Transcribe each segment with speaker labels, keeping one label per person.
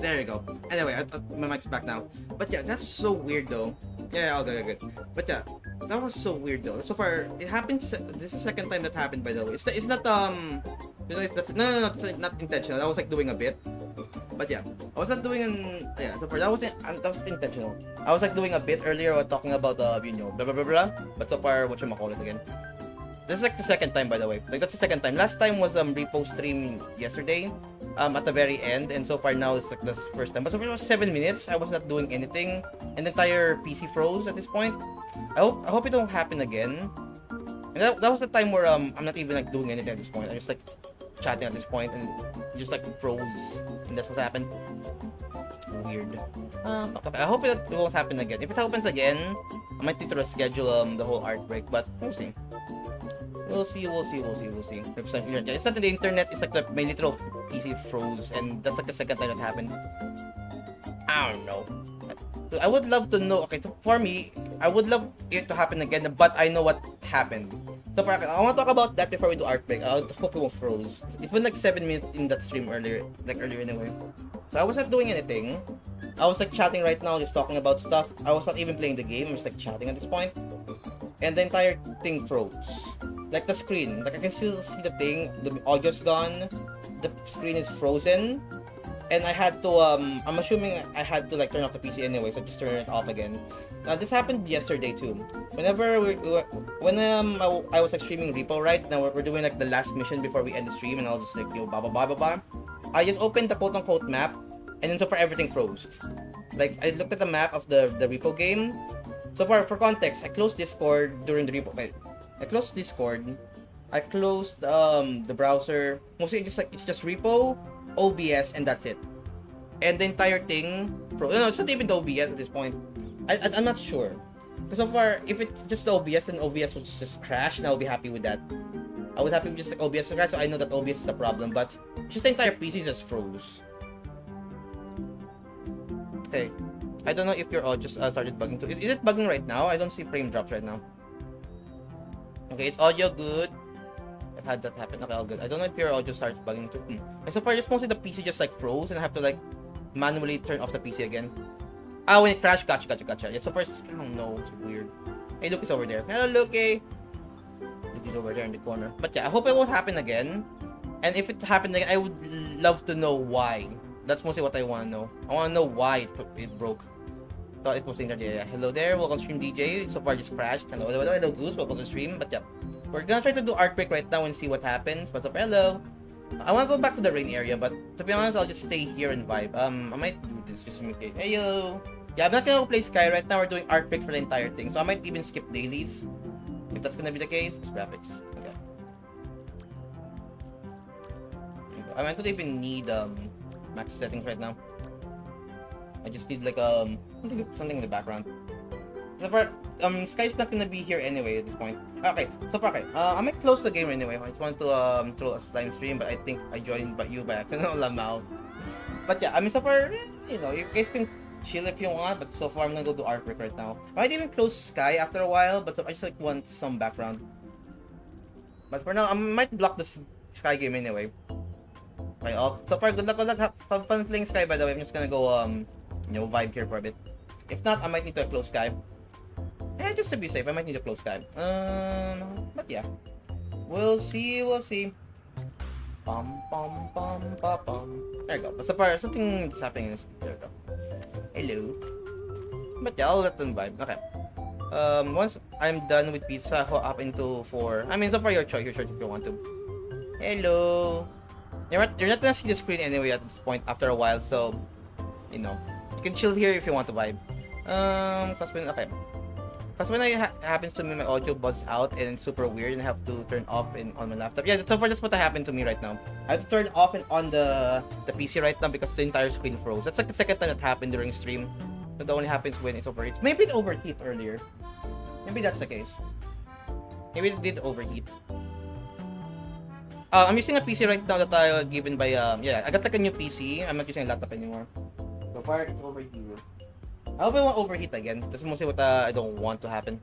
Speaker 1: There you go. Anyway, my mic's back now. But yeah, that's so weird though. Yeah, all good, good. But yeah, that was so weird though. So far, it happened. This is the second time that happened, by the way. It's not you know if that's no, it's like not intentional. I was like doing a bit. But yeah, I was not doing yeah. So far, that was intentional. I was like doing a bit earlier, talking about you know, blah blah blah blah. But so far, what you call it again? This is like the second time, by the way. Like that's the second time. Last time was repo stream yesterday, at the very end, and so far now it's like the first time. But so far it was 7 minutes. I was not doing anything, and the entire PC froze at this point. I hope it don't happen again. And that was the time where I'm not even like doing anything at this point. I'm just like chatting at this point, and just like froze, and that's what happened. Weird. I hope it won't happen again. If it happens again, I might need to reschedule the whole art break, but we'll see. We'll see. It's not in the internet, it's like my literal PC froze, and that's like the second time that happened. I don't know. I would love to know. Okay, so for me, I would love it to happen again, but I know what happened. So for, I want to talk about that before we do art break. I hope it won't froze. It's been like 7 minutes in that stream earlier anyway. So I was not doing anything. I was like chatting right now, just talking about stuff. I was not even playing the game. I was like chatting at this point, and the entire thing froze. Like the screen, like I can still see the thing. The audio's gone. The screen is frozen, and I had to I'm assuming I had to like turn off the PC anyway, so just turn it off again. This happened yesterday too. Whenever I was like streaming repo, right now we're doing like the last mission before we end the stream, and I'll just like blah blah blah blah blah. I just opened the quote unquote map, and then so far everything froze. Like I looked at the map of the repo game. So for context, I closed Discord during the repo. I closed Discord. I closed the browser. Mostly it's just repo, OBS, and that's it. And the entire thing, no, it's not even the OBS at this point. I'm not sure. Because so far, if it's just the OBS, then OBS will just crash, and I'll be happy with that. I would happy with just like OBS to crash, so I know that OBS is the problem. But just the entire PC just froze. Okay, I don't know if your audio just started bugging too. Is it bugging right now? I don't see frame drops right now. Okay, it's audio good. I've had that happen. Okay, all good. I don't know if your audio starts bugging too. And so far, just mostly the PC just like froze, and I have to like manually turn off the PC again. When it crashed, gotcha. Yeah, so far, I don't know. It's weird. Hey, Luke is over there. Hello, Luke. Luke is over there in the corner. But yeah, I hope it won't happen again. And if it happened again, I would love to know why. That's mostly what I want to know. I want to know why it broke. Thought it was in there. Yeah. Hello there, welcome to stream DJ. So far just crashed. Hello Goose, welcome to stream. But yeah, we're gonna try to do art break right now and see what happens. What's up, hello? I wanna go back to the rain area, but to be honest, I'll just stay here and vibe. I might do this just to make it. Hey yo! Yeah, I'm not gonna play Sky right now. We're doing art break for the entire thing, so I might even skip dailies if that's gonna be the case. Graphics. Okay. I don't even need max settings right now. I just need like something in the background. So far, Sky's not gonna be here anyway at this point. Okay, so far okay. I might close the game anyway. I just want to throw a slime stream, but I think I joined you by accident. Lamau. But yeah, I mean so far, you know, you guys can chill if you want. But so far, I'm gonna go do art break right now. I might even close Sky after a while, but so I just like want some background. But for now, I might block the Sky game anyway. Okay, so far, good luck. Have fun playing Sky. By the way, I'm just gonna go you know, vibe here for a bit. If not, I might need to close Sky. Yeah, just to be safe, I might need to close Sky. But yeah, we'll see. Bum. There you go. But so far, something's happening. There you go. Hello. But yeah, I'll let them vibe. Okay. Once I'm done with pizza, I'll up into 4. I mean, so far your choice if you want to. Hello. You're not gonna see the screen anyway at this point after a while, so you know. You can chill here if you want to vibe. Cause when it happens to me, my audio buds out and it's super weird, and I have to turn off on my laptop. Yeah, so far that's what happened to me right now. I have to turn off and on the PC right now because the entire screen froze. That's like the second time that happened during stream. That only happens when it overheats. Maybe it overheat earlier. Maybe that's the case. Maybe it did overheat. I'm using a PC right now that I given by yeah, I got like a new PC. I'm not using a laptop anymore. So far, it's overheating. I hope it won't overheat again. That's mostly what I don't want to happen.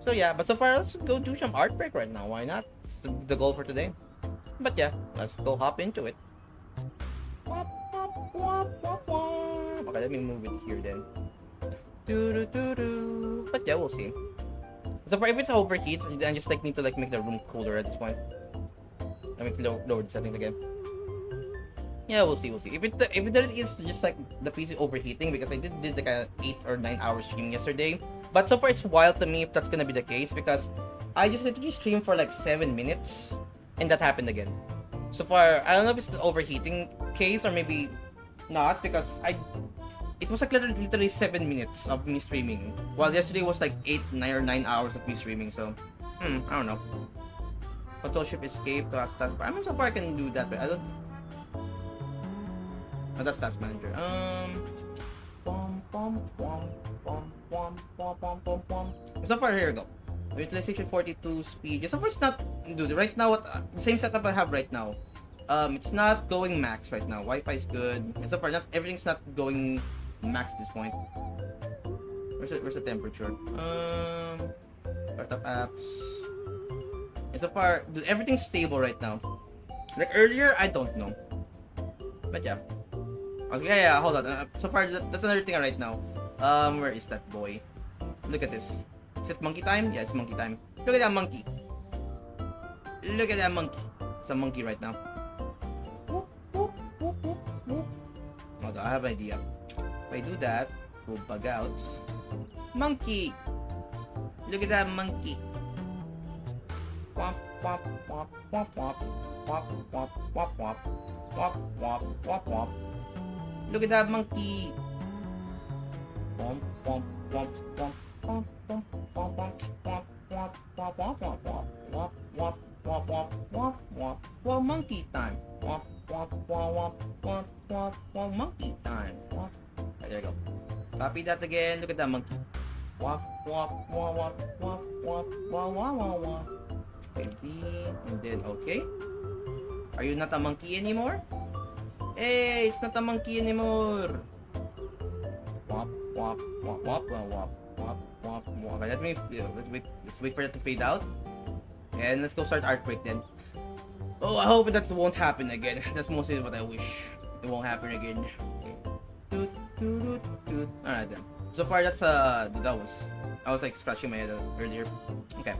Speaker 1: So yeah, but so far, let's go do some art break right now. Why not? It's the goal for today. But yeah, let's go hop into it. Okay, let me move it here then. But yeah, we'll see. So far, if it's overheats, then I just like need to like make the room cooler at this point. Let me lower the settings again. Yeah, we'll see, we'll see. If it is just like the PC overheating, because I did like a 8 or 9 hour stream yesterday. But so far it's wild to me if that's gonna be the case, because I just literally streamed for like 7 minutes and that happened again. So far, I don't know if it's the overheating case or maybe not, because it was like literally 7 minutes of me streaming, while yesterday was like 8, 9 or 9 hours of me streaming. So I don't know. Control shift escape to task bar. I mean, so far I can do that, but I don't. Oh, that's task manager. So far, here we go. Utilization 42, speed. So far, it's not. Dude, right now, the same setup I have right now. It's not going max right now. Wi-Fi is good. And so far, not everything's not going max at this point. Where's the temperature? Startup apps. And so far, dude, everything's stable right now. Like earlier, I don't know. But yeah. Okay, yeah, hold on. So far, that's another thing right now. Where is that boy? Look at this. Is it monkey time? Yeah, it's monkey time. Look at that monkey. Look at that monkey. It's a monkey right now. Hold on, I have an idea. If I do that, we'll bug out. Monkey! Look at that monkey. Womp, womp, womp, womp, womp. Womp, womp, womp, womp. Womp, womp, womp, womp. Look at that monkey. Womp, womp, womp, womp. Womp, womp, womp, womp, womp, womp, womp, womp, womp, womp, womp, womp, womp, womp, womp. Well, monkey time. Womp, womp, womp, womp, womp, womp, womp, monkey time. Womp. There you go. Copy that again. Look at that monkey. Womp, womp, womp, womp, womp, womp, womp, womp, womp, womp. Maybe, and then okay. Are you not a monkey anymore? Hey, it's not a monkey anymore. Womp, womp, womp, womp, womp, womp. Womp, womp, womp. Let's wait for it to fade out. And let's go start art break then. Oh, I hope that won't happen again. That's mostly what I wish. It won't happen again. Alright then. So far that's I was like scratching my head earlier. Okay.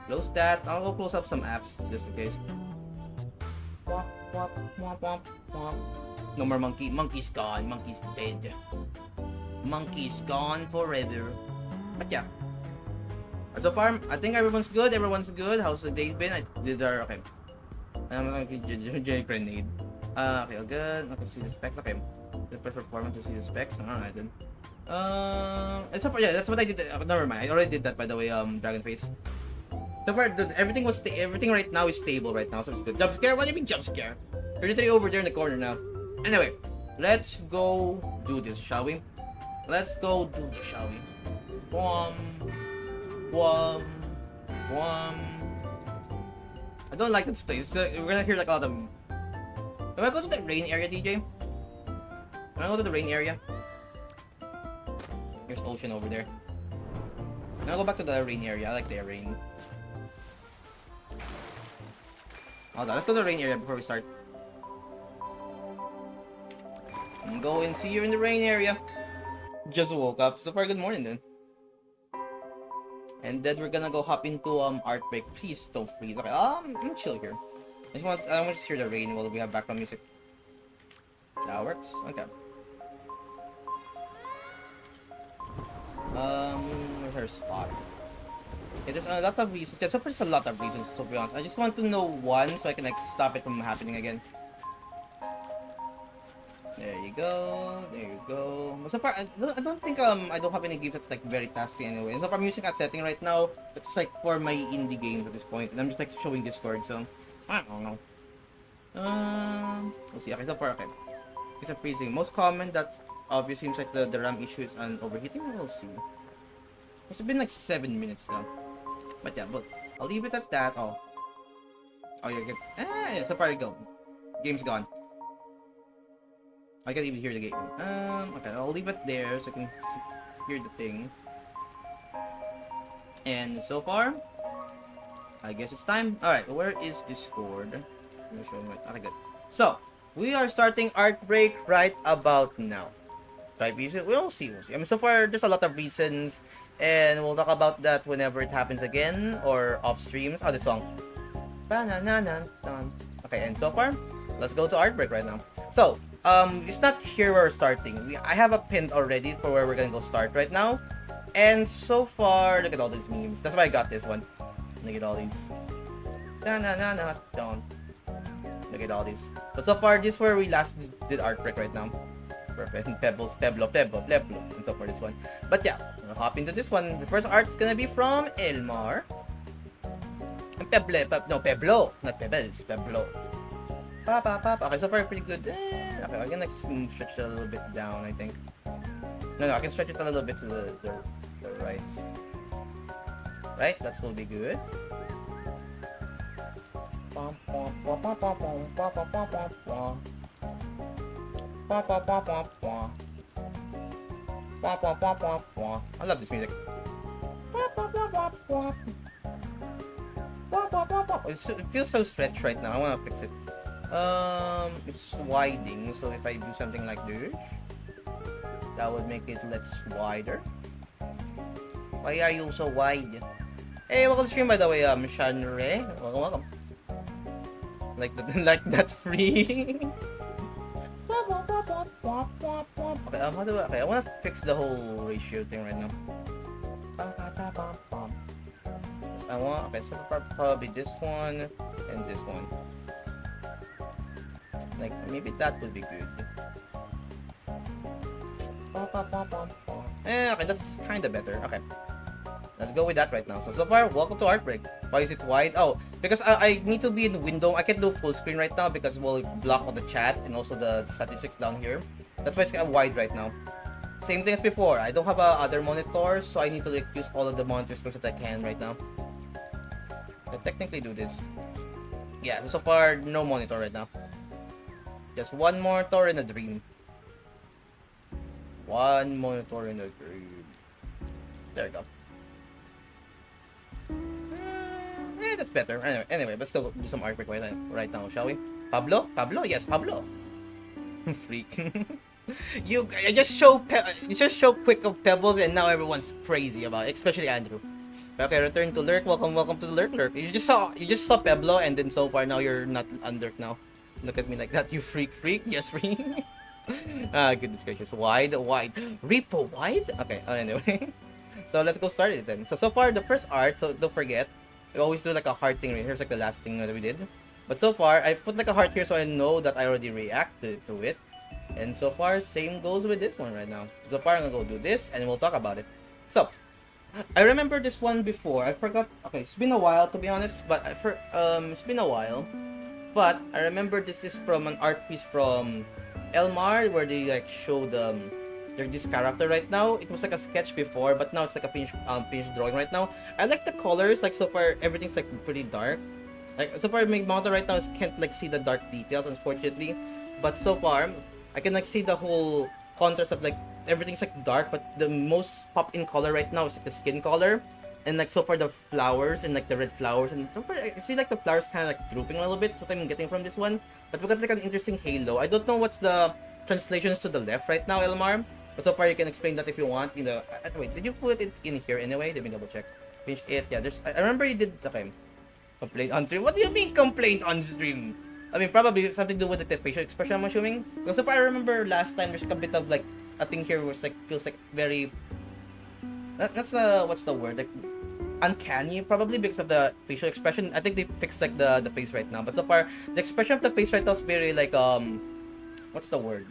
Speaker 1: Close that. I'll go close up some apps just in case. Womp, womp, womp, womp, womp. No more monkey. Monkey's gone. Monkey's dead. Monkey's gone forever. But yeah. So far, I think everyone's good. Everyone's good. How's the day been? I did our okay. I'm gonna grenade. Okay, good. Okay, see the specs. Okay. The performance to see the specs. Alright then. And so far, yeah, that's what I did. Never mind. I already did that by the way. Dragon face. So far, everything right now is stable right now, so it's good. Jump scare? What do you mean jump scare? You're literally over there in the corner now. Anyway, let's go do this, shall we? Let's go do this, shall we? Wom. I don't like this place. We're gonna hear like a lot of. Can I go to the rain area, DJ? Can I go to the rain area? There's ocean over there. Can I go back to the rain area? I like the rain. Hold on, let's go to the rain area before we start. And go and see you in the rain area. Just woke up. So far, good morning then. And then we're gonna go hop into art break. Please don't freeze. Okay, I'm chill here. I want to hear the rain while we have background music. That works. Okay. Where's her spot? Okay, there's a lot of reasons. So far, there's a lot of reasons, to be honest. I just want to know one so I can like stop it from happening again. There you go. There you go. So far, I don't think I don't have any games that's like very tasky anyway. And so far, I'm using that setting right now. It's like for my indie games at this point, and I'm just like showing Discord. So I don't know. We'll see. Okay, so far, okay. It's a freezing. Most common that obviously seems like the RAM issue is an overheating. We'll see. It's been like 7 minutes now. But yeah, but I'll leave it at that. Oh, you're good. So far you go. Game's gone. I can't even hear the game. Okay, I'll leave it there so I can hear the thing. And so far, I guess it's time. Alright, where is Discord? Okay, good. So, we are starting Art Break right about now. Right, we'll see. I mean, so far, there's a lot of reasons, and we'll talk about that whenever it happens again, or off streams. Oh, this song. Okay, and so far, let's go to Art Break right now. So, it's not here where we're starting. I have a pin already for where we're gonna go start right now. And so far, look at all these memes. That's why I got this one. Look at all these. Don't. Look at all these. So far, this is where we last did Art Break right now. Pebbles, Peblo, and so for this one. But yeah, we'll hop into this one. The first art's gonna be from Elmar. And Peblo, not Pebbles, Peblo. Okay, so far pretty good. Okay, I'm gonna stretch it a little bit down, I think. No, I can stretch it a little bit to the right. Right, that will be good. I love this music. It feels so stretched right now. I wanna fix it. It's widening, so if I do something like this, that would make it less wider. Why are you so wide? Hey, welcome to stream, by the way, Shanre. Welcome. Like that free. Okay, I wanna fix the whole ratio thing right now. Okay, so probably this one and this one. Like, maybe that would be good. Okay, that's kinda better. Okay. Let's go with that right now. So far, welcome to Art Break. Why is it wide? Oh, because I need to be in the window. I can't do full screen right now because we'll block all the chat and also the statistics down here. That's why it's kind of wide right now. Same thing as before. I don't have other monitors, so I need to like use all of the monitors that I can right now. I technically do this. Yeah, so far, no monitor right now. Just one monitor in a dream. One monitor in a dream. There you go. That's better. Anyway, let's go do some artwork right now, shall we? Pablo? Yes, Pablo. Freak. you just show quick of pebbles and now everyone's crazy about it, especially Andrew. Okay, return to lurk. Welcome to the lurk. You just saw Peblo and then so far now you're not on lurk now. Look at me like that, you freak. Yes, freak. Goodness gracious. Wide. Repo wide? Okay, anyway. So let's go start it then. So far the first art, so don't forget, we always do like a heart thing right here. Here's like the last thing that we did. But so far, I put like a heart here so I know that I already reacted to it. And so far, same goes with this one right now. So far, I'm gonna go do this and we'll talk about it. So, I remember this one before. I forgot. Okay, it's been a while to be honest, but it's been a while. But I remember this is from an art piece from Elmar where they like show this character right now. It was like a sketch before, but now it's like a finished drawing right now. I like the colors. Like so far, everything's like pretty dark. Like so far, my monitor right now can't like see the dark details, unfortunately. But so far, I can like see the whole contrast of like everything's like dark, but the most pop in color right now is like the skin color, and like so far the flowers and like the red flowers, and so far I see like the flowers kind of like drooping a little bit. That's what I'm getting from this one. But we got like an interesting halo. I don't know what's the translations to the left right now, Elmar. But so far you can explain that if you want. You know, wait, did you put it in here anyway? Let me double check. Finish it. Yeah, I remember you did. Okay, complaint on stream. What do you mean complaint on stream? I mean, probably something to do with like, the facial expression, I'm assuming. Because so far I remember last time there's like, a bit of like a thing here where it's like feels like very. That's what's the word, like uncanny, probably because of the facial expression. I think they fixed like the face right now, but so far the expression of the face right now is very like what's the word?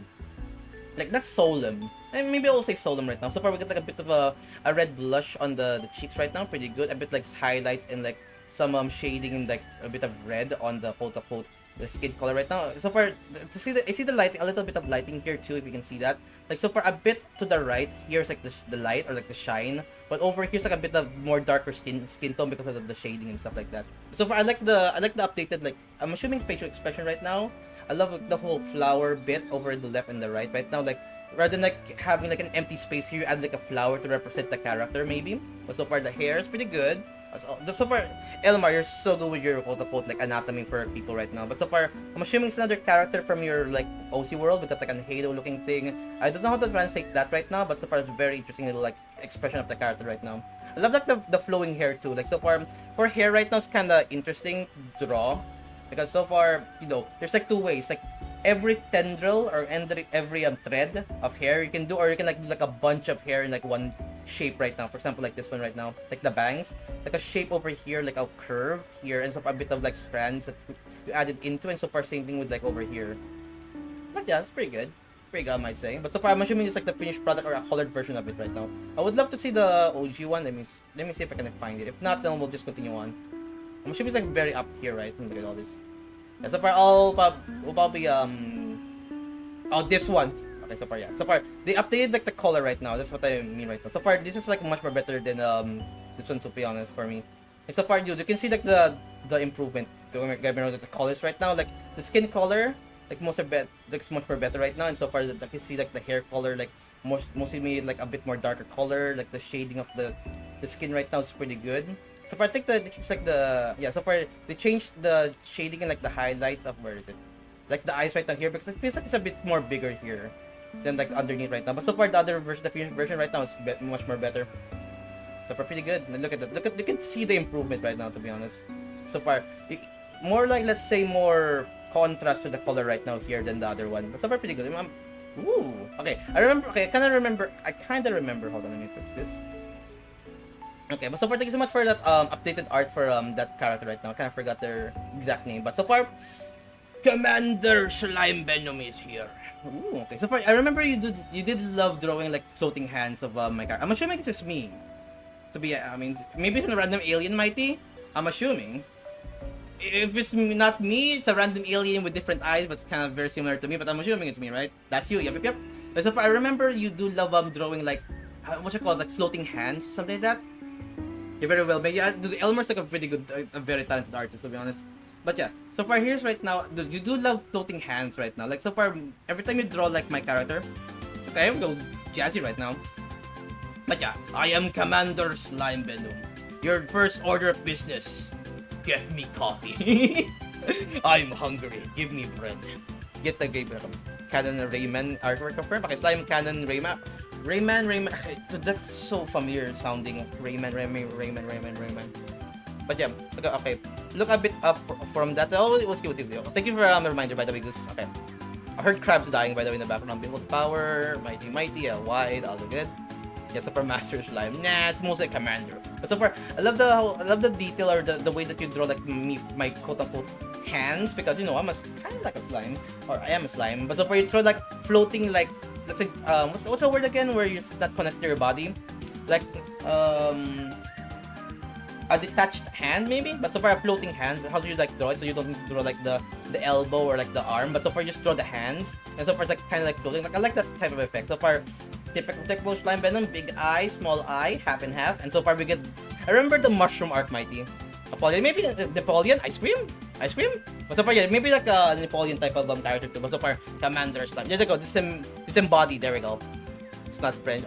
Speaker 1: Like not solemn. And maybe I'll say solemn right now. So far we got like a bit of a red blush on the cheeks right now, pretty good. A bit like highlights and like some shading and like a bit of red on the quote unquote the skin color right now. So far, I see the lighting, a little bit of lighting here too, if you can see that. Like so far, a bit to the right, here's like the light or like the shine, but over here's like a bit of more darker skin tone because of the shading and stuff like that. So far, I like the updated, like I'm assuming facial expression right now. I love the whole flower bit over the left and the right now. Like Rather than like having like an empty space here, you add like a flower to represent the character maybe. But so far the hair is pretty good. So far, Elmar, you're so good with your quote-unquote like anatomy for people right now. But so far, I'm assuming it's another character from your like OC world with that like a Halo-looking thing. I don't know how to translate that right now, but so far it's very interesting little like expression of the character right now. I love like the flowing hair too. Like so far, for hair right now, it's kind of interesting to draw because so far, you know, there's like two ways. Like every tendril or every thread of hair you can do, or you can like do like a bunch of hair in like one shape right now. For example, like this one right now, like the bangs, like a shape over here, like a curve here, and so far a bit of like strands that you added into, and so far same thing with like over here. But yeah, it's pretty good. Pretty good, I might say. But so far, I'm assuming it's like the finished product or a colored version of it right now. I would love to see the OG one. Let me see if I can find it. If not, then we'll just continue on. I'm assuming it's like very up here, right? Look at all this. And so far, we'll probably oh, this one. Okay, so far, yeah. So far, they updated like the color right now. That's what I mean right now. So far, this is like much more better than this one, to be honest, for me. Like, so far, dude, you can see like the improvement. Get me wrong, the colors right now, like the skin color, like looks much more better right now. And so far, I can see like the hair color, like mostly made like a bit more darker color. Like the shading of the skin right now is pretty good. So far, I think it's like so far they changed the shading and like the highlights of where is it? Like the eyes right now here, because it feels like it's a bit more bigger here than like underneath right now. But so far the other version, the finished version right now is much more better. So far pretty good. And look at that. You can see the improvement right now, to be honest. So far, more like, let's say, more contrast to the color right now here than the other one. But so far pretty good. Ooh. Okay. I kinda remember. Hold on, let me fix this. Okay, but so far, thank you so much for that updated art for that character right now. I kind of forgot their exact name, but so far, Commander SlimeVenom is here. Ooh, okay. So far, I remember you did love drawing like floating hands of my character. I'm assuming it's just me. Maybe it's a random alien, Mighty. I'm assuming. If it's not me, it's a random alien with different eyes, but it's kind of very similar to me. But I'm assuming it's me, right? That's you. Yep. But so far, I remember you do love drawing like like floating hands, something like that. You're very well, but yeah, dude, Elmer's like a pretty good, a very talented artist, to be honest. But yeah, so far here's right now, dude, you do love floating hands right now. Like so far, every time you draw like my character, okay, I'm go jazzy right now. But yeah, I am Commander SlimeVenom. Your first order of business, get me coffee. I'm hungry, give me bread. Get the game, Canon Rayman artwork confirmed. Okay, Slime Canon Rayman. Dude, that's so familiar sounding. Rayman. But yeah, okay. Look a bit up from that. Oh, it was cute. Thank you for a reminder, by the way, Goose. Okay. I heard crabs dying, by the way, in the background. Behold power, mighty, wide, all good. Yeah, so for Master Slime, nah, it's mostly Commander. But so far, I love the detail or the way that you draw like my quote-unquote hands, because you know I'm kind of like a slime, or I am a slime. But so far, you throw like floating like, let's say, what's the word again where you're not connected to your body? Like, a detached hand maybe? But so far a floating hand, how do you like draw it? So you don't need to draw like the elbow or like the arm, but so far you just draw the hands. And so far it's like kind of like floating. Like I like that type of effect. So far, typical SlimeVenom, big eye, small eye, half and half. And so far we get, I remember the mushroom arc, Mighty. Napoleon, maybe Napoleon, ice cream? But so far, yeah, maybe like a Napoleon type of character too. But so far, Commander Slime. There you go, this embodied, there we go. It's not French.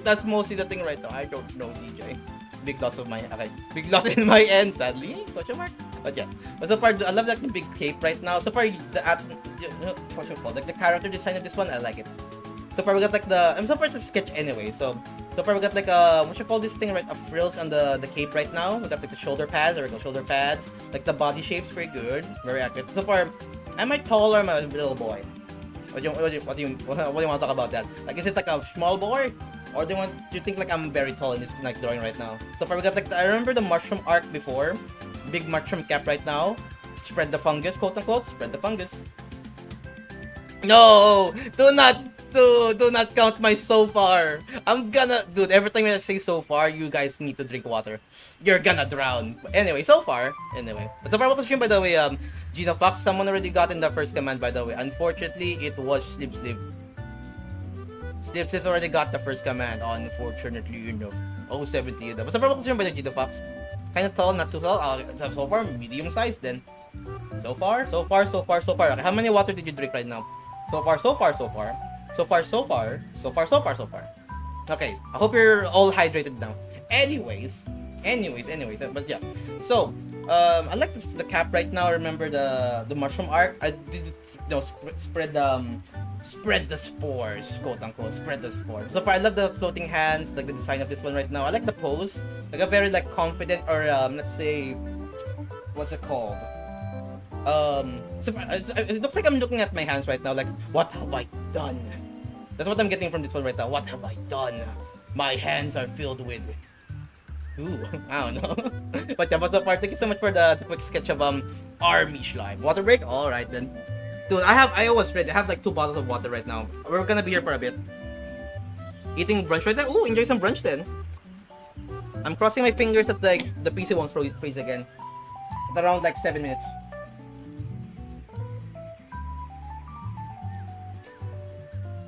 Speaker 1: That's mostly the thing right now. I don't know, DJ. Big loss big loss in my end, sadly. Question mark? But yeah. But so far, I love like the big cape right now. So far, like the character design of this one, I like it. So far we got like so far it's a sketch anyway. So far we got like this thing, right? Frills on the cape right now. We got like the shoulder pads. There we go, shoulder pads. Like the body shape's pretty good, very accurate. So far, am I tall or am I a little boy? What do you want to talk about that? Like, is it like a small boy, or do you think like I'm very tall in this like drawing right now? So far we got like I remember the mushroom arc before, big mushroom cap right now. Spread the fungus, quote unquote. Spread the fungus. No, do not count my so far. Dude, every time I say so far, you guys need to drink water. You're gonna drown. But anyway, so far, But so far, welcome stream, by the way, Gina Fox, someone already got in the first command, by the way. Unfortunately, it was Slip. Slip already got the first command, unfortunately, you know. 070, but so far, welcome stream, by the Gina Fox. Kinda tall, not too tall. So far, medium size, then. So far. Okay, how many water did you drink right now? So So far. Okay, I hope you're all hydrated now. Anyways, but yeah. So, I like the cap right now. Remember the mushroom art? I did, spread the spores, quote unquote, spread the spores. So far, I love the floating hands, like the design of this one right now. I like the pose, like a very like confident, or let's say, what's it called? So it looks like I'm looking at my hands right now, like, what have I done? That's what I'm getting from this one right now. What have I done? My hands are filled with... Ooh, I don't know. But yeah, but so far, thank you so much for the quick sketch of army slime. Water break? Alright then. Dude, I always read. I have like 2 bottles of water right now. We're gonna be here for a bit. Eating brunch right now? Ooh, enjoy some brunch then. I'm crossing my fingers that like the PC won't freeze again. At around like 7 minutes.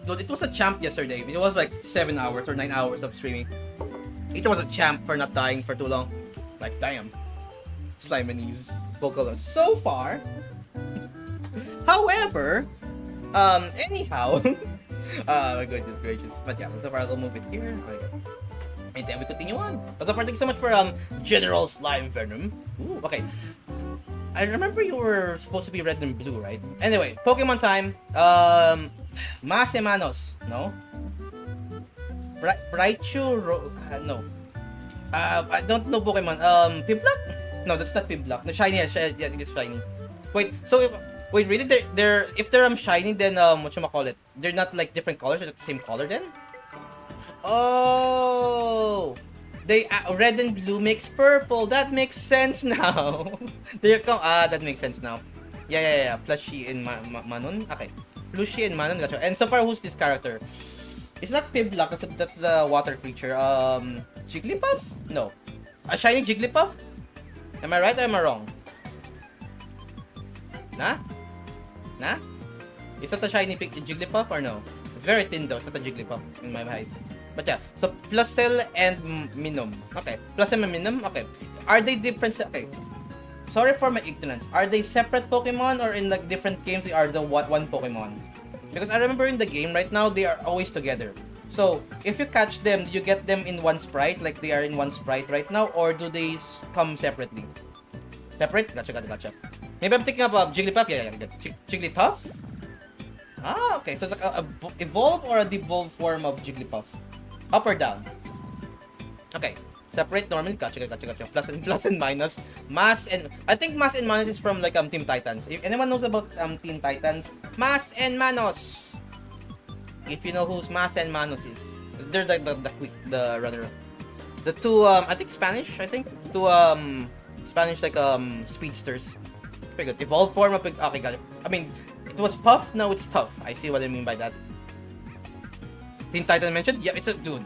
Speaker 1: Dude, it was a champ yesterday. It was like 7 hours or 9 hours of streaming. It was a champ for not dying for too long. Like, damn. Slimeanese vocal so far. However, anyhow, my goodness gracious. But yeah, so far I'll move it here. And then we continue on. But so far, thank you so much for General SlimeVenom. Ooh, okay. I remember you were supposed to be red and blue, right? Anyway, Pokemon time. Mas and Manos, no? Raichu, no. I don't know Pokemon. Piplup? No, that's not Piplup. No, shiny. Yeah, it's shiny. Wait, so wait, really? They're if they're shiny, then whatchamacallit? They're not like different colors. They're the same color then? Oh, they red and blue makes purple. That makes sense now. That makes sense now. Yeah. Plushie and Manon. Okay, Plushie and Manon. Gotcha. And so far, who's this character? It's not Piblock. That's the water creature. Jigglypuff? No. A shiny Jigglypuff? Am I right or am I wrong? Nah? Is that a shiny Jigglypuff or no? It's very thin though. It's not a Jigglypuff in my eyes. But yeah, so Pluscell and Minom. Okay, Pluscell and Minom. Okay, are they different? Okay, sorry for my ignorance. Are they separate Pokemon or in like different games they are the one Pokemon? Because I remember in the game right now they are always together. So if you catch them, do you get them in one sprite, like they are in one sprite right now, or do they come separately? Separate? Gotcha. Maybe I'm thinking about Jigglypuff. Yeah, Jigglypuff. Ah, okay. So it's like a evolve or a devolve form of Jigglypuff. Up or down? Okay. Separate normally. Gotcha. Plus and minus. Mass and... I think Mass and Manos is from like Team Titans. If anyone knows about Teen Titans, Mass and Manos. If you know who's Mass and Manos is. They're like the runner. The two, I think Spanish, Two, Spanish like, speedsters. Very good. Evolved form of... Okay, got it. I mean, it was Puff, now it's Tough. I see what I mean by that. Teen Titan mentioned? Yeah, it's a dude.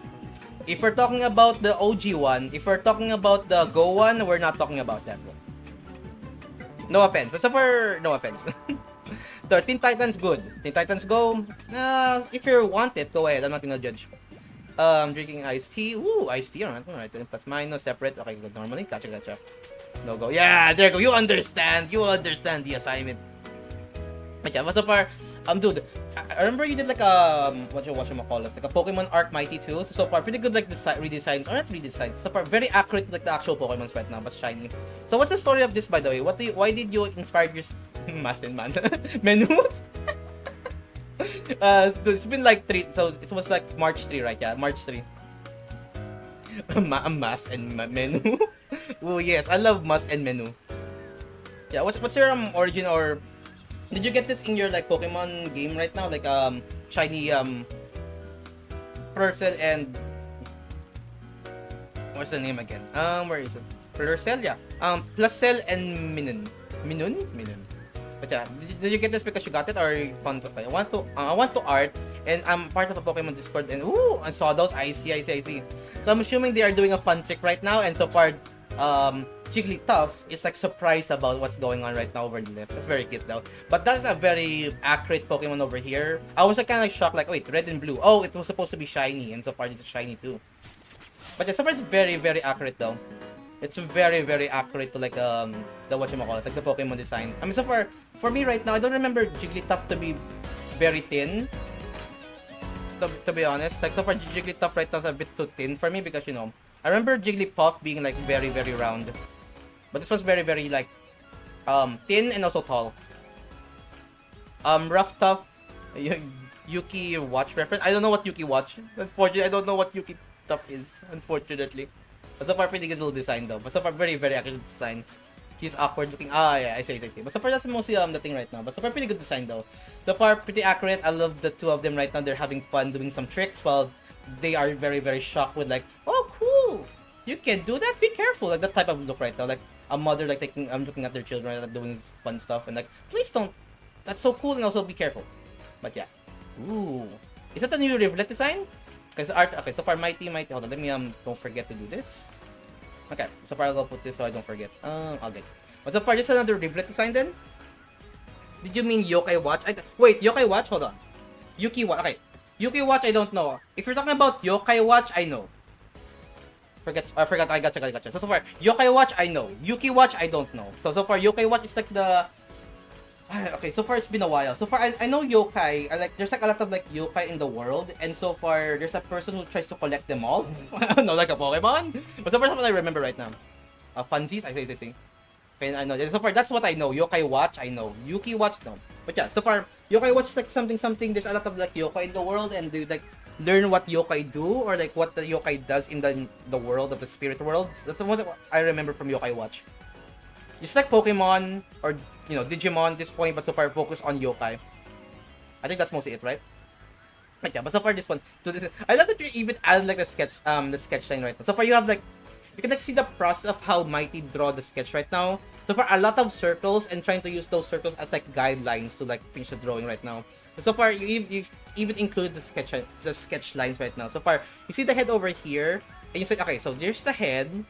Speaker 1: If we're talking about the OG one, if we're talking about the Go one, we're not talking about that one. No offense. But so far, no offense. The Teen Titans good. Teen Titans Go. If you want it, go ahead. I'm not gonna judge. Drinking iced tea. Ooh, iced tea. Alright. Plus minus separate. Okay, good. Normally. Gotcha. No go. Yeah, there you go. You understand the assignment. But yeah, but so far, dude, I remember you did like a whatchamacallit, like a Pokemon Arc Mighty too. So far, pretty good like redesigns, or not redesigns. So far, very accurate like the actual Pokemons right now, but shiny. So what's the story of this, by the way? Why did you inspire your Mas and Man menus? Dude, it's been like 3. So it was like March 3, right? Yeah, March 3. Mas and menu. Oh yes, I love Mas and menu. Yeah, what's your origin, or did you get this in your like Pokemon game right now, like shiny Purcell and what's the name again? Where is it? Purcell, yeah. Pluscell and Minun. But yeah, did you get this because you got it or you found to play? I want to art, and I'm part of a Pokemon Discord, and I saw those. I see. So I'm assuming they are doing a fun trick right now, and so far, Jigglypuff is like surprised about what's going on right now over the left. That's very cute though. But that's a very accurate Pokemon over here. I was like, kind of shocked, like, wait, red and blue. Oh, it was supposed to be shiny, and so far it's shiny too. But yeah, so far it's very, very accurate though. It's very, very accurate to like the whatchamacallit, like the Pokemon design. I mean, so far for me right now, I don't remember Jigglypuff to be very thin. to be honest. Like so far, Jigglypuff right now is a bit too thin for me because you know I remember Jigglypuff being like very round, but this one's very like thin and also tall. Rough Tough, Yuki Watch reference. I don't know what Yuki Watch. Unfortunately, I don't know what Yuki Tough is. Unfortunately, but so far pretty good little design though. But so far very accurate design. She's awkward looking. Ah, yeah, I see. But so far, that's mostly the thing right now. But so far, pretty good design though. So far, pretty accurate. I love the two of them right now. They're having fun doing some tricks while they are very shocked with like, oh, cool. You can do that. Be careful. Like that type of look right now. Like a mother like taking, looking at their children, right, like, doing fun stuff and like, please don't. That's so cool and also be careful. But yeah. Ooh, is that the new rivulet design? Because art. Okay, so far, mighty. Hold on. Let me don't forget to do this. Okay, so far I'll put this so I don't forget. Okay. But so far, just another rivulet design then? Did you mean Yokai Watch? Wait, Yokai Watch? Hold on. Yuki Watch. Okay. Yuki Watch, I don't know. If you're talking about Yokai Watch, I know. I forgot. I gotcha. So far, Yokai Watch, I know. Yuki Watch, I don't know. So far, Yokai Watch is like the... Okay, so far it's been a while. So far, I know yokai. There's like a lot of like yokai in the world, and so far there's a person who tries to collect them all. No, like a Pokemon. But so far, that's what I remember right now. Funsies, I say. Okay, I know. So far, that's what I know. Yokai Watch, I know. Yuki Watch, no. But yeah, so far, Yokai Watch is like something. There's a lot of like yokai in the world, and they like learn what yokai do or like what the yokai does in the world of the spirit world. That's what I remember from Yokai Watch. Just like Pokemon or Digimon at this point, but so far focus on yokai. I think that's mostly it, right? But yeah, but so far this one. I love that you even added like the sketch line right now. So far you have like you can like see the process of how Mighty draw the sketch right now. So far a lot of circles and trying to use those circles as like guidelines to like finish the drawing right now. So far you even include the sketch lines right now. So far you see the head over here, and you say okay, so there's the head.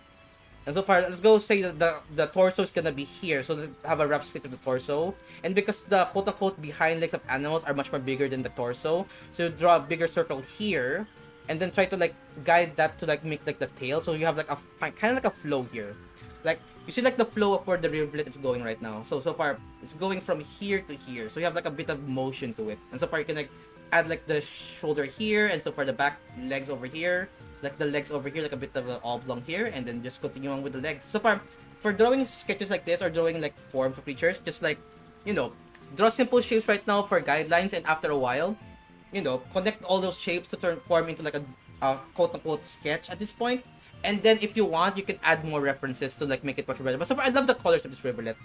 Speaker 1: And so far, let's go say that the torso is gonna be here, so that have a rough sketch of the torso. And because the quote-unquote behind legs of animals are much more bigger than the torso, so you draw a bigger circle here, and then try to like guide that to like make like the tail, so you have like a kind of like a flow here. Like you see like the flow of where the rivulet is going right now. So far, it's going from here to here, so you have like a bit of motion to it. And so far, you can like add like the shoulder here, and so far the back legs over here. Like the legs over here, like a bit of an oblong here, and then just continue on with the legs. So far, for drawing sketches like this or drawing like forms of creatures, just like, draw simple shapes right now for guidelines, and after a while, connect all those shapes to form into like a quote-unquote sketch at this point. And then if you want, you can add more references to like make it much better. But so far, I love the colors of this rivulet.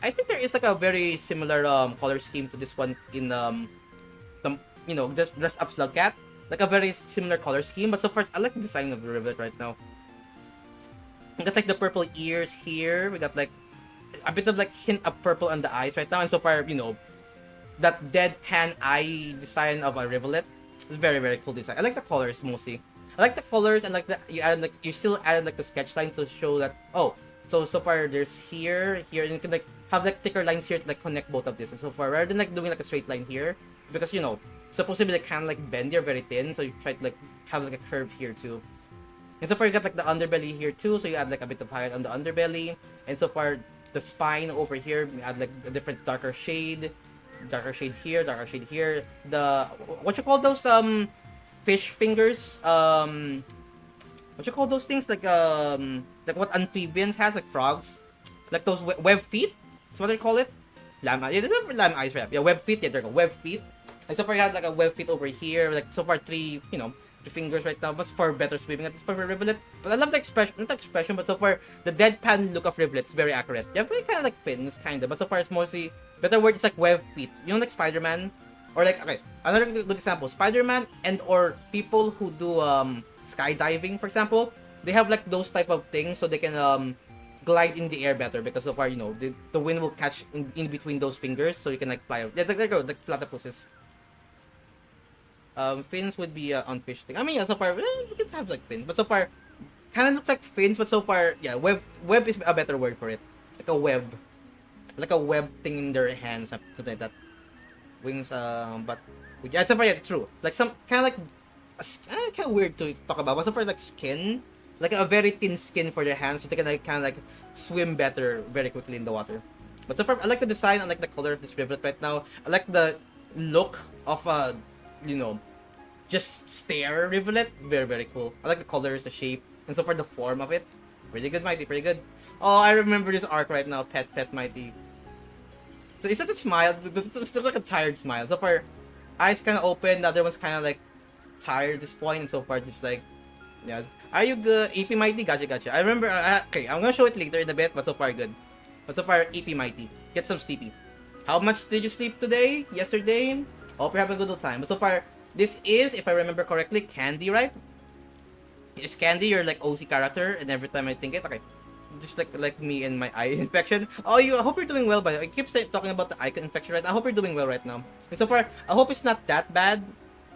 Speaker 1: I think there is like a very similar color scheme to this one in just Dress Up Slug Cat. Like a very similar color scheme, but so far I like the design of the rivulet right now. We got like the purple ears here. We got like a bit of like hint of purple on the eyes right now, and so far that deadpan eye design of a rivulet is very cool design. I like the colors mostly. I like the colors and like you still added like the sketch line to show that so far there's here and you can like have like thicker lines here to like connect both of this. And so far rather than like doing like a straight line here, because supposed to be like kind of like bendy or very thin, so you try to like have like a curve here too. And so far you got like the underbelly here too, so you add like a bit of highlight on the underbelly. And so far the spine over here, you add like a different darker shade here, the what you call those fish fingers, what you call those things, like what amphibians has, like frogs, like those web feet, that's what they call it. Lamb eyes, yeah, lamb eyes, right? Yeah, web feet, yeah, there you go, web feet. And so far you have like a web feet over here, like so far three fingers right now, but for better swimming at this point for rivulet. But I love the expression, not the expression, but so far the deadpan look of rivulet is very accurate. Yeah, very kind of like fins, kind of, but so far it's mostly, better word, it's like web feet. Like Spider-Man, or like, okay, another good example, Spider-Man and or people who do skydiving, for example, they have like those type of things so they can glide in the air better, because so far the wind will catch in between those fingers, so you can like fly. Yeah, there you go, like platypuses. Fins would be on fish thing. I mean, yeah, so far, you can have like fins, but so far, kind of looks like fins, but so far, yeah, web is a better word for it. Like a web thing in their hands, something like that. Wings, but yeah, so far, yeah, true. Like some kind of like, kind of weird to talk about, but so far, like skin, like a very thin skin for their hands, so they can like kind of like swim better very quickly in the water. But so far, I like the design, I like the color of this rivulet right now. I like the look of just stare rivulet. Very, very cool. I like the colors, the shape, and so far the form of it. Pretty good, Mighty, pretty good. Oh, I remember this arc right now, Pet Mighty. So is that a smile? It's like a tired smile. So far, eyes kind of open, the other one's kind of like tired at this point, and so far just like, yeah. Are you good? EP Mighty? Gotcha. I remember, okay, I'm gonna show it later in a bit, but so far good. But so far, EP Mighty. Get some sleepy. How much did you sleep today? Yesterday? Hope you're having a good time. But so far, this is, if I remember correctly, Candy, right? Is Candy your like OC character? And every time I think it, okay. Just like me and my eye infection. Oh, I hope you're doing well, by the way. I keep talking about the eye infection, right? I hope you're doing well right now. And so far, I hope it's not that bad.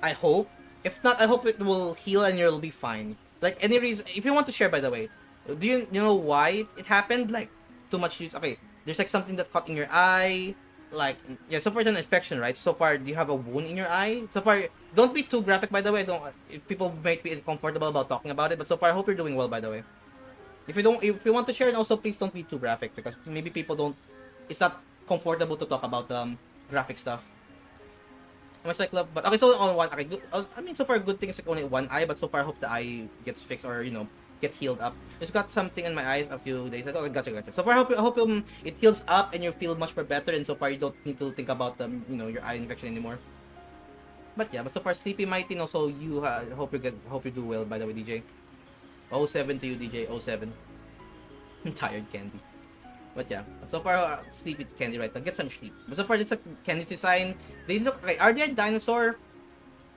Speaker 1: I hope. If not, I hope it will heal and you'll be fine. Like, any reason, if you want to share, by the way, do you know why it happened? Like, too much use. Okay, there's like something that caught in your eye. Like, yeah, so far it's an infection, right? So far, do you have a wound in your eye? So far, don't be too graphic, by the way. Don't, if people might be uncomfortable about talking about it. But so far, I hope you're doing well, by the way. If you want to share, and also please don't be too graphic, because maybe people don't, it's not comfortable to talk about graphic stuff. Much like love, but okay, so on one, okay, good, I mean, so far good thing is like only one eye, but so far I hope the eye gets fixed or get healed up. Just got something in my eye a few days ago. Gotcha. So far I hope it heals up and you feel much more better, and so far you don't need to think about your eye infection anymore. But yeah, but so far Sleepy Mighty, no, so you hope you do well, by the way, DJ. 07 to you, DJ. 07. I'm tired, Candy. But yeah, so far Sleepy Candy right now. Get some sleep. But so far it's a Candy design. They look like, are they a dinosaur?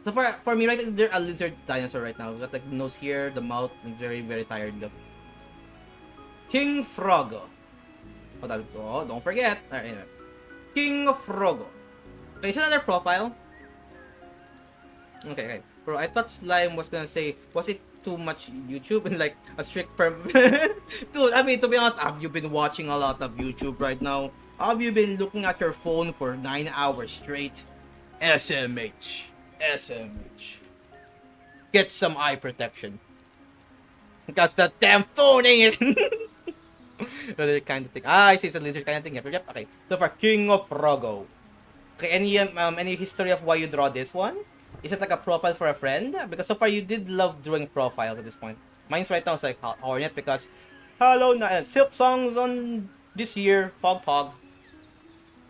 Speaker 1: So far for me right now, they're a lizard dinosaur right now. Got like the nose here, the mouth, and very, very tired look. King Frogo. Oh, don't forget. Alright, anyway. King Frogo. Okay, is another profile? Okay. Bro, I thought Slime was gonna say, was it too much YouTube and like a strict Dude, I mean, to be honest, have you been watching a lot of YouTube right now? Have you been looking at your phone for 9 hours straight? SMH. Get some eye protection. Because the damn phone ain't it. Another kind of thing. I see, it's a lizard kind of thing. Yep. Okay. So far, King of Frogo. Okay, any history of why you draw this one? Is it like a profile for a friend? Because so far you did love drawing profiles at this point. Mine's right now is like Hornet because Hello Night Silk songs on this year. Pog.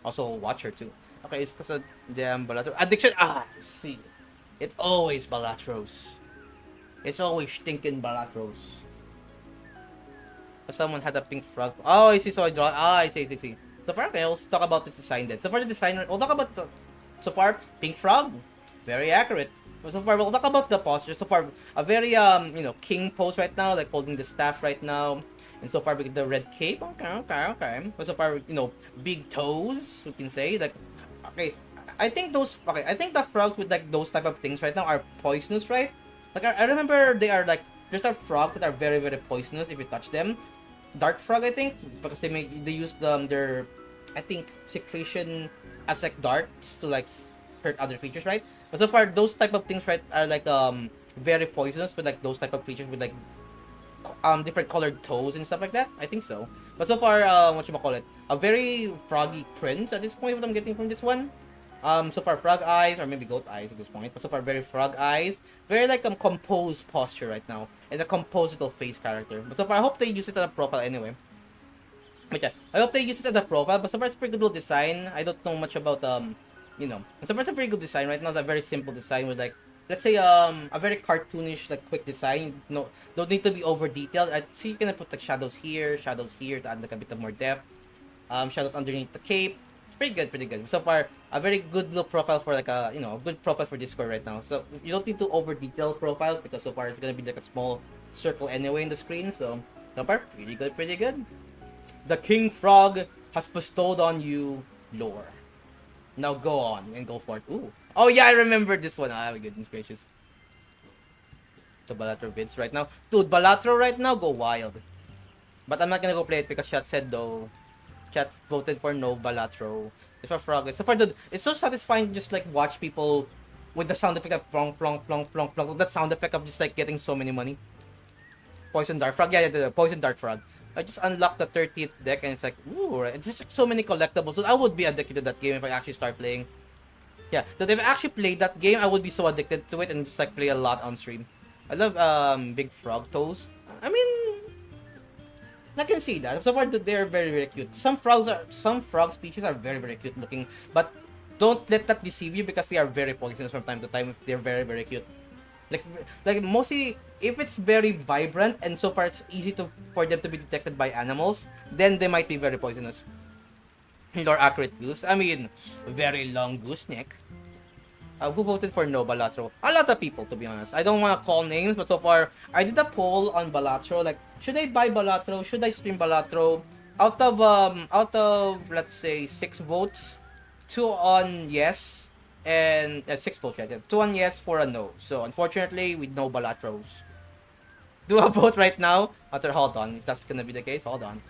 Speaker 1: Also Watcher too. Okay, it's because of damn Balatro. Addiction. See. It's always Balatros. It's always stinking Balatros. Someone had a pink frog. Oh, I see. So I draw. I see. So far, okay, let's talk about this design then. So far, the design. We'll talk about so far pink frog. Very accurate. So far, we'll talk about the posture. So far, a very king pose right now, like holding the staff right now. And so far, with the red cape. Okay. But so far, big toes. We can say like, okay. I think the frogs with like those type of things right now are poisonous, right? Like I remember they are like there's some frogs that are very, very poisonous if you touch them. Dart frog, I think, because they use their I think secretion as like darts to like hurt other creatures, right? But so far, those type of things, right, are like very poisonous with like those type of creatures with like different colored toes and stuff like that. I think so. But so far, a very froggy prince at this point. What I'm getting from this one. So far frog eyes or maybe goat eyes at this point. But so far very frog eyes, very like composed posture right now, and a composed little face character. But so far I hope they use it as a profile anyway. But yeah, I hope they use it as a profile. But so far it's a pretty good design. I don't know much about so far it's a pretty good design right now. It's a very simple design with like, let's say a very cartoonish like quick design. No, don't need to be over detailed. I see you can put like shadows here to add like a bit of more depth. Shadows underneath the cape. Pretty good. So far, a very good little profile for like a good profile for Discord right now. So you don't need to over detail profiles because so far it's gonna be like a small circle anyway in the screen. So far, pretty good. The King Frog has bestowed on you lore. Now go on and go for it. Ooh. Oh yeah, I remember this one. My goodness gracious. So Balatro vids right now. Dude, Balatro right now, go wild. But I'm not gonna go play it because Chat said though. Chat voted for no Balatro. It's for Frog. So far, dude, it's so satisfying just like watch people with the sound effect of plong plong plong plong plong. That sound effect of just like getting so many money. Poison Dart Frog. Yeah, the Poison Dart Frog. I just unlocked the 30th deck and it's like, ooh, right? There's like so many collectibles. So I would be addicted to that game if I actually start playing. Yeah, that if I actually played that game, I would be so addicted to it and just like play a lot on stream. I love big frog toes. I mean, I can see that. So far, they're very very cute. Some frog species are very very cute looking, but don't let that deceive you because they are very poisonous from time to time. If they're very very cute, like mostly if it's very vibrant and so far it's easy to for them to be detected by animals, then they might be very poisonous. Or accurate goose. I mean, very long gooseneck. Who voted for no Balatro? A lot of people, to be honest. I don't want to call names, but so far, I did a poll on Balatro. Like, should I buy Balatro? Should I stream Balatro? Out of let's say 6 votes, 2 on yes, and 6 votes. Yeah, 2 on yes, 4 on no. So unfortunately, we no Balatros. Do a vote right now. Hold on. If that's gonna be the case, hold on.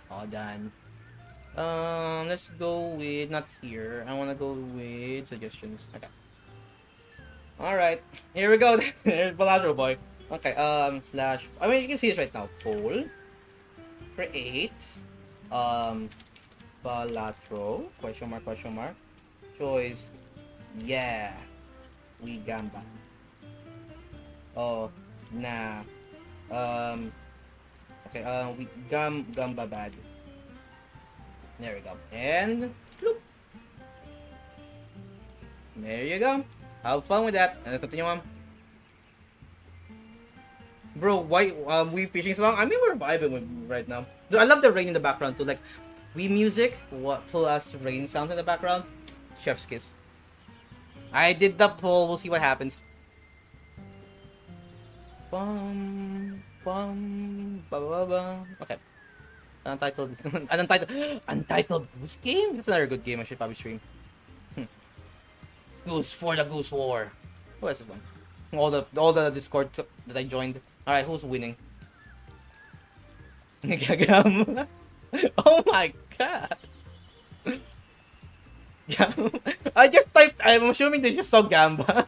Speaker 1: Hold on. Let's go with not here. I wanna go with suggestions. Okay. All right. Here we go. There's Balatro boy. Okay. Slash. I mean, you can see it right now. Poll. Create. Balatro. Question mark. Question mark. Choice. Yeah. We gamba. Oh. Nah. Okay. We gamba bad. There we go. And bloop. There you go. Have fun with that. And continue on. Bro, why we fishing so long? I mean, we're vibing with right now. Dude, I love the rain in the background too. Like, we music, what plus rain sounds in the background. Chef's kiss. I did the poll. We'll see what happens. Bum, bum, ba, ba, ba. Okay. Untitled Goose Game? That's another good game I should probably stream. Goose for the Goose War. What is it one? All the Discord that I joined. Alright, who's winning? Oh my god! I just typed, I'm assuming they just saw Gamba.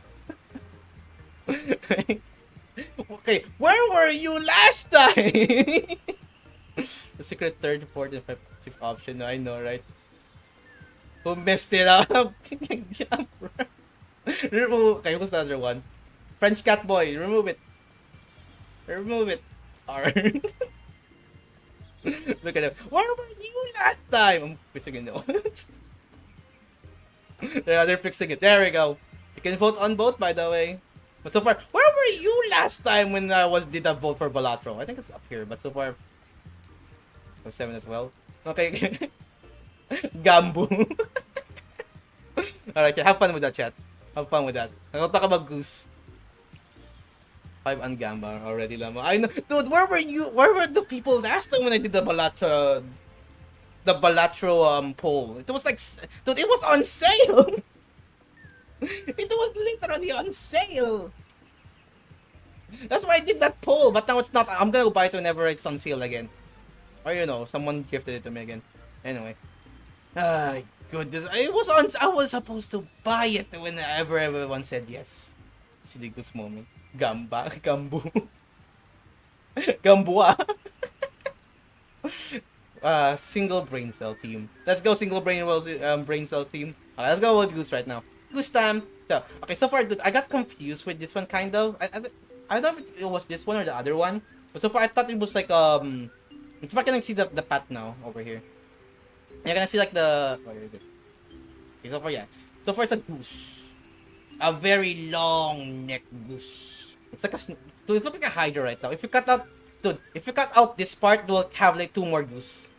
Speaker 1: Okay, where were you last time? The secret third, fourth, and fifth, sixth option. I know, right? Who messed it up? Remove. Okay, who's the other one? French cat boy. Remove it. Remove it. R. Look at him. Where were you last time? I'm fixing it now. They're fixing it. There we go. You can vote on both, by the way. But so far, where were you last time when I did a vote for Balatro? I think it's up here, but so far. 7 as well. Okay. Gambu. Alright, have fun with that, chat. Have fun with that. I'll talk about Goose. 5 on Gamba already, Lama. I know. Dude, where were you? Where were the people last time when I did the Balatro poll? It was like, dude, it was on sale. It was literally on sale. That's why I did that poll, but now it's not. I'm gonna buy it whenever it's on sale again. Or you know, someone gifted it to me again. Anyway. Goodness. I was supposed to buy it whenever everyone said yes. Silly goose moment. Gamba. Gambu. Gambua. Single brain cell team. Let's go single brain cell team. Okay, let's go with Goose right now. Goose time. So, okay, so far, dude, I got confused with this one kind of. I don't know if it was this one or the other one. But so far, I thought it was like, if I can see the path now over here. You're gonna see like the. Oh, you're good. Okay, so far, yeah. So far, it's a goose. A very long neck goose. It's like a. Dude, it's looking like a hydrate right now. If you cut out. Dude, if you cut out this part, we'll have like 2 more goose.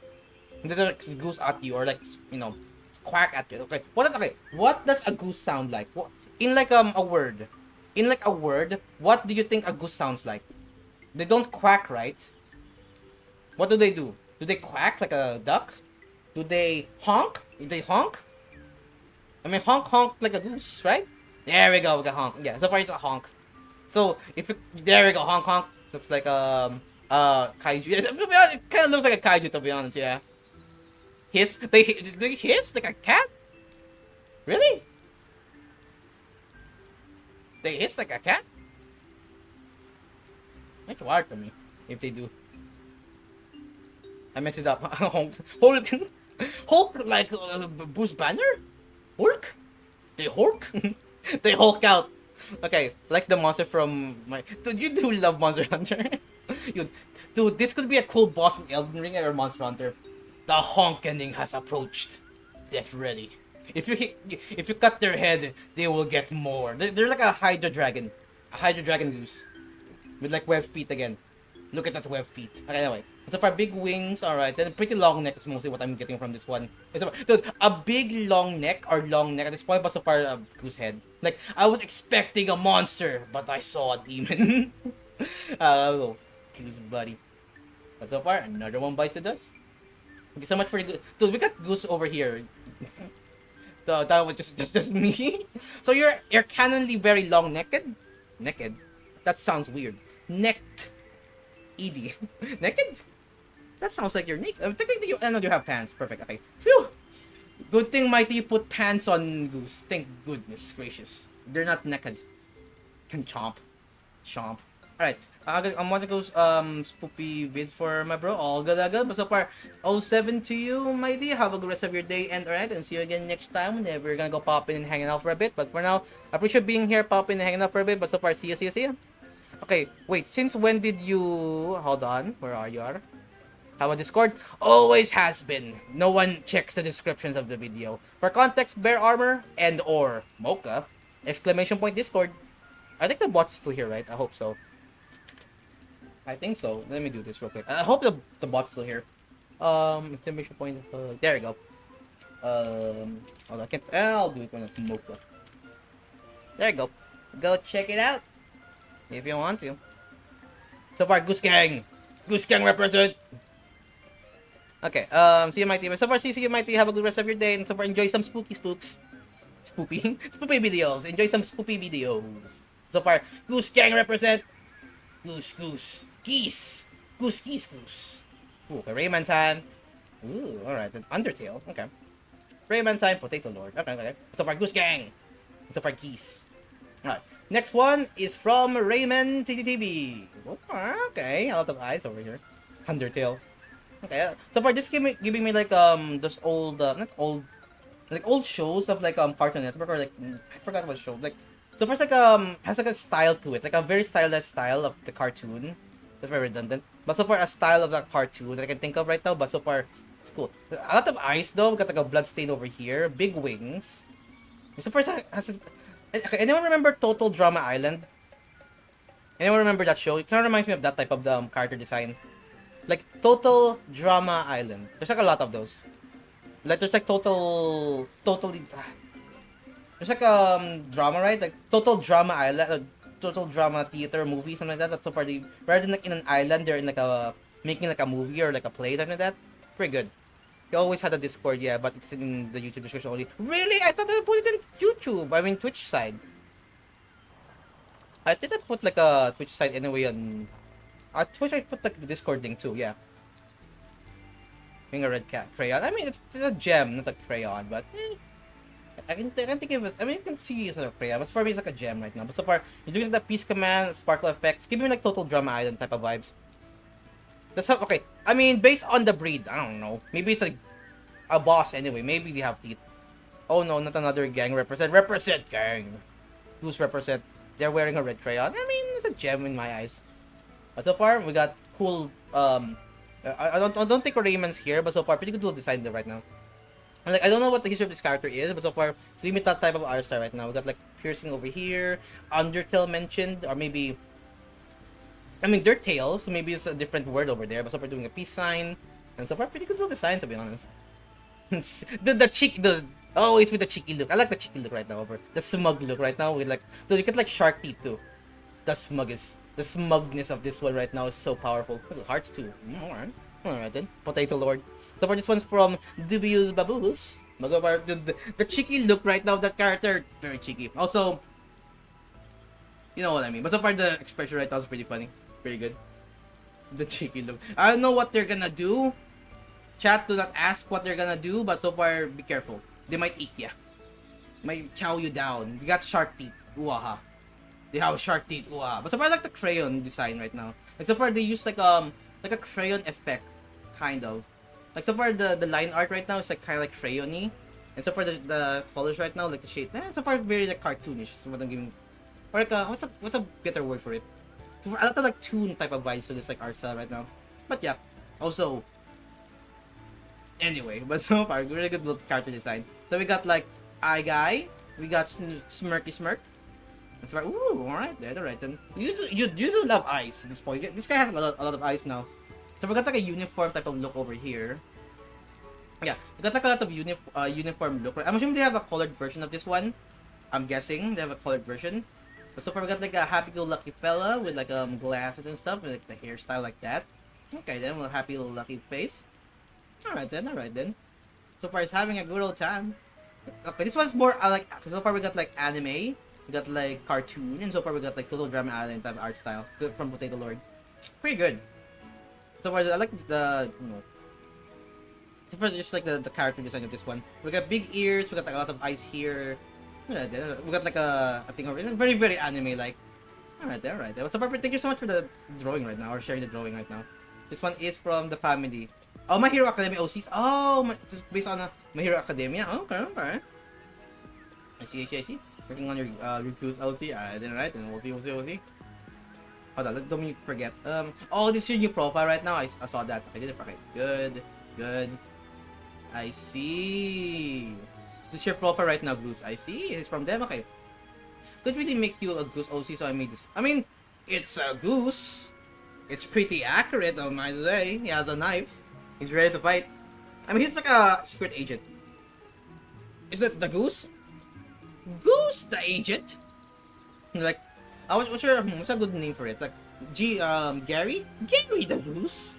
Speaker 1: And then like goose at you or like, you know, quack at you. Okay. What does a goose sound like? In like a word. In like a word, what do you think a goose sounds like? They don't quack, right? What do? Do they quack like a duck? Do they honk? Do they honk? I mean, honk like a goose, right? There we go, we got honk. Yeah, so far it's a honk. So if you, there we go, honk. Looks like kaiju. It kind of looks like a kaiju, to be honest. Yeah. Hiss? They hiss like a cat? Really? They hiss like a cat? It's weird to me if they do. I messed it up. Hulk like Bruce Banner? Hulk? They Hulk? They Hulk out. Okay, like the monster from my... Dude, you do love Monster Hunter. you, dude, this could be a cool boss in Elden Ring or Monster Hunter. The Honkening has approached. Get ready. If you cut their head, they will get more. They're like a Hydra Dragon. A Hydra Dragon goose. With like web feet again. Look at that web feet. Okay, anyway. So far, big wings, alright. Then a pretty long neck is mostly what I'm getting from this one. Dude, a big long neck at this point, but so far, a goose head. Like, I was expecting a monster, but I saw a demon. Little goose buddy. But so far, another one bites the dust. Thank you so much for the goose. Dude, we got goose over here. That was just me. So you're canonly very long necked? Naked? That sounds weird. Necked. ED. Naked? That sounds like you're naked. Technically, I know you have pants. Perfect. Okay. Phew! Good thing, Mighty, put pants on Goose. Thank goodness gracious. They're not naked. Can chomp. Chomp. Alright. I'm gonna go spoopy vids for my bro. All good, all good. But so far, 07 to you, Mighty. Have a good rest of your day. And alright, and see you again next time whenever we're gonna go pop in and hanging out for a bit. But for now, I appreciate being here, popping and hanging out for a bit. But so far, see ya. Okay, wait, since when did you... Hold on, where are you? How about Discord? Always has been. No one checks the descriptions of the video. For context, Bear Armor and or Mocha, exclamation point Discord. I think the bot's still here, right? I hope so. I think so. Let me do this real quick. I hope the bot's still here. Exclamation point, there we go. Hold on, I'll do it when it's Mocha. There you go. Go check it out. If you want to. So far, Goose Gang! Goose Gang represent! Okay, see you, Mighty. So far, see you, Mighty. Have a good rest of your day. And so far, enjoy some spooky spooks. Spoopy? Spoopy videos. Enjoy some spoopy videos. So far, Goose Gang represent! Goose. Geese! Goose. Ooh, okay, Rayman time. Ooh, alright. Undertale. Okay. Rayman time, Potato Lord. Okay. So far, Goose Gang! So far, Geese. Alright. Next one is from Rayman TTTV. Okay, a lot of eyes over here. Undertale. Okay, so far this giving me like those old not old, like old shows of like Cartoon Network or like I forgot what show. Like so far it's like has like a style to it, like a very stylized style of the cartoon. That's very redundant. But so far a style of that cartoon that I can think of right now. But so far it's cool. A lot of eyes though. We got like a blood stain over here. Big wings. So far it has this, okay, anyone remember Total Drama Island? Anyone remember that show? It kind of reminds me of that type of character design. Like Total Drama Island. There's like a lot of those. Like there's like totally. There's like drama, right? Like Total Drama Island, Total Drama Theater movie, something like that. That's so far rather than like in an island, they're in like a making like a movie or like a play, something like that. Pretty good. They always had a Discord, yeah, but it's in the YouTube description only. Really? I thought I put it in YouTube. I mean Twitch side. I think I put like a Twitch side anyway on. At Twitch I put like the Discord link too, yeah. Being a red cat crayon. I mean it's a gem, not a crayon, but I can think of it. I mean you can see it's a crayon, but for me it's like a gem right now. But so far you're doing the peace command, sparkle effects, giving me like Total Drama Island type of vibes. That's how, okay. I mean based on the breed, I don't know. Maybe it's like a boss anyway. Maybe they have teeth. Oh no, not another gang. Represent gang. Who's represent? They're wearing a red crayon. I mean, it's a gem in my eyes. But so far, we got cool. I don't think Rayman's here, but so far, pretty good design right now. And like, I don't know what the history of this character is, but so far, it's really that type of art style right now. We got like piercing over here, Undertale mentioned, or maybe. I mean, they're tails, so maybe it's a different word over there. But so far, doing a peace sign, and so far, pretty good design to be honest. Always with the cheeky look. I like the cheeky look right now. Over the smug look right now with like, dude, you get like shark teeth too. The smugness of this one right now is so powerful. Hearts too. Alright then. Potato Lord. So for this one's from Dubious Baboos. The cheeky look right now of that character, very cheeky. Also, you know what I mean. But so far the expression right now is pretty funny. Very good. The cheeky look. I don't know what they're gonna do. Chat, do not ask what they're gonna do, but so far, be careful. They might eat ya. Might chow you down. They got shark teeth. Ooh-aha. They have shark teeth. Ooh-aha. But so far, I like the crayon design right now. Like, so far, they use like a crayon effect, kind of. Like, so far, the line art right now is like kind of like crayon-y. And And so far the colors right now, like the shade, so far very like cartoonish. So what I'm giving, or like what's a better word for it? A lot of like toon type of vibes to this like art style right now. But yeah, also. Anyway, but so far really good little character design. So we got like eye guy, we got smirky smirk. That's right. Ooh, alright then. You do love eyes at this point. This guy has a lot of eyes now. So we got like a uniform type of look over here. Yeah, we got like a lot of uniform look. I'm assuming they have a colored version of this one. I'm guessing they have a colored version. But so far we got like a happy-go-lucky fella with like glasses and stuff, with like the hairstyle like that. Okay then, well, happy-go-lucky face. Alright then. So far he's having a good old time. Okay, this one's more like, so far we got like anime, we got like cartoon, and so far we got like total drama island type of art style from Potato Lord. Pretty good. So far I like the, so far just like the character design of this one. We got big ears, we got like a lot of eyes here. Alright then, we got like a thing over here. It's very, very anime like. Alright then. So far, thank you so much for the drawing right now, or sharing the drawing right now. This one is from the family. Oh, My Hero Academia OCs. Oh, just based on My Hero Academia. Okay. I see. Working on your reviews OC. Alright, then we'll see. Hold on, don't you forget. Oh, this is your new profile right now. I saw that. I did it. Okay, good. I see. This is your profile right now, Goose. I see. It's from them. Okay. Could really make you a Goose OC, so I made this. I mean, it's a goose. It's pretty accurate, I might say. He has a knife. He's ready to fight. I mean, he's like a secret agent. Is that the goose? Goose the agent? Like, what's a good name for it? Like, Gary? Gary the goose?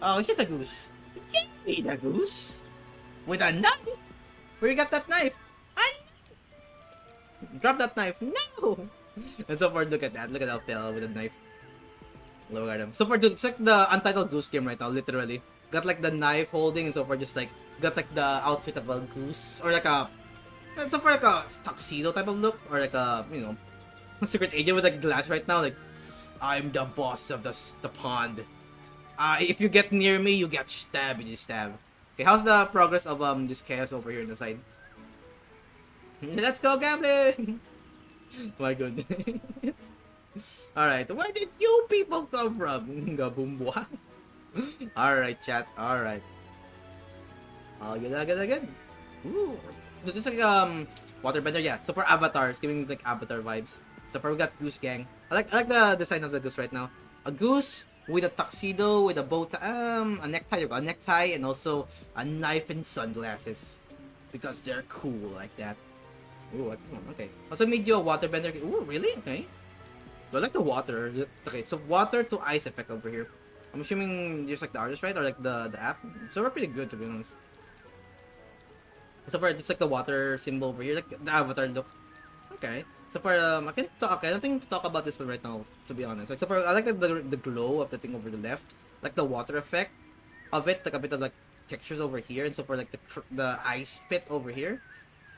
Speaker 1: Oh, it's just a goose. Gary the goose? With a knife? Where you got that knife? Drop that knife. No! And so far, look at that. Look at that fella with a knife. Look at him. So far, dude, it's like the Untitled Goose Game right now, literally. Got like the knife holding, and so far just like, got like the outfit of a goose. Or like a, so far like a tuxedo type of look. Or like a, secret agent with a glass right now. Like, I'm the boss of the pond. If you get near me, you get stabbed. Okay, how's the progress of this chaos over here on the side? Let's go gambling! My goodness. Alright, where did you people come from? Gabumbwa. Alright, chat. Alright. Oh, good. Ooh. This is like waterbender, yeah. So for Avatar, it's giving me like Avatar vibes. So far we got Goose Gang. I like the design of the goose right now. A goose with a tuxedo, with a bow tie, a necktie, and also a knife and sunglasses. Because they're cool like that. Ooh, what's this one? Okay. Also made you a waterbender. Ooh, really? Okay. Do I like the water? Okay, so water to ice effect over here. I'm assuming there's like the artist, right? Or like the app. So we're pretty good, to be honest. So far, it's like the water symbol over here, like the avatar look. Okay. So far, I can talk. Okay, nothing to talk about this one right now, to be honest. Like so far, I like the glow of the thing over the left, like the water effect of it, like a bit of like textures over here, and so far like the ice pit over here.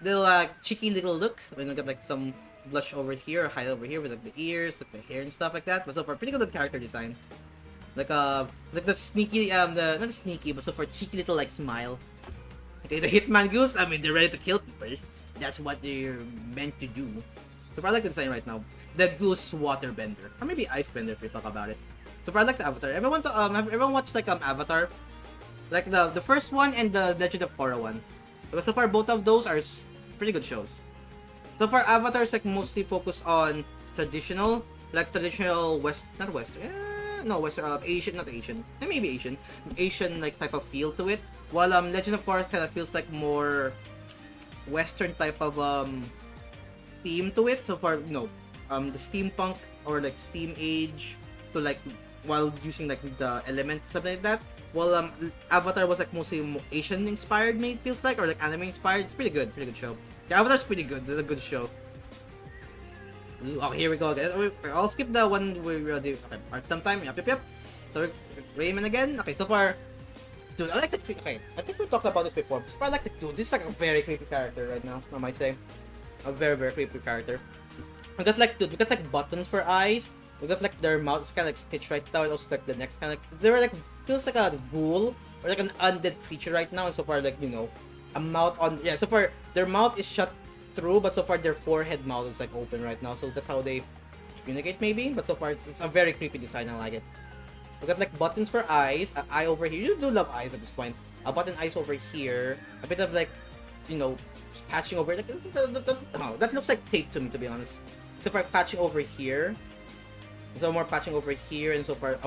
Speaker 1: The like cheeky little look when we got like some blush over here, highlight over here with like the ears, like the hair and stuff like that. But so far, pretty good character design. Like the sneaky not the sneaky, but so far cheeky little like smile. Okay, the Hitman Goose. I mean, they're ready to kill people. That's what they're meant to do. So far, I like the design right now. The Goose Waterbender, or maybe Ice Bender if we talk about it. So far, I like the Avatar. Everyone watched like Avatar, like the first one and the Legend of Korra one. But so far, both of those are pretty good shows. So far, Avatar is like mostly focused on traditional Asian, not Asian, maybe Asian like type of feel to it. While Legend of Korra kind of feels like more Western type of theme to it. So far, the steampunk or like steam age to like while using like the elements something like that. While Avatar was like mostly Asian inspired, maybe feels like, or like anime inspired. It's pretty good show. Yeah, Avatar's pretty good. It's a good show. Okay, here we go again. I'll skip the one we already. Okay, Artem time. Yep. So Rayman again. Okay, so far, dude, I like the okay. I think we talked about this before. So far, I like the dude. This is like a very creepy character right now. I might say, a very creepy character. We got like buttons for eyes. We got like their mouths kind of like stitched right now, and also like the next kind of like they were like feels like a ghoul or like an undead creature right now. And so far, like a mouth on, yeah, so far their mouth is shut through, but so far their forehead mouth is like open right now, so that's how they communicate maybe. But so far it's a very creepy design. I like it. We got like buttons for eyes, an eye over here. You do love eyes at this point. A button eyes over here, a bit of like, you know, patching over, like, oh, that looks like tape to me, to be honest. So far patching over here, so more patching over here, and so far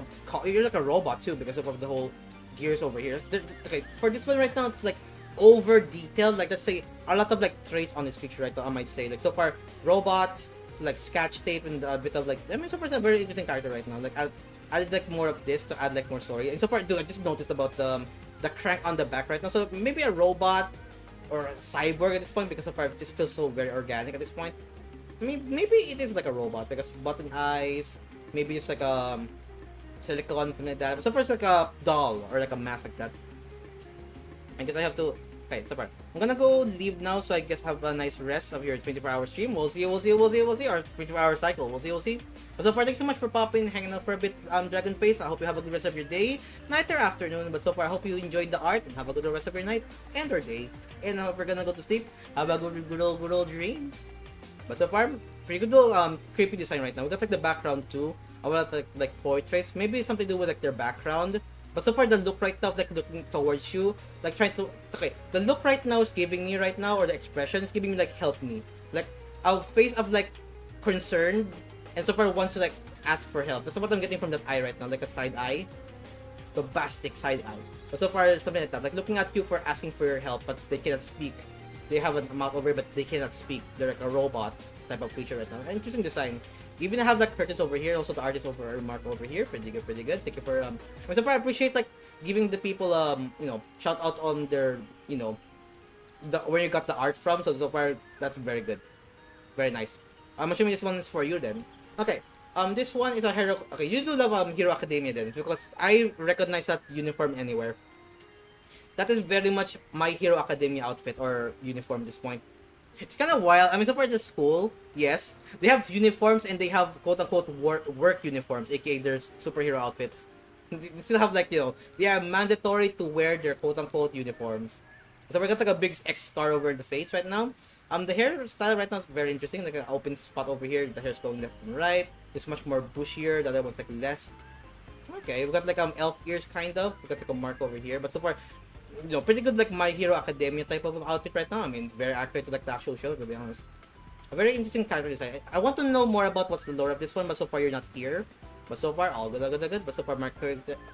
Speaker 1: you're like a robot too because of the whole gears over here. Okay, for this one right now it's like over detailed, like let's say a lot of like traits on this picture right now, I might say. Like so far robot, like sketch tape, and a bit of like, I mean so far it's a very interesting character right now. Like I added like more of this to add like more story. And so far, dude, I just noticed about the crank on the back right now, so maybe a robot or a cyborg at this point, because so far it just feels so very organic at this point. I mean, maybe it is like a robot because button eyes, maybe it's like silicone, something like that. But so far it's like a doll or like a mask like that. I guess I have to. Okay, so far I'm gonna go leave now, so I guess have a nice rest of your 24-hour stream. We'll see, or 24-hour cycle. We'll see. But so far, thanks so much for popping, hanging out for a bit, Dragonface. I hope you have a good rest of your day, night, or afternoon. But so far, I hope you enjoyed the art and have a good rest of your night and or day. And I hope we're gonna go to sleep. Have a good old dream. But so far, pretty good little creepy design right now. We got like the background too. I want like portraits, maybe something to do with like their background. But so far, the look right now, like looking towards you, like trying to, okay, the look right now is giving me right now, or the expression is giving me like, help me. Like a face of like concern, and so far wants to like ask for help. That's what I'm getting from that eye right now, like a side eye, bombastic side eye. But so far, something like that, like looking at you for asking for your help, but they cannot speak. They have a mouth over, but they cannot speak. They're like a robot type of creature right now. Interesting design. Even have like curtains over here, also the artist over mark over here. Pretty good. Thank you for so far I appreciate like giving the people you know, shout out on their, you know, where you got the art from. So far that's very good. Very nice. I'm assuming this one is for you then. Okay. This one is a hero. Okay, you do love Hero Academia then, because I recognize that uniform anywhere. That is very much my Hero Academia outfit or uniform at this point. It's kind of wild. I mean, so far it's a school, yes. They have uniforms and they have quote-unquote work uniforms, aka their superhero outfits. They still have like, you know, they are mandatory to wear their quote-unquote uniforms. So we got like a big X scar over the face right now. The hairstyle right now is very interesting. Like an open spot over here. The hair's going left and right. It's much more bushier. The other one's like less. Okay, we got like elf ears kind of. We got like a mark over here. But so far, you know, pretty good like My Hero Academia type of outfit right now. I mean, it's very accurate to like the actual show, to be honest. A very interesting character design. I want to know more about what's the lore of this one, but so far you're not here. But so far, all good. But so far,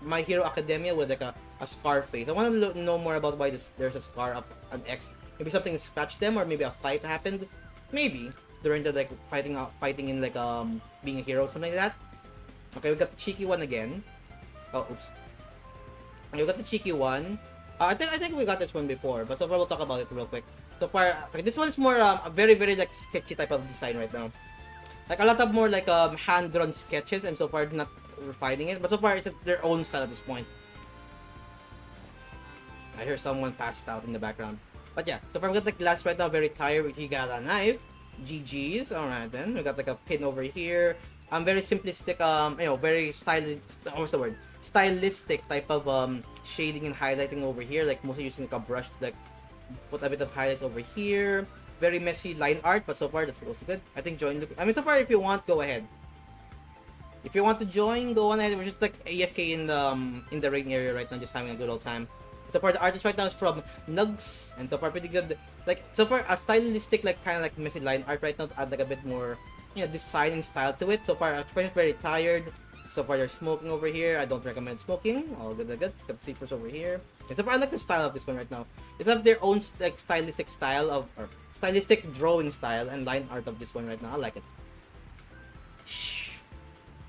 Speaker 1: My Hero Academia with like a scar face. I want to know more about why there's a scar of an X. Maybe something scratched them, or maybe a fight happened. Maybe during the like fighting in like being a hero, something like that. Okay, we got the cheeky one again. Oh, oops. Okay, we got the cheeky one. I think we got this one before, but so far we'll talk about it real quick. So far, okay, this one is more a very like sketchy type of design right now. Like a lot of more like hand-drawn sketches, and so far not refining it, but so far it's their own style at this point. I hear someone passed out in the background. But yeah, so far we got the glass right now, very tired. He got a knife. GG's. Alright then. We got like a pin over here. Very simplistic, you know, very what's the word? Stylistic type of shading and highlighting over here, like mostly using like a brush to like put a bit of highlights over here. Very messy line art, but so far that's also good. I think join the, I mean so far if you want, go ahead. If you want to join, go on ahead. We're just like AFK in the ring area right now, just having a good old time. So far the artist right now is from Nugs, and so far pretty good. Like so far a stylistic like kind of like messy line art right now to add like a bit more, you know, design and style to it. So far I'm very tired. So far they're smoking over here. I don't recommend smoking. All good. Got sleepers over here. And so far I like the style of this one right now. It's have their own like stylistic style of, or stylistic drawing style and line art of this one right now. I like it. Shh.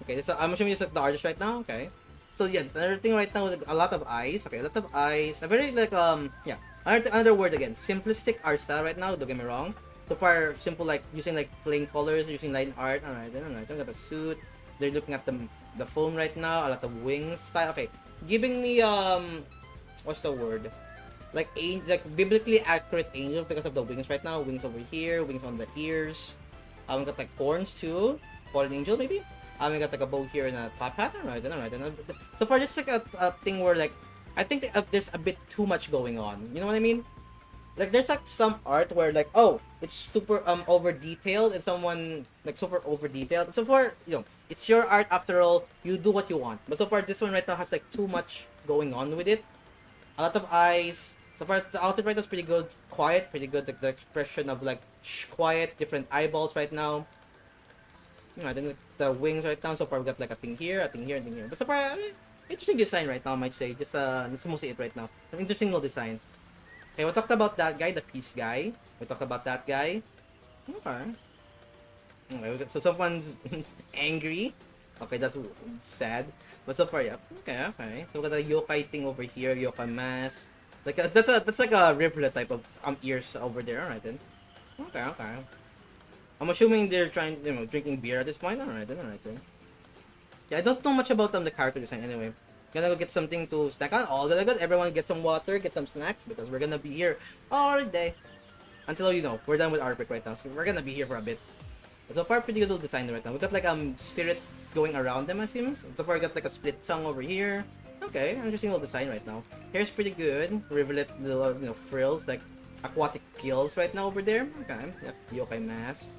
Speaker 1: Okay, this I'm assuming it's like the artist right now. Okay. So yeah, another thing right now, a lot of eyes. Okay, a lot of eyes. A very like yeah. Another word again. Simplistic art style right now. Don't get me wrong. So far simple, like using like plain colors, using line art. Alright. I got a suit. They're looking at the phone right now. A lot of wings style. Okay, giving me what's the word? Like biblically accurate angel because of the wings right now. Wings over here. Wings on the ears. We got like horns too. Fallen angel maybe. We got like a bow here and a top hat. Alright. So far, just like a thing where like I think there's a bit too much going on. You know what I mean? Like there's like some art where like, oh, it's super over detailed and someone like super over detailed. So far, it's your art after all. You do what you want. But so far, this one right now has like too much going on with it. A lot of eyes. So far, the outfit right now is pretty good. Quiet, pretty good. Like the expression of like quiet, different eyeballs right now. I think the wings right now. So far, we got like a thing here, a thing here, a thing here. But so far, interesting design right now, I might say. Just that's mostly it right now. An interesting little design. Okay, we talked about that guy, the peace guy. We talked about that guy. Okay. Okay, so someone's angry. Okay, that's sad. But so far, yeah. Okay, okay. So we got a yokai thing over here, yokai mask. Like that's like a rivulet type of ears over there. Alright then. Okay, okay. I'm assuming they're trying, drinking beer at this point. Alright then, alright then. Yeah, I don't know much about the character design anyway. Gonna go get something to snack on. All good. Everyone get some water, get some snacks, because we're gonna be here all day. Until, we're done with our break right now. So we're gonna be here for a bit. So far, pretty good little design right now. We got like spirit going around them, I assume. So far, I got like a split tongue over here. Okay, interesting little design right now. Hair's pretty good. Rivulet little, frills, like aquatic gills right now over there. Okay, yep, yokai mask.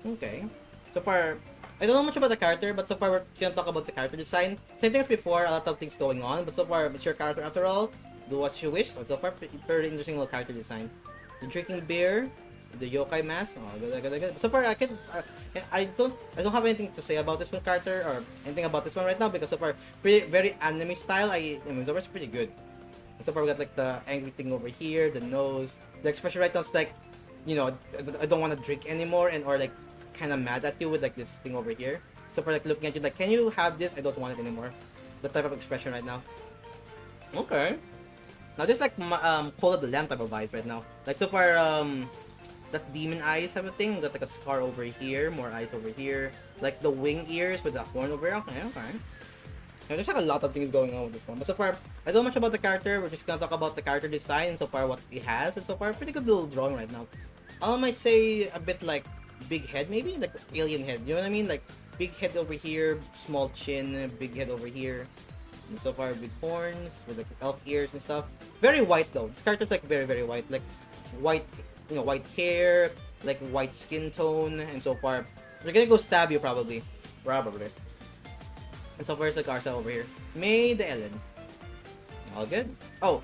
Speaker 1: Okay. So far, I don't know much about the character, but so far we're gonna talk about the character design. Same thing as before, a lot of things going on, but so far it's your character after all. Do what you wish. So far, very interesting little character design. The drinking beer, the yokai mask. Oh, good. So far, I don't have anything to say about this one character or anything about this one right now because so far, very anime style. I mean, so far it's pretty good. And so far we got like the angry thing over here, the nose, the expression right now is like, I don't want to drink anymore, and or like kind of mad at you with like this thing over here. So for like looking at you like, can you have this? I don't want it anymore. That type of expression right now. Okay. Now this like Call of the Lamb type of vibe right now. Like so far that demon eyes type of thing. We got like a scar over here, more eyes over here. Like the wing ears with the horn over here. Okay. Now, there's like a lot of things going on with this one. But so far, I don't know much about the character. We're just gonna talk about the character design and so far what he has. And so far, pretty good little drawing right now. I might say a bit like big head maybe, like alien head, you know what I mean? Like big head over here, small chin, big head over here, and so far with horns, with like elf ears and stuff. Very white though. This character's like very white, like white, white hair, like white skin tone, and so far they're gonna go stab you probably. And so far it's like Arsa over here. May the Ellen. All good. Oh,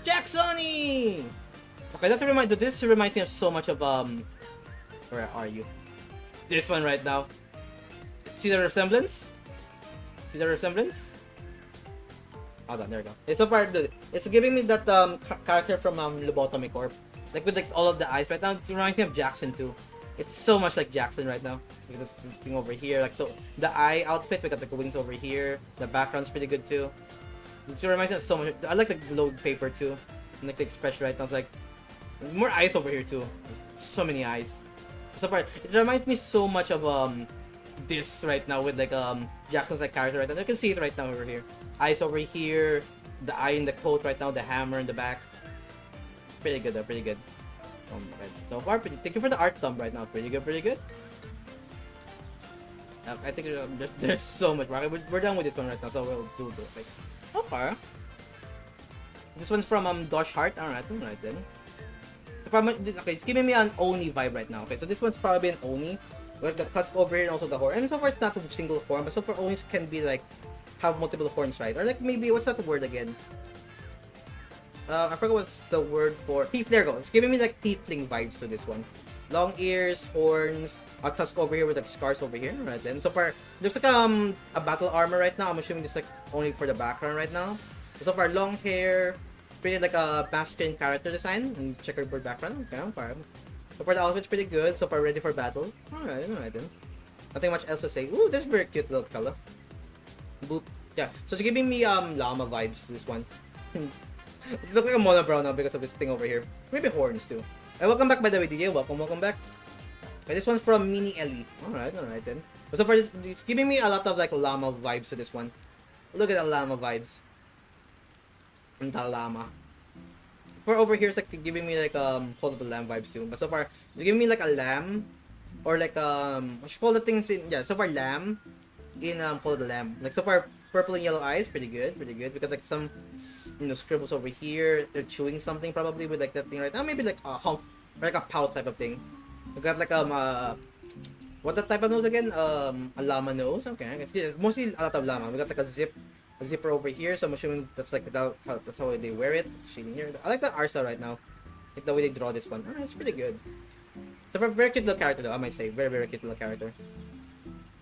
Speaker 1: Jacksoni. Okay, this reminds me of so much of where are you? This one right now. See the resemblance? Hold on, there we go. It's so far, it's giving me that character from Lobotomy Corp. Like with like all of the eyes right now. It reminds me of Jackson too. It's so much like Jackson right now. Look at this thing over here. Like so, the eye outfit. We got like the wings over here. The background's pretty good too. It reminds me of so much. I like the glowed paper too. And like the expression right now. It's like more eyes over here too. So many eyes. So far, it reminds me so much of this right now with like Jackson's like character right now. You can see it right now over here. Eyes over here, the eye in the coat right now, the hammer in the back. Pretty good though, pretty good. So far, thank you for the art thumb right now. Pretty good. I think there's so much. We're done with this one right now, so we'll do it. Like, okay. This one's from Dosh Heart. Alright then. So from, okay, it's giving me an Oni vibe right now. Okay, so this one's probably an Oni. With the tusk over here and also the horn. And so far it's not a single horn, but so far Onis can be like have multiple horns, right? Or like maybe what's that word again? I forgot what's the word for teeth. There you go. It's giving me like tiefling vibes to this one. Long ears, horns, a tusk over here with like scars over here. Right then. So far there's like a battle armor right now. I'm assuming it's like only for the background right now. So far long hair, pretty like a masculine character design and checkerboard background. Okay, far. So far the outfit's pretty good. So far ready for battle. Alright then. Nothing much else to say. Ooh, this is very cute little color. Boop. Yeah. So it's giving me llama vibes, this one. It's looking like a monobrow now because of this thing over here. Maybe horns too. Welcome back by the way, DJ. Welcome back. Okay, this one's from Mini Ellie. Alright then. But so far it's giving me a lot of like llama vibes to this one. Look at the llama vibes. And the llama. For over here, it's like giving me like Call of the Lamb vibes too. But so far, it's giving me like a lamb, or like what you call the things in so far lamb in Call of the Lamb. Like so far, purple and yellow eyes, pretty good, pretty good. We got like some, scribbles over here. They're chewing something probably with like that thing right now. Maybe like a humph, or like a pout type of thing. We got like what that type of nose again? A llama nose. Okay, I guess yeah, mostly a lot of llama. We got like a zipper over here. So I'm assuming that's like that's how they wear it. Shading here. I like the Arsa right now. Like the way they draw this one. Alright, it's pretty good. So very cute little character though, I might say. Very, very cute little character.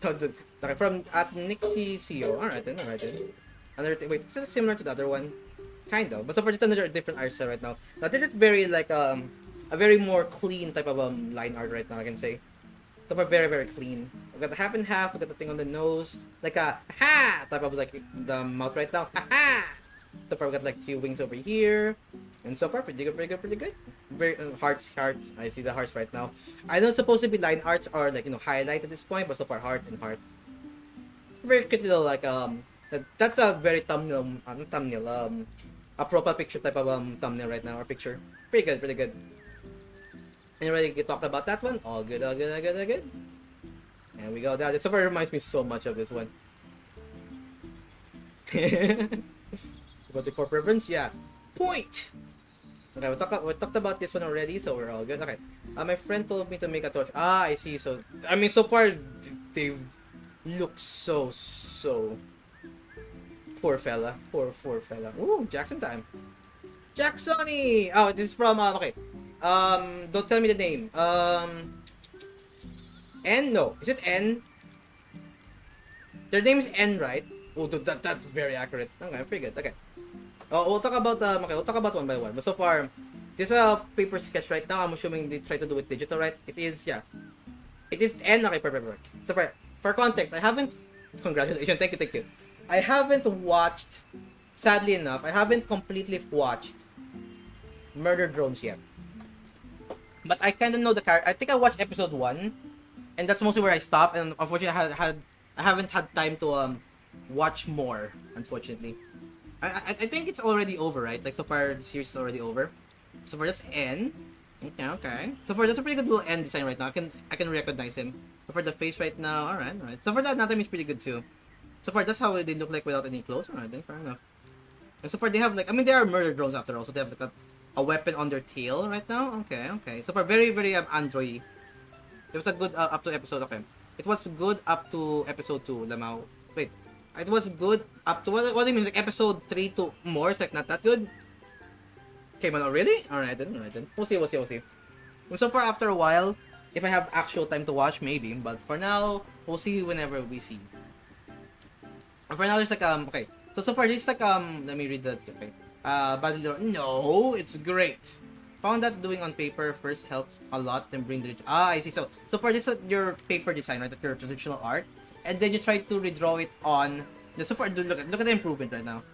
Speaker 1: Okay, from at Nixie CEO. Alright then, alright then. Another thing, wait, is it similar to the other one? Kind of. But so far, it's another different art style right now. Now this is very like a very more clean type of line art right now, I can say. So far, very, very clean. We got the half and half, we got the thing on the nose, like a ha type of like the mouth right now. Ha ha! So far, we got like 3 wings over here. And so far, pretty good, pretty good, pretty good. Very hearts. I see the hearts right now. I know it's supposed to be line arts or like highlight at this point, but so far heart and heart. Very cute little like that's a very thumbnail, a profile picture type of thumbnail right now or picture. Pretty good, pretty good. Anybody talk about that one? All good, all good, all good, all good. And we go. That so far reminds me so much of this one. About the corporate reference, yeah. Point. Okay, we talked about this one already, so we're all good. Okay. My friend told me to make a torch. Ah, I see. So, I mean, so far, they look so... Poor fella. Poor fella. Ooh, Jackson time. Jacksony! Oh, this is from, okay. Don't tell me the name. N? No. Is it N? Their name is N, right? Oh, that's very accurate. Okay, pretty good. Okay. We'll talk about we'll talk about one by one. But so far, this is a paper sketch right now. I'm assuming they try to do it digital, right? It is, yeah. It is N. Okay, perfect. So for context, I haven't. Congratulations, thank you. I haven't watched. Sadly enough, I haven't completely watched Murder Drones yet. But I kind of know the character. I think I watched episode 1, and that's mostly where I stopped. And unfortunately, I haven't had time to watch more. Unfortunately. I think it's already over, right? Like, so far, the series is already over. So far, that's N. Okay. So far, that's a pretty good little N design right now. I can recognize him. So far, the face right now, alright. So far, the anatomy is pretty good, too. So far, that's how they look like without any clothes. Alright, then, fair enough. And so far, they have, like, I mean, they are murder drones after all. So they have, like, a weapon on their tail right now. Okay. So far, very, very Android. It was a good up to episode, okay. It was good up to episode 2, Lamau. Wait. It was good up to what do you mean, like episode 3 to more? It's like not that good. Okay, well, really? Alright then. We'll see. And so far, after a while, if I have actual time to watch, maybe. But for now, we'll see whenever we see. And for now, it's like okay. So far, this like let me read that. Okay. No, it's great. Found that doing on paper first helps a lot, then bring the I see. So far, this is your paper design, right? That's your traditional art. And then you try to redraw it on. So far, look at the improvement right now.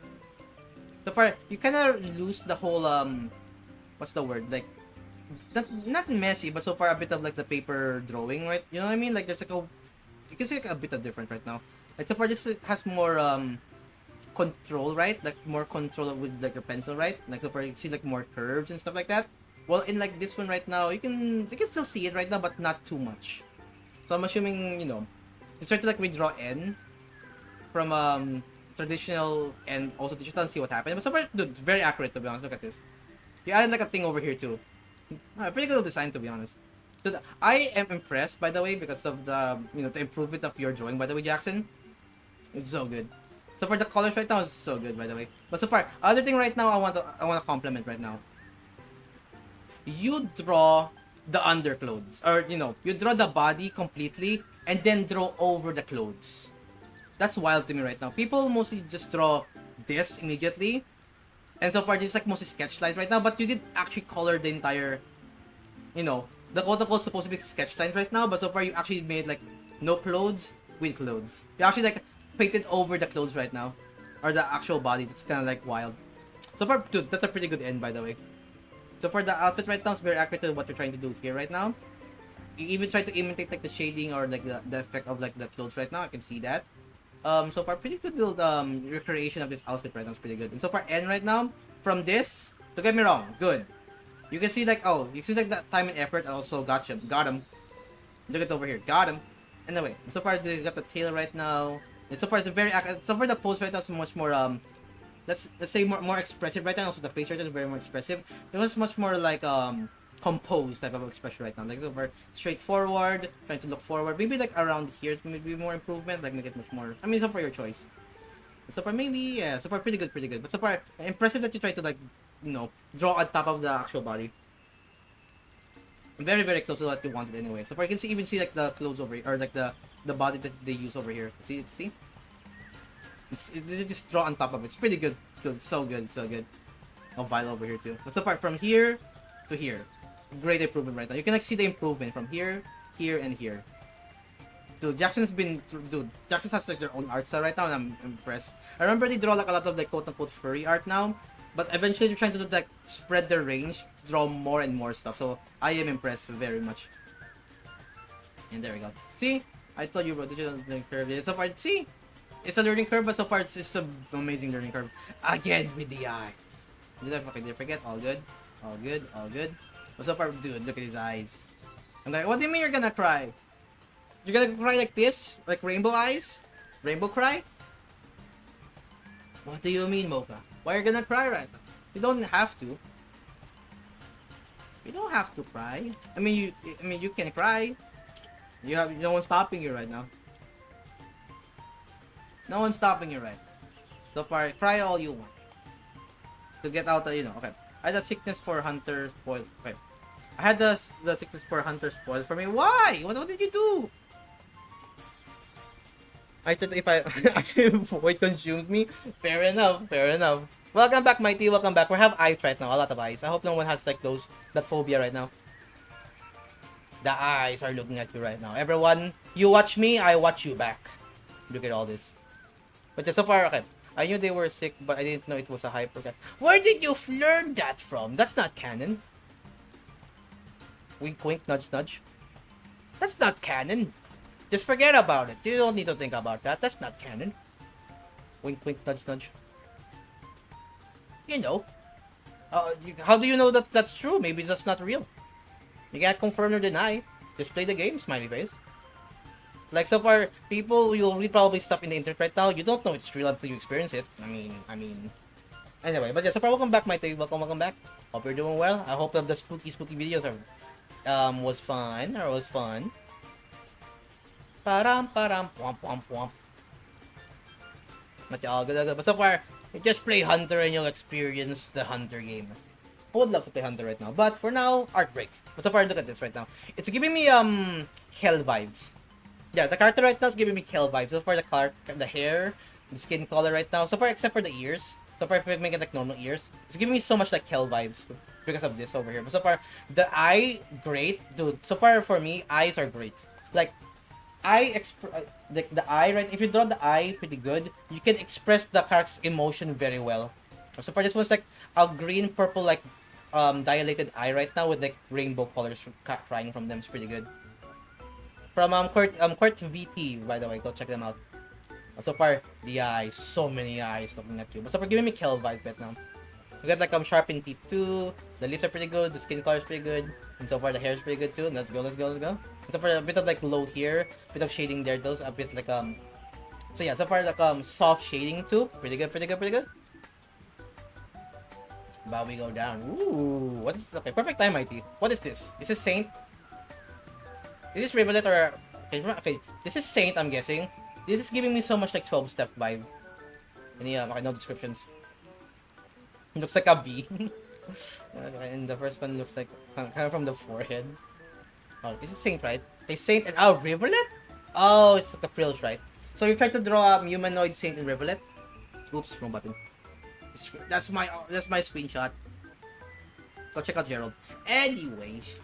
Speaker 1: So far, you kind of lose the whole what's the word? Like, not messy, but so far a bit of like the paper drawing, right? You know what I mean? Like there's like you can see like a bit of different right now. Like so far, this has more control, right? Like more control with like your pencil, right? Like so far, you see like more curves and stuff like that. Well, in like this one right now, you can still see it right now, but not too much. So I'm assuming you try to like redraw N from traditional and also digital and see what happens. But so far, dude, very accurate to be honest. Look at this. You added like a thing over here too. Pretty good design to be honest. Dude, I am impressed by the way because of the the improvement of your drawing. By the way, Jackson, it's so good. So far, the colors right now is so good. By the way, but so far, other thing right now I want to compliment right now. You draw the underclothes, or you draw the body completely and then draw over the clothes. That's wild to me right now. People mostly just draw this immediately, and so far this is like mostly sketch lines right now. But you did actually color the entire, the quote-unquote supposed to be sketch lines right now. But so far you actually made like no clothes with clothes. You actually like painted over the clothes right now, or the actual body. That's kind of like wild. So far, dude, that's a pretty good end by the way. So for the outfit right now, it's very accurate to what you're trying to do here right now. You even try to imitate like the shading or like the effect of like the clothes right now. I can see that. So far, pretty good little recreation of this outfit right now. It's pretty good. And so far, N right now, from this, don't get me wrong, good. You can see like, you see like that time and effort. I also got him. Look at over here, got him. Anyway, so far they got the tail right now. And so far, it's a very so far the pose right now is much more let's say more expressive right now. Also the face right now is very more expressive. It was much more like composed type of expression right now. Like so far straightforward, trying to look forward. Maybe like around here maybe more improvement. Like make it much more. I mean, so far your choice. So far maybe yeah. So far pretty good, pretty good. But so far impressive that you try to like draw on top of the actual body. Very very close to what you wanted anyway. So far you can see even see like the clothes over here or like the body that they use over here. See. They just draw on top of it. It's pretty good. Dude, so good, so good. Oh, Vile over here too. But so far, from here to here, great improvement right now. You can like see the improvement from here, here, and here. Dude, Jackson's has like their own art style right now, and I'm impressed. I remember they draw like a lot of like quote-unquote furry art now, but eventually they're trying to do like spread their range, draw more and more stuff. So I am impressed very much. And there we go. See, I told you, bro. Digital curve. So far, see. It's a learning curve, but so far it's an amazing learning curve. Again with the eyes. Did I forget? All good. All good. All good. But so far, dude, look at his eyes. I'm like, what do you mean you're gonna cry? You're gonna cry like this? Like rainbow eyes? Rainbow cry? What do you mean, Mocha? Why are you gonna cry right now? You don't have to. You don't have to cry. I mean, you can cry. You have no one stopping you right now. No one's stopping you, right? So far, cry all you want. To get out of, okay. I had the sickness for Hunter spoil. Okay. I had the sickness for Hunter spoil for me. Why? What did you do? I thought if void consumes me, fair enough, fair enough. Welcome back, Mighty. Welcome back. We have eyes right now. A lot of eyes. I hope no one has like that phobia right now. The eyes are looking at you right now. Everyone, you watch me, I watch you back. Look at all this. But so far, okay. I knew they were sick, but I didn't know it was a hyper. Where did you learn that from? That's not canon. Wink, wink, nudge, nudge. That's not canon. Just forget about it. You don't need to think about that. That's not canon. Wink, wink, nudge, nudge. You know. How do you know that that's true? Maybe that's not real. You can't confirm or deny. Just play the game, smiley face. Like, so far, people will read probably stuff in the internet right now. You don't know it's real until you experience it. I mean. Anyway, but yeah, so far, welcome back, Mighty. Welcome back. Hope you're doing well. I hope that the spooky videos was fun. Param, womp, womp, womp. But yeah, all good. But so far, you just play Hunter and you'll experience the Hunter game. I would love to play Hunter right now. But for now, art break. But so far, look at this right now. It's giving me, hell vibes. Yeah, the character right now is giving me Kel vibes. So far, the color, the hair, the skin color right now. So far, except for the ears. So far, if I make it like normal ears, it's giving me so much like Kel vibes because of this over here. But so far, the eye, great, dude. So far for me, eyes are great. Like, the eye, right? If you draw the eye pretty good, you can express the character's emotion very well. So far, this one's like a green, purple, like dilated eye right now with like rainbow colors crying from them. It's pretty good. From Court VT, by the way, go check them out. But so far, the eyes, so many eyes looking at you. But so far, giving me Kel vibe right now. You got like sharpened teeth too. The lips are pretty good. The skin color is pretty good. And so far, the hair is pretty good too. Let's go. And so far, a bit of like low here, bit of shading there. Those a bit like So yeah, so far like soft shading too. Pretty good. But we go down. Ooh, what is this? Okay, perfect time, IT. What is this? This is Saint. Is this Rivulet or... Okay, this is Saint, I'm guessing. This is giving me so much like 12-step vibe. Okay, no descriptions. It looks like a bee. And the first one looks like kind of from the forehead. Oh, is it Saint, right? They Saint and... Oh, Rivulet? Oh, it's like the frills, right? So you try to draw a humanoid Saint and Rivulet. Oops, wrong button. That's my screenshot. Go check out Gerald. Anyways.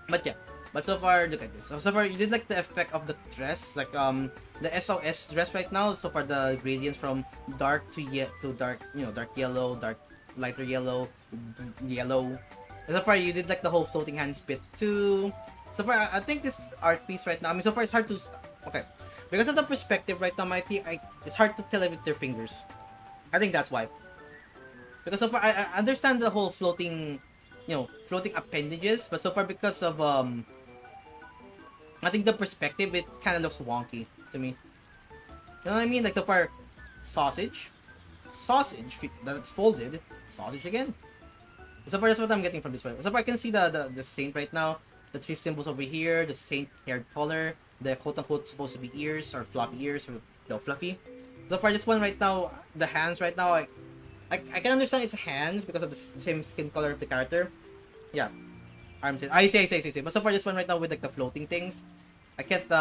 Speaker 1: But yeah. But so far, look at this. So far, you did like the effect of the dress, like the SOS dress right now. So far, the gradients from dark to dark, dark yellow, dark lighter yellow, yellow. And so far, you did like the whole floating hand spit too. So far, I think this art piece right now. I mean, so far it's hard to because of the perspective right now. It's hard to tell it with their fingers. I think that's why. Because so far, I understand the whole floating, floating appendages, but so far because of I think the perspective, it kind of looks wonky to me. You know what I mean? Like so far, sausage, that's folded, sausage again. So far, that's what I'm getting from this one. So far, I can see the saint right now, the three symbols over here, the saint hair color, the quote-unquote supposed to be ears or floppy ears or no fluffy. So far, this one right now, the hands right now, I can understand it's hands because of the same skin color of the character. Yeah, arms. I see. But so far, this one right now with like the floating things, I can't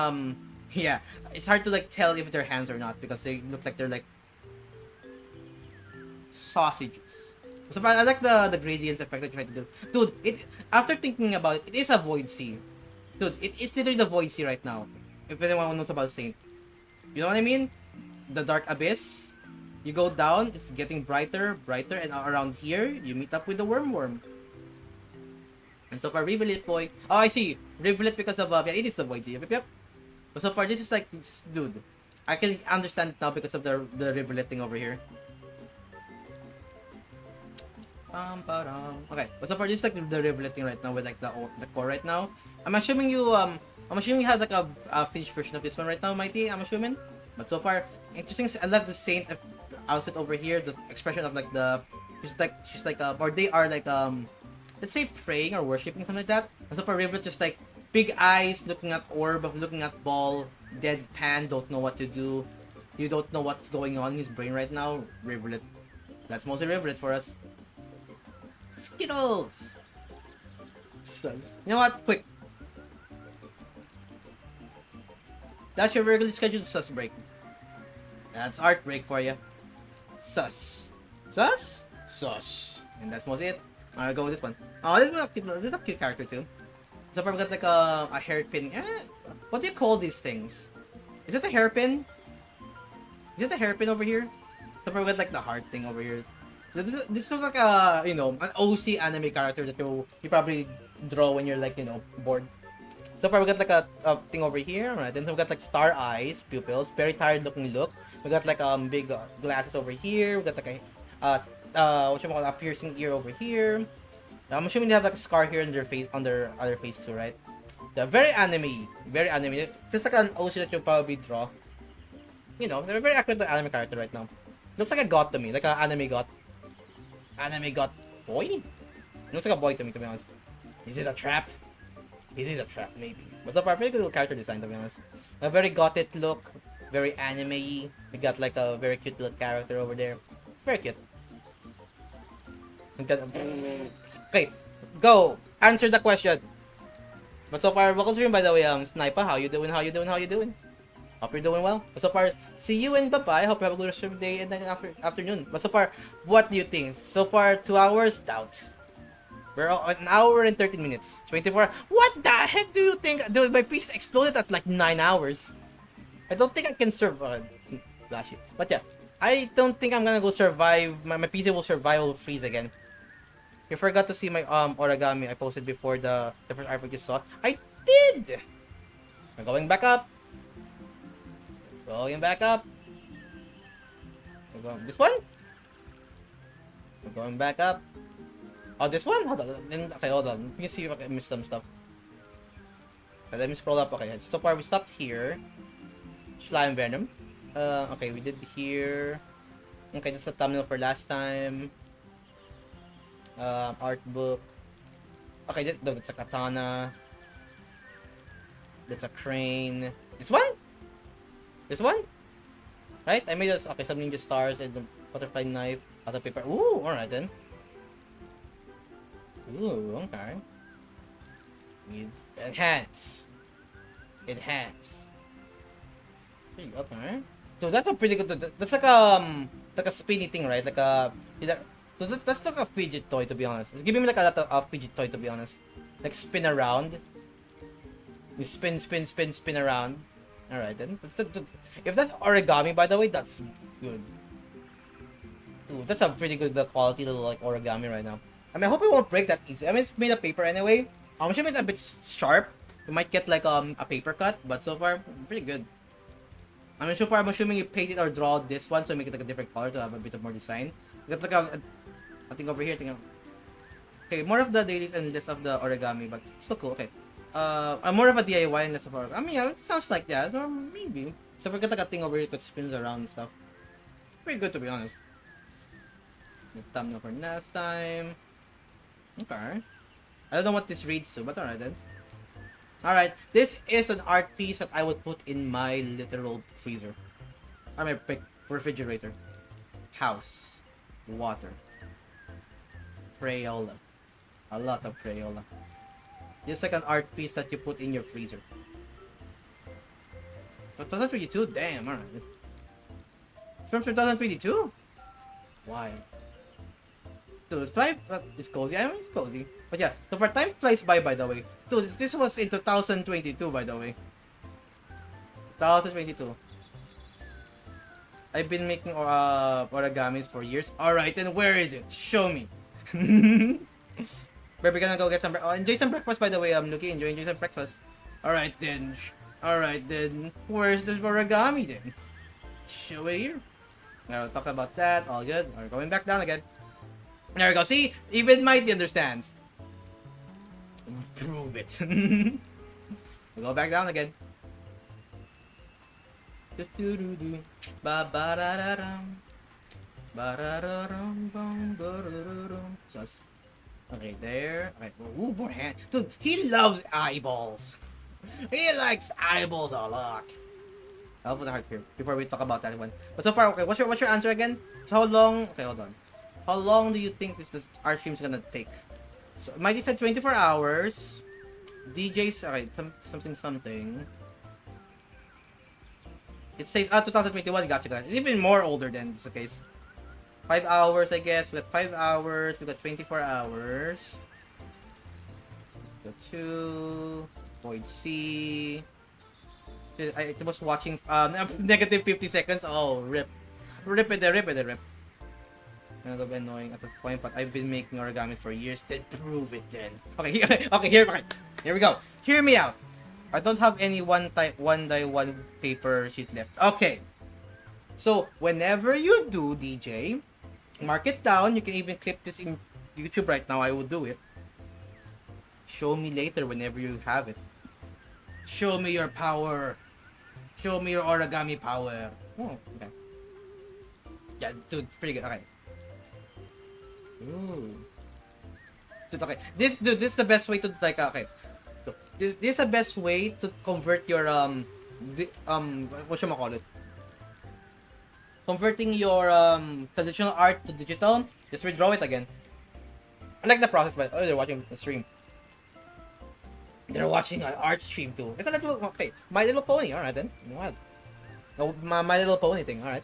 Speaker 1: yeah, it's hard to like tell if they're hands or not because they look like they're like sausages. So I like the gradients effect that you try to do. Dude, it after thinking about it, it is a void sea. Dude, it is literally the void sea right now. If anyone knows about Saint. You know what I mean? The dark abyss. You go down, it's getting brighter, and around here, you meet up with the worm. And so far, Rivulet boy. Oh, I see. Rivulet because of yeah, it is the void sea. Yep. But so far, this is like, dude, I can understand it now because of the Rivulet thing over here. Okay, but so far this is like the Rivulet thing right now with like the core right now. I'm assuming you had like a finished version of this one right now, Mighty. I'm assuming. But so far, interesting. I love the Saint outfit over here. The expression of like she's like or they are like let's say praying or worshiping something like that. And so far, Rivulet just like big eyes, looking at orb, looking at ball, deadpan, don't know what to do. You don't know what's going on in his brain right now. Rivulet. That's mostly Rivulet for us. Skittles! Sus. You know what? Quick. That's your regularly scheduled sus break. That's art break for you. Sus. Sus? Sus. And that's mostly it. I'll go with this one. Oh, this is a cute character too. So I've got like a hairpin. What do you call these things? Is it a hairpin? Is it a hairpin over here? So I've got like the heart thing over here. This was like a, you know, an OC anime character that you probably draw when you're like, you know, bored. So far we got like a thing over here, right? Then we got like star eyes, pupils, very tired looking look. We got like big glasses over here. We got like a piercing ear over here. I'm assuming they have like a scar here on their face, on their other face too, right? Yeah, very anime, very anime. It feels like an OC that you'll probably draw. You know, they're very accurate anime character right now. Looks like a god to me, like an anime god. Anime got boy? Looks like a boy to me, to be honest. Is it a trap? Is it a trap? Maybe. But so far, pretty good character design, to be honest. A very gothic look, very anime-y. We got like a very cute little character over there. Very cute. Okay, go! Answer the question! But so far, welcome to you, by the way, Sniper. How you doing? Hope you're doing well. But so far, see you and bye-bye. Hope you have a good rest of your day and then afternoon. But so far, what do you think? So far, 2 hours? Doubt. We're an hour and 13 minutes. 24. What the heck do you think? Dude, my piece exploded at like 9 hours. I don't think I can survive. But yeah, I don't think I'm gonna go survive. My PC will survive or freeze again. You forgot to see my origami I posted before the first artwork you saw. I did! We're going back up. Going back up. We're going this one. We're going back up. Oh, this one? Hold on. Okay, hold on. You can see if I missed some stuff. Okay, let me scroll up. Okay, so far we stopped here. SlimeVenom. Okay, we did here. Okay, that's the thumbnail for last time. Art book. Okay, that's a katana. That's a crane. This one? This one? Right? I made this. Okay, some ninja stars and the butterfly knife. Other paper. Ooh, alright then. Ooh, okay. Enhance. Okay. So that's a pretty good. That's like a spinny thing, right? Like a. So that's like a fidget toy, to be honest. It's giving me like a lot of fidget toy, to be honest. Like spin around. You spin around. Alright then. If that's origami, by the way, that's good. Dude, that's a pretty good quality little like origami right now. I mean, I hope it won't break that easy. I mean, it's made of paper anyway. I'm assuming it's a bit sharp. You might get like a paper cut, but so far, pretty good. I'm assuming you paint it or draw this one, so make it like a different color to have a bit of more design. You got like a thing over here. Okay, more of the dailies and less of the origami, but still cool. Okay. I'm more of a DIY and less of origami. I mean, yeah, it sounds like that. Or maybe. So forget like a thing over here that spins around and stuff. It's pretty good to be honest. The thumbnail for last time. Okay. I don't know what this reads to, but alright then. Alright, this is an art piece that I would put in my literal freezer. Or my refrigerator. House. Water. Crayola. A lot of Crayola. Just like an art piece that you put in your freezer. 2022? Damn, alright. It's from 2022? Why? Dude, it's cozy. I mean, it's cozy. But yeah, so far time flies by the way. Dude, this was in 2022, by the way. 2022. I've been making origamis for years. Alright, then where is it? Show me. We're gonna go get some enjoy some breakfast, by the way. Nuki, enjoy some breakfast. Alright then. Alright then. Where's this origami then? Show it here. Now we'll talk about that. All good. We're going back down again. There we go. See? Even Mighty understands. Prove it. We'll go back down again. Okay, there. Okay. Ooh, more hand. Dude, he loves eyeballs. He likes eyeballs a lot. I'll put the heart here before we talk about that one. But so far, okay. What's your answer again? So how long? Okay, hold on. How long do you think this art stream is gonna take? So Mighty said 24 hours. DJ's okay. Something. It says 2021. Gotcha, guys. It's even more older than this case. 5 hours, I guess. We got 5 hours. We got 24 hours. Go to Void C. I was watching negative 50 seconds. Oh, rip it. I'm gonna go be annoying at the point, but I've been making origami for years. Then prove it then. Okay, here we go. Hear me out. I don't have any one by one paper sheet left. Okay. So whenever you do, DJ, mark it down. You can even clip this in YouTube right now. I will do it. Show me later whenever you have it. Show me your power. Show me your origami power. Oh, okay. Yeah, dude, pretty good. Okay. Ooh. Dude, okay. This is the best way to like. Okay. This is the best way to convert your what should I call it? Converting your traditional art to digital. Just redraw it again. I like the process, but they're watching the stream. They're watching an art stream too. It's a little okay. My Little Pony. All right then. What? No, my Little Pony thing. All right.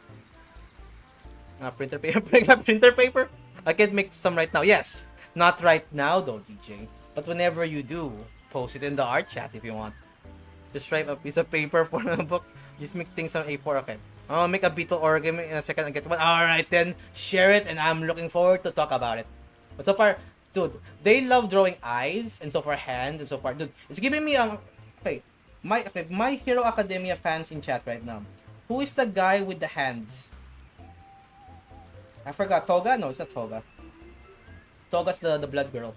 Speaker 1: Printer paper. Printer paper. I can make some right now. Yes. Not right now though, DJ. But whenever you do, post it in the art chat if you want. Just write a piece of paper for a book. Just make things on A4. Okay. I'll make a beetle origami in a second and get one. Alright then. Share it and I'm looking forward to talk about it. But so far, dude, they love drawing eyes and so far hands and so far. Dude, it's giving me My Hero Academia fans in chat right now. Who is the guy with the hands? I forgot. Toga? No, it's not Toga. Toga's the blood girl.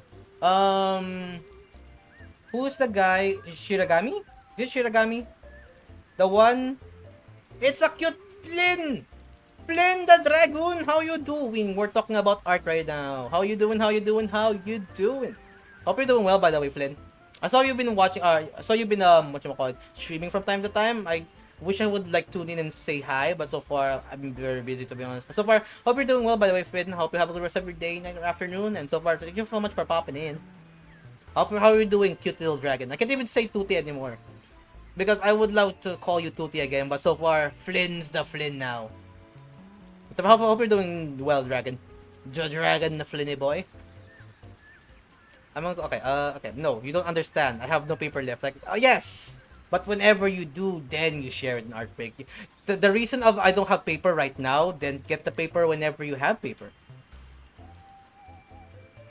Speaker 1: Who's the guy? Shiragami? Is it Shiragami? The one? It's a cute Flynn! Flynn the dragon! How you doing? We're talking about art right now. How you doing? Hope you're doing well, by the way, Flynn. I saw you've been watching, streaming from time to time. I wish I would like tune in and say hi, but so far, I'm very busy to be honest. But so far, hope you're doing well, by the way, Flynn. Hope you have a good rest of your day, night, or afternoon. And so far, thank you so much for popping in. How are you doing, cute little dragon? I can't even say Tuti anymore. Because I would love to call you Tuti again, but so far, Flynn's the Flynn now. So I hope you're doing well, Dragon. Dragon the Flynny boy. Okay, no, you don't understand. I have no paper left. Like, oh yes! But whenever you do, then you share it in Art Break. The reason of I don't have paper right now, then get the paper whenever you have paper.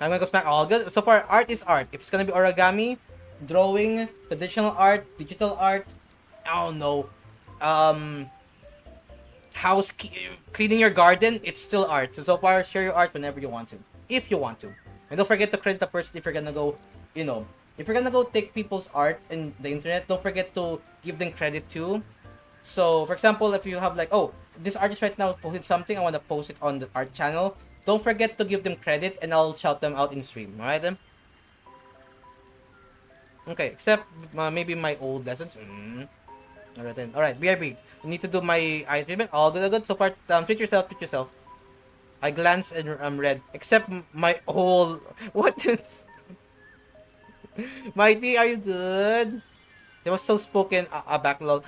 Speaker 1: I'm gonna go smack all good. So far, art is art. If it's gonna be origami, drawing, traditional art, digital art, I don't know. Cleaning your garden, it's still art. So far, share your art whenever you want to. If you want to. And don't forget to credit the person if you're gonna go, if you're gonna go take people's art in the internet, don't forget to give them credit too. So, for example, if you have like, oh, this artist right now posted something, I want to post it on the art channel. Don't forget to give them credit, and I'll shout them out in stream. Alright then? Okay, except maybe my old lessons. Alright then. Alright, BRB. You need to do my eye treatment. All good, all good. So far, treat yourself, treat yourself. I glance and red. Except my whole... What is... Mighty, are you good? It was so spoken, a backlog.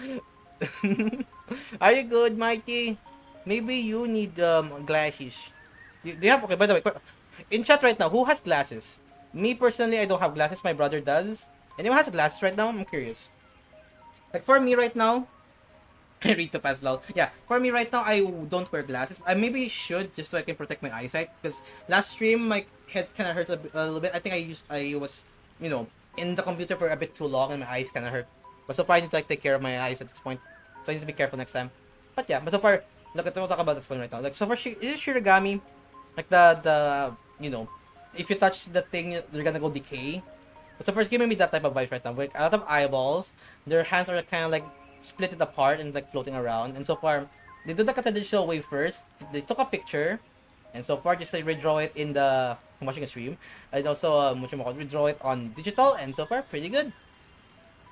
Speaker 1: Are you good, Mighty? Maybe you need glasses. Do you have... Okay, by the way, in chat right now, who has glasses? Me, personally, I don't have glasses. My brother does. Anyone has glasses right now? I'm curious. Like, for me right now... I read to pass loud. Yeah, for me right now, I don't wear glasses. I maybe should, just so I can protect my eyesight. Because last stream, my head kind of hurts a little bit. I think I was, you know, in the computer for a bit too long, and my eyes kind of hurt. But so far, I need to like take care of my eyes at this point. So I need to be careful next time. But yeah, but so far, look at we'll talk about this one right now. Like, so far, is it Shirogami? Like the you know, if you touch the thing, you're gonna go decay. But so far, it's giving me that type of vibes right now. Like, a lot of eyeballs. Their hands are kind of like split it apart and like floating around. And so far, they did like a traditional way first. They took a picture, and so far just like redraw it in the watching a stream. And also redraw it on digital, and so far pretty good.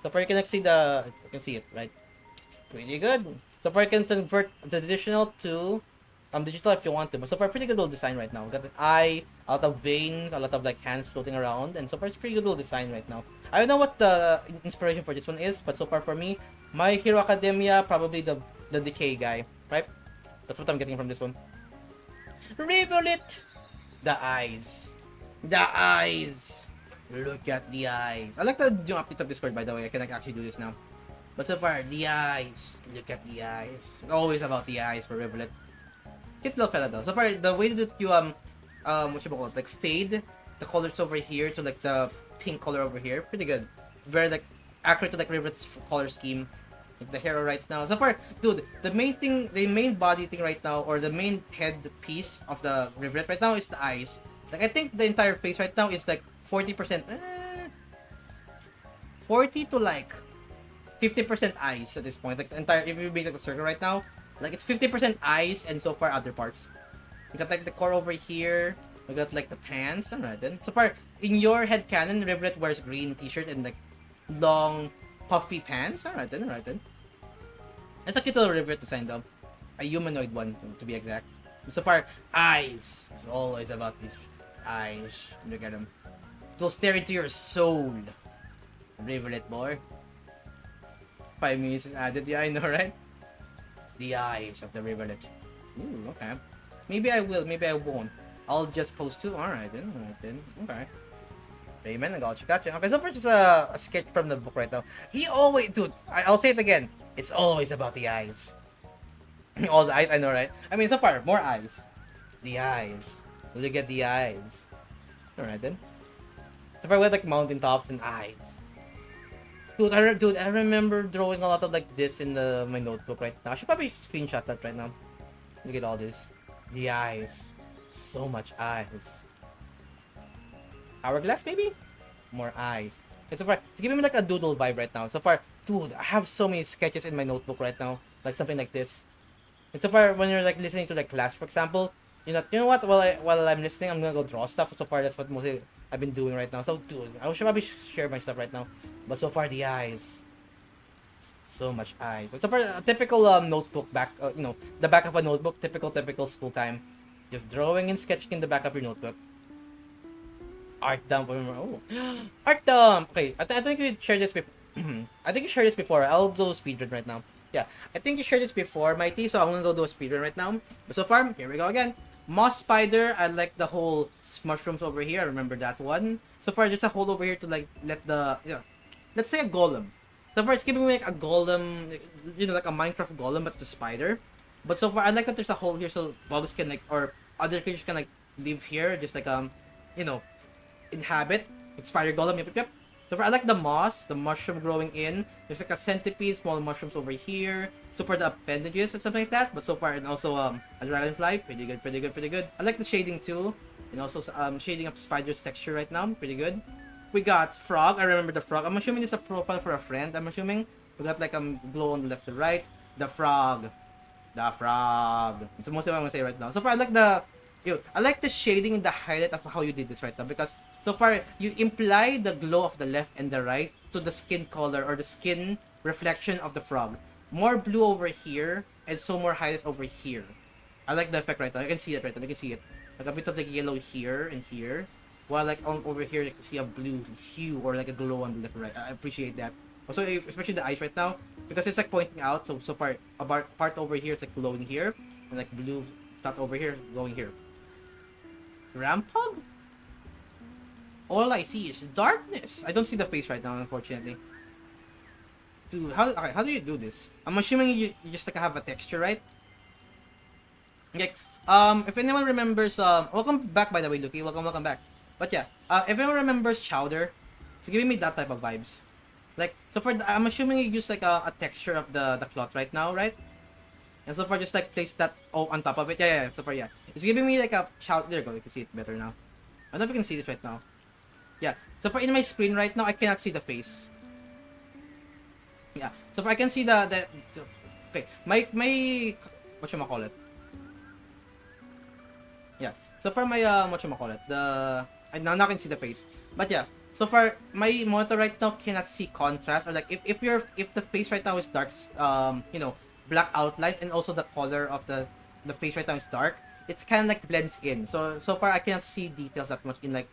Speaker 1: So far you can like see you can see it, right? Pretty good. So far you can convert the traditional to digital if you want to. But so far pretty good little design right now. Got an eye, a lot of veins, a lot of like hands floating around, and so far it's pretty good little design right now. I don't know what the inspiration for this one is, but so far for me, My Hero Academia, probably the decay guy, right? That's what I'm getting from this one. Rivulet! The eyes. The eyes! Look at the eyes. I like the update of Discord, by the way. I can like, actually do this now. But so far, the eyes. Look at the eyes. Always about the eyes for Rivulet. Cute little fella though. So far, the way that you, what you call it? Like fade the colors over here to like the pink color over here. Pretty good. Very like accurate to like Rivulet's color scheme. Like the hero right now. So far, dude, the main body thing right now, or the main head piece of the Rivulet right now is the eyes. Like I think the entire face right now is like 40%, 40 to like 50% eyes at this point. Like the entire, if you make like a circle right now, like it's 50% eyes and so far other parts. You got like the core over here. We got like the pants. Alright then. So far, in your headcanon, Rivulet wears green t-shirt and like long puffy pants. Alright then, alright then. That's a cute little Rivulet design though. A humanoid one to be exact. So far, eyes. It's always about these eyes. Look at them. They'll stare into your soul. Rivulet boy. 5 minutes is added. Yeah, I know, right? The eyes of the Rivulet. Ooh, okay. Maybe I will, maybe I won't. I'll just post two. Alright then. Okay. Amen, I gotcha. Okay, so far just a sketch from the book right now. He always, dude, I'll say it again. It's always about the eyes. All the eyes, I know, right? I mean, so far, more eyes. The eyes. Look at the eyes. Alright then. So far, we had like mountaintops and eyes. Dude, I remember drawing a lot of like this in my notebook right now. I should probably screenshot that right now. Look at all this. The eyes. So much eyes. Hourglass, maybe? More eyes. And so far, it's giving me like a doodle vibe right now. So far, dude, I have so many sketches in my notebook right now. Like something like this. And so far, when you're like listening to like class, for example, you know what? While I'm listening, I'm gonna go draw stuff. So far, that's what mostly I've been doing right now. So, dude, I should probably share my stuff right now. But so far, the eyes. So much eyes. But so far, a typical notebook back, the back of a notebook. Typical school time. Just drawing and sketching in the back of your notebook. Art dump. Oh, art dump. Okay, I think you shared this before. I think you shared this before. I'll do a speedrun right now. Yeah, I think you shared this before, Mighty. So I'm gonna go do a speedrun right now. But so far, here we go again. Moss spider. I like the whole mushrooms over here. I remember that one. So far, just a hole over here to like let the let's say a golem. So far, it's giving me like a golem, like a Minecraft golem, but it's a spider. But so far, I like that there's a hole here so bugs can like, or other creatures can like live here, just like inhabit. Like spider golem, yep. So far, I like the moss, the mushroom growing in. There's like a centipede, small mushrooms over here. So far, the appendages and something like that. But so far, and also a dragonfly, pretty good. I like the shading too, and also shading of spider's texture right now, pretty good. We got frog. I remember the frog. I'm assuming it's a profile for a friend. I'm assuming we got like glow on the left to right. The frog. The frog. It's the most thing I'm gonna say right now. So far, I like the shading and the highlight of how you did this right now, because so far you imply the glow of the left and the right to the skin color or the skin reflection of the frog. More blue over here and so more highlights over here. I like the effect right now. You can see it right now. You can see it. Like a bit of like yellow here and here. While like over here you can see a blue hue or like a glow on the left and right. I appreciate that. Also, especially the eyes right now, because it's like pointing out. So far, a part over here it's like glowing here, and like blue dot over here glowing here. Rampug? All I see is darkness. I don't see the face right now, unfortunately. Dude, how do you do this? I'm assuming you just like have a texture, right? Like, if anyone remembers, welcome back by the way, Luki. Welcome back. But yeah, if anyone remembers Chowder, it's giving me that type of vibes. Like, so far, I'm assuming you use like a texture of the cloth right now, right? And so far, just like place that on top of it. Yeah. So far, yeah. It's giving me like a shout. There you go. You can see it better now. I don't know if you can see this right now. Yeah. So far, in my screen right now, I cannot see the face. Yeah. So far, I can see the okay. My whatchamacallit. Yeah. So far, my whatchamacallit. Now I can see the face. But yeah. So far, my monitor right now cannot see contrast, or like if the face right now is dark, you know, black outlines, and also the color of the face right now is dark, it kind of like blends in. So far I cannot see details that much in like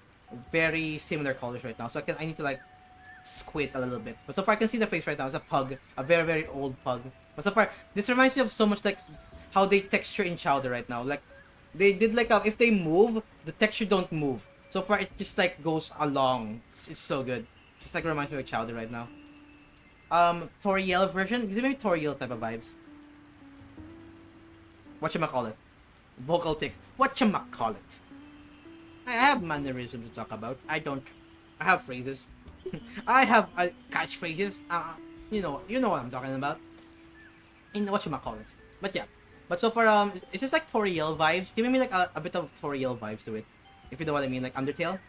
Speaker 1: very similar colors right now. So I need to like squint a little bit. But so far I can see the face right now. It's a pug, a very very old pug. But so far this reminds me of so much like how they texture in Chowder right now. Like they did like if they move, the texture don't move. So far it just like goes along. It's so good. Just like reminds me of Chowder right now. Toriel version. Gives me Toriel type of vibes. Whatchamacallit? Vocal tick. Whatchamacallit? I have mannerisms to talk about. I have phrases. I have catchphrases. You know what I'm talking about. In whatchamacallit. But yeah. But so far, it's just like Toriel vibes. Giving me like a bit of Toriel vibes to it. If you know what I mean, like Undertale.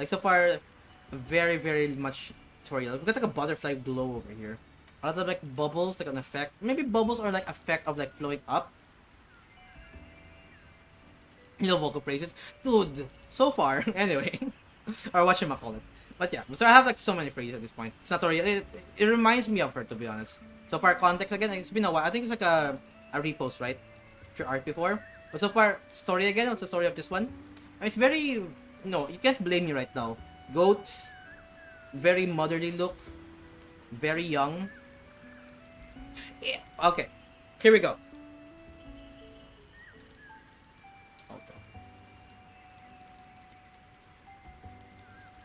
Speaker 1: Like so far, very, very much Toriel. We've got like a butterfly glow over here. A lot of like bubbles, like an effect. Maybe bubbles are like effect of like flowing up. You know, vocal phrases. Dude, so far, anyway. Or whatchamacallit. But yeah, so I have like so many phrases at this point. It's not Toriel. It reminds me of her, to be honest. So far, context again, it's been a while. I think it's like a repost, right? Of your art before. But so far, story again. What's the story of this one? It's very, no, you can't blame me right now. Goat, very motherly look, very young. Yeah, okay, here we go. Okay.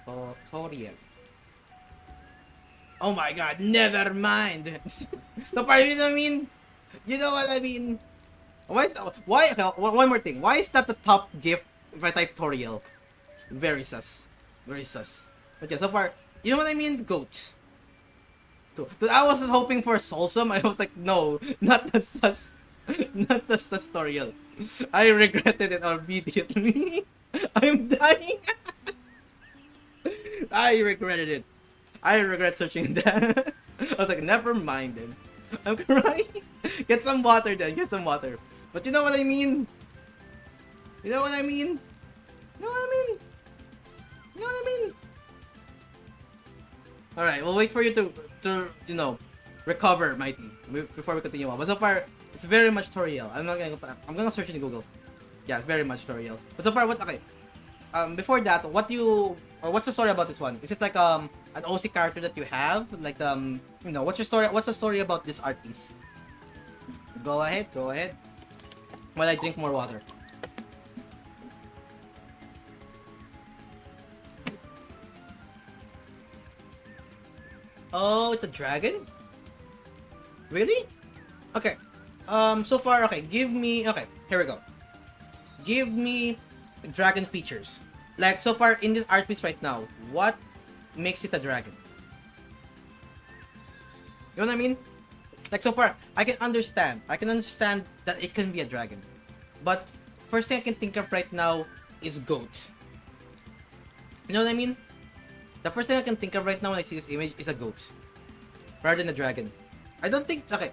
Speaker 1: Tutorial. Oh my god, never mind. So far, you know what I mean? You know what I mean? Why? One more thing. Why is that the top gift if I type Toriel? Very sus. Very sus. But yeah, so far, you know what I mean? Goat. Dude, I wasn't hoping for Solsum. I was like, no, not the sus. Not the sus Toriel. I regretted it immediately. I'm dying. I regretted it. I regret searching that. I was like, never mind then. I'm crying. Get some water then. Get some water. But you know what I mean? You know what I mean? You know what I mean? You know what I mean? Alright, we'll wait for you to you know, recover, Mighty, before we continue on. But so far, it's very much Toriel. I'm gonna search in Google. Yeah, it's very much Toriel. But so far, okay. Before that, what's the story about this one? Is it like an OC character that you have? Like you know, what's the story about this art piece? Go ahead. While I drink more water. Oh, it's a dragon? Really? Okay. So far, okay, okay, here we go. Give me dragon features. Like, so far, in this art piece right now, what makes it a dragon? You know what I mean? Like, so far, I can understand that it can be a dragon. But, first thing I can think of right now is goat. You know what I mean? The first thing I can think of right now when I see this image is a goat. Rather than a dragon. I don't think, okay.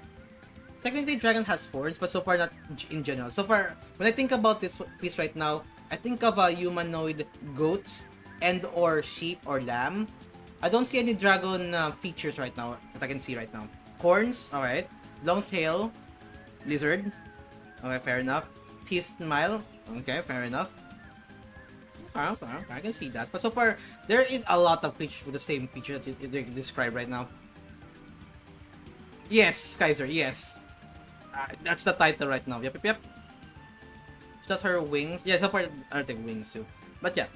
Speaker 1: technically dragon has horns, but so far not in general. So far, when I think about this piece right now, I think of a humanoid goat and or sheep or lamb. I don't see any dragon features right now that I can see right now. Horns, alright. Long tail, lizard. Okay, fair enough. Teeth mile. Okay, fair enough. I can see that. But so far, there is a lot of creatures with the same feature that you describe right now. Yes, Kaiser, yes. That's the title right now. Yep. That's her wings. Yeah, so far, I think wings too. But yeah,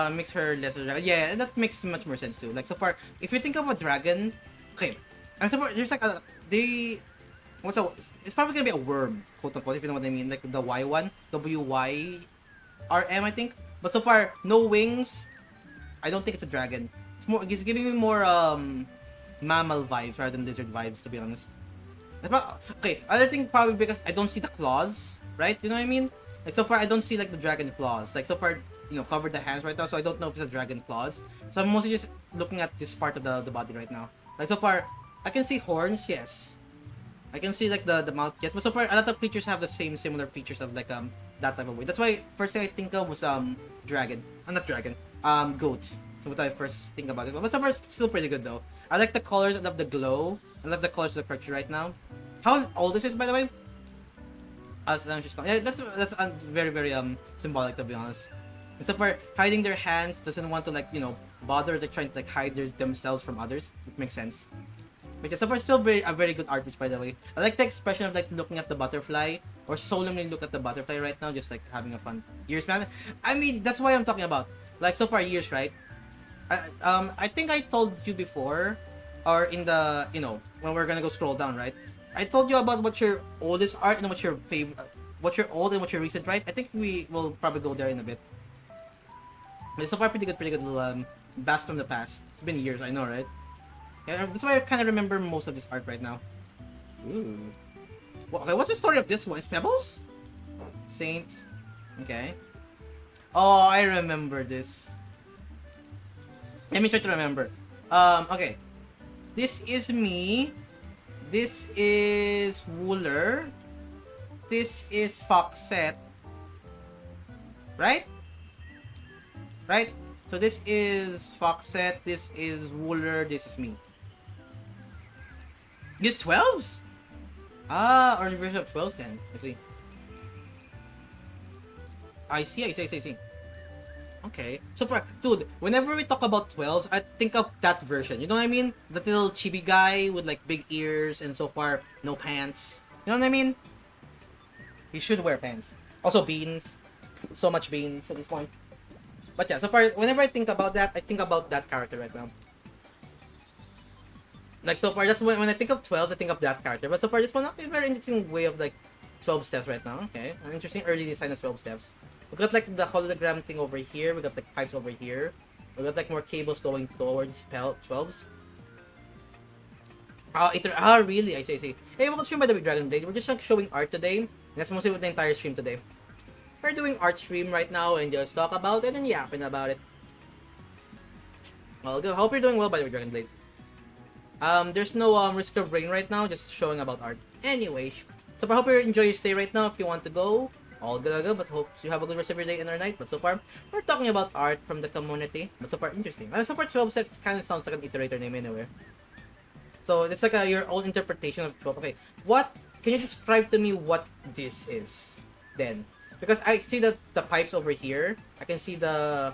Speaker 1: makes her lesser dragon. Yeah, that makes much more sense too. Like so far, if you think of a dragon, okay, and so far there's like it's probably gonna be a worm, quote unquote, if you know what I mean, like the Y one, WYRM, I think. But so far, no wings. I don't think it's a dragon. It's giving me more mammal vibes rather than lizard vibes, to be honest. Okay, other thing probably because I don't see the claws, right? You know what I mean? Like so far, I don't see like the dragon claws. Like so far, covered the hands right now, so I don't know if it's a dragon claws. So I'm mostly just looking at this part of the body right now. Like so far, I can see horns, yes. I can see like the mouth, yes. But so far, a lot of creatures have the similar features of like that type of way. That's why first thing I think of was dragon. Not dragon. Goat. So what I first think about it. But so far, it's still pretty good though. I like the colors. I love the glow. I love the colors of the creature right now. How old is this, by the way? Yeah, that's very very symbolic, to be honest. Except for hiding their hands, doesn't want to like bother like trying to like hide themselves from others. It makes sense. But so far still a very good art piece, by the way. I like the expression of like looking at the butterfly or solemnly look at the butterfly right now, just like having a fun years, man. I mean that's why I'm talking about. Like so far years, right? I think I told you before, or in the when we're gonna go scroll down, right? I told you about what's your oldest art and what's your favorite, what's your old and what's your recent, right? I think we will probably go there in a bit. But so far, pretty good little blast from the past. It's been years, I know, right? Yeah, that's why I kind of remember most of this art right now. Ooh. Well, okay, what's the story of this one? It's Pebbles? Saint. Okay. Oh, I remember this. Let me try to remember. Okay. This is me. This is Wooler. This is Foxette. Right? Right? So this is Foxette. This is Wooler. This is me. This 12s? Ah, early version of 12s then. I see. Okay. So far, dude, whenever we talk about 12s, I think of that version. You know what I mean? That little chibi guy with like big ears and so far no pants. You know what I mean? He should wear pants. Also beans. So much beans at this point. But yeah, so far, whenever I think about that, I think about that character right now. Like so far, that's when I think of 12s, I think of that character. But so far, this one, a very interesting way of like 12 steps right now. Okay, an interesting early design of 12 steps. We got like the hologram thing over here. We got like pipes over here. We got like more cables going towards 12s. Really? I see. Hey, welcome to stream, by the way, Dragon Blade. We're just like showing art today. That's mostly with the entire stream today. We're doing art stream right now and just talk about it and yapping about it. Well, good. Hope you're doing well, by the way, Dragon Blade. There's no risk of rain right now, just showing about art. Anyway, so I hope you enjoy your stay right now. If you want to go, all good, but hope you have a good rest of your day and our night. But so far, we're talking about art from the community. But so far, interesting. So far, 12 steps kind of sounds like an iterator name anywhere. So it's like your own interpretation of 12. Okay, what can you describe to me what this is then? Because I see the pipes over here. I can see the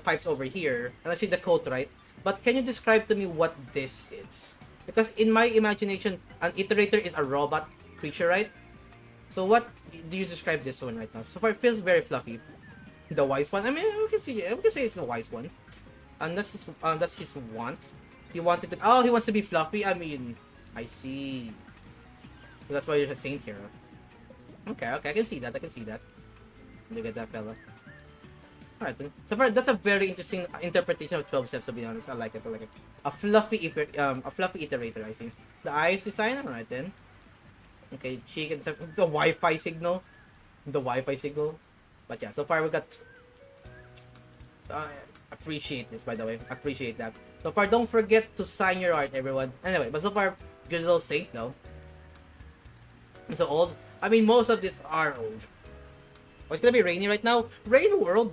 Speaker 1: pipes over here, and I see the coat, right? But can you describe to me what this is? Because in my imagination, an iterator is a robot creature, right? So what do you describe this one right now? So far, it feels very fluffy. The wise one. I mean, we can say it's the wise one. And that's his want. He wanted to. Oh, he wants to be fluffy. I mean, I see. So that's why you're a saint here. Okay, I can see that. Look at that fella. Alright, so far that's a very interesting interpretation of 12 steps. To be honest, I like it. A fluffy iterator. I see. The eyes design. Alright then. Okay, chicken. The Wi-Fi signal. But yeah, so far we got. Appreciate this, by the way. Appreciate that. So far, don't forget to sign your art, everyone. Anyway, but so far, good little saint though. So old. I mean, most of these are old. Oh, it's gonna be rainy right now. Rain world.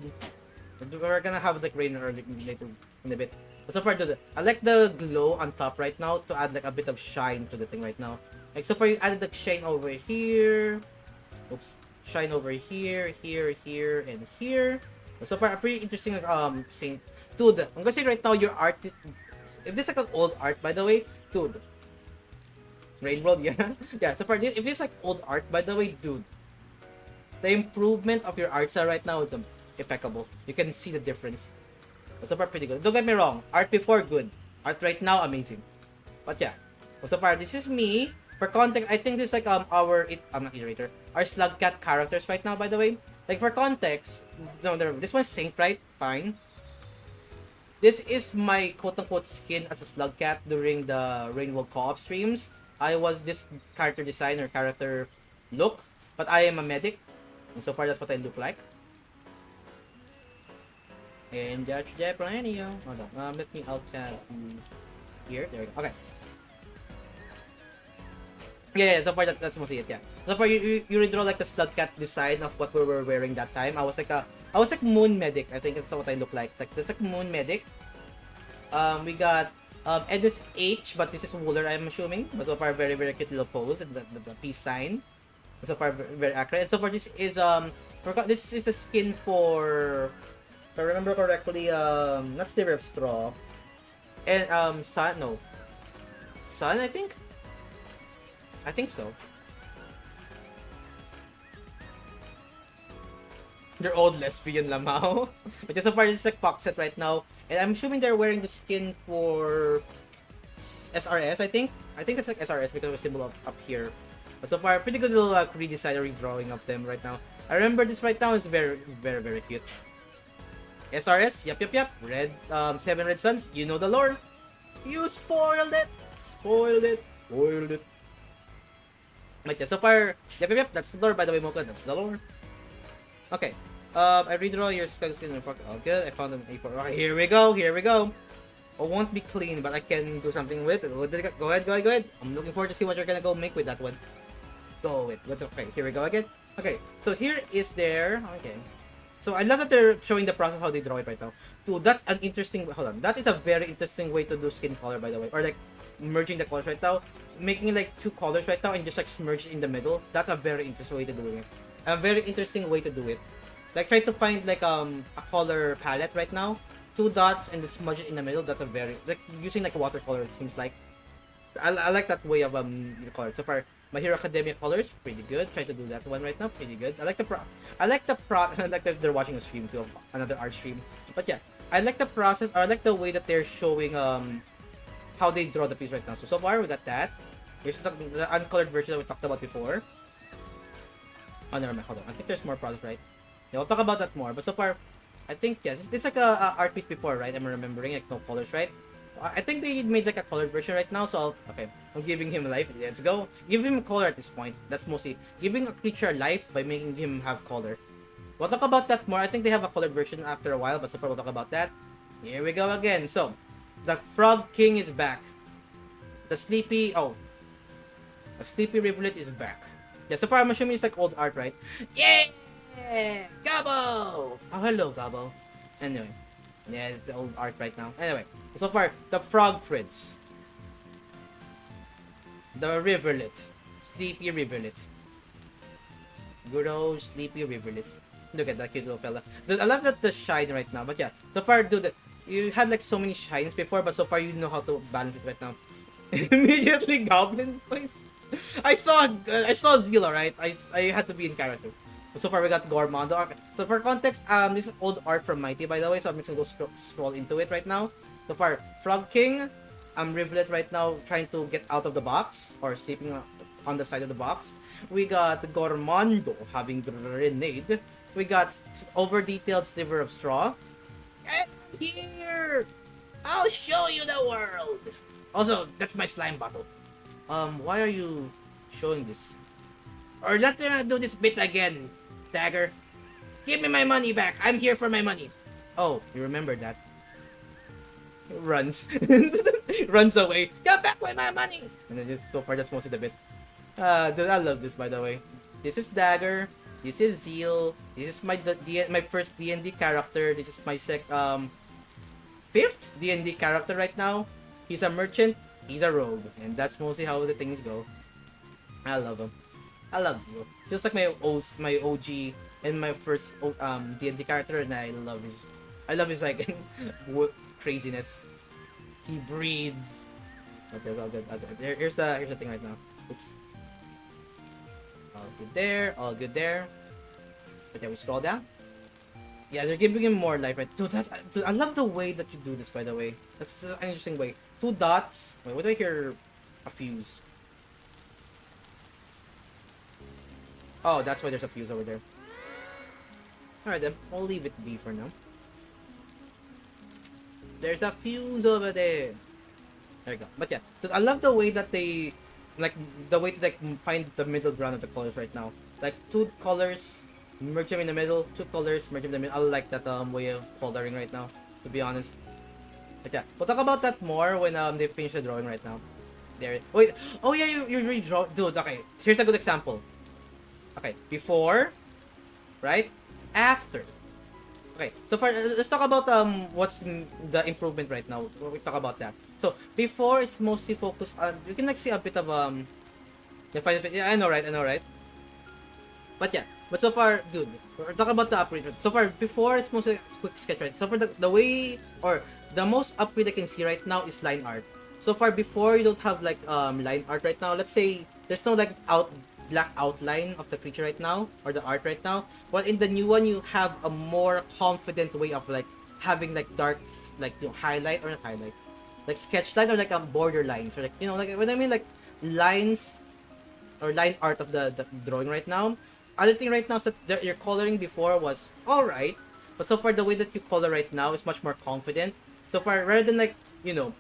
Speaker 1: We're gonna have like rain early later in a bit. But so far, dude, I like the glow on top right now to add like a bit of shine to the thing right now. Like so far, you added like shine over here. Oops, shine over here, here, and here. So far, a pretty interesting scene. Dude, I'm gonna say right now, your art is, if this is like an old art, by the way, dude. Rain world, yeah, yeah. So far, if this is like old art, by the way, dude, the improvement of your art style right now is impeccable. You can see the difference. So far, pretty good. Don't get me wrong. Art before, good. Art right now, amazing. But yeah. So far, this is me. For context, I think this is like I'm not iterator. Our slug cat characters right now, by the way. Like for context, no, this one's Saint, right? Fine. This is my quote-unquote skin as a slug cat during the Rainbow co-op streams. I was this character designer, character look, but I am a medic. And so far, that's what I look like. And that's the plan. Hold on. Let me alt tab here. There we go. Okay. Yeah, so far that's mostly it. Yeah. So far you redraw like the slug cat design of what we were wearing that time. I was like moon medic. I think that's what I look like. That's like moon medic. We got NSH, but this is Wooler, I'm assuming. But so far very cute little pose and the peace sign. So far very accurate. And so far this is this is the skin for, if I remember correctly, not Sliver of Straw. And Sun, no. Sun, I think so. They're old lesbian lamao. But so far, it's like Foxet right now. And I'm assuming they're wearing the skin for SRS, I think. I think it's like SRS because of the symbol up here. But so far, pretty good little redesign or redrawing of them right now. I remember this right now is very cute. SRS, yep. Red, 7 red suns. You know the lore. You spoiled it. But yeah, so far, yep, that's the lore, by the way, Mocha, that's the lore. Okay, I redraw your skull skin. Oh, good, I found an A4. Okay, here we go. It won't be clean, but I can do something with it. Go ahead. I'm looking forward to see what you're gonna go make with that one. Go with, okay, here we go again. Okay, so here is there, okay. So I love that they're showing the process how they draw it right now. Dude, that's an interesting, hold on. That is a very interesting way to do skin color, by the way. Or like, merging the colors right now. Making like two colors right now and just like smudge in the middle. That's a very interesting way to do it. A very interesting way to do it. Like try to find like a color palette right now. 2 dots and just smudge it in the middle. That's a very, like using like a watercolor, it seems like. I like that way of color. So far, My Hero Academia colors, pretty good. Try to do that one right now, pretty good. I like that they're watching a stream too, another art stream. But yeah, I like the process, or I like the way that they're showing how they draw the piece right now. So far we got that. Here's the uncolored version that we talked about before. Oh, never mind. Hold on. I think there's more products, right? Yeah, we'll talk about that more. But so far, I think, yeah, this is like a art piece before, right? I'm remembering, like, no colors, right? I think they made like a colored version right now, so I'm giving him life. Let's go. Give him color at this point. That's mostly giving a creature life by making him have color. We'll talk about that more. I think they have a colored version after a while, but so far we'll talk about that. Here we go again. So, the Frog King is back. The sleepy rivulet is back. Yeah, so far I'm assuming it's like old art, right? Yeah! Gabo! Oh, hello, Gabo. Anyway. Yeah, it's the old art right now. Anyway, so far, the Frog Prince. The Rivulet. Sleepy Rivulet. Good old Sleepy Rivulet. Look at that cute little fella. Dude, I love that the shine right now. But yeah, so far, dude, you had like so many shines before, but so far you know how to balance it right now. Immediately Goblin voice. I saw Zilla, right? I had to be in character. So far we got Gormondo. Okay. So for context, this is old art from Mighty, by the way, so I'm just gonna go scroll into it right now. So far, Frog King, Rivulet right now trying to get out of the box, or sleeping on the side of the box. We got Gormondo having Grenade. We got over-detailed Sliver of Straw. And here! I'll show you the world! Also, that's my slime bottle. Why are you showing this? Or let me do this bit again, Dagger. Give me my money back. I'm here for my money. Oh, you remember that. Runs. Runs away. Come back with my money. And then so far, that's most of the bit. Dude, I love this, by the way. This is Dagger. This is Zeal. This is my first D&D character. This is my fifth D&D character right now. He's a merchant. He's a rogue, and that's mostly how the things go. I love him. I love Zeal. Feels like my OG and my first D&D character, and I love his like craziness. He breathes. Okay, all good. Here's the thing right now. Oops. All good there. All good there. Okay, we scroll down. Yeah, they're giving him more life, right? Dude, I love the way that you do this, by the way. That's an interesting way. 2 dots. Wait, what do I hear? A fuse. Oh, that's why there's a fuse over there. Alright then, we'll leave it be for now. There's a fuse over there. There you go. But yeah, so I love the way that they, like, the way to like find the middle ground of the colors right now. Like 2 colors, merge them in the middle. 2 colors, merge them in the middle. I like that way of coloring right now, to be honest. But yeah, we'll talk about that more when they finish the drawing right now. There. Wait. Oh yeah, you redraw, dude. Okay, here's a good example. Okay, before, right? After. Okay, so let's talk about what's the improvement right now. We talk about that. So before, it's mostly focused on, you can like see a bit of yeah, I know right. But yeah, but so far, dude, we're talking about the upgrade. So far, before, it's mostly quick sketch, right? So for the way, or the most upgrade I can see right now is line art. So far, before, you don't have like line art right now. Let's say there's no like black outline of the creature right now, or the art right now. Well, in the new one, you have a more confident way of like having like dark, like, you know, highlight, or not highlight, like sketch line, or like border lines, or like, you know, like when I mean like lines or line art of the drawing right now. Other thing right now is that your coloring before was alright, but so far the way that you color right now is much more confident. So far, rather than like, you know,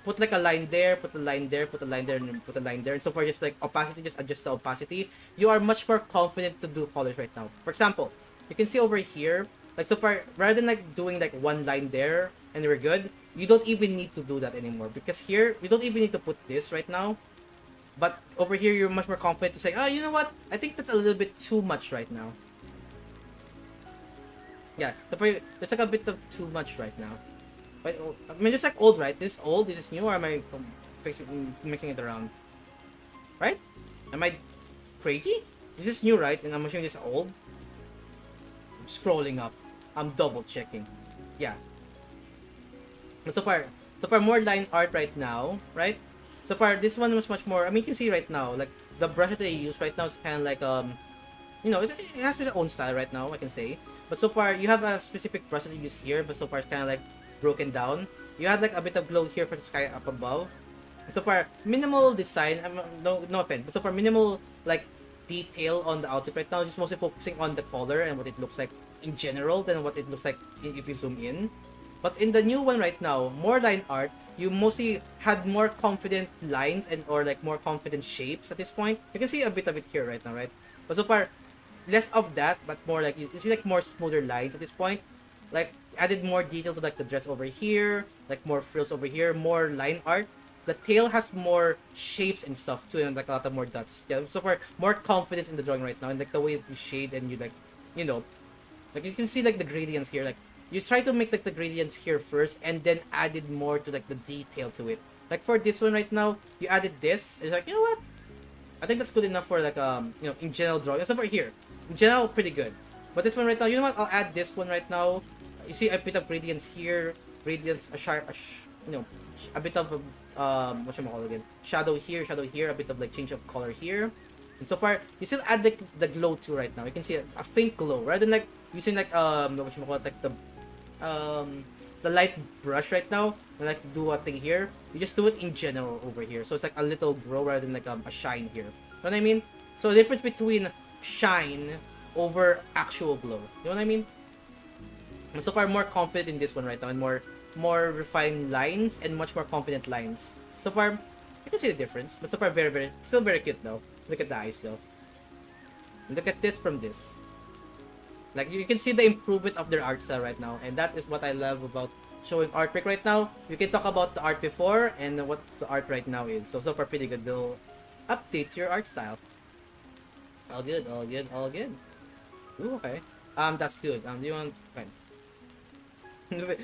Speaker 1: put like a line there, put a line there, put a line there, and put a line there, and so far just like opacity, just adjust the opacity. You are much more confident to do colors right now. For example, you can see over here, like so far, rather than like doing like one line there and we're good, you don't even need to do that anymore, because here you don't even need to put this right now. But over here, you're much more confident to say, oh, you know what? I think that's a little bit too much right now. Yeah, it's like a bit of too much right now. But I mean, it's like old, right? This is old, this is new, or am I mixing it around? Right? Am I crazy? This is new, right? And I'm assuming this is old. I'm scrolling up. I'm double checking. Yeah. But so far more line art right now, right? So far, this one was much more. I mean, you can see right now, like the brush that they use right now is kind of like you know, it has its own style right now, I can say. But so far, you have a specific brush that you use here, but so far it's kind of like broken down. You had like a bit of glow here for the sky up above. So far, minimal design. No offense, but so far minimal like detail on the outfit right now. Just mostly focusing on the color and what it looks like in general than what it looks like if you zoom in. But in the new one right now, more line art. You mostly had more confident lines and or like more confident shapes at this point. You can see a bit of it here right now, right? But so far, less of that, but more like you see like more smoother lines at this point. Like added more detail to like the dress over here, like more frills over here, more line art. The tail has more shapes and stuff too, and like a lot of more dots. Yeah, so far more confidence in the drawing right now, and like the way that you shade and you like, you know, like you can see like the gradients here, like. You try to make like the gradients here first and then added more to like the detail to it. Like for this one right now, you added this. It's like, you know what? I think that's good enough for like you know, in general drawing. So for here, in general, pretty good. But this one right now, you know what? I'll add this one right now. You see a bit of gradients here, gradients, you know, a bit of what should I call it again? Shadow here, a bit of like change of color here. And so far, you still add like the glow too right now. You can see a faint glow rather than like using like what should I call it, like the light brush right now and like do a thing here. You just do it in general over here, so it's like a little glow rather than like a shine here. You know what I mean? So the difference between shine over actual glow. You know what I mean? And so far more confident in this one right now, and more refined lines and much more confident lines. So far, you can see the difference, but so far still very cute though. Look at the eyes though. Look at this from this. Like, you can see the improvement of their art style right now, and that is what I love about showing artwork right now. You can talk about the art before and what the art right now is. So far pretty good though. update your art style. All good, all good, all good. Ooh, okay. That's good. Do you want? Fine.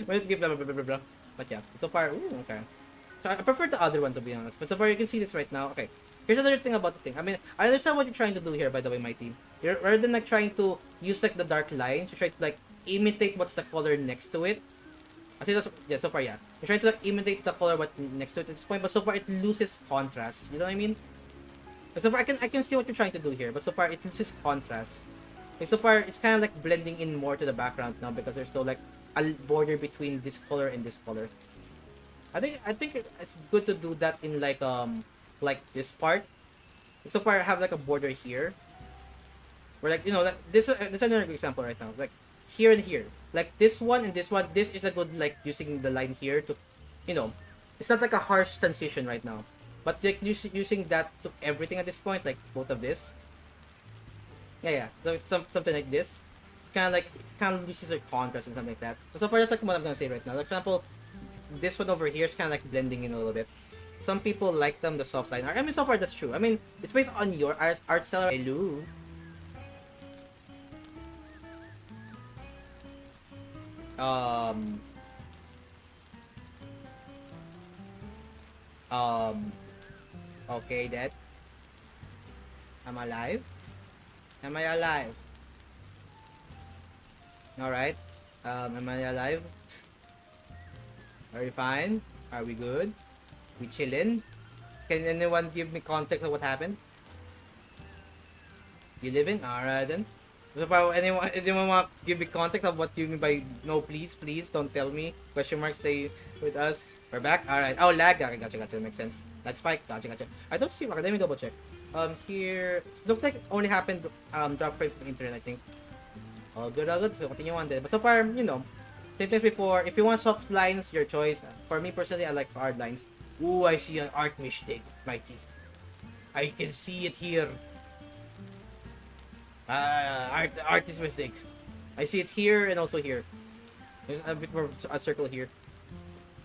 Speaker 1: Let's give blah blah blah blah blah. But yeah, so far, ooh, okay. So I prefer the other one to be honest. But so far you can see this right now. Okay. Here's another thing about the thing. I mean, I understand what you're trying to do here, by the way, my team. You're rather than like trying to use like the dark lines, you try to like imitate what's the color next to it. I think that's yeah. So far, yeah. You're trying to like imitate the color what next to it at this point, but so far it loses contrast. You know what I mean? But so far I can see what you're trying to do here, but so far it loses contrast. Like, so far it's kind of like blending in more to the background now because there's no like a border between this color and this color. I think it's good to do that in like this part. Like, so far I have like a border here. Where like like this is another good example right now. Like here and here. Like this one and this one, this is a good like using the line here to it's not like a harsh transition right now. But like using that to everything at this point, like both of this. Yeah. So something like this. Kind of loses their contrast and something like that. So far that's like what I'm gonna say right now. Like, for example, this one over here is kind of like blending in a little bit. Some people like them the soft line art. I mean, so far that's true. I mean, it's based on your art style. Hello. Um. Okay, Dad. I'm alive. Am I alive? Alright. Am I alive? Are we fine? Are we good? We chillin'? Can anyone give me context of what happened? You living? Alright then. So far, anyone want to give me context of what you mean by no, please, don't tell me. Question mark, stay with us. We're back? Alright. Oh, lag. Okay, gotcha. Makes sense. Lag spike. Gotcha. I don't see. Okay, let me double check. Here. It looks like it only happened, drop frame from internet, I think. All good. So continue on then. But so far, same thing as before. If you want soft lines, your choice. For me personally, I like hard lines. Ooh, I see an art mistake, mighty. I can see it here. Artist mistake. I see it here and also here. There's a bit more a circle here.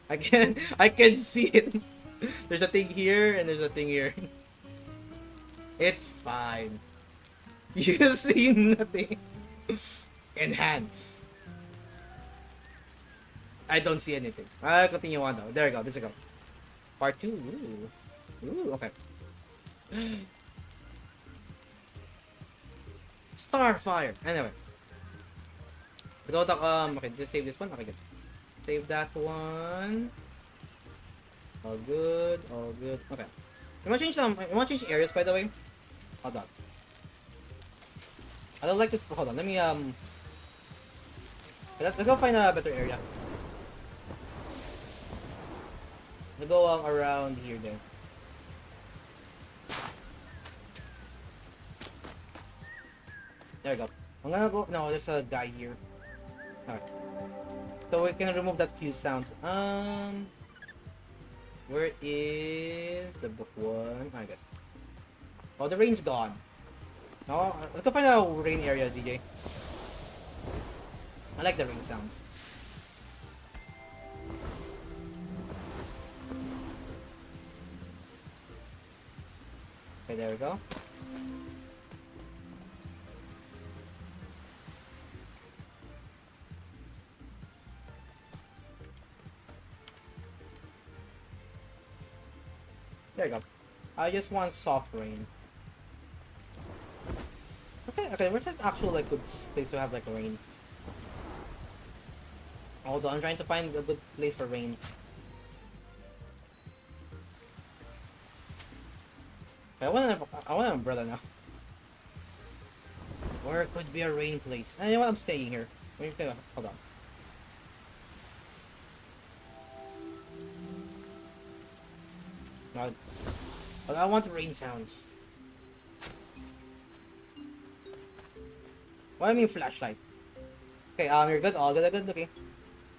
Speaker 1: I can see it. There's a thing here and there's a thing here. It's fine. You see nothing. Enhance. I don't see anything. I'll continue on though. There we go. There's a go. Part 2. Ooh, okay. Starfire. Anyway. Let's go okay, just save this one. Okay, good. Save that one. All good. Okay. You want to change areas, by the way? Hold on. I don't like this. Hold on. Let me let's go find a better area. Let's go around here then. There we go. I'm gonna go. No, there's a guy here. Alright. So we can remove that fuse sound. Where is the book one? I got. Oh, the rain's gone. No, let's go find a rain area, DJ. I like the rain sounds. Okay, there we go. There you go. I just want soft rain. Okay, where's that actual like good place to have like rain? Hold on, I'm trying to find a good place for rain. Okay, I want an umbrella now. Where could be a rain place? You know what? I'm staying here. Hold on. No, but I want rain sounds. What do I mean flashlight? Okay, you're good. All good. Okay.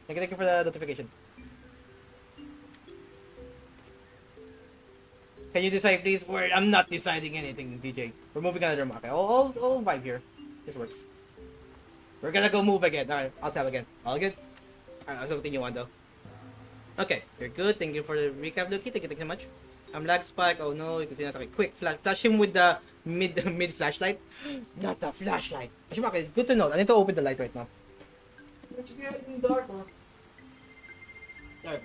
Speaker 1: Thank you for the notification. Can you decide, please? I'm not deciding anything, DJ. We're moving another room. Okay, I'll vibe here. This works. We're gonna go move again. Alright, I'll tap again. All good? Alright, I'll continue on though. Okay, you're good. Thank you for the recap, Luki. Thank you so much. Lag spike. Oh no, you can see that. Okay, quick flash him with the mid flashlight. Not the flashlight. Okay, good to know. I need to open the light right now. It's getting dark. There we go.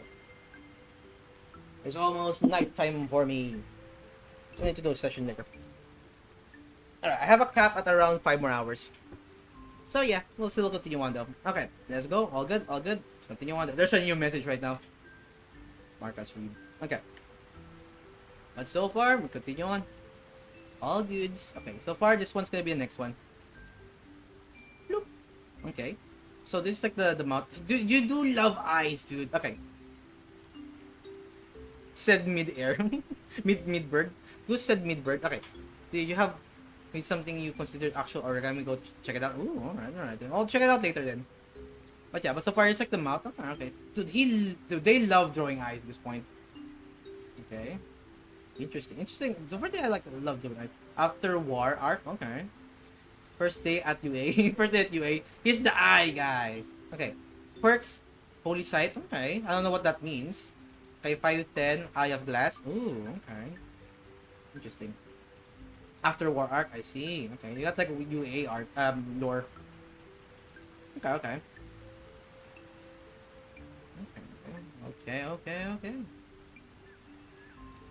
Speaker 1: It's almost nighttime for me. So I need to do a session later. Alright, I have a cap at around 5 more hours. So yeah, we'll still continue on though. Okay, let's go. All good, all good. Let's continue on. There's a new message right now. Marcus read. Okay. But so far, we continue on. All goods. Okay, so far this one's gonna be the next one. Bloop. Okay. So this is like the mouth. Dude, you do love eyes, dude. Okay. Said mid-air. mid-bird. Who said mid-bird? Okay. Do you have something you consider actual origami? Go check it out. Ooh, alright. I'll check it out later then. But yeah, but so far it's like the mouth. Okay. Dude, they love drawing eyes at this point. Okay. Interesting. So far I love drawing eyes. After war art. Okay. First day at UA. First day at UA. He's the eye guy. Okay. Quirks. Holy sight. Okay. I don't know what that means. Okay, 510, Eye of Glass. Ooh, okay. Interesting. After War Arc, I see. Okay, that's like UA art, lore. Okay. Okay.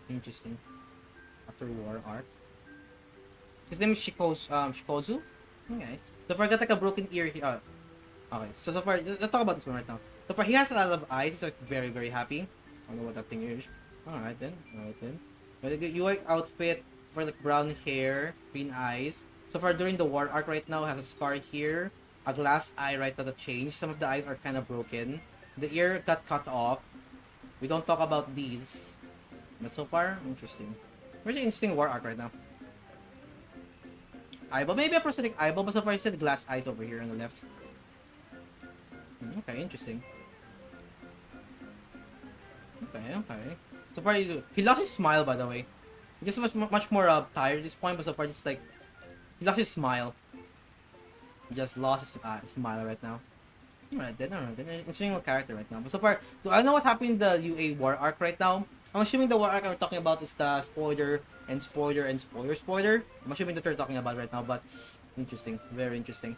Speaker 1: Interesting. After War Arc. His name is Shikozu? Okay. So far, I got like a broken ear here. Okay, so far, let's talk about this one right now. So far, he has a lot of eyes. He's like very, very happy. I don't know what that thing is. Alright then. But a good UI outfit for like brown hair, green eyes. So far during the war arc right now has a scar here, a glass eye right now that changed. Some of the eyes are kind of broken. The ear got cut off. We don't talk about these. But so far, interesting. Very interesting war arc right now. Eyeball, maybe a prosthetic eyeball, but so far I said glass eyes over here on the left. Okay, interesting. Okay. So far, he lost his smile, by the way. He's just much more tired at this point, but so far, just like he lost his smile. He just lost his smile right now. Alright then. Interesting character right now. But so far, do I know what happened in the UA war arc right now? I'm assuming the war arc we're talking about is the spoiler. I'm assuming that we're talking about right now, but interesting, very interesting.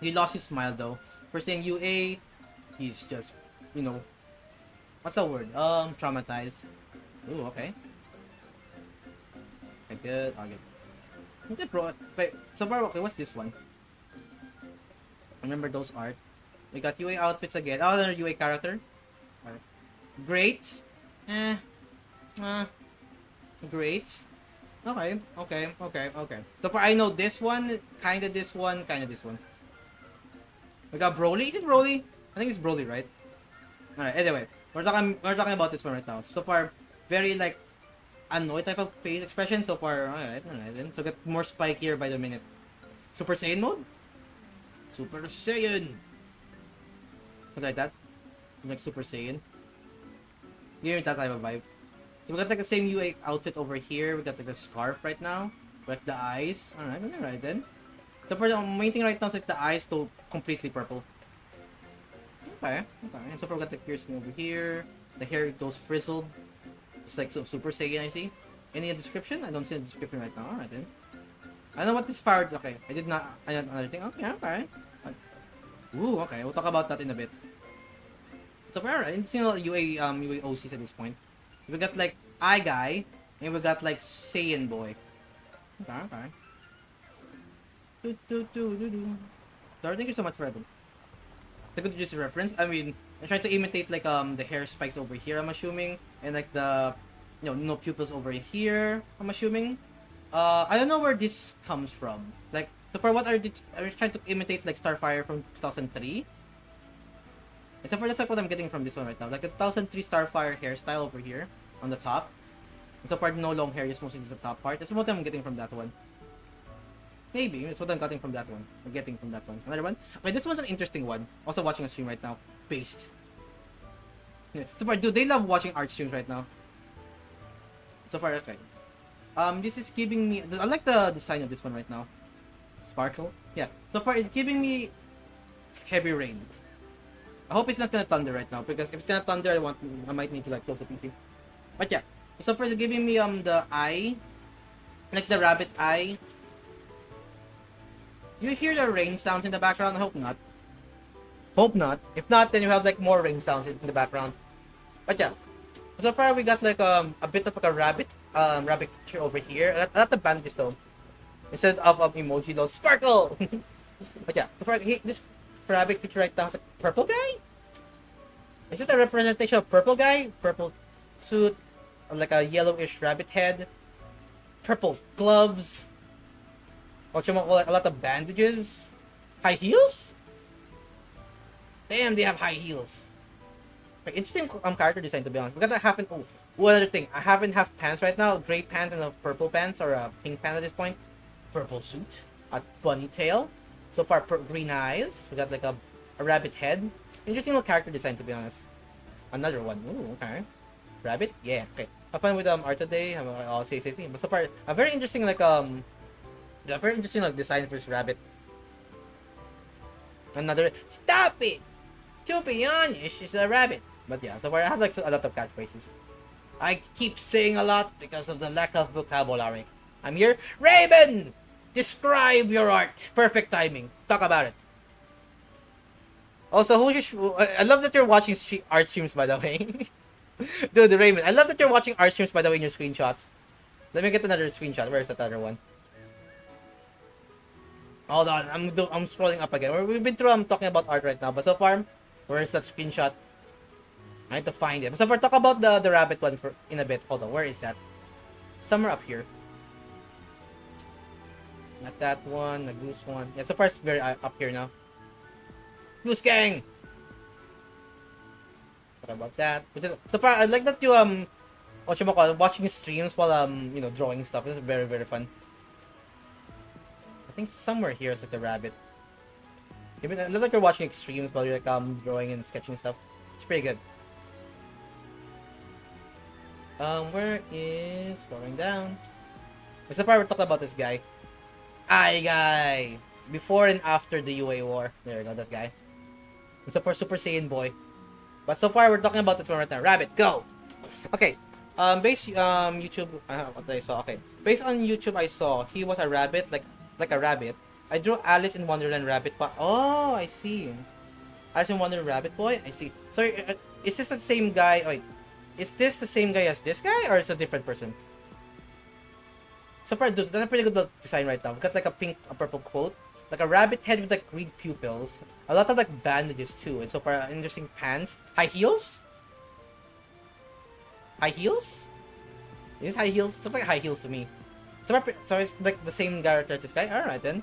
Speaker 1: He lost his smile though. For saying UA, he's just, you know. What's the word? Traumatized. Ooh, okay. Okay, good. Okay, bro. Wait, so far, okay, what's this one? Remember those art? We got UA outfits again. Oh, another UA character. Right. Great. Great. Okay. So far, I know this one, kinda this one. We got Broly. Is it Broly? I think it's Broly, right? Alright, anyway. We're talking about this one right now. So far, very like annoyed type of face expression. So far, alright then. So get more spikier by the minute. Super Saiyan mode? Super Saiyan! Something like that. Like Super Saiyan. Give me that type of vibe. So we got like the same UA outfit over here. We got like the scarf right now. Like the eyes. Alright then. So for the main thing right now is like the eyes go completely purple. Okay. And so far we got the piercing over here. The hair goes frizzled. It's like some Super Saiyan, I see. Any description? I don't see a description right now. Alright then. I know what this powered. Okay, I did not. I know another thing. Okay. Ooh, okay. We'll talk about that in a bit. So far, alright. Interesting UA OCs at this point. We got like Eye Guy, and we got like Saiyan Boy. Okay. Sorry, thank you so much for that. It's a good use of reference. I mean, I'm trying to imitate like the hair spikes over here, I'm assuming, and like the no pupils over here, I'm assuming. I don't know where this comes from. Like, so for what are you trying to imitate like Starfire from 2003? And so for that's like what I'm getting from this one right now. Like the 2003 Starfire hairstyle over here on the top. And so far no long hair, just mostly just the top part. That's what I'm getting from that one. Maybe, that's what I'm getting from that one. Another one? Okay, this one's an interesting one. Also watching a stream right now. Based. Yeah. So far, dude, they love watching art streams right now. So far, okay. This is giving me... I like the design of this one right now. Sparkle? Yeah. So far, it's giving me heavy rain. I hope it's not gonna thunder right now, because if it's gonna thunder, I might need to like close the PC. But yeah, so first giving me the eye, like the rabbit eye. You hear the rain sounds in the background? I hope not. Hope not. If not, then you have like more rain sounds in the background. But yeah, so far we got like a bit of like a rabbit picture over here. I like the bandages though. Instead of emoji though, sparkle. But yeah, so far, this rabbit picture right now is a purple guy. Is it a representation of purple guy? Purple suit, like a yellowish rabbit head, purple gloves. What you call it? A lot of bandages, high heels. Damn, they have high heels. Like, interesting character design, to be honest. Because that happened. Oh, one other thing. I haven't have pants right now. Gray pants and a purple pants, or a pink pants at this point. Purple suit, a bunny tail. So far, green eyes. We got like a rabbit head. Interesting little character design, to be honest. Another one. Ooh, okay. Rabbit? Yeah, okay. Have fun with art today. I'll say. But so far, a very interesting like very interesting like design for this rabbit. Another. Stop it! To be honest, it's a rabbit. But yeah, so far I have like a lot of catchphrases. I keep saying a lot because of the lack of vocabulary. I'm here. Raven! Describe your art. Perfect timing. Talk about it. Also, I love that you're watching art streams, by the way. Dude, Raymond, I love that you're watching art streams, by the way, in your screenshots. Let me get another screenshot. Where's that other one? Hold on, I'm scrolling up again. We've been through, I'm talking about art right now, but so far, where's that screenshot? I need to find it. So far, talk about the rabbit one in a bit. Hold on, where is that? Somewhere up here. Not that one, the goose one. Yeah, so far it's very up here now. Goose gang! What about that? So far, I like that you, watching streams while, drawing stuff. This is very, very fun. I think somewhere here is like the rabbit. It looks like you're watching streams while you're like, drawing and sketching stuff. It's pretty good. Where is... Going down. So far, we're talking about this guy. Eye guy! Before and after the UA war. There you go, that guy. And so far, Super Saiyan boy. But so far, we're talking about this one right now. Rabbit, go! Okay. YouTube... what I saw. Okay. Based on YouTube, I saw he was a rabbit, like a rabbit. I drew Alice in Wonderland rabbit. But oh, I see. Alice in Wonderland rabbit boy? I see. So, is this the same guy? Wait. Is this the same guy as this guy? Or is it a different person? So far, dude, that's a pretty good design right now. We got like a purple coat. Like a rabbit head with like green pupils. A lot of like bandages too. And so far, interesting pants. High heels? High heels? Is this high heels? Looks like high heels to me. So it's like the same character as this guy. Alright then.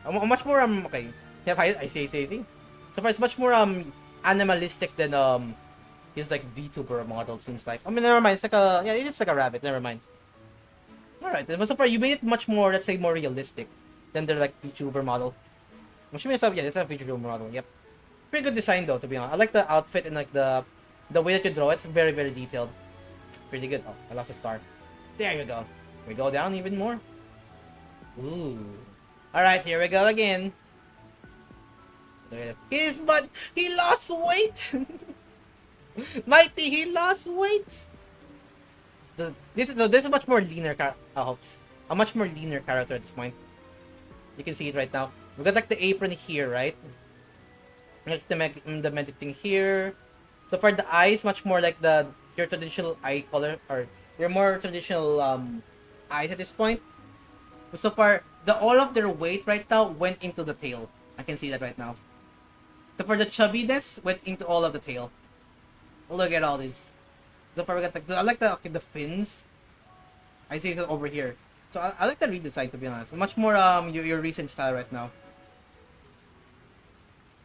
Speaker 1: Much more, okay. Yeah, I see. So far, it's much more, animalistic than, his like VTuber model, seems like. I mean, never mind. It's like it is like a rabbit. Never mind. Alright, then. But so far, you made it much more, let's say, more realistic than their like VTuber model. I'm assuming it's a VTuber model. Yep. Pretty good design though, to be honest. I like the outfit and like the way that you draw it. It's very, very detailed. Pretty good. Oh, I lost a star. There you go. We go down even more. Ooh. Alright, here we go again. He lost weight. Mighty, he lost weight. This is much more leaner a much more leaner character at this point. You can see it right now. We got like the apron here, right? Like the magic thing here. So for the eyes, much more like your traditional eye color, or your more traditional eyes at this point. So far, all of their weight right now went into the tail. I can see that right now. So for the chubbiness, went into all of the tail. Look at all these. So far, we got I like the fins. I see it over here. So I like the redesign, to be honest. Much more your recent style right now.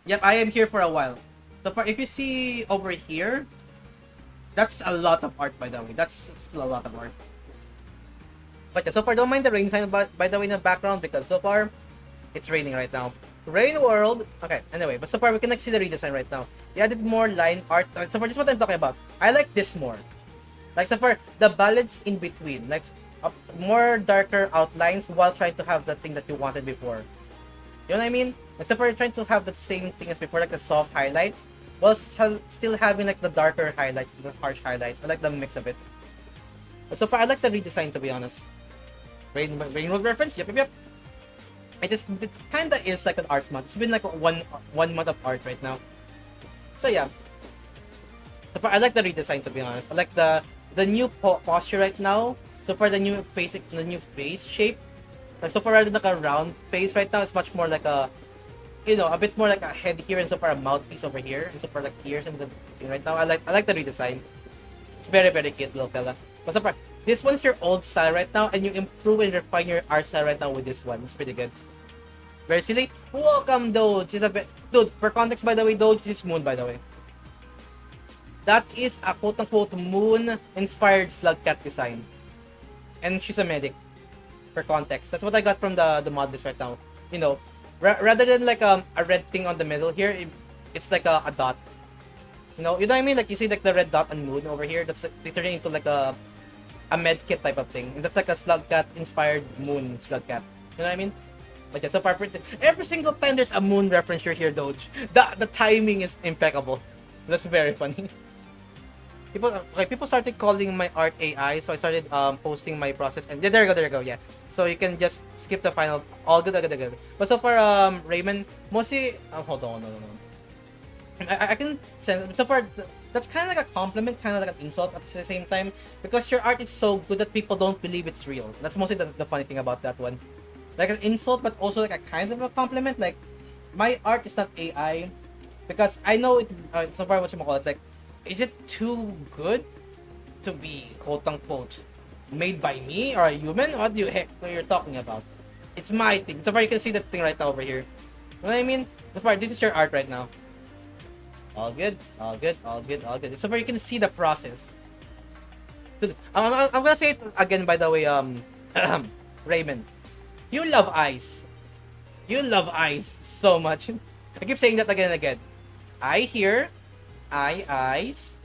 Speaker 1: Yep, I am here for a while. So far, if you see over here, that's a lot of art, by the way. That's still a lot of art. But yeah, so far, don't mind the rain sign, by the way, in the background, because so far, it's raining right now. Rain world. Okay, anyway, but so far, we can see the redesign right now. They added more line art. So far, this is what I'm talking about. I like this more. Like, so far, the balance in between. Like, more darker outlines while trying to have the thing that you wanted before. You know what I mean? Like, so far, you're trying to have the same thing as before, like the soft highlights. while still having like the darker highlights, the harsh highlights. I like the mix of it. So far, I like the redesign, to be honest. Railroad reference, yep. It kind of is like an art month. It's been like one month of art right now. So yeah. So far, I like the redesign, to be honest. I like the new posture right now. So far, the new face shape. Like, so far, rather than like a round face right now, it's much more like a, a bit more like a head here, and so far a mouthpiece over here, and so far like ears and the thing right now. I like the redesign. It's very cute, little fella. But so far, this one's your old style right now, and you improve and refine your art style right now with this one. It's pretty good. Very silly. Welcome, Doge. Dude, for context, by the way, Doge is Moon, by the way. That is a quote-unquote Moon-inspired slug cat design. And she's a medic. For context. That's what I got from the mod list right now. Rather than like a red thing on the middle here, it's like a dot. You know what I mean? Like you see like the red dot on Moon over here. That's like, they turn it into like a med kit type of thing. And that's like a slug cat inspired Moon slug cat. You know what I mean? But yeah, so far, every single time there's a Moon reference here, Doge. The timing is impeccable. That's very funny. People started calling my art AI, so I started posting my process, and there you go, yeah. So you can just skip the final. All good. But so far, Raymond, mostly, hold on, no. I can sense so far. That's kind of like a compliment, kind of like an insult at the same time, because your art is so good that people don't believe it's real. That's mostly the funny thing about that one. Like an insult, but also like a kind of a compliment. Like my art is not AI, because I know it. So far, what you call it, like. Is it too good to be quote unquote made by me or a human? What the heck are you talking about? It's my thing. So far you can see that thing right now over here. You know what I mean? So far this is your art right now. All good. So far you can see the process. I'm gonna say it again, by the way, Raymond. You love eyes. You love eyes so much. I keep saying that again and again. I hear eyes.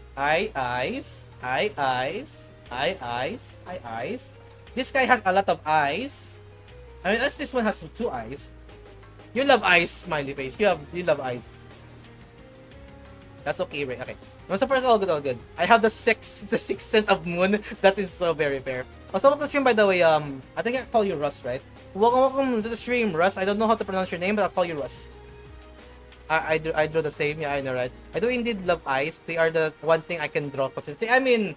Speaker 1: This guy has a lot of eyes. I mean, this one has 2 eyes. You love eyes, smiley face. You love eyes. That's okay, right? Okay. No, so far it's all good. I have the sixth sense of Moon. That is so very fair. Also, welcome to the stream, by the way. I think I call you Russ, right? Welcome to the stream, Russ. I don't know how to pronounce your name, but I'll call you Russ. I draw the same. Yeah, I know, right? I do indeed love eyes. They are the one thing I can draw consistently. I mean,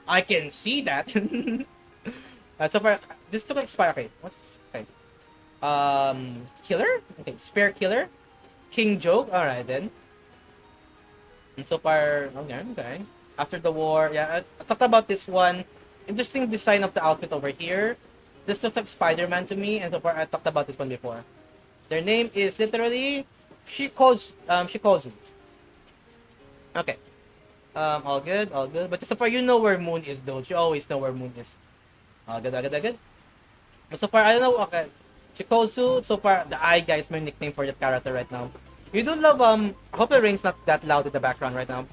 Speaker 1: I can see that. So far, this took expire. Okay, what's okay? Killer. Okay, spare killer. King joke. All right then. And so far, okay. After the war, yeah, I talked about this one. Interesting design of the outfit over here. This looks like Spider-Man to me, and so far I talked about this one before. Their name is literally Shikozu. Okay. All good. But so far, you know where Moon is, though. You always know where Moon is. All good. But so far, I don't know. Okay. Shikozu, so far, the eye guy is my nickname for that character right now. You do love, I hope the rain's not that loud in the background right now.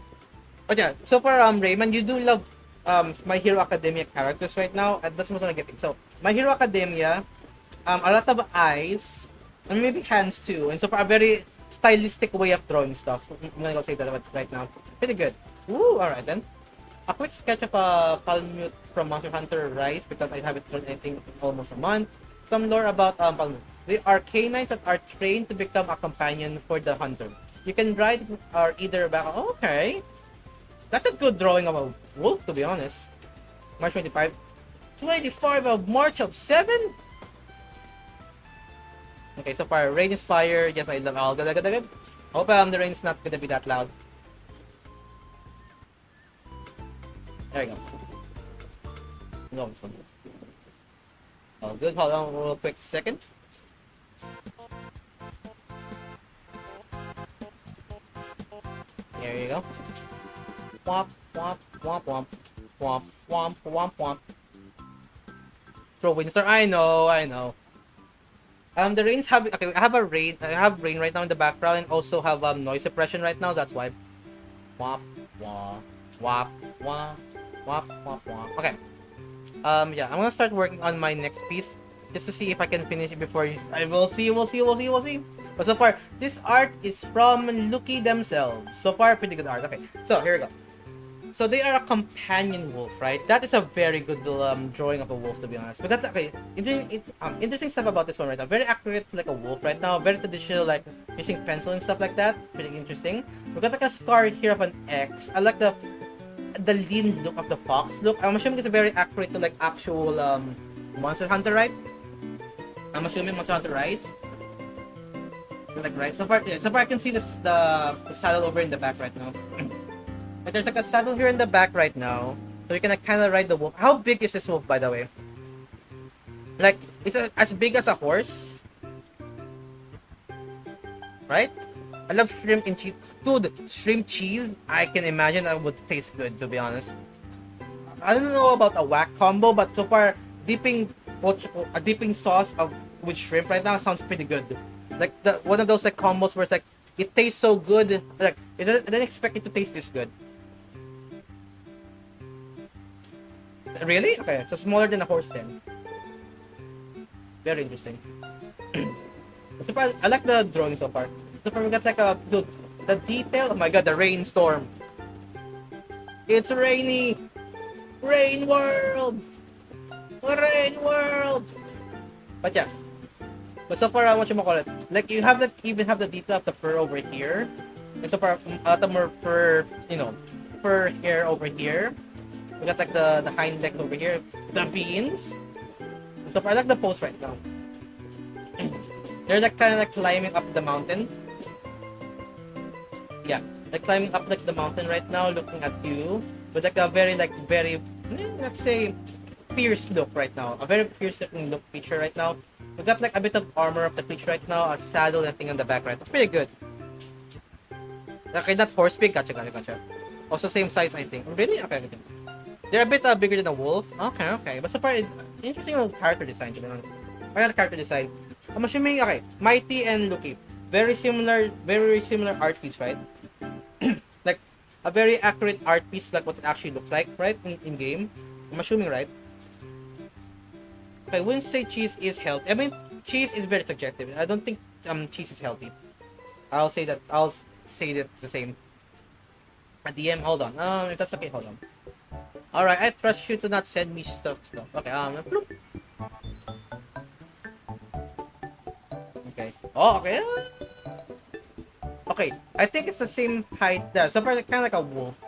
Speaker 1: But yeah, so far, Raymond, you do love, My Hero Academia characters right now. And that's what I'm getting. So, My Hero Academia, a lot of eyes, and maybe hands too. And so far, a very stylistic way of drawing stuff. I'm gonna go say that right now. Pretty good. Ooh, alright then. A quick sketch of a Palmute from Monster Hunter Rise, because I haven't learned anything in almost a month. Some lore about Palmute. They are canines that are trained to become a companion for the hunter. You can ride or either back. Okay. That's a good drawing of a wolf, to be honest. March 25. 25 of March of 7? Okay, so far, rain is fire. Yes, I love all good. Hope the rain's not gonna be that loud. There you go. No, this one. All good. Hold on real quick second. There you go. Womp, womp, womp, womp. Womp, womp, womp, womp. Throw Windstar. I know. The rains have, okay, I have rain right now in the background, and also have noise suppression right now. That's why. Womp, womp, womp, womp, womp, womp, womp. Okay. Yeah, I'm gonna start working on my next piece just to see if I can finish it before you. We'll see. But so far, this art is from Lucky themselves. So far, pretty good art. Okay, so here we go. So they are a companion wolf, right? That is a very good drawing of a wolf, to be honest. But that's okay. Interesting stuff about this one right now. Very accurate, like a wolf right now. Very traditional, like using pencil and stuff like that. Pretty interesting. We got like a scar here of an X. I like the lean look of the fox look. I'm assuming it's very accurate to like actual Monster Hunter, right? I'm assuming Monster Hunter Rise. Like right. So far I can see this the saddle over in the back right now. Like there's like a saddle here in the back right now, so you can like, kind of ride the wolf. How big is this wolf, by the way? Like, is it as big as a horse? Right? I love shrimp and cheese. Dude, shrimp cheese, I can imagine that would taste good, to be honest. I don't know about a whack combo, but so far, dipping sauce with shrimp right now sounds pretty good. Like one of those like combos where it's like it tastes so good. Like I didn't expect it to taste this good. Really? Okay, so smaller than a horse then. Very interesting. So far, I like the drawing so far. So far, we got like a dude. The detail. Oh my god, the rainstorm. It's rainy. Rain world. Rain world. But yeah. But so far, what you call it? Like you have even have the detail of the fur over here. And so far, a lot more fur, fur hair over here. We got like the hind legs over here. The beans. And so far, I like the pose right now. They're like kind of like climbing up the mountain. Yeah, like climbing up like the mountain right now, looking at you with like a very let's say fierce look right now. A very fierce looking look feature right now. We got like a bit of armor of the creature right now, a saddle and thing on the back right. It's pretty good. Okay, not horse big. Gotcha. Also same size, I think. Really? Okay. They're a bit bigger than a wolf. Okay. But so far, interesting little character design. I got a character design. I'm assuming, okay, Mighty and Lucky. Very similar art piece, right? Like, a very accurate art piece, like what it actually looks like, right? In game. I'm assuming, right? I wouldn't say cheese is healthy. I mean, cheese is very subjective. I don't think cheese is healthy. I'll say that the same. At the end, hold on. If that's okay, hold on. Alright, I trust you to not send me stuff. Okay, bloop. Okay. Oh, okay. Okay, I think it's the same height. Yeah, so far, kind of like a wolf.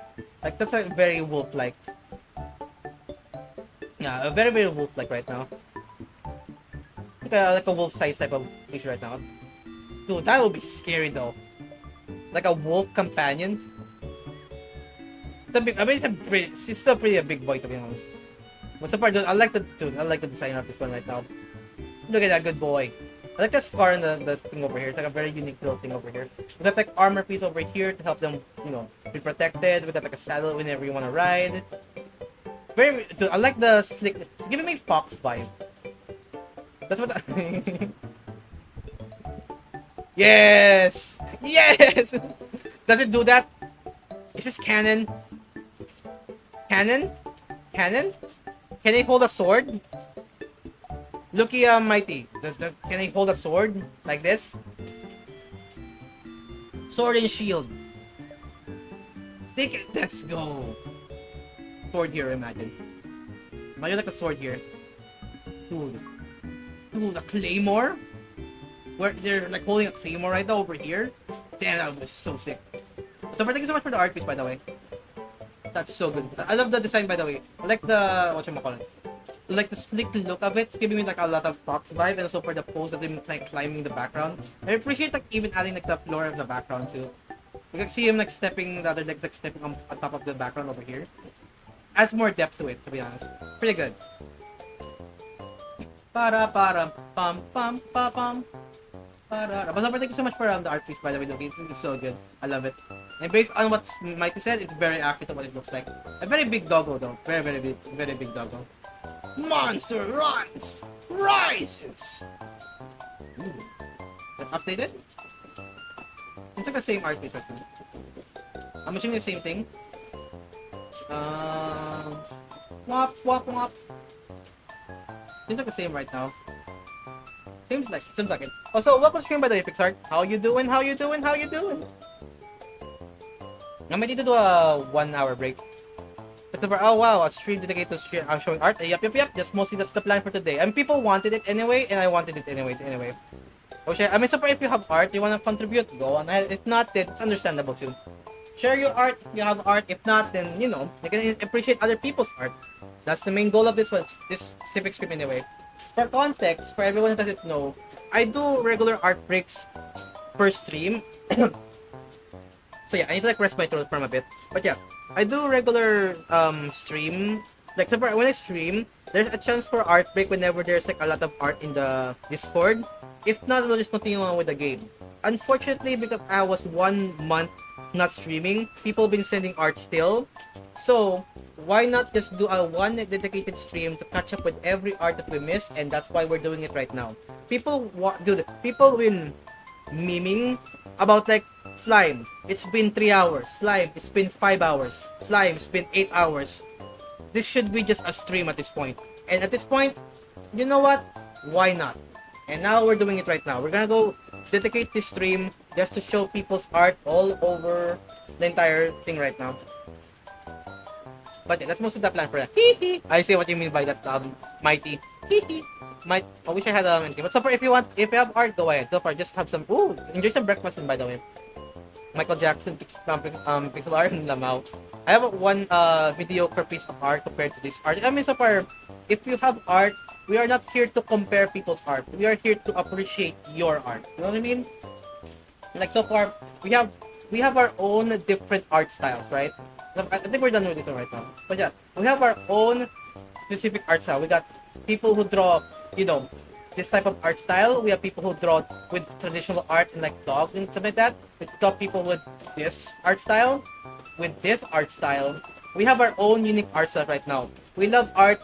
Speaker 1: Like, that's like very wolf-like. Yeah, a very, very wolf-like right now. Like a wolf-size type of creature right now. Dude, that would be scary though. Like a wolf companion. It's still pretty a big boy, to be honest. But so far, dude, I like the design of this one right now. Look at that good boy. I like the scar and the thing over here. It's like a very unique little thing over here. We got like armor piece over here to help them, be protected. We got like a saddle whenever you want to ride. Dude, I like the slick. It's giving me fox vibe. That's what. Yes. Does it do that? Is this canon? Canon? Can he hold a sword? Looky, Mighty. Can he hold a sword like this? Sword and shield. Let's go. Sword here, imagine. Imagine like a sword here. Dude, a claymore? Where they're like holding a claymore right now over here. Damn, that was so sick. So thank you so much for the art piece, by the way. That's so good. I love the design, by the way. I like the like the slick look of it. It's giving me like a lot of fox vibe, and also for the pose that they've been like climbing the background. I appreciate like even adding like the floor of the background too. You can see him like stepping, the other legs like stepping on top of the background over here. Adds more depth to it, to be honest. Pretty good. Para pam pam pa pam. But thank you so much for the art piece, by the way, Loki. It's so good. I love it. And based on what Mikey said, it's very accurate to what it looks like. A very big doggo, though. Very, very big doggo. Monster rises! Ooh. That updated? It's like the same art piece, right now. I'm assuming the same thing. Wop. Seems like the same right now. Seems like it. Also, welcome to stream by the way, Pixar. How you doing? How you doing? How you doing? I might need to do a 1 hour break. Oh wow, a stream dedicated to stream. I'm showing art. Yep. Just mostly that's the plan for today. And people wanted it anyway, and I wanted it anyway. Oh shit. I mean, so far if you have art, you wanna contribute, go on ahead. If not, then it's understandable too. Share your art if you have art. If not, then you know you can appreciate other people's art. That's the main goal of this one, this specific stream anyway. For context, for everyone who doesn't know, I do regular art breaks per stream. So yeah, I need to like rest my throat for a bit. But yeah, I do regular stream. Like so when I stream, there's a chance for art break whenever there's like a lot of art in the Discord. If not, we'll just continue on with the game. Unfortunately, because I was 1 month not streaming, people been sending art still. So why not just do a one dedicated stream to catch up with every art that we missed, and that's why we're doing it right now. People been memeing about like Slime, it's been 3 hours. Slime, it's been 5 hours. Slime, it's been 8 hours. This should be just a stream at this point. And at this point, you know what? Why not? And now we're doing it right now. We're gonna go dedicate this stream just to show people's art all over the entire thing right now. But yeah, that's most of the plan for that. I see what you mean by that, Mighty. I wish I had anything. But so far, if you have art, go ahead. So far, just have some. Ooh, enjoy some breakfast. And by the way, Michael Jackson, pixel art, and Lamau. I have one mediocre piece of art compared to this art. I mean, so far, if you have art, we are not here to compare people's art. We are here to appreciate your art. You know what I mean? Like so far, we have our own different art styles, right? I think we're done with this one right now. But yeah, we have our own specific art style. We got people who draw, you know, this type of art style. We have people who draw with traditional art and like dogs and stuff like that. We got people with this art style, with this art style. We have our own unique art style right now. We love art,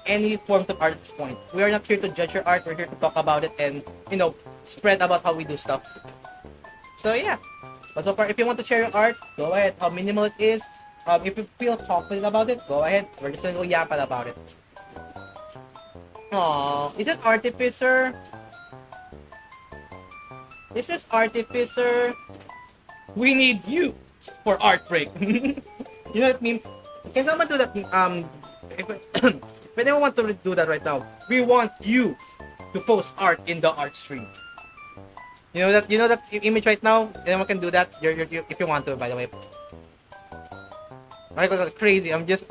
Speaker 1: any forms of art at this point. We are not here to judge your art. We're here to talk about it and, you know, spread about how we do stuff. So yeah. But so far, if you want to share your art, go ahead. How minimal it is. If you feel confident about it, go ahead. We're just gonna go yappa about it. Aww, is it Artificer? Is this Artificer? We need you for art break. You know what I mean? Can someone do that? If anyone want to do that right now, we want you to post art in the art stream. You know that image right now. Anyone can do that. If you want to, by the way. I got crazy. I'm just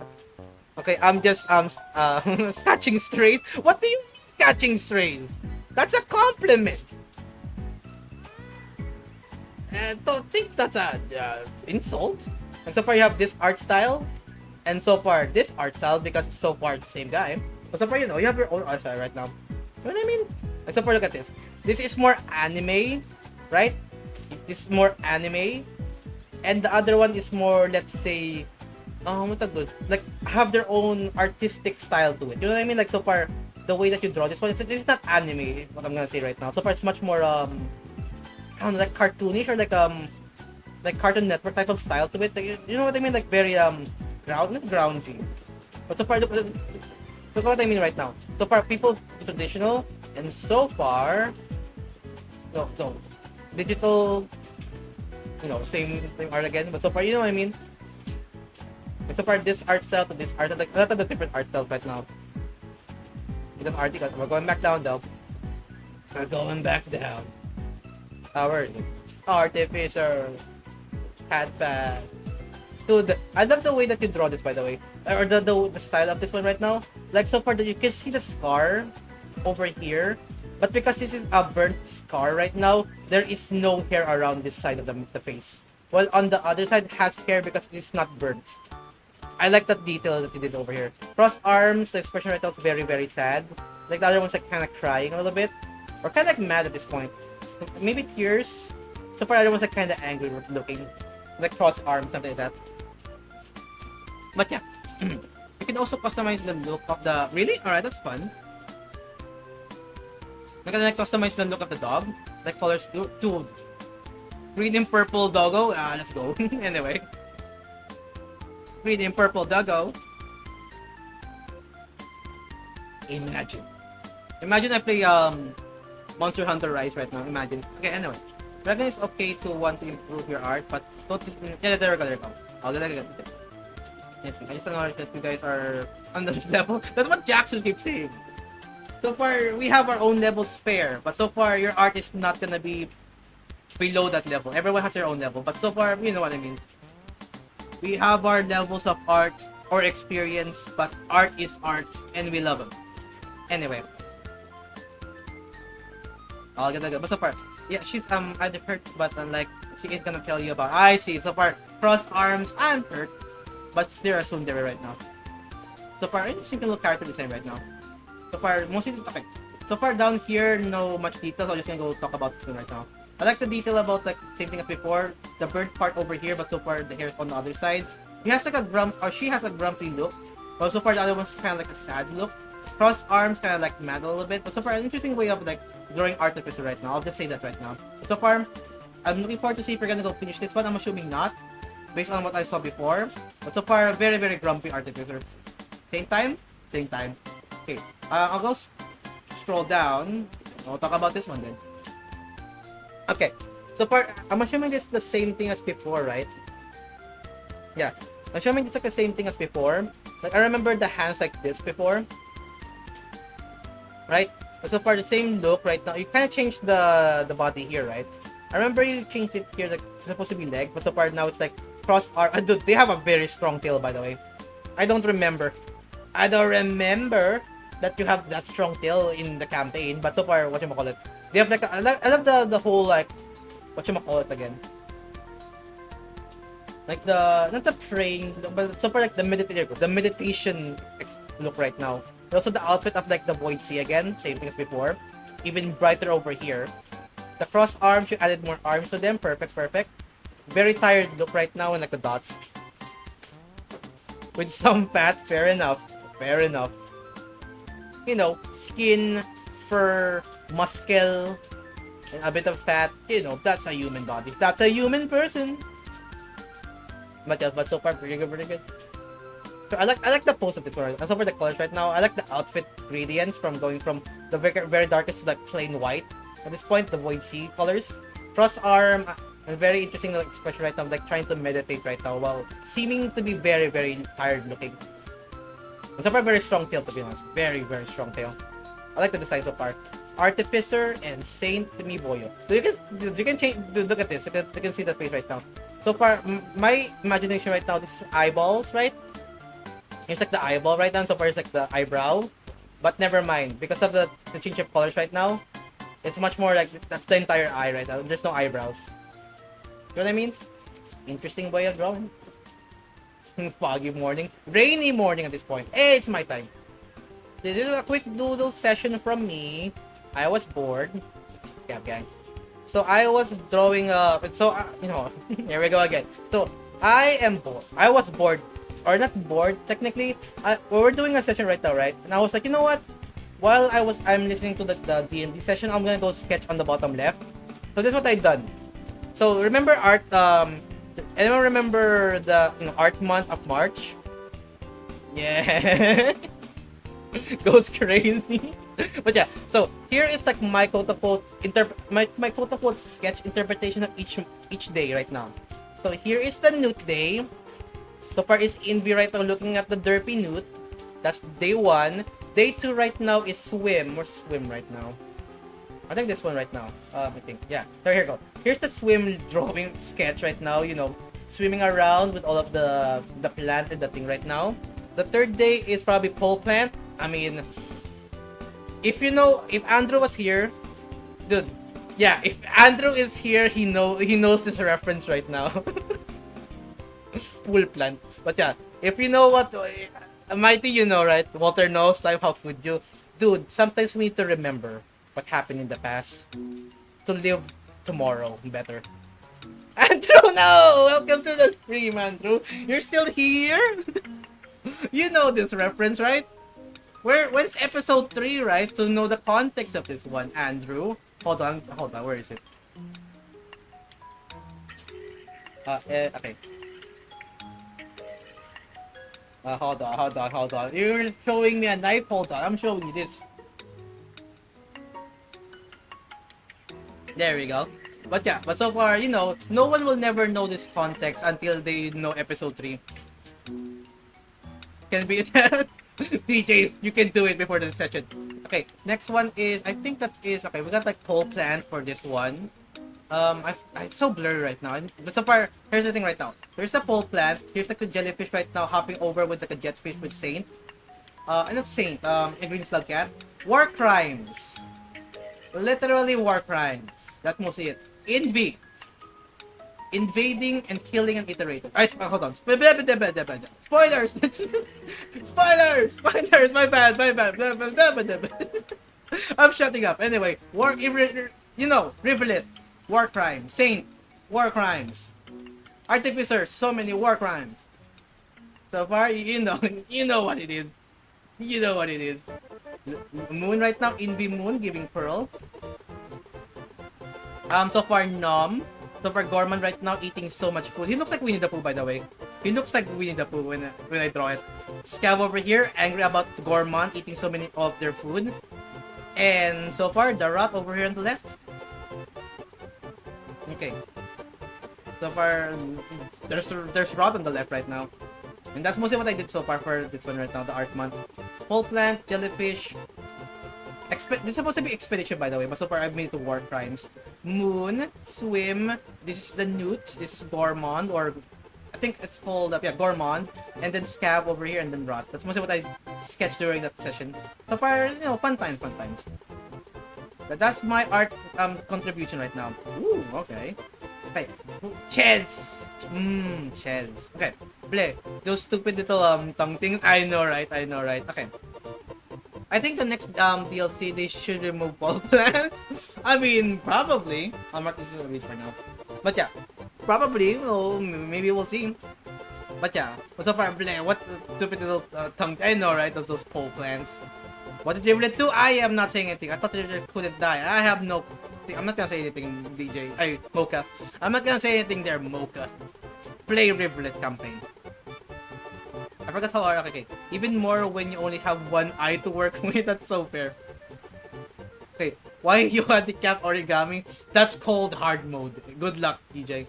Speaker 1: scratching straight. What do you mean scratching straight? That's a compliment. Don't think that's a insult. And so far you have this art style, and so far this art style, because so far it's the same guy. But so far you have your own art style right now. You know what I mean? And so far look at this. This is more anime, right? This is more anime, and the other one is more, let's say, what's that good? Like have their own artistic style to it. You know what I mean? Like so far, the way that you draw this one, this is not anime. What I'm gonna say right now. So far, it's much more I don't know, like cartoonish or like Cartoon Network type of style to it. Like, you know what I mean? Like very not grounding. But so far, look what I mean right now. So far, people do traditional, and so far, no, digital. You know, same art again. But so far, you know what I mean? So far, this art style to this art, like a lot of the different art styles right now. It's an article. We're going back down though. We're going back down. Our Artificer, Catpad. Dude, I love the way that you draw this, by the way, or the style of this one right now. Like so far, that you can see the scar over here, but because this is a burnt scar right now, there is no hair around this side of the face. While on the other side, it has hair because it's not burnt. I like that detail that you did over here. Cross arms, the expression right now is very, very sad. Like the other one's like kind of crying a little bit. Or kind of like mad at this point. Maybe tears. So far, the other one's like kind of angry looking. Like cross arms, something like that. But yeah. You can also customize the look of the... Really? Alright, that's fun. You can like customize the look of the dog. Like colors to green and purple doggo. Let's go. Anyway. Green and purple doggo. Imagine I play Monster Hunter Rise right now, imagine. Okay, anyway. Dragon is okay to want to improve your art, but don't just... Yeah, there we go, there we go. Oh, there we go. I just acknowledge that you guys are on the level. That's what Jackson keeps saying. So far, we have our own level spare, but so far, your art is not gonna be below that level. Everyone has their own level, but so far, you know what I mean. We have our levels of art or experience, but art is art, and we love them. Anyway. Oh, good. But so far, yeah, she's either hurt, but like she ain't gonna tell you about. I see. So far, cross arms, I'm hurt, but they're a tsundere right now. So far, single character design right now. So far, mostly okay. So far down here, no much detail. So I'm just gonna go talk about this one right now. I like the detail about like same thing as before, the bird part over here, but so far the hair is on the other side. He has like a she has a grumpy look. But so far the other one's kind of like a sad look. Cross arms kind of like mad a little bit, but so far an interesting way of like drawing artificer right now. I'll just say that right now. So far, I'm looking forward to see if we're gonna go finish this one. I'm assuming not, based on what I saw before. But so far, very very grumpy artificer. Same time, same time. Okay, I'll go scroll down. I'll talk about this one then. Okay, so far I'm assuming it's the same thing as before, right? Yeah, I'm assuming it's like the same thing as before. Like I remember the hands like this before. Right? But so far the same look right now. You kind of changed the body here, right? I remember you changed it here, like it's supposed to be leg, but so far now it's like cross arm. Dude, they have a very strong tail, by the way. I don't remember that you have that strong tail in the campaign, but so far, whatchamacallit, they have like I love the whole like whatchamacallit again. Like not the praying, but so far like the meditation look right now. Also the outfit of like the Void Sea again, same thing as before, even brighter over here. The cross arms, you added more arms to them, perfect. Very tired look right now and like the dots. With some fat, fair enough. You know, skin, fur, muscle, and a bit of fat, you know, that's a human body. That's a human person. But so far, pretty good. So I like the pose of this one. And so for the colors right now, I like the outfit gradients from going from the very darkest to like plain white. At this point, the Void Sea colors. Cross arm, a very interesting like, expression right now, like trying to meditate right now while seeming to be very, very tired looking. And so far, very strong tail to be honest. Very, very strong tail. I like the design so far. Artificer and Saint Miboyo. So you can change. Look at this. You can see the face right now. So far, my imagination right now, this is eyeballs, right? It's like the eyeball right now. So far, it's like the eyebrow. But never mind. Because of the change of colors right now, it's much more like that's the entire eye right now. There's no eyebrows. You know what I mean? Interesting way of drawing. Foggy morning. Rainy morning at this point. Hey, it's my time. This is a quick doodle session from me. I was bored. Yeah, gang. So I was drawing you know, here we go again. So I am bored. I was bored. Or not bored, technically. We're doing a session right now, right? And I was like, you know what? While I'm listening to the D&D session, I'm gonna go sketch on the bottom left. So this is what I've done. So remember art, anyone remember the art month of March? Yeah. Goes crazy. But yeah, so here is like my quote-unquote my quote-unquote sketch interpretation of each day right now. So here is the newt day. So far is Invi right now looking at the derpy newt. That's day 1. Day 2 right now is swim right now. I think this one right now. I think, yeah. So here we go. Here's the swim drawing sketch right now, you know, swimming around with all of the plant and the thing right now. The 3rd day is probably pole plant. I mean, if Andrew was here, dude, yeah, if Andrew is here, he knows this reference right now. Pool plant. But yeah, if you know what, Mighty, you know, right? Walter knows, like, how could you? Dude, sometimes we need to remember what happened in the past to live tomorrow better. Andrew, no! Welcome to the stream, Andrew. You're still here? You know this reference, right? When's episode 3, right? To know the context of this one, Andrew. Hold on, where is it? Okay. Hold on. You're showing me a knife? Hold on, I'm showing you this. There we go. But yeah, but so far, you know, no one will never know this context until they know episode 3. Can be DJs, you can do it before the session. Okay, next one is, I think that is, okay, we got like pole plant for this one. It's so blurry right now. But so far, here's the thing right now. There's the pole plant. Here's like the jellyfish right now hopping over with like a jetfish with Saint. And that's Saint, a green slug cat. War crimes. Literally war crimes. That's mostly it. Envy. Invading and killing an iterator. Hold on. Spoilers! Spoilers! My bad. I'm shutting up. Anyway, you know, Rivulet. War crimes. Saint. War crimes. Artificer. So many war crimes. So far, you know what it is. You know what it is. Moon right now, Envy Moon giving Pearl. So far, Nom. So far, Gorman right now eating so much food. He looks like Winnie the Pooh, by the way. He looks like Winnie the Pooh when I draw it. Scav over here, angry about Gorman eating so many of their food. And so far, the rat over here on the left. Okay. So far, there's rat on the left right now. And that's mostly what I did so far for this one right now, the art month. Pole plant, jellyfish. This is supposed to be expedition, by the way, but so far I've made it to war crimes. Moon, swim. This is the newt. This is Gormond, or I think it's called Gormond. And then Scab over here, and then Rot. That's mostly what I sketched during that session. So far, you know, fun times. But that's my art contribution right now. Ooh, okay. Okay. Ches. Ches. Okay. Bleh. Those stupid little tongue things. I know, right? Okay. I think the next DLC they should remove all plants. I mean, probably. I'm not just gonna read for now. But yeah, probably. Well, maybe we'll see. But yeah, so far, bleh, what stupid little tongue. I know, right? Those pole plants. What did Rivulet do? I am not saying anything. I thought Rivulet couldn't die. I have no. I'm not gonna say anything, DJ. Mocha. I'm not gonna say anything there, Mocha. Play Rivulet campaign. I forgot how okay. Even more when you only have one eye to work with. That's so fair. Okay, why you handicap origami? That's called hard mode. Good luck, DJ.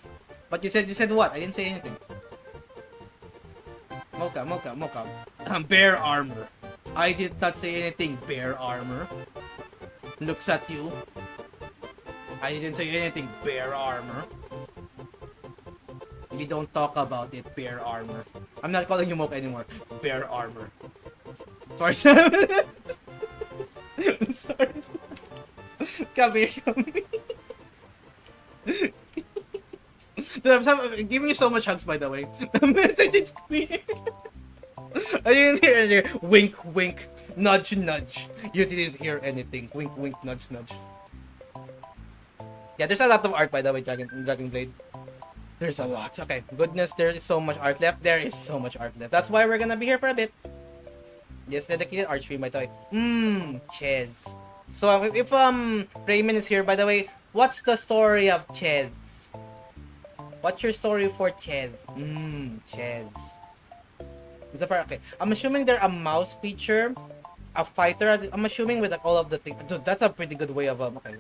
Speaker 1: But you said what? I didn't say anything. Mocha. Bear armor. I did not say anything. Bear armor. Looks at you. I didn't say anything. Bear armor. We don't talk about it, bear armor. I'm not calling you Mocha anymore. Bear armor. Sorry, Sam. Sorry, Sam. Come here. Dude, I'm giving you so much hugs, by the way. The message is clear. I didn't hear anything. Wink, wink. Nudge, nudge. You didn't hear anything. Wink, wink, nudge, nudge. Yeah, there's a lot of art, by the way, Dragon Blade. There's a lot. Okay, goodness, there is so much art left. That's why we're gonna be here for a bit. Yes, dedicated art stream, by the way. Ches. So if Raymond is here, by the way, what's the story of Ches? What's your story for Ches? Ches. Okay, I'm assuming they're a mouse feature, a fighter. I'm assuming with like all of the things. Dude, that's a pretty good way of okay.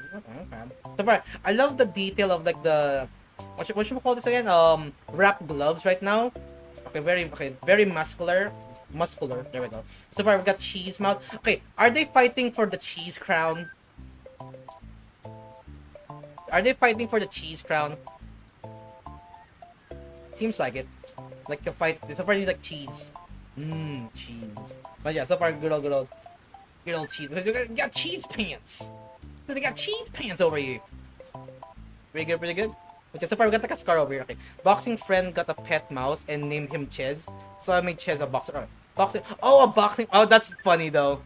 Speaker 1: So I love the detail of like the. What should we call this again? Wrap gloves right now. Okay, very muscular. There we go. So far, we got cheese mouth. Okay, are they fighting for the cheese crown? Seems like it. Like a fight. So far, you like cheese. Cheese. But yeah, so far, good old cheese. They got cheese pants. They got cheese pants over here. Pretty good. Okay, so far we got like a scar over here. Okay, boxing friend got a pet mouse and named him Ches. So I made Ches a boxer. Right. Boxing. Oh, a boxing. Oh, that's funny though.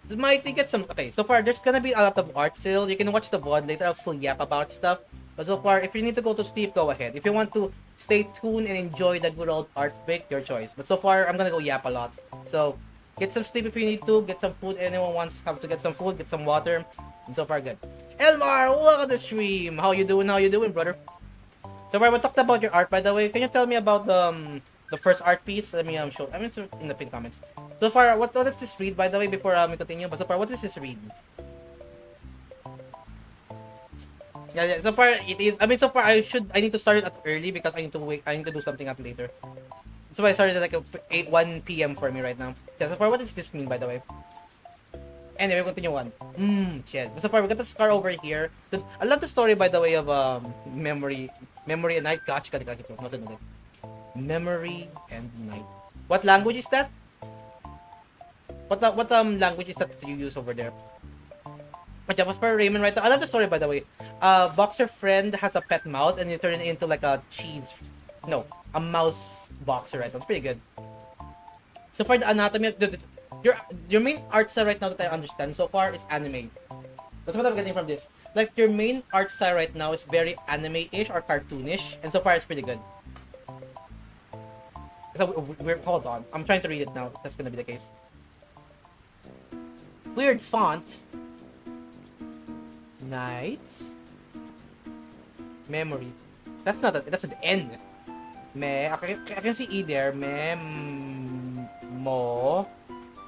Speaker 1: Might get some. Okay, so far there's gonna be a lot of art still. You can watch the VOD later. I'll still yap about stuff. But so far, if you need to go to sleep, go ahead. If you want to stay tuned and enjoy the good old art break, your choice. But so far, I'm gonna go yap a lot. So get some sleep if you need to. Get some food. Anyone wants have to get some food. Get some water. And so far, good. Elmar, welcome to the stream. How you doing, brother? So far, we talked about your art, by the way. Can you tell me about the first art piece? Let me show. I'm in the pinned comments. So far, what does this read, by the way, before we continue? But so far, what does this read? Yeah, so far it is. I mean, so far I need to start it at early because I need to wait. I need to do something at later. So I started at like 1 p.m. for me right now. Yeah, so far, what does this mean, by the way? Anyway, continue on. Shit. So far, we got the scar over here. I love the story, by the way, of memory and night. Gotcha. Memory and night. What language is that? What language is that you use over there? But yeah, for Raymond right now, I love the story, by the way. Boxer friend has a pet mouse and you turn it into like a cheese. No, a mouse boxer right now. It's pretty good. So for the anatomy of your main art style right now that I understand so far is anime. That's what I'm getting from this. Like your main art style right now is very anime-ish or cartoonish, and so far it's pretty good. So hold on, I'm trying to read it now. That's gonna be the case. Weird font. Night. Memory. That's not that's an N. I can see E there. Memo.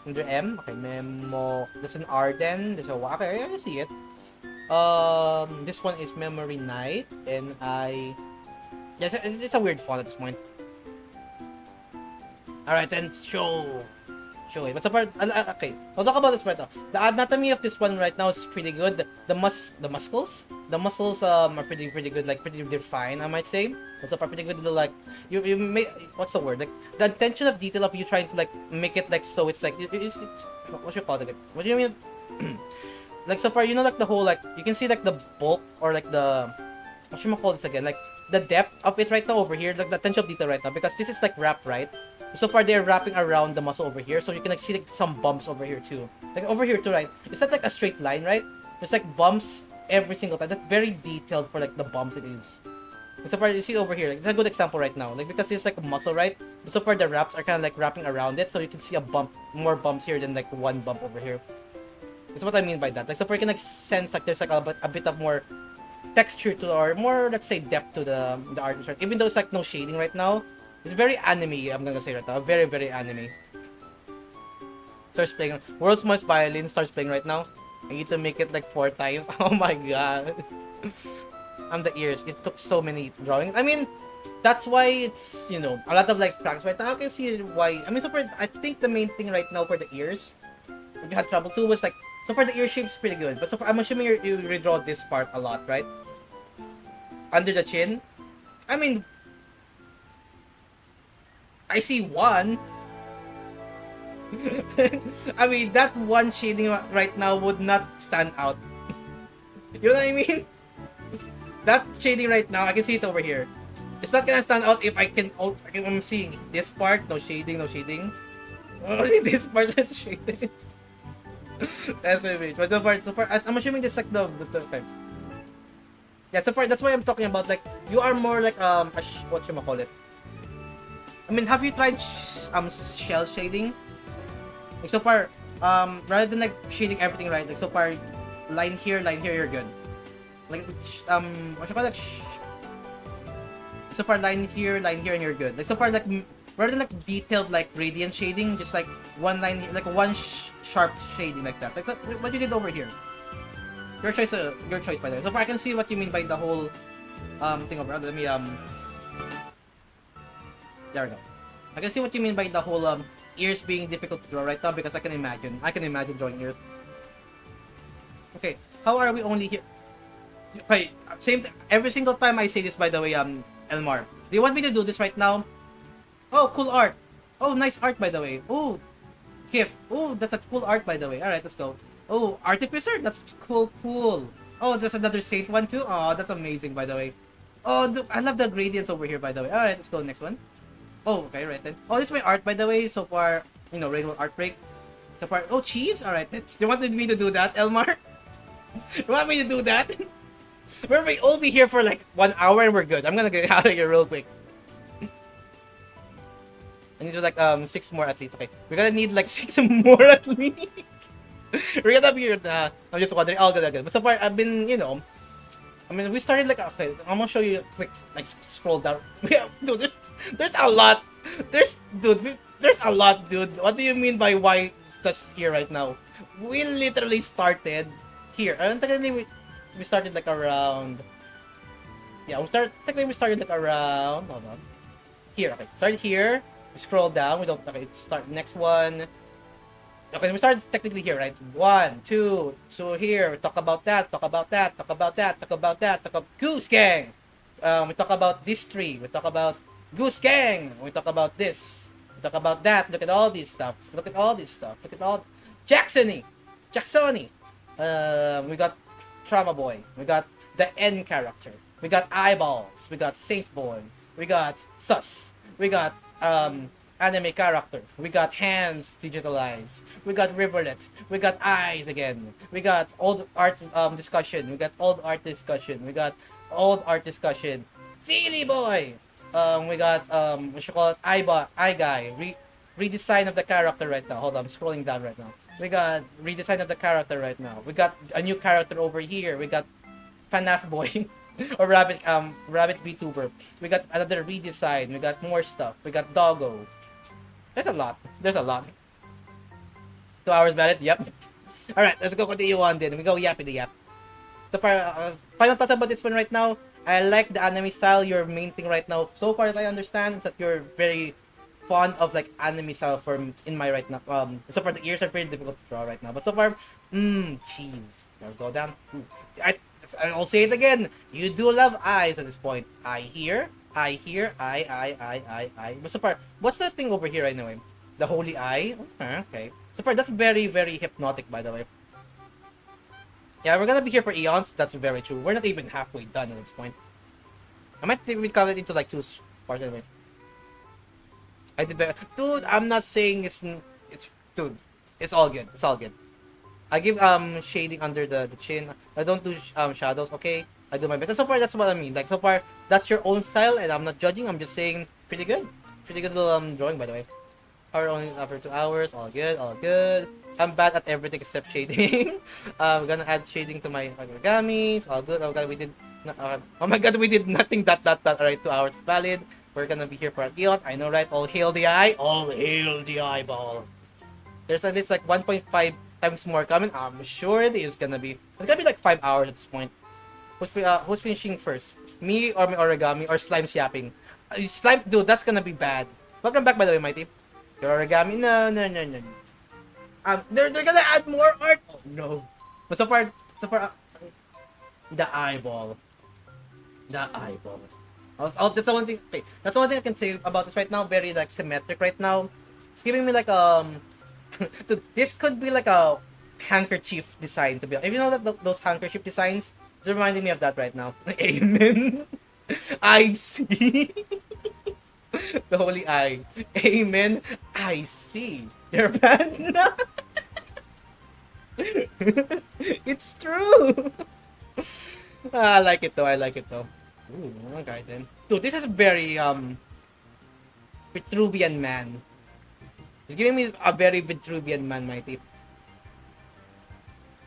Speaker 1: Under M. Okay, memo. That's an R then. There's a Y. Okay, I can see it. This one is memory night. And yeah, it's a weird font at this point. Alright, then show it. But so far, okay. I'll talk about this right now. The anatomy of this one right now is pretty good. The muscles are pretty good, like pretty defined, I might say. But so far, pretty good. Like you make, what's the word? Like the attention of detail of you trying to like make it like so it's like it's what you call it? What do you mean? Like so far, you know, like the whole like you can see like the bulk or like the what should I call this again? Like the depth of it right now over here, like the attention of detail right now, because this is like wrapped, right? So far they're wrapping around the muscle over here, so you can like see like some bumps over here too. Like over here too, right? It's not like a straight line, right? There's like bumps every single time. That's very detailed for like the bumps it is. And so far you see over here, like it's a good example right now. Like because it's like a muscle, right? So far the wraps are kind of like wrapping around it, so you can see a bump, more bumps here than like one bump over here. That's what I mean by that. Like so far you can like sense like there's like a bit of more texture to, or more, let's say, depth to the artist, right? Even though it's like no shading right now, it's very anime. I'm gonna say right now, very anime. Starts playing. World's Most Violin starts playing right now. I need to make it like 4 times. Oh my god. I'm the ears. It took so many drawings. I mean, that's why it's, you know, a lot of like practice right now. I can see why. I mean, so far, I think the main thing right now for the ears, if you had trouble too, was like, so far the ear shape's pretty good. But so far, I'm assuming you redraw this part a lot, right? Under the chin. I mean, I see one. I mean, that one shading right now would not stand out. You know what I mean? That shading right now, I can see it over here. It's not gonna stand out if I'm seeing this part, no shading. Only this part that's shading. That's the image. But so far, I'm assuming this like the time. Yeah, so far, that's why I'm talking about, like, you are more like, what should I call it? I mean, have you tried, shell shading? Like, so far, rather than, like, shading everything right, like, so far, line here, you're good. Like, what should I call it? So far, line here, and you're good. Like, so far, like, rather than, like, detailed, like, gradient shading, just, like, one line here, like, one sharp shading like that. Like, what you did over here. Your choice, by the way. So far, I can see what you mean by the whole thing over. Let me there we go. I can see what you mean by the whole ears being difficult to draw right now, because I can imagine drawing ears. Okay, how are we only here? Okay, every single time I say this, by the way, Elmar, do you want me to do this right now? Oh, cool art. Oh, nice art, by the way. Oh, Kif. Oh, that's a cool art, by the way. All right, let's go. Oh, Artificer, that's cool. Oh, there's another Saint one too. Oh, that's amazing, by the way. Oh, I love the gradients over here, by the way. All right, let's go next one. Oh, okay, right then. Oh, this is my art, by the way. So far, you know, Rainbow Art Break. So far, oh, cheese. All right, do you want me to do that, Elmar? You want me to do that? We'll all be here for like 1 hour and we're good. I'm gonna get out of here real quick. I need to like 6 more athletes. Okay, we're gonna need like 6 more athletes. We're gonna be I'm just wondering. Oh, good. But so far, I've been, you know, I mean, we started like, okay, I'm gonna show you a quick, like, scroll down. Dude, there's a lot. There's a lot, dude. What do you mean by why that's here right now? We literally started here. I don't think we started like around Yeah, technically we started like around, hold on. Here, okay. Started here. We scroll down. We don't, okay, start next one. Okay, we started technically here, right? 1, 2, so here. We talk about that, talk about that, talk about that, talk about that, talk about Goose Gang. We talk about this tree. We talk about Goose Gang. We talk about this. We talk about that. Look at all this stuff. Look at all this stuff. Look at all Jacksony. We got Trauma Boy. We got the N character. We got Eyeballs. We got Saint Boy. We got Sus. We got anime character. We got hands digitalized. We got Riverlet. We got eyes again. We got old art discussion. We got old art discussion. We got old art discussion. Silly Boy. We got what you call it, eye guy. Redesign of the character right now. Hold on, I'm scrolling down right now. We got redesign of the character right now. We got a new character over here. We got FNAF Boy or Rabbit VTuber. We got another redesign. We got more stuff. We got Doggo. There's a lot. There's a lot. 2 hours valid. Yep. All right, let's go continue on. Then we go yappy the yap. So final thoughts about this one right now. I like the anime style. Your main thing right now, so far as I understand, is that you're very fond of like anime style in my right now. So far the ears are very difficult to draw right now, but so far, cheese. Let's go down. I'll say it again. You do love eyes at this point. I hear. But so far, what's that thing over here anyway? The holy eye. Okay. So far, that's very, very hypnotic, by the way. Yeah, we're gonna be here for eons. That's very true. We're not even halfway done at this point. I might even cut it into like 2 parts anyway. I did better. Dude, I'm not saying dude, it's all good. It's all good. I give shading under the chin. I don't do shadows, okay? I do my best. So far, that's what I mean. Like, so far, that's your own style, and I'm not judging. I'm just saying, pretty good. Pretty good little drawing, by the way. Hour only after 2 hours. All good, all good. I'm bad at everything except shading. I'm gonna add shading to my origamis. All good. Oh god, we did. Oh my god, we did nothing. Alright, 2 hours valid. We're gonna be here for a eon. I know, right? All hail the eye. All hail the eyeball. There's at least like 1.5 times more coming. I'm sure it is gonna be. It's gonna be like 5 hours at this point. Who's finishing first? Me or my origami or Slime's yapping? Slime, dude, that's gonna be bad. Welcome back, by the way, mighty. Your origami, no. They're gonna add more art. Oh no. But so far, the eyeball. That's the one thing. Okay, that's the one thing I can say about this right now. Very like symmetric right now. It's giving me like dude, this could be like a handkerchief design to be. If you know that those handkerchief designs, it's reminding me of that right now. Amen. I see. The holy eye. Amen. I see. You're bad na. It's true. I like it though. Ooh, okay then. Dude, this is very Vitruvian man. It's giving me a very Vitruvian man, mighty.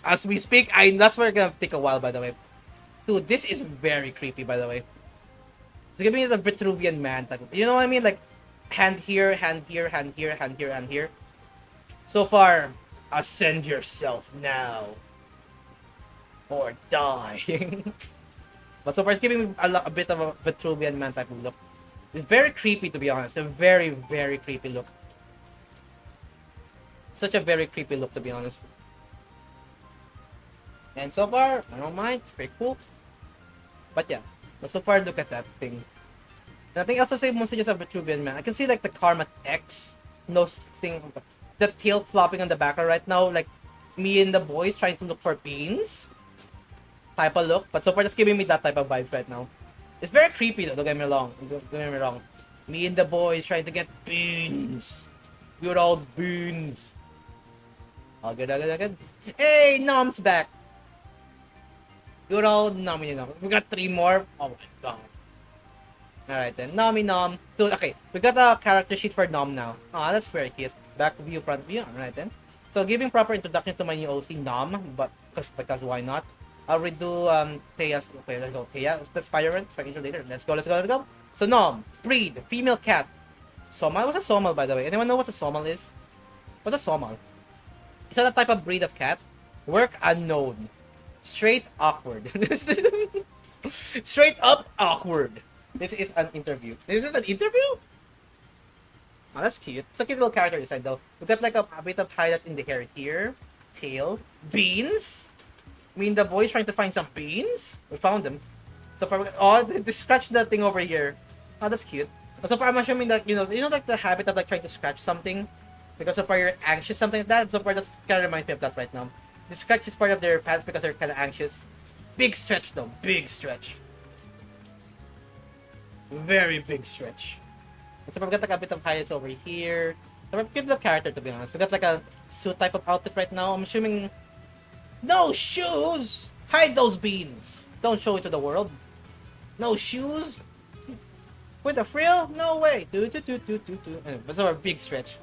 Speaker 1: As we speak, that's where it's gonna take a while, by the way. Dude, this is very creepy, by the way. It's giving me the Vitruvian man type. You know what I mean? Like, hand here, hand here, hand here, hand here, hand here. So far, ascend yourself now. Or die. But so far, it's giving me a bit of a Vitruvian man type of look. It's very creepy, to be honest. A very, very creepy look. Such a very creepy look, to be honest. And so far, I don't mind. It's pretty cool. But yeah. But so far, look at that thing. Nothing else to say, mostly just a Vitruvian man. I can see like the Karma X nose thing. The tail flopping on the background right now. Like me and the boys trying to look for beans. Type of look. But so far, that's giving me that type of vibe right now. It's very creepy though, don't get me wrong. Me and the boys trying to get beans. Good old beans. All good. Hey, Nom's back. Good old Nomi Nom. We got 3 more. Oh my god. Alright then. Nom. Dude, okay. We got a character sheet for Nom now. Ah, that's very cute. Back view, front view. Alright then. So giving proper introduction to my new OC, Nom. But because why not? I'll redo Thea's. Okay, let's go. Thea. That's Spirant. Spirant later. Let's go. So Nom. Breed. Female cat. Somal? What's a Somal, by the way? Anyone know what a Somal is? What's a Somal? Is that a type of breed of cat? Work unknown. Straight awkward. Straight up awkward. This is an interview. Is it an interview? Oh, that's cute. It's a cute little character design though. We've got like a bit of highlights in the hair here. Tail. Beans? I mean, the boy's trying to find some beans? We found them. So far, oh, they scratched that thing over here. Oh, that's cute. So far, I'm assuming that, you know, like the habit of like trying to scratch something because so far you're anxious, something like that. So far, that's kind of reminds me of that right now. The scratch is part of their pants because they're kind of anxious. Big stretch though, big stretch. Very big stretch. And so we've got like a bit of highlights over here. So we've got the character, to be honest. We've got like a suit type of outfit right now. I'm assuming... No shoes! Hide those beans! Don't show it to the world. No shoes? With a frill? No way! Anyway, that's our big stretch.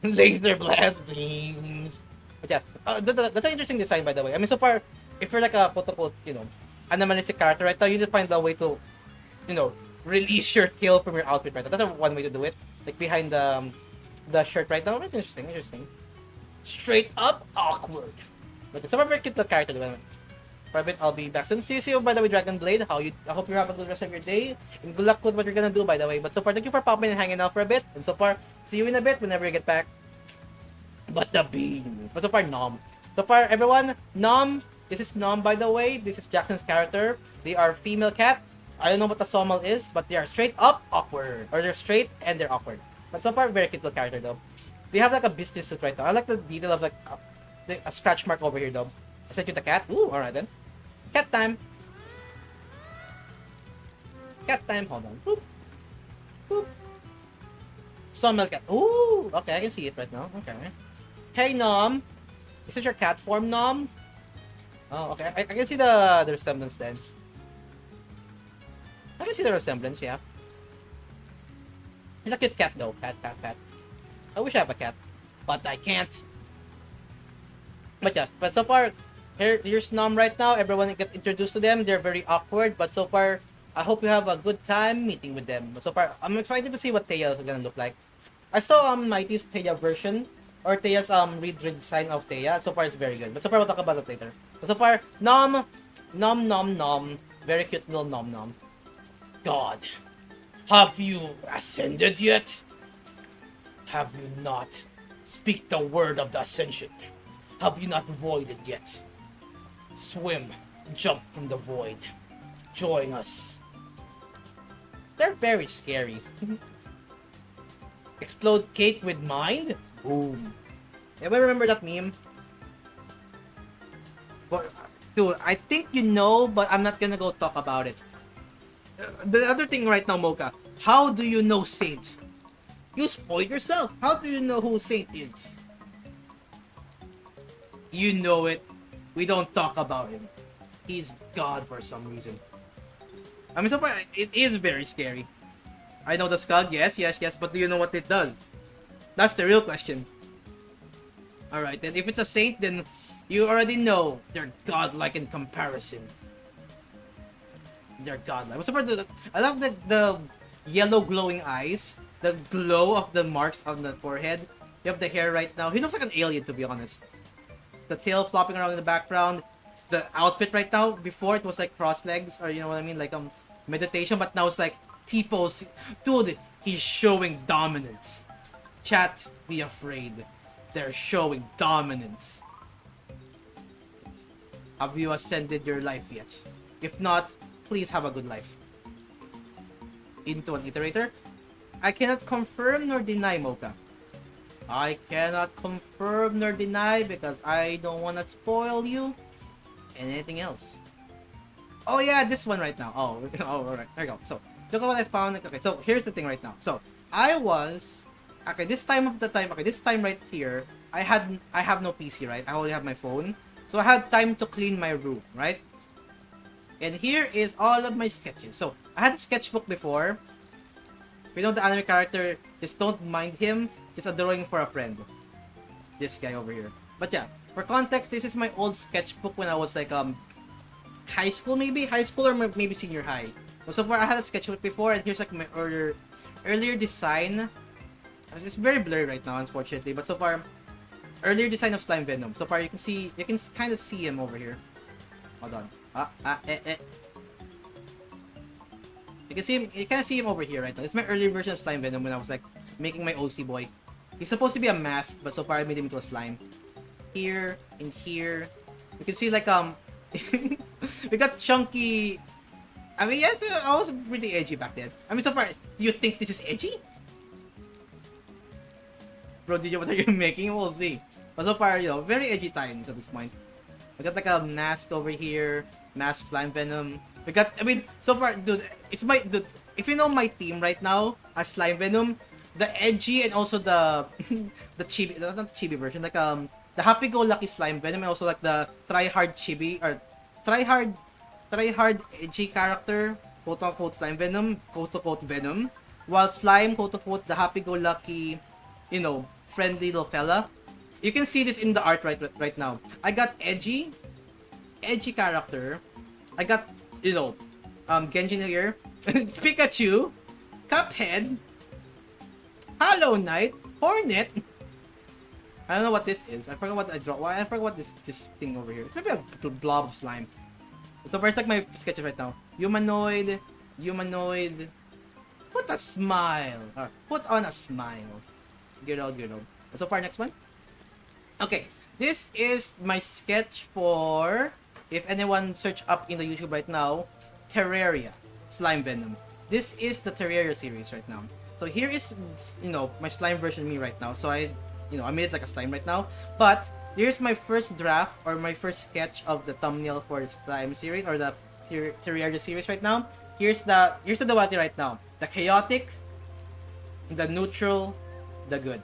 Speaker 1: Laser blast beams. But yeah, that's an interesting design, by the way. I mean, so far, if you're like a quote-unquote, you know, animalistic character right now, you need to find a way to, you know, release your tail from your outfit right now. That's one way to do it. Like behind the shirt right now. It's interesting. Straight up awkward. But it's a very cute little character. For a bit, I'll be back soon. See you, by the way, Dragon Blade. I hope you have a good rest of your day. And good luck with what you're gonna do, by the way. But so far, thank you for popping and hanging out for a bit. And so far, see you in a bit whenever you get back. But the beans. But so far, Nom. So far, everyone, Nom. This is Nom, by the way. This is Jackson's character. They are female cat. I don't know what the Somal is, but they are straight up awkward. Or they're straight and they're awkward. But so far, very cute little character, though. They have like a business suit right now. I like the detail of like a scratch mark over here, though. I sent you the cat. Ooh, alright then. Cat time. Cat time. Hold on. Boop. Boop. Somal cat. Ooh, okay, I can see it right now. Okay. Hey, Nom. Is it your cat form, Nom? Oh, okay. I can see the resemblance then. I can see the resemblance, yeah. It's a cute cat though. Cat. I wish I have a cat. But I can't. But yeah, but so far, here's Nom right now. Everyone get introduced to them. They're very awkward, but so far, I hope you have a good time meeting with them. But so far, I'm excited to see what Thea is gonna look like. I saw Mighty's Thea version, or Thea's redesign of Thea. So far, it's very good. But so far, we'll talk about it later. But so far, Nom. Very cute little Nom. God, have you ascended yet? Have you not? Speak the word of the ascension. Have you not voided yet? Swim, jump from the void. Join us. They're very scary. Explode cake with mind? Boom. Everybody remember that meme? But, dude, I think you know, but I'm not gonna go talk about it. The other thing right now, Mocha. How do you know Saint? You spoiled yourself. How do you know who Saint is? You know it. We don't talk about him. He's God for some reason. I mean, so far, it is very scary. I know the skull, yes, but do you know what it does? That's the real question. Alright, then if it's a saint, then you already know they're godlike in comparison. They're godlike. So far, I love the yellow glowing eyes. The glow of the marks on the forehead. You have the hair right now. He looks like an alien, to be honest. The tail flopping around in the background. The outfit right now. Before it was like cross legs, or you know what I mean, like meditation. But now it's like T-pose. Dude, he's showing dominance. Chat, be afraid. They're showing dominance. Have you ascended your life yet? If not, please have a good life. Into an iterator. I cannot confirm nor deny, Mocha. I cannot confirm nor deny because I don't want to spoil you and anything else. Oh yeah, this one right now. Oh, alright. There you go. So, look at what I found. Okay, so here's the thing right now. So, I was... Okay, this time right here, I have no PC, right? I only have my phone. So, I had time to clean my room, right? And here is all of my sketches. So, I had a sketchbook before. If you know the anime character, just don't mind him. Just a drawing for a friend. This guy over here. But yeah, for context, this is my old sketchbook when I was like high school maybe? High school or maybe senior high. So far, I had a sketchbook before, and here's like my earlier design. It's very blurry right now, unfortunately. But so far, earlier design of SlimeVenom. So far, you can kind of see him over here. Hold on. You can see him, you kind of see him over here right now. It's my early version of SlimeVenom when I was like making my OC boy. He's supposed to be a mask, but so far I made him into a slime. Here and here. You can see like we got chunky. I mean, yes, I was pretty edgy back then. I mean, so far, do you think this is edgy? Bro, did you what are you making? We'll see. But so far, you know, very edgy times at this point. We got like a mask over here, mask SlimeVenom. We got, I mean, so far, dude, it's my, dude, if you know my team right now as SlimeVenom, the edgy and also the the chibi, not the chibi version, like the happy-go-lucky SlimeVenom and also like the try-hard chibi or try-hard edgy character, quote-unquote SlimeVenom, quote-unquote Venom, while Slime, quote-unquote the happy-go-lucky, you know, friendly little fella. You can see this in the art right now. I got edgy character. I got, you know, Genjin here, Pikachu, Cuphead, Hollow Knight, Hornet. I don't know what this is. I forgot what I draw. I forgot what this thing over here. It's maybe a blob of slime. So first, like my sketches right now. Humanoid. Put a smile. Or put on a smile. Get out. So far, next one. Okay, this is my sketch for, if anyone search up in the YouTube right now, Terraria SlimeVenom. This is the Terraria series right now. So here is, you know, my slime version of me right now. So I made it like a slime right now. But here's my first draft or my first sketch of the thumbnail for the slime series or the Terraria series right now. Here's the Dawati right now. The chaotic, the neutral, the good.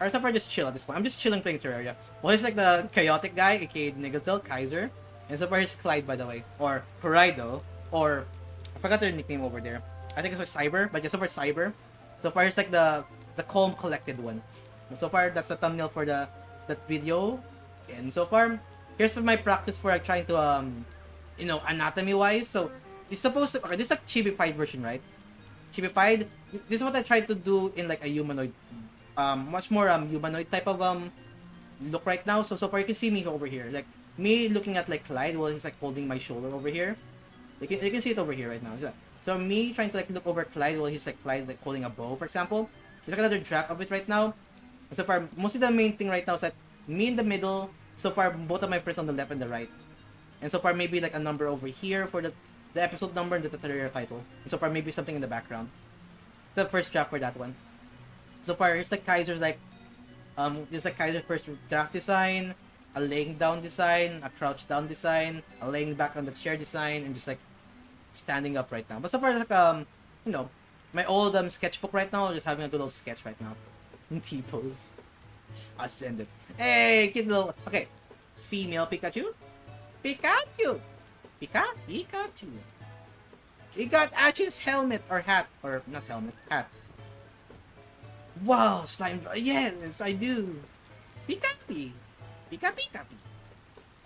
Speaker 1: Or so far just chill at this point. I'm just chilling playing Terraria. Well, here's like the chaotic guy, aka Nigazel, Kaiser. And so far here's Clyde, by the way. Or Kuraido. Or, I forgot their nickname over there. I think it's for Cyber, but just so far Cyber. So far here's like the calm, collected one. And so far, that's the thumbnail for that video. And so far, here's my practice for like trying to, you know, anatomy-wise. So, it's supposed to, okay, this is like chibified version, right? Chibified, this is what I tried to do in like a humanoid, much more humanoid type of look right now. So far you can see me over here, like me looking at like Clyde while he's like holding my shoulder over here. You can see it over here right now. So me trying to like look over Clyde while he's like holding a bow, for example. There's like another draft of it right now. And so far, mostly the main thing right now is that me in the middle. So far, both of my friends on the left and the right. And so far, maybe like a number over here for the episode number and the Terraria title. And so far, maybe something in the background. The first draft for that one. So far, it's like Kaiser's like, there's like Kaiser's first draft design, a laying down design, a crouch down design, a laying back on the chair design, and just like standing up right now. But so far, it's like, you know, my old sketchbook right now, just having a good old sketch right now. T-pose. Ascended. Hey, cute little. Okay. Female Pikachu. Pikachu. Pikachu. We got Ash's helmet or hat. Or not helmet. Hat. Wow, slime. Yes, I do. Pikachu. Pikachu.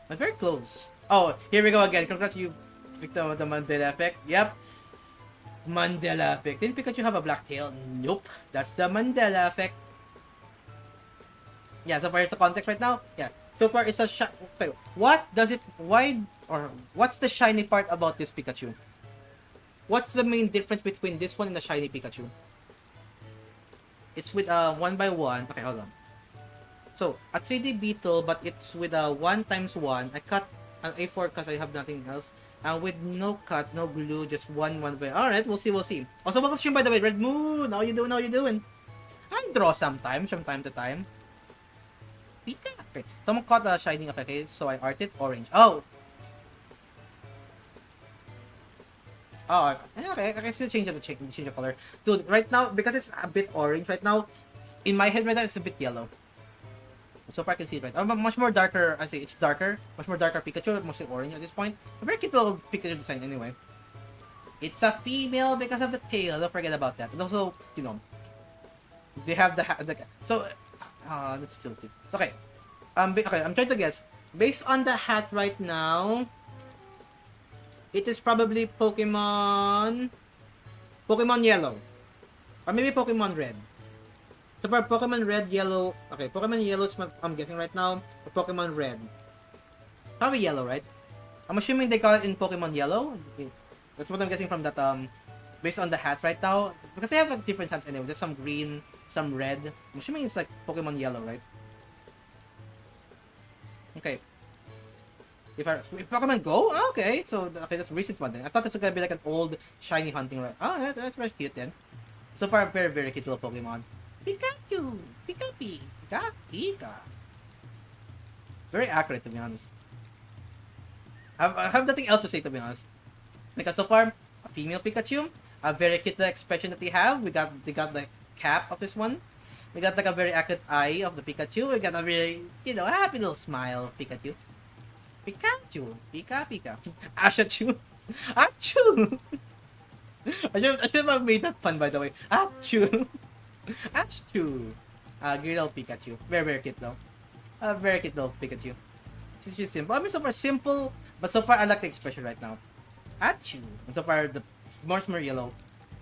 Speaker 1: I'm very close. Oh, here we go again. Congrats, you victim of the Mandela effect. Yep. Mandela effect. Didn't Pikachu have a black tail? Nope. That's the Mandela effect. Yeah, so far it's the context right now. Yeah. So far it's a okay, what's the shiny part about this Pikachu? What's the main difference between this one and the shiny Pikachu? It's with 1x1. Okay, hold on. So, a 3D beetle, but it's with a 1x1. I cut an A4 because I have nothing else. And with no cut, no glue, just one by. Alright, we'll see. Also, welcome stream by the way, Red Moon. How you doing? I draw sometimes, from time to time. Pika. Okay. Someone caught a shining effect, okay? So I art it orange. Oh! Oh, okay. I can still change the color. Dude, right now, because it's a bit orange right now, in my head right now, it's a bit yellow. So far I can see it right now. Much more darker, I say it's darker. Much more darker Pikachu, mostly orange at this point. A very cute little Pikachu design anyway. It's a female because of the tail. Don't forget about that. And also, you know, they have the so, that's still cute. So, okay. Okay, I'm trying to guess. Based on the hat right now, it is probably Pokemon Yellow. Or maybe Pokemon Red. So for Pokemon Red, Yellow, okay, Pokemon Yellow is what I'm guessing right now, or Pokemon Red. Probably Yellow, right? I'm assuming they call it in Pokemon Yellow. That's what I'm guessing from that based on the hat right now, because they have like different hats anyway. There's some green, some red. I'm assuming it's like Pokemon Yellow, right? Okay. If Pokemon Go? Oh, okay. So, okay, that's a recent one then. I thought it's gonna be like an old, shiny hunting, right? Oh, yeah, that's very cute then. So far, very, very cute little Pokemon. Pikachu! Pikapi! Pika! Pika! Very accurate, to be honest. I have nothing else to say, to be honest. Because so far, a female Pikachu, a very cute expression that they have. They got the cap of this one. We got like a very accurate eye of the Pikachu. We got a very, a happy little smile of Pikachu. Pikachu! Pika Pika! Ashachu! Achu! I should have made that fun, by the way. Achu! Achu! Girl Pikachu. Very, very cute though. Very cute little Pikachu. She's just simple. I mean, so far simple, but so far I like the expression right now. Achu! And so far, the more yellow.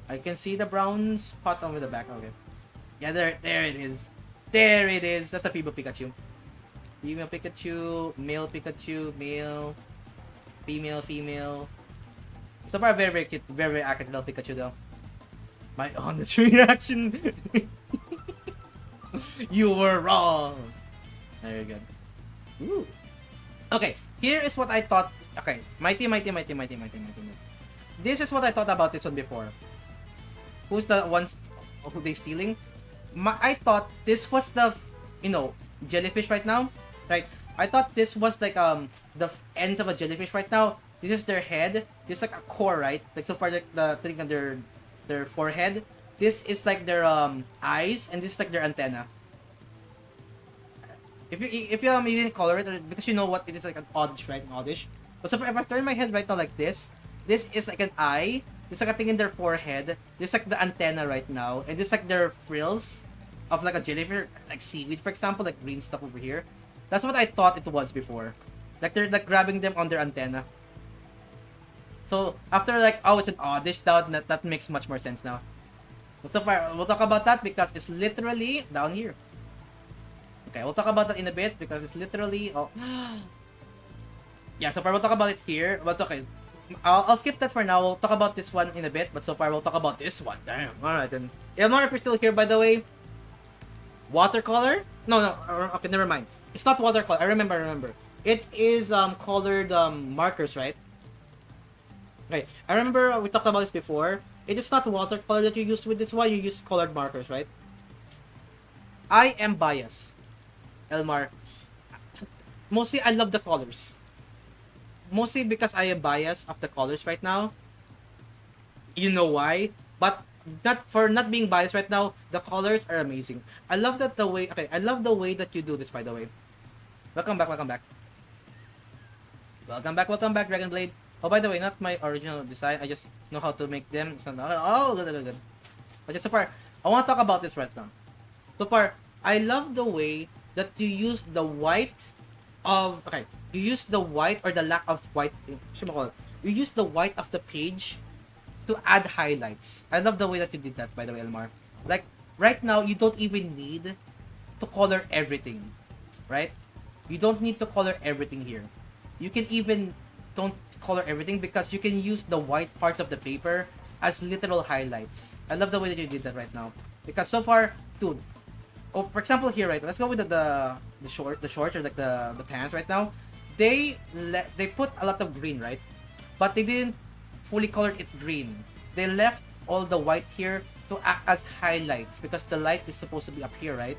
Speaker 1: I can see the brown spots over the back. Okay. Yeah, there it is. There it is. That's a female Pikachu. Female Pikachu, male Pikachu, male, female. So far, very, very cute, very, very accurate little Pikachu though. My honest reaction. You were wrong. Very good. Ooh. Okay, here is what I thought. Okay, mighty. This is what I thought about this one before. Who's the ones who they stealing? I thought this was the, jellyfish right now. Right? I thought this was like the ends of a jellyfish right now. This is their head. This is like a core, right? Like so far, like the thing on their forehead. This is like their eyes, and this is like their antenna. If you didn't color it, because you know what it is, like an oddish, right? An oddish. But so if I turn my head right now like this is like an eye. This is like a thing in their forehead. This is like the antenna right now, and this is like their frills of like a jellyfish, like seaweed, for example, like green stuff over here. That's what I thought it was before. Like they're like grabbing them on their antenna. So after like, oh, it's an oddish, that makes much more sense now. But so far, we'll talk about that because it's literally down here. Okay, we'll talk about that in a bit because it's literally, oh. Yeah, so far we'll talk about it here, but okay. I'll skip that for now. We'll talk about this one in a bit, but so far we'll talk about this one. Damn. Alright then. Elmar, if you're still here, by the way, watercolor? No, okay, never mind. It's not watercolor. I remember. It is colored markers, right? Okay, I remember we talked about this before. It is not watercolor that you use with this one. You use colored markers, right? I am biased, Elmar. Mostly, I love the colors. Mostly because I am biased of the colors right now. You know why? But not being biased right now, the colors are amazing. I love that the way. Okay, I love the way that you do this. By the way, welcome back, Dragon Blade. Oh, by the way, not my original design. I just know how to make them. Oh, good. But so far, I want to talk about this right now. So far, I love the way that you use the white of. Okay, you use the white or the lack of white. You use the white of the page to add highlights. I love the way that you did that, by the way, Elmar. Like, right now, you don't even need to color everything. Right? You don't need to color everything here. You can even don't color everything because you can use the white parts of the paper as literal highlights. I love the way that you did that right now. Because so far, dude, for example here, right, let's go with the shorts or like the pants right now. They put a lot of green, right? But they didn't fully color it green. They left all the white here to act as highlights because the light is supposed to be up here, right?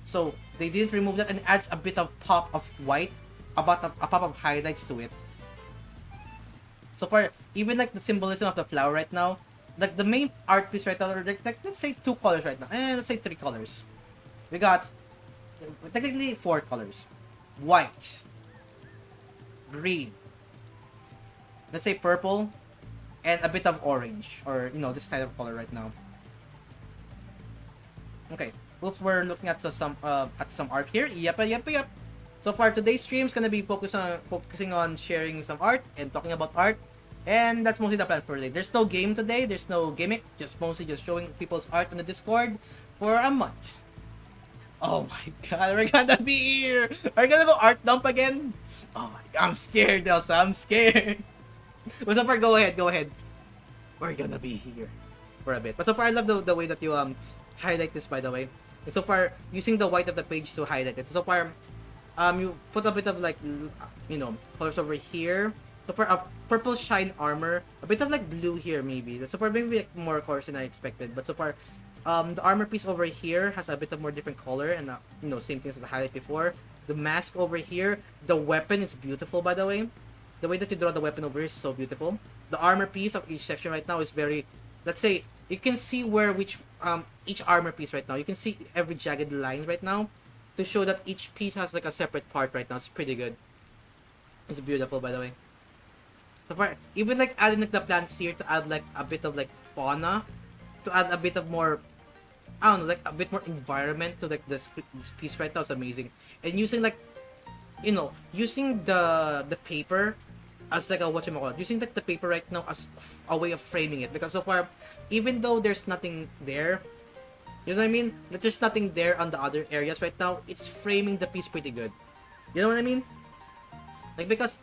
Speaker 1: So they didn't remove that and adds a bit of pop of white, a pop of highlights to it. So far, even like the symbolism of the flower right now, like the main art piece right now, like let's say 2 colors right now, let's say 3 colors. We got technically 4 colors: white, green, let's say purple, and a bit of orange, or this kind of color right now. Okay, oops, we're looking at some art here. Yep. So far, today's stream is gonna be focusing on sharing some art and talking about art, and that's mostly the plan for today. There's no game today. There's no gimmick. Mostly just showing people's art on the Discord for a month. Oh my god, we're gonna be here. Are we gonna go art dump again? Oh my god, I'm scared, Elsa. I'm scared. What's up, go ahead. we're gonna be here for a bit. But so far, I love the way that you highlight this, by the way. And so far, using the white of the page to highlight it. So far, you put a bit of like, you know, colors over here. So far, a purple shine armor, a bit of like blue here maybe. So far, maybe like more colors than I expected. But so far, the armor piece over here has a bit of more different color, and you know, same things as the highlight before. The mask over here, the weapon is beautiful, by the way. The way that you draw the weapon over here is so beautiful. The armor piece of each section right now is very, let's say, you can see where each armor piece right now. You can see every jagged line right now to show that each piece has like a separate part right now. It's pretty good. It's beautiful, by the way. So far, even like adding like the plants here to add like a bit of like fauna, to add a bit of more, I don't know, like a bit more environment to like this piece right now is amazing. And using like, you know, using the paper as like a whatchamacallit, using like the paper right now as a way of framing it, because so far, even though there's nothing there, you know what I mean? Like there's nothing there on the other areas right now, it's framing the piece pretty good. You know what I mean? Like because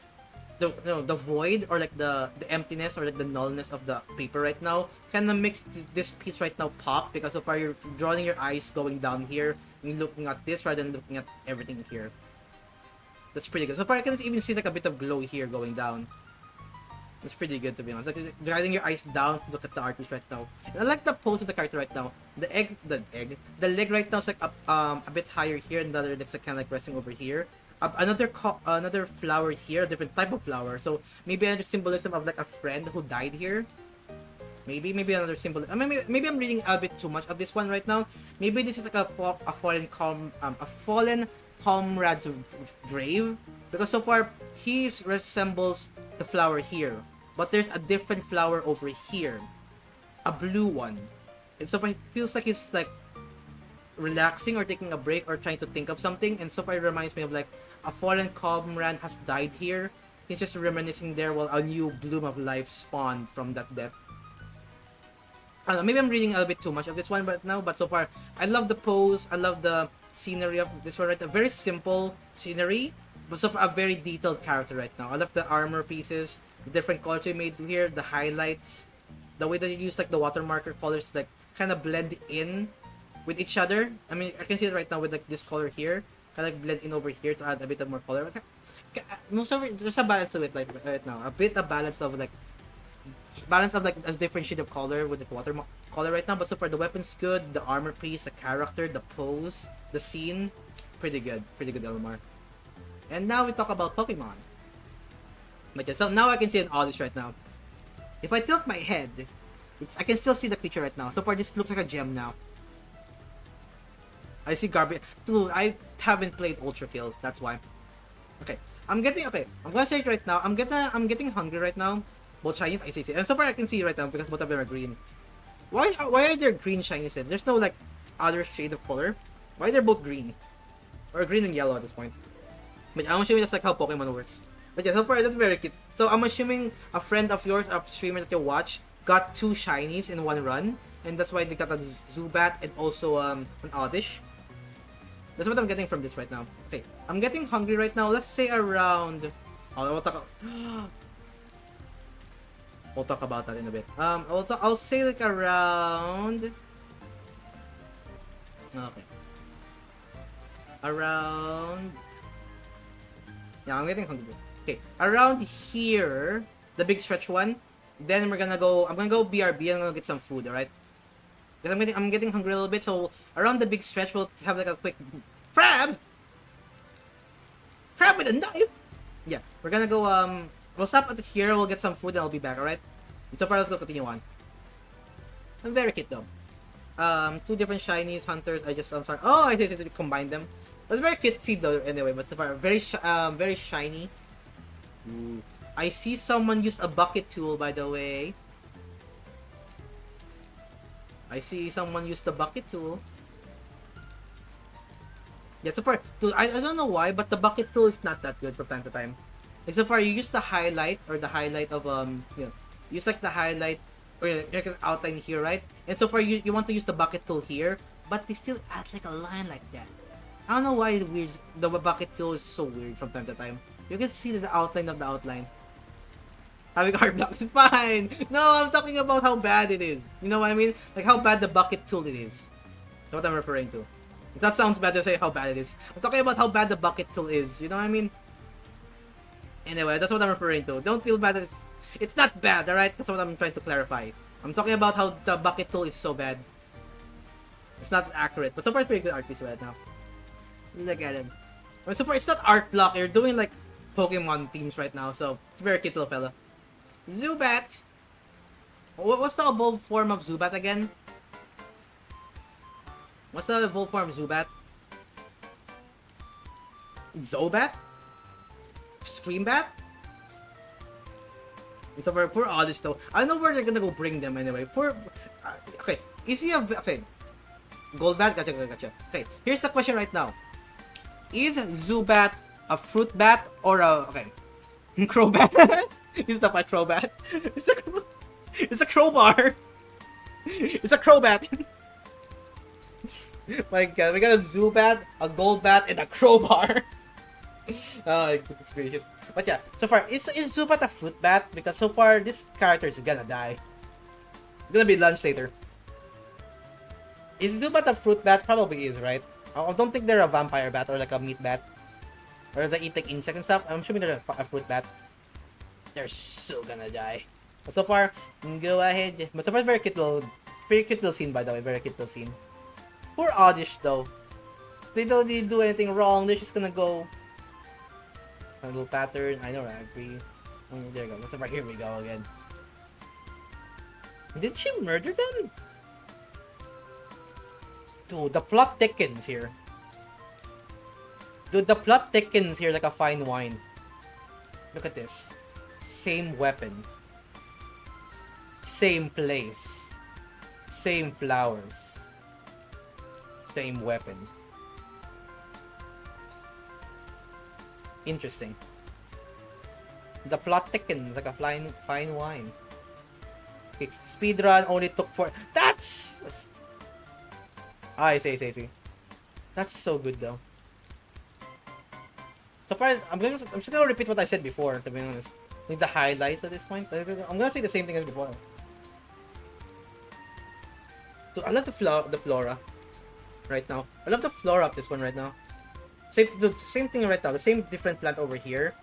Speaker 1: the void or like the emptiness or like the nullness of the paper right now kind of makes this piece right now pop, because so far you're drawing your eyes going down here and looking at this rather than looking at everything here. That's pretty good. So far I can even see like a bit of glow here going down. It's pretty good, to be honest. Like driving your eyes down to look at the artist right now. And I like the pose of the character right now. The leg right now is like a bit higher here, and the other leg's like kind of like resting over here. Another flower here, a different type of flower. So maybe another symbolism of like a friend who died here. Maybe another symbol. Maybe I'm reading a bit too much of this one right now. Maybe this is like a fallen comrade's grave, because so far he resembles the flower here, but there's a different flower over here, a blue one, and so far it feels like he's like relaxing or taking a break or trying to think of something. And so far it reminds me of like a fallen comrade has died here. He's just reminiscing there while a new bloom of life spawned from that death. I don't know, maybe I'm reading a bit too much of this one right now, but so far I love the pose, I love the scenery of this one right now. Very simple scenery, but so far a very detailed character right now. I love the armor pieces, the different colors you made here, the highlights, the way that you use like the watermarker colors to like kind of blend in with each other. I mean, I can see it right now with like this color here, kind of like blend in over here to add a bit of more color. Most of it, there's a balance to it like right now, a bit of balance of like a different shade of color with the water color right now. But so far the weapon's good, the armor piece, the character, the pose, the scene, pretty good Elmar. And now we talk about Pokemon. But yeah, so now I can see an Oddish right now. If I tilt my head, I can still see the creature right now. So far this looks like a gem now. I see garbage. Dude, I haven't played Ultra Kill, that's why. Okay, I'm gonna say it right now. I'm getting hungry right now. Both shinies, I see. And so far I can see right now because both of them are green. Why are there green shinies in? There's no like other shade of color. Why are they both green? Or green and yellow at this point. But I'm assuming that's like how Pokemon works. But yeah, so far that's very cute. So I'm assuming a friend of yours, a streamer that you watch, got 2 shinies in one run. And that's why they got a Zubat and also an Oddish. That's what I'm getting from this right now. Okay, I'm getting hungry right now. Let's say around... We'll talk about that in a bit. I'll say like around... Okay. Around... Yeah, I'm getting hungry. Okay, around here, the big stretch one. Then I'm gonna go BRB and I'm gonna get some food, alright? Because I'm getting hungry a little bit, so around the big stretch we'll have like a quick... Frab with a knife! Yeah, we're gonna go, we'll stop at here, we'll get some food and I'll be back, alright? So far, let's go continue on. I'm very cute though. 2 different shinies, hunters, I'm sorry. Oh, I see, combine them. That's very cute though, anyway, but so far, very shiny. Ooh. I see someone used a bucket tool, by the way. I see someone used the bucket tool. Yeah, so far, dude, I don't know why, but the bucket tool is not that good from time to time. Like, so far, you use the highlight, or the highlight of, you know, use like the highlight, or you can outline here, right? And so far, you want to use the bucket tool here, but they still add like a line like that. I don't know why the bucket tool is so weird from time to time. You can see the outline of the outline. Having art block is fine. No, I'm talking about how bad it is. You know what I mean? Like how bad the bucket tool it is. That's what I'm referring to. If that sounds bad to say how bad it is. I'm talking about how bad the bucket tool is. You know what I mean? Anyway, that's what I'm referring to. Don't feel bad. It's not bad, alright? That's what I'm trying to clarify. I'm talking about how the bucket tool is so bad. It's not accurate. But so far it's pretty good art piece right now. Look at him. I mean, so far it's not art block. You're doing like Pokemon themes right now. So it's a very cute little fella. Zubat! What's the evolved form of Zubat again? What's the evolved form of Zubat? Zobat? Screambat? So for poor Oddish though, I know where they're gonna go bring them anyway. Poor... okay, is he a... okay. Goldbat? Gotcha. Okay, here's the question right now. Is Zubat a fruit bat or a... okay. Crowbat? It's not my crowbat. It's a crowbar. It's a crowbat. My god, we got a Zubat, a Goldbat, and a crowbar. Oh, goodness gracious. But yeah, so far, is Zubat a fruit bat? Because so far, this character is gonna die. It's gonna be lunch later. Is Zubat a fruit bat? Probably is, right? I don't think they're a vampire bat or like a meat bat. Or they eat like insects and stuff. I'm assuming they're a fruit bat. They're so gonna die. But so far, go ahead. But so far, very cute little scene, by the way. Very cute little scene. Poor Oddish, though. They don't really do anything wrong. They're just gonna go. A little pattern. I know, I agree. There you go. So far, here we go again. Did she murder them? Dude, the plot thickens here. Dude, the plot thickens here like a fine wine. Look at this. Same weapon. Same place. Same flowers. Same weapon. Interesting. The plot thickens like a fine wine. Okay, speedrun only took 4... That's... I see. That's so good though. So far, I'm just gonna repeat what I said before, to be honest. Like the highlights at this point. I'm gonna say the same thing as before. So I love the flora right now. I love the flora of this one right now. Same thing right now. The same different plant over here.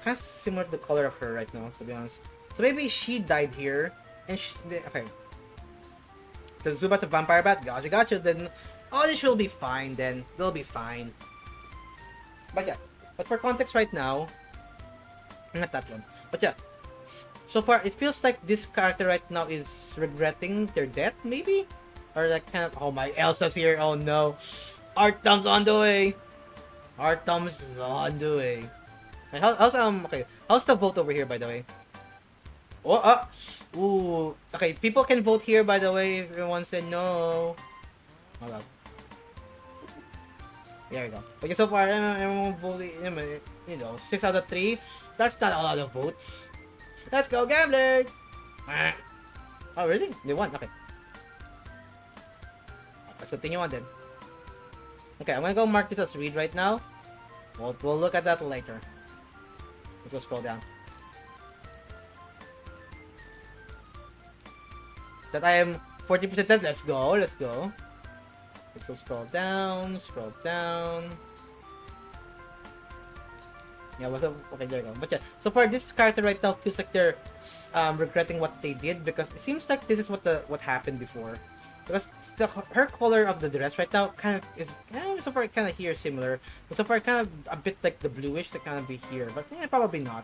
Speaker 1: Kind of similar to the color of her right now, to be honest. So maybe she died here, and okay. So Zubat's a vampire bat. Gotcha. Then all this will be fine. Then they'll be fine. But yeah. But for context right now, not that one. But yeah. So far, it feels like this character right now is regretting their death, maybe, or like kind of. Oh my, Elsa's here. Oh no, Artem's on the way. Artem's is on the way. How's okay? How's the vote over here, by the way? Oh, ooh. Okay, people can vote here, by the way. If everyone said no. Hold on. There we go. Okay, so far, everyone voted, you know, 6 out of 3. That's not a lot of votes. Let's go, gambler! Oh, really? They won? Okay. Let's continue on then. Okay, I'm gonna go mark this as read right now. We'll look at that later. Let's go scroll down. That I am 40% dead. Let's go. Let's go. Let's go scroll down. Scroll down. Yeah, what's up? Okay, there you go. But yeah, so far this character right now feels like they're regretting what they did, because it seems like this is what happened before. Because her color of the dress right now kind of is so far kind of here similar, but so far kind of a bit like the bluish that kind of be here, but yeah, probably not.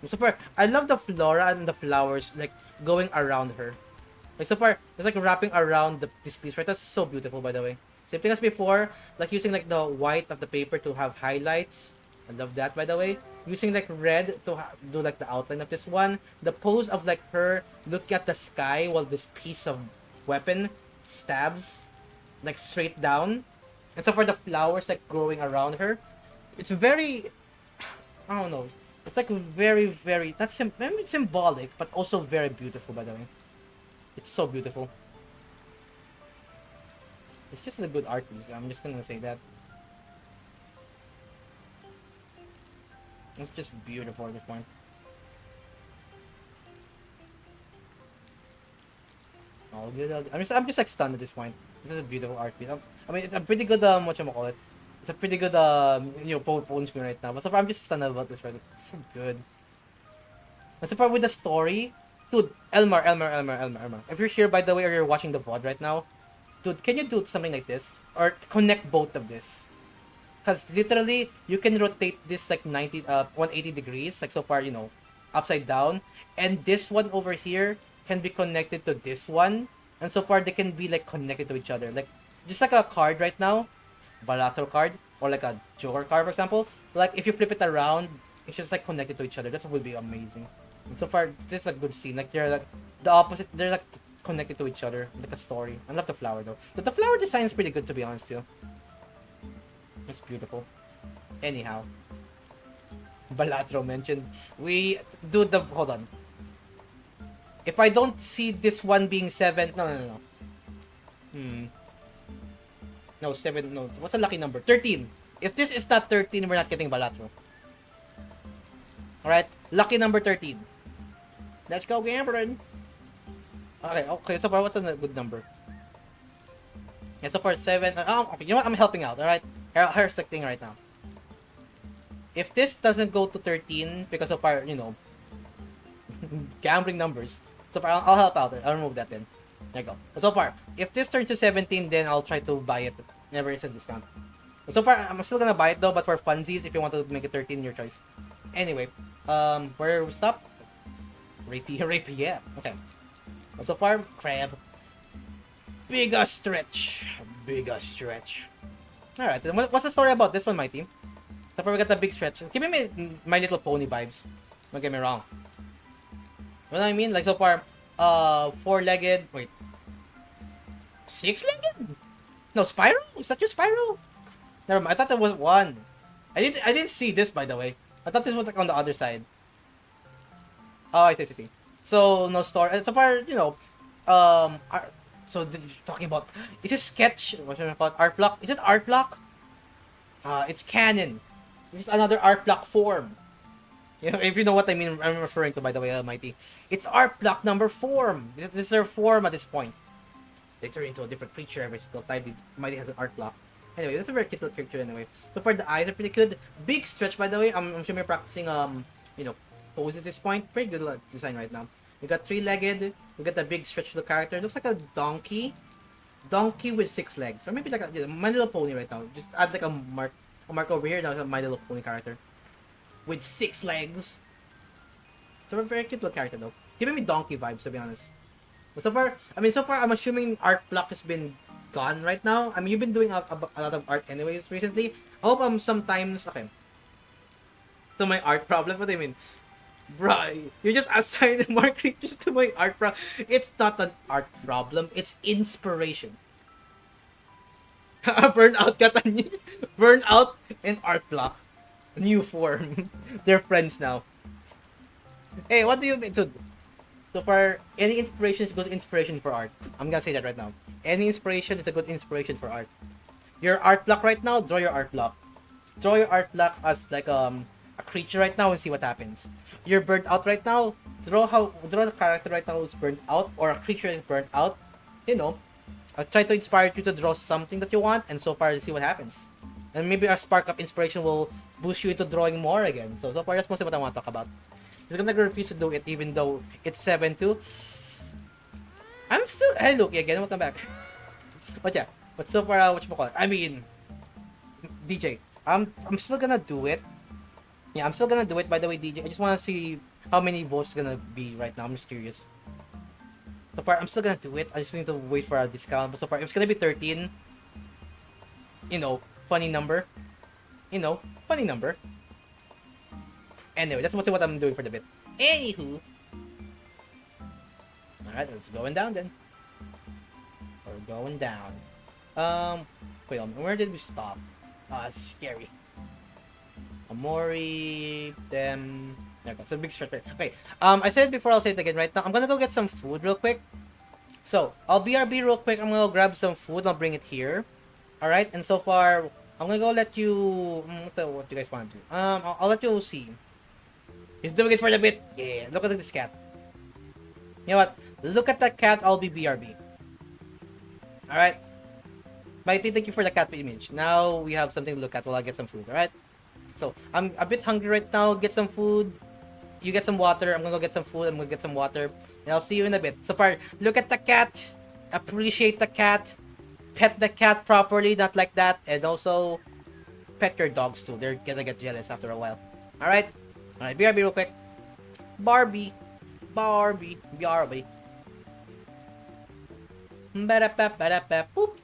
Speaker 1: So far, I love the flora and the flowers like going around her. Like so far, it's like wrapping around this piece, right? That's so beautiful, by the way. Same thing as before, like using like the white of the paper to have highlights. I love that, by the way. Using like red to do like the outline of this one. The pose of like her looking at the sky while this piece of weapon stabs like straight down. And so for the flowers like growing around her, it's very, I don't know. It's like very, very, that's maybe symbolic, but also very beautiful, by the way. It's so beautiful. It's just a good art piece. I'm just gonna say that. It's just beautiful at this point. All good, all good. I'm just like stunned at this point. This is a beautiful art piece. I mean, it's a pretty good whatchamacallit. It's a pretty good phone screen right now. But so far I'm just stunned about this, right? It's so good. And so far with the story, dude, Elmar. If you're here by the way, or you're watching the VOD right now, dude, can you do something like this or connect both of this? Because literally you can rotate this like 180 degrees, like so far, you know, upside down, and this one over here can be connected to this one, and so far they can be like connected to each other, like just like a card right now, Balatro card, or like a Joker card, for example. Like if you flip it around, it's just like connected to each other. That would be amazing. And so far, this is a good scene. Like they're like the opposite. They're like connected to each other, like a story. I love the flower though. But the flower design is pretty good, to be honest too. It's beautiful. Anyhow, Balatro mentioned. We do the hold on. If I don't see this one being 7, no. No, 7, no. What's a lucky number? 13. If this is not 13, we're not getting Balatro. Alright, lucky number 13. Let's go, Gambrin. Okay, so far, what's a good number? Yeah, so far, 7. Okay, you know what? I'm helping out, alright? Here's the thing right now. If this doesn't go to 13, because of our, you know, gambling numbers, so far, I'll help out. I'll remove that then. There you go. So far, if this turns to 17, then I'll try to buy it. Never is a discount. So far, I'm still gonna buy it though, but for funsies, if you want to make it 13, your choice. Anyway, where we stop? Rapey, yeah. Okay. So far, crab. Bigger stretch. Alright, then what's the story about this one, my team? So far, we got the big stretch. Give me My Little Pony vibes. Don't get me wrong. You know what I mean? Like so far, 4-legged. Wait. 6-legged? No, Spyro? Is that your Spyro? Never mind. I thought there was one. I didn't see this, by the way. I thought this was like on the other side. Oh, I see. So no story. So far, you know, so talking about, is it sketch? What should I call it? Art block? Is it art block? It's canon. This is another art block form. You know, if you know what I mean, I'm referring to, by the way, Almighty. It's art block number form. This is their form at this point. They turn into a different creature every single time. Almighty has an art block. Anyway, that's a very cute little creature anyway. So far, the eyes are pretty good. Big stretch, by the way. I'm sure you're practicing, you know, poses at this point. Pretty good design right now. We got 3-legged. We got the big stretch little character. Looks like a donkey. Donkey with 6 legs. Or maybe like a My Little Pony right now. Just add like a mark over here. Now it's a My Little Pony character. With 6 legs. So a very cute little character though. Giving me donkey vibes, to be honest. But so far, I'm assuming art block has been gone right now. I mean, you've been doing a lot of art anyways recently. I hope sometimes, okay. To my art problem, what do you mean? Bruh, you just assigned more creatures to my art problem. It's not an art problem, it's inspiration. Burnout got a new, Burnout and art block. New form. They're friends now. Hey, what do you mean? So far, any inspiration is good inspiration for art. I'm gonna say that right now. Any inspiration is a good inspiration for art. Your art block right now, draw your art block. Draw your art block as like a creature right now and see what happens. You're burnt out right now, draw the character right now who's burnt out, or a creature is burnt out. You know, try to inspire you to draw something that you want, and so far see what happens. And maybe a spark of inspiration will boost you into drawing more again. So far that's mostly what I want to talk about. He's gonna refuse to do it even though it's 7-2. I'm still, hey Loki again, welcome back. But yeah, but so far, whatchamacallit? I mean, DJ, I'm still gonna do it. Yeah, I'm still gonna do it, by the way, DJ. I just wanna see how many votes it's gonna be right now. I'm just curious. So far, I'm still gonna do it. I just need to wait for a discount. But so far, if it's gonna be 13, you know, funny number. You know, funny number. Anyway, that's mostly what I'm doing for the bit. Anywho. Alright, let's going down then. We're going down. Wait, where did we stop? It's scary. Amori, them. There we go. It's a big stretch. Okay. I said before, I'll say it again right now. I'm gonna go get some food real quick. So, I'll BRB real quick. I'm gonna go grab some food and I'll bring it here. Alright, and so far, I'm gonna go let you. What do you guys want to do? I'll let you see. He's doing it for the bit. Yeah, look at this cat. You know what? Look at that cat, I'll be BRB. All right. Mighty, thank you for the cat image. Now we have something to look at while I get some food. All right. So I'm a bit hungry right now. Get some food. You get some water. I'm gonna go get some food. I'm gonna get some water, and I'll see you in a bit. So far, look at the cat. Appreciate the cat. Pet the cat properly, not like that, and also pet your dogs too. They're gonna get jealous after a while. All right. All right. BRB real quick. Barbie. Barbie. Barbie. Boop.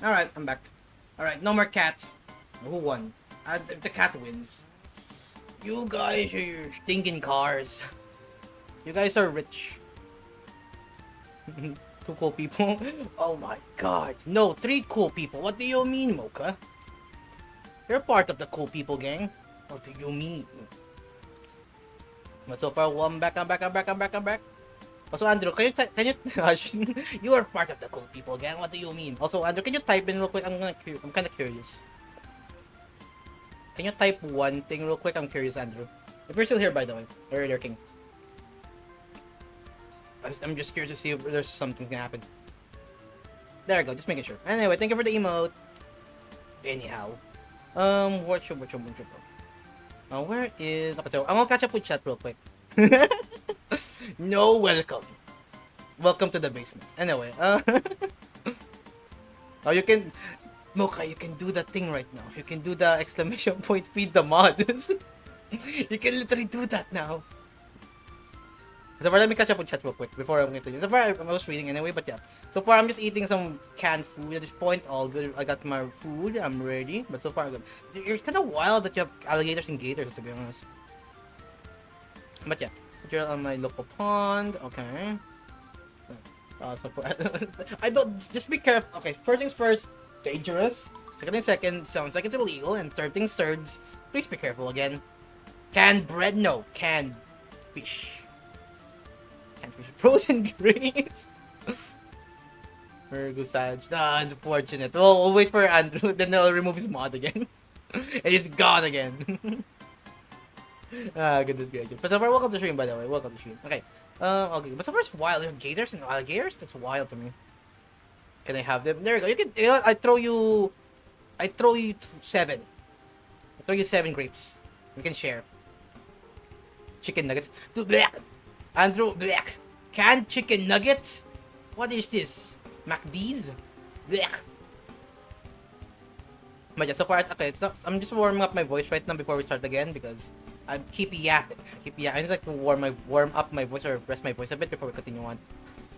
Speaker 1: Alright, I'm back. Alright, no more cat. Who won? The cat wins. You guys are your stinking cars. You guys are rich. 2 cool people. Oh my god. No, 3 cool people. What do you mean, Mocha? You're part of the cool people gang. What do you mean? But so far, I'm back. Also, Andrew, can you you are part of the cool people gang. What do you mean? Also, Andrew, can you type in real quick? I'm kind of curious. Can you type one thing real quick? I'm curious, Andrew. If you're still here, by the way, or lurking. I'm just curious to see if there's something gonna happen. There we go, just making sure. Anyway, thank you for the emote. Anyhow. Where is... Okay, so I'm gonna catch up with chat real quick. No welcome. Welcome to the basement. Anyway, oh, you can... Mocha, you can do that thing right now. You can do the exclamation point feed the mods. You can literally do that now. So far, let me catch up with chat real quick before I'm going to... So far, I was reading anyway, but yeah. So far, I'm just eating some canned food at this point. All good. I got my food. I'm ready. But so far, good. You're kind of wild that you have alligators and gators, to be honest. But yeah. You're on my local pond. Okay. So far, I don't... Just be careful. Okay, first things first. Dangerous. Second, sounds like it's illegal. And third things third. Please be careful again. Canned bread? No. Canned fish. Frozen grapes. Very sad. Unfortunate. We'll wait for Andrew, then I'll remove his mod again. And he's gone again. Good. But so far, welcome to stream, by the way. Welcome to stream. Okay. Okay. But so far, it's wild. There are gators and alligators? That's wild to me. Can I have them? There we go. You know, I throw you 7. I throw you 7 grapes. We can share. Chicken nuggets. Dude, black. Andrew, black. Canned chicken nugget? What is this? MacD's? Blech. But yeah, so far, okay, so I'm just warming up my voice right now before we start again because I keep yapping. I need like to warm up my voice or rest my voice a bit before we continue on.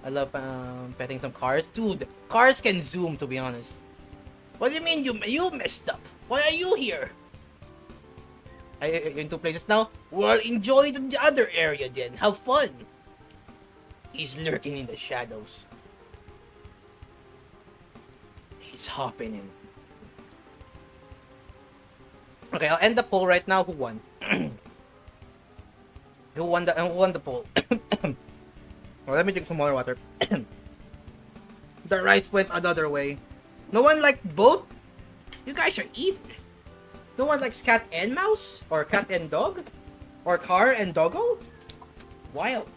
Speaker 1: I love petting some cars. Dude, cars can zoom, to be honest. What do you mean you messed up? Why are you here? Are you in 2 places now? Well, enjoy the other area then. Have fun. He's lurking in the shadows. He's hopping in. Okay, I'll end the poll right now. Who won? Who won the poll? Well, let me drink some more water. The rice went another way. No one liked both? You guys are evil. No one likes cat and mouse? Or cat and dog? Or car and doggo? Wild.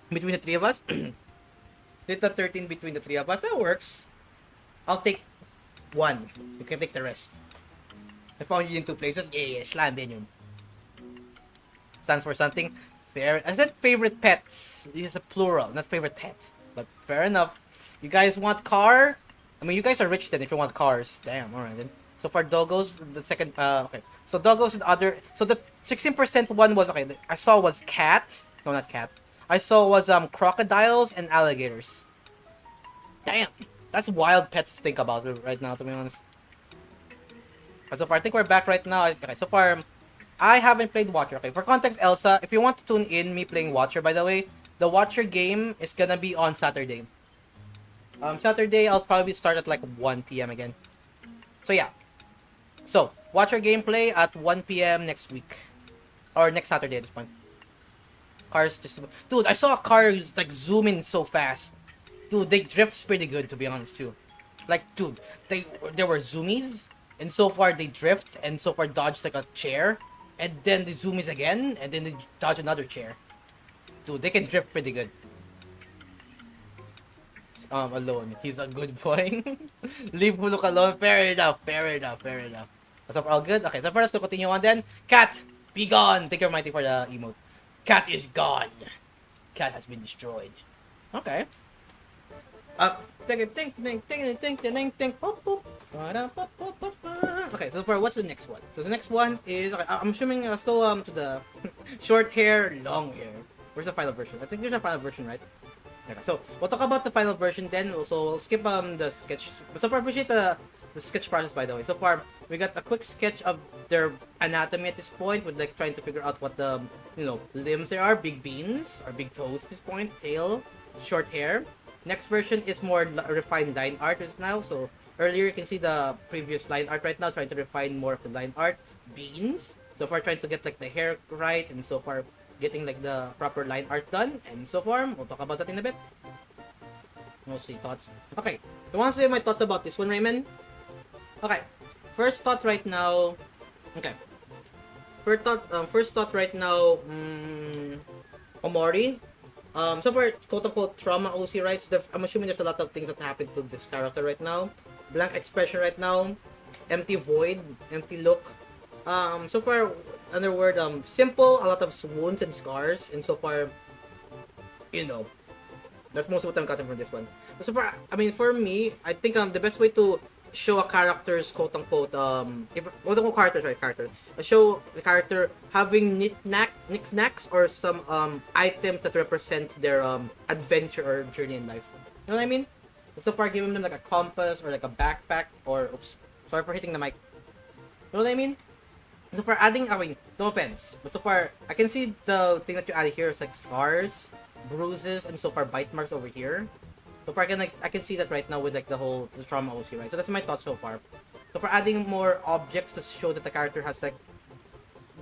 Speaker 1: Between the 3 of us? Split the 13 between the 3 of us. That works. I'll take 1. You can take the rest. I found you in 2 places. Yeah, SlimeVenom. Stands for something. Fair. I said favorite pets. This is a plural, not favorite pet. But fair enough. You guys want car? I mean, you guys are rich then if you want cars. Damn, alright then. So for doggos, the second, okay. So doggos and other, so the 16% one was, okay, I saw was cat. No, not cat. I saw was crocodiles and alligators. Damn, that's wild pets to think about right now, to be honest. So far, I think we're back right now. Okay, so far, I haven't played Watcher. Okay, for context, Elsa, if you want to tune in me playing Watcher, by the way, the Watcher game is gonna be on Saturday. Saturday, I'll probably start at like 1 p.m. again. So yeah. So, Watcher gameplay at 1 p.m. next week. Or next Saturday at this point. Cars just... Dude, I saw a car like zoom in so fast. Dude, they drifts pretty good, to be honest, too. Like, dude, there were zoomies, and so far they drift, and so far dodge like a chair, and then the zoomies again, and then they dodge another chair. Dude, they can drift pretty good. Alone. He's a good boy. Leave Huluk alone. Fair enough. So far, all good? Okay, so first, let's continue on then. Cat, be gone. Thank you, Mighty, for the emote. Cat is gone. Cat has been destroyed. Okay. Okay, so for what's the next one? So the next one is, okay, I'm assuming, let's go to the short hair, long hair. Where's the final version? I think there's a final version, right? Okay, so we'll talk about the final version then. So we'll skip the sketch. But so far, I appreciate the sketch process, by the way. So far, we got a quick sketch of their anatomy at this point, with like trying to figure out what the limbs there are. Big beans or big toes at this point. Tail, short hair. Next version is more refined line art now. So earlier you can see the previous line art right now, trying to refine more of the line art. Beans. So far, trying to get like the hair right, and so far getting like the proper line art done. And so far, we'll talk about that in a bit. We'll see thoughts. Okay, you want to say my thoughts about this one, Raymond? Okay, first thought right now. Okay, first thought right now. Omori. So far, quote unquote trauma OC, right? So I'm assuming there's a lot of things that happened to this character right now. Blank expression right now. Empty void. Empty look. So far, another word, simple, a lot of wounds and scars, and so far, that's most of what I'm getting from this one. But so far, I mean, for me, I think the best way to show a character's quote-unquote, show the character having knickknacks or some items that represent their adventure or journey in life. You know what I mean? So far, giving them like a compass or like a backpack or, oops, sorry for hitting the mic. You know what I mean? So far, adding, I mean, no offense, but so far, I can see the thing that you added here is like scars, bruises, and so far bite marks over here. So far, I can see that right now with like the trauma OC, right? So that's my thoughts so far. So for adding more objects to show that the character has like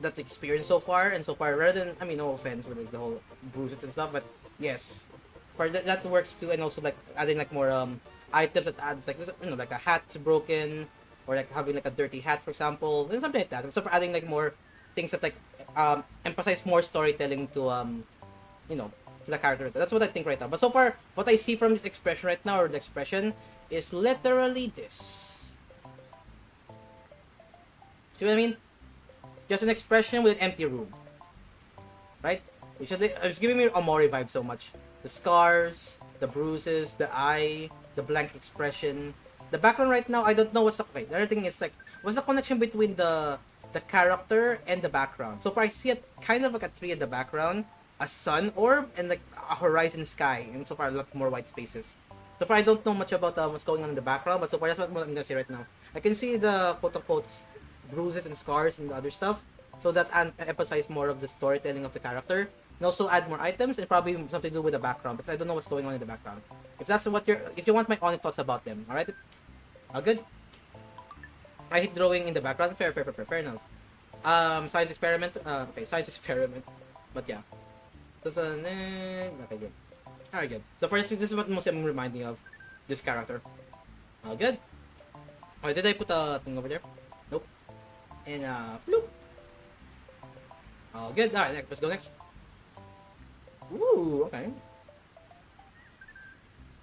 Speaker 1: that experience so far, and so far, rather than, I mean, no offense with like the whole bruises and stuff, but yes, for that works too, and also like adding like more items that adds like like a hat's broken, or like having like a dirty hat, for example, and something like that. So for adding like more things that like emphasize more storytelling to to the character. That's what I think right now. But so far, what I see from this expression right now, or the expression, is literally this. See what I mean? Just an expression with an empty room, right? It's giving me Omori vibe so much. The scars, the bruises, the eye, the blank expression. The background right now, I don't know what's the... Okay, the other thing is like, what's the connection between the character and the background? So far, I see it kind of like a tree in the background, a sun orb, and like a horizon sky, and so far a lot more white spaces. So far, I don't know much about what's going on in the background, but so far, that's what I'm gonna say right now. I can see the quote-unquote bruises and scars and the other stuff, so that emphasize more of the storytelling of the character, and also add more items, and probably something to do with the background, because I don't know what's going on in the background. If that's what if you want my honest thoughts about them, alright? All good? I hate drawing in the background. Fair enough. Science experiment. Okay, science experiment. But yeah. Okay, good. Alright, good. So first, this is what mostly I'm reminding of this character. All good. Oh, did I put a thing over there? Nope. And bloop. All good. Alright, let's go next. Ooh, okay.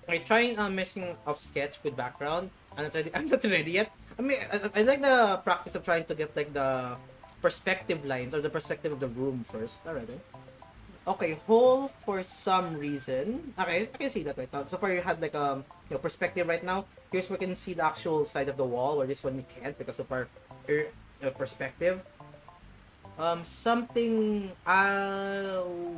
Speaker 1: I trying messing off sketch with background. I'm not ready yet. I mean, I like the practice of trying to get like the perspective lines or the perspective of the room first. Already. Okay, hole for some reason. Okay, I can see that right now. So far you had like perspective right now. Here's where we can see the actual side of the wall, where this one you can't because so far here perspective. Something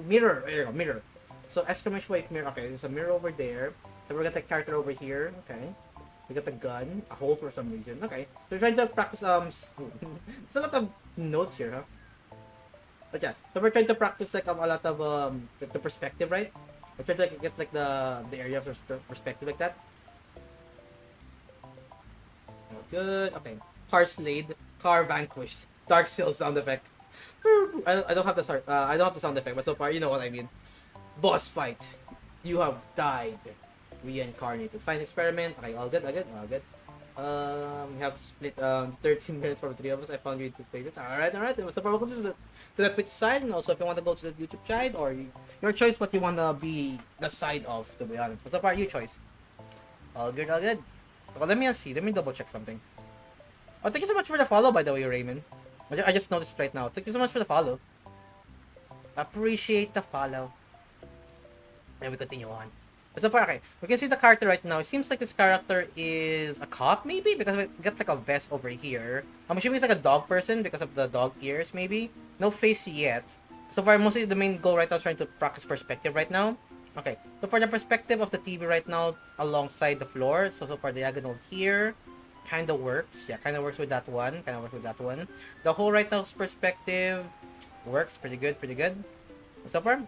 Speaker 1: mirror. There you go, mirror. So exclamation point mirror. Okay, there's a mirror over there. So we got the character over here. Okay. We got the gun, a hole for some reason. Okay. So we're trying to practice there's a lot of notes here, huh? But yeah, so we're trying to practice like a lot of the perspective, right? We're trying to get like the area of perspective like that. Oh, good. Okay. Car slayed, car vanquished. Dark Seal sound effect. I don't have the I don't have the sound effect, but so far you know what I mean. Boss fight. You have died. Reincarnated. Science experiment. Okay, all good. We have to split 13 minutes for the three of us. I found you to play this. Alright. So far, welcome to the Twitch side, and also if you want to go to the YouTube side, or your choice what you want to be the side of, to be honest. But so far, your choice. All good. Well, let me see. Let me double check something. Oh, thank you so much for the follow, by the way, Raymond. I just noticed right now. Thank you so much for the follow. Appreciate the follow. And we continue on. But so far, okay, we can see the character right now. It seems like this character is a cop, maybe? Because it gets like a vest over here. I'm assuming it's like a dog person because of the dog ears, maybe? No face yet. So far, mostly the main goal right now is trying to practice perspective right now. Okay, so for the perspective of the TV right now alongside the floor, so far diagonal here, kind of works. Yeah, kind of works with that one. The whole right now's perspective works pretty good, So far,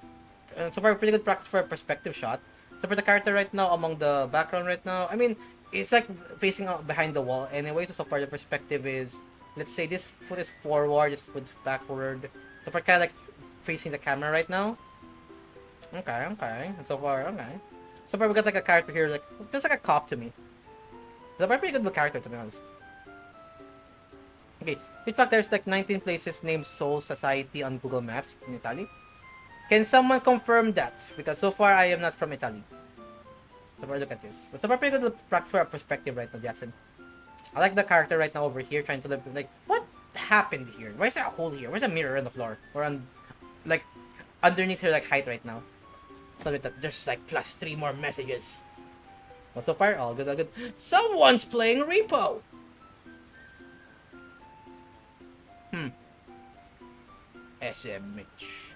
Speaker 1: pretty good practice for a perspective shot. So for the character right now, among the background right now, I mean, it's like facing out behind the wall anyway. So far the perspective is, let's say this foot is forward, this foot is backward. So far, kind of like facing the camera right now. Okay. So far, okay. So far, we got like a character here, like, it feels like a cop to me. So far, pretty good character, to be honest. Okay, in fact, there's like 19 places named Soul Society on Google Maps in Italy. Can someone confirm that? Because so far, I am not from Italy. So far, look at this. But so far, pretty good practice for a perspective right now, Jackson. I like the character right now over here, trying to live, like, what happened here? Where's that hole here? Where's a mirror on the floor? Or on, like, underneath her, like, height right now? So that there's, like, +3 more messages. But so far, all good, all good. Someone's playing Repo! SMH.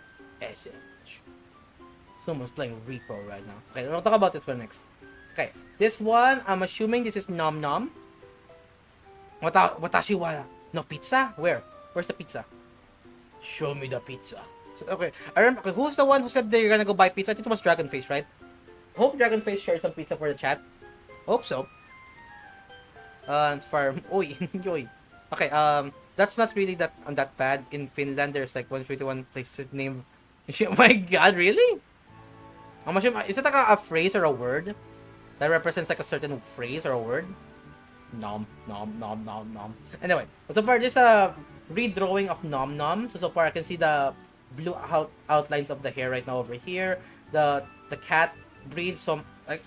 Speaker 1: Someone's playing Repo right now. Okay, we'll talk about this one next. Okay, this one, I'm assuming this is Nom Nom. Watashi wa no pizza? Where's the pizza? Show me the pizza. So, okay, I remember, okay, who's the one who said they're gonna go buy pizza? I think it was Dragonface, right? Hope Dragonface shared some pizza for the chat. Hope so. For oy. Okay, that's not really that bad. In Finland, there's like 151 places named. Oh my god, really? I'm assuming, is it like a phrase or a word that represents like a certain phrase or a word? Nom. Anyway, so far this redrawing of Nom Nom. So far I can see the blue outlines of the hair right now over here. The cat breed, Soma, I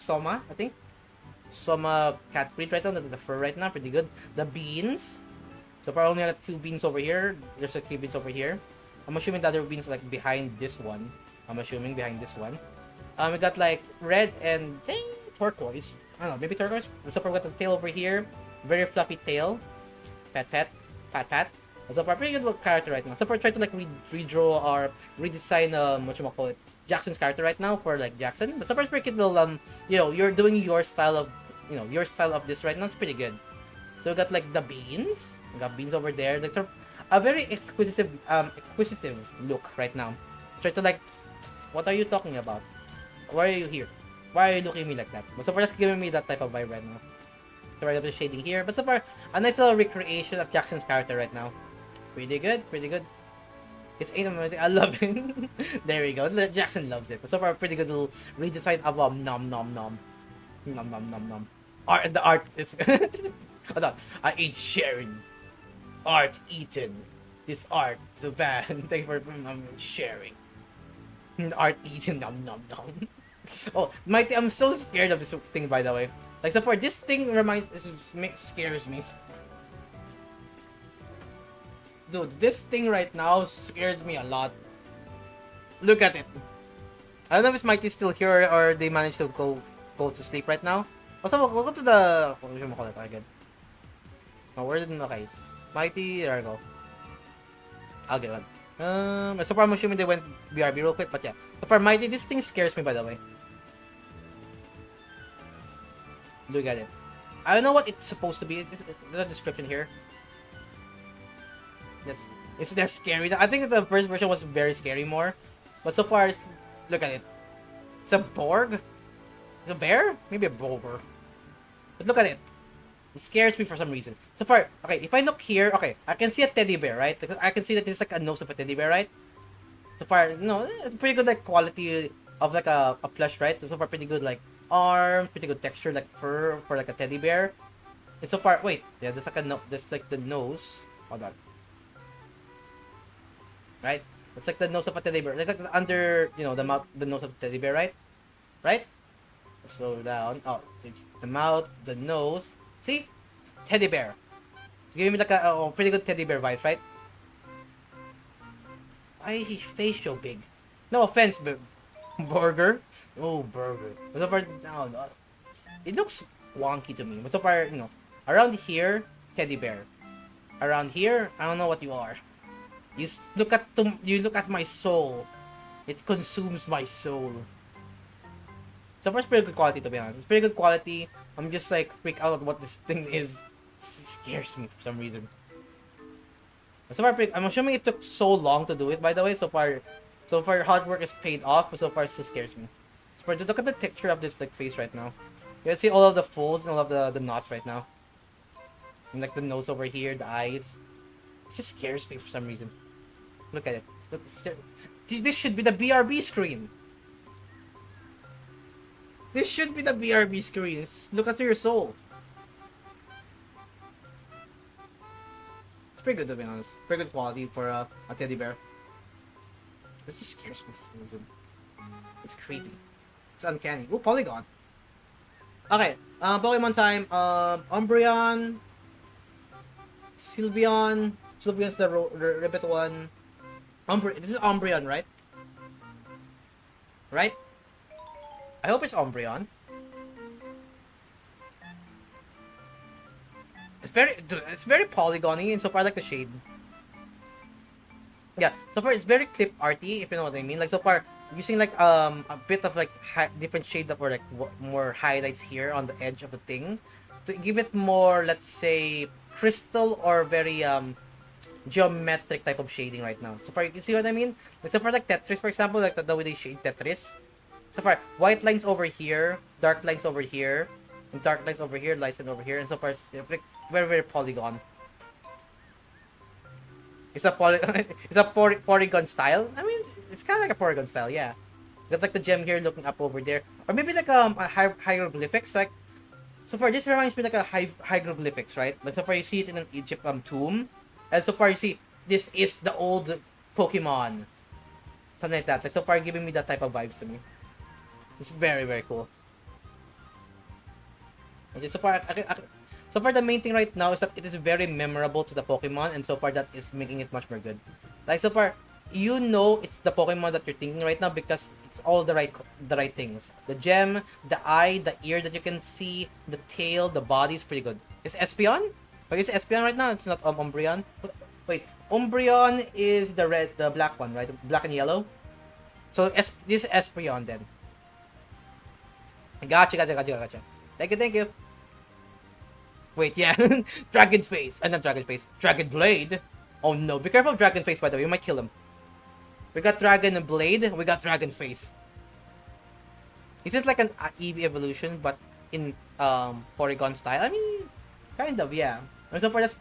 Speaker 1: think. Soma cat breed right now. The fur right now, pretty good. The beans. So far only got 2 beans over here. There's like 3 beans over here. I'm assuming the other beans like behind this one. We got like red and turquoise. I don't know, maybe turquoise. So far we got the tail over here. Very fluffy tail. Pat. So far, pretty good look character right now. So far, try to like redraw or redesign whatchamacallit, Jackson's character right now for like Jackson. But so far, it's pretty good. You're doing your style of this right now. It's pretty good. So we got like the beans. We got beans over there. Like a very exquisitive look right now. Try to like, what are you talking about? Why are you here? Why are you looking at me like that? But so far, that's giving me that type of vibe right now. So right up the shading here. But so far, a nice little recreation of Jackson's character right now. Pretty good. It's amazing. I love it. There we go. Jackson loves it. But so far, pretty good little redesign of nom. Art, the art is. Hold on. I ate sharing. Art eaten. This art so bad. Thank you for sharing. Art eaten. Nom. Oh, Mighty, I'm so scared of this thing, by the way. Like, so far, this thing scares me. Dude, this thing right now scares me a lot. Look at it. I don't know if it's Mighty still here or they managed to go to sleep right now. Also, we'll go to the... What should we call it again? Oh, where did... Okay. Mighty, there we go. Okay, one. So far, I'm assuming they went BRB real quick, but yeah. So far, Mighty, this thing scares me, by the way. Look at it. I don't know what it's supposed to be. There's a description here. Is that scary? I think the first version was very scary more. But so far, look at it. It's a Borg? A bear? Maybe a boar. But look at it. It scares me for some reason. So far, okay, if I look here, okay, I can see a teddy bear, right? I can see that this is like a nose of a teddy bear, right? So far, no, it's pretty good like quality of like a plush, right? So far, pretty good like arm, pretty good texture like fur for like a teddy bear. And so far, wait, yeah, there's like there's like the nose. Hold on. Right? It's like the nose of a teddy bear. Like under, the mouth, the nose of the teddy bear, right? Right? Slow down. Oh, the mouth, the nose. See? Teddy bear. It's giving me like a pretty good teddy bear vibes, right? Why is his face so big? No offense, but burger. Oh, burger. But so far, no. It looks wonky to me. But so far, around here, teddy bear. Around here, I don't know what you are. You look at my soul. It consumes my soul. So far, it's pretty good quality, to be honest. It's pretty good quality. I'm just like freak out at what this thing is. It scares me for some reason. So far, I'm assuming it took so long to do it, by the way. So far hard work is paid off, but so far it still scares me. So far, look at the texture of this like face right now. You can see all of the folds and all of the knots right now. And like the nose over here, the eyes. It just scares me for some reason. Look at it. Look, this should be the BRB screen. This should be the BRB screen. Look at your soul. It's pretty good, to be honest. Pretty good quality for a teddy bear. This just scares me for some reason. It's creepy. It's uncanny. Ooh, Polygon. Okay, Pokemon time. Umbreon. Sylveon. Sylveon's the Ribbit one. This is Umbreon, right? Right? I hope it's Umbreon. It's very polygony, and so far I like the shade. Yeah, so far it's very clip arty, if you know what I mean. Like so far, using like a bit of like different shades of or like more highlights here on the edge of the thing to give it more, let's say, crystal or very geometric type of shading right now. So far, you can see what I mean. Like so far, like Tetris, for example, like the way they shade Tetris. So far, white lines over here, dark lines over here, and dark lines over here, lights and over here, and so far, it's like very, very polygon. It's a polygon style. I mean, it's kind of like a polygon style, yeah. Got like the gem here looking up over there, or maybe like a hieroglyphics. Like so far, this reminds me like a hieroglyphics, right? Like so far, you see it in an Egypt tomb, and so far you see this is the old Pokemon, something like that. Like so far, giving me that type of vibes to me. It's very, very cool. Okay, so far the main thing right now is that it is very memorable to the Pokemon, and so far that is making it much more good. Like so far, you know it's the Pokemon that you're thinking right now because it's all the right things. The gem, the eye, the ear that you can see, the tail, the body is pretty good. Is Espeon? But it's Espeon right now. It's not Umbreon. Wait, Umbreon is the black one, right? Black and yellow. So this is Espeon then. Gotcha. Thank you. Wait, yeah. Dragon's face. Not Dragon face. Dragon Blade. Oh no, be careful of Dragon face, by the way. You might kill him. We got Dragon Blade. We got Dragon face. Is it like an Eevee evolution, but in Porygon style? I mean, kind of, yeah. And so far, that's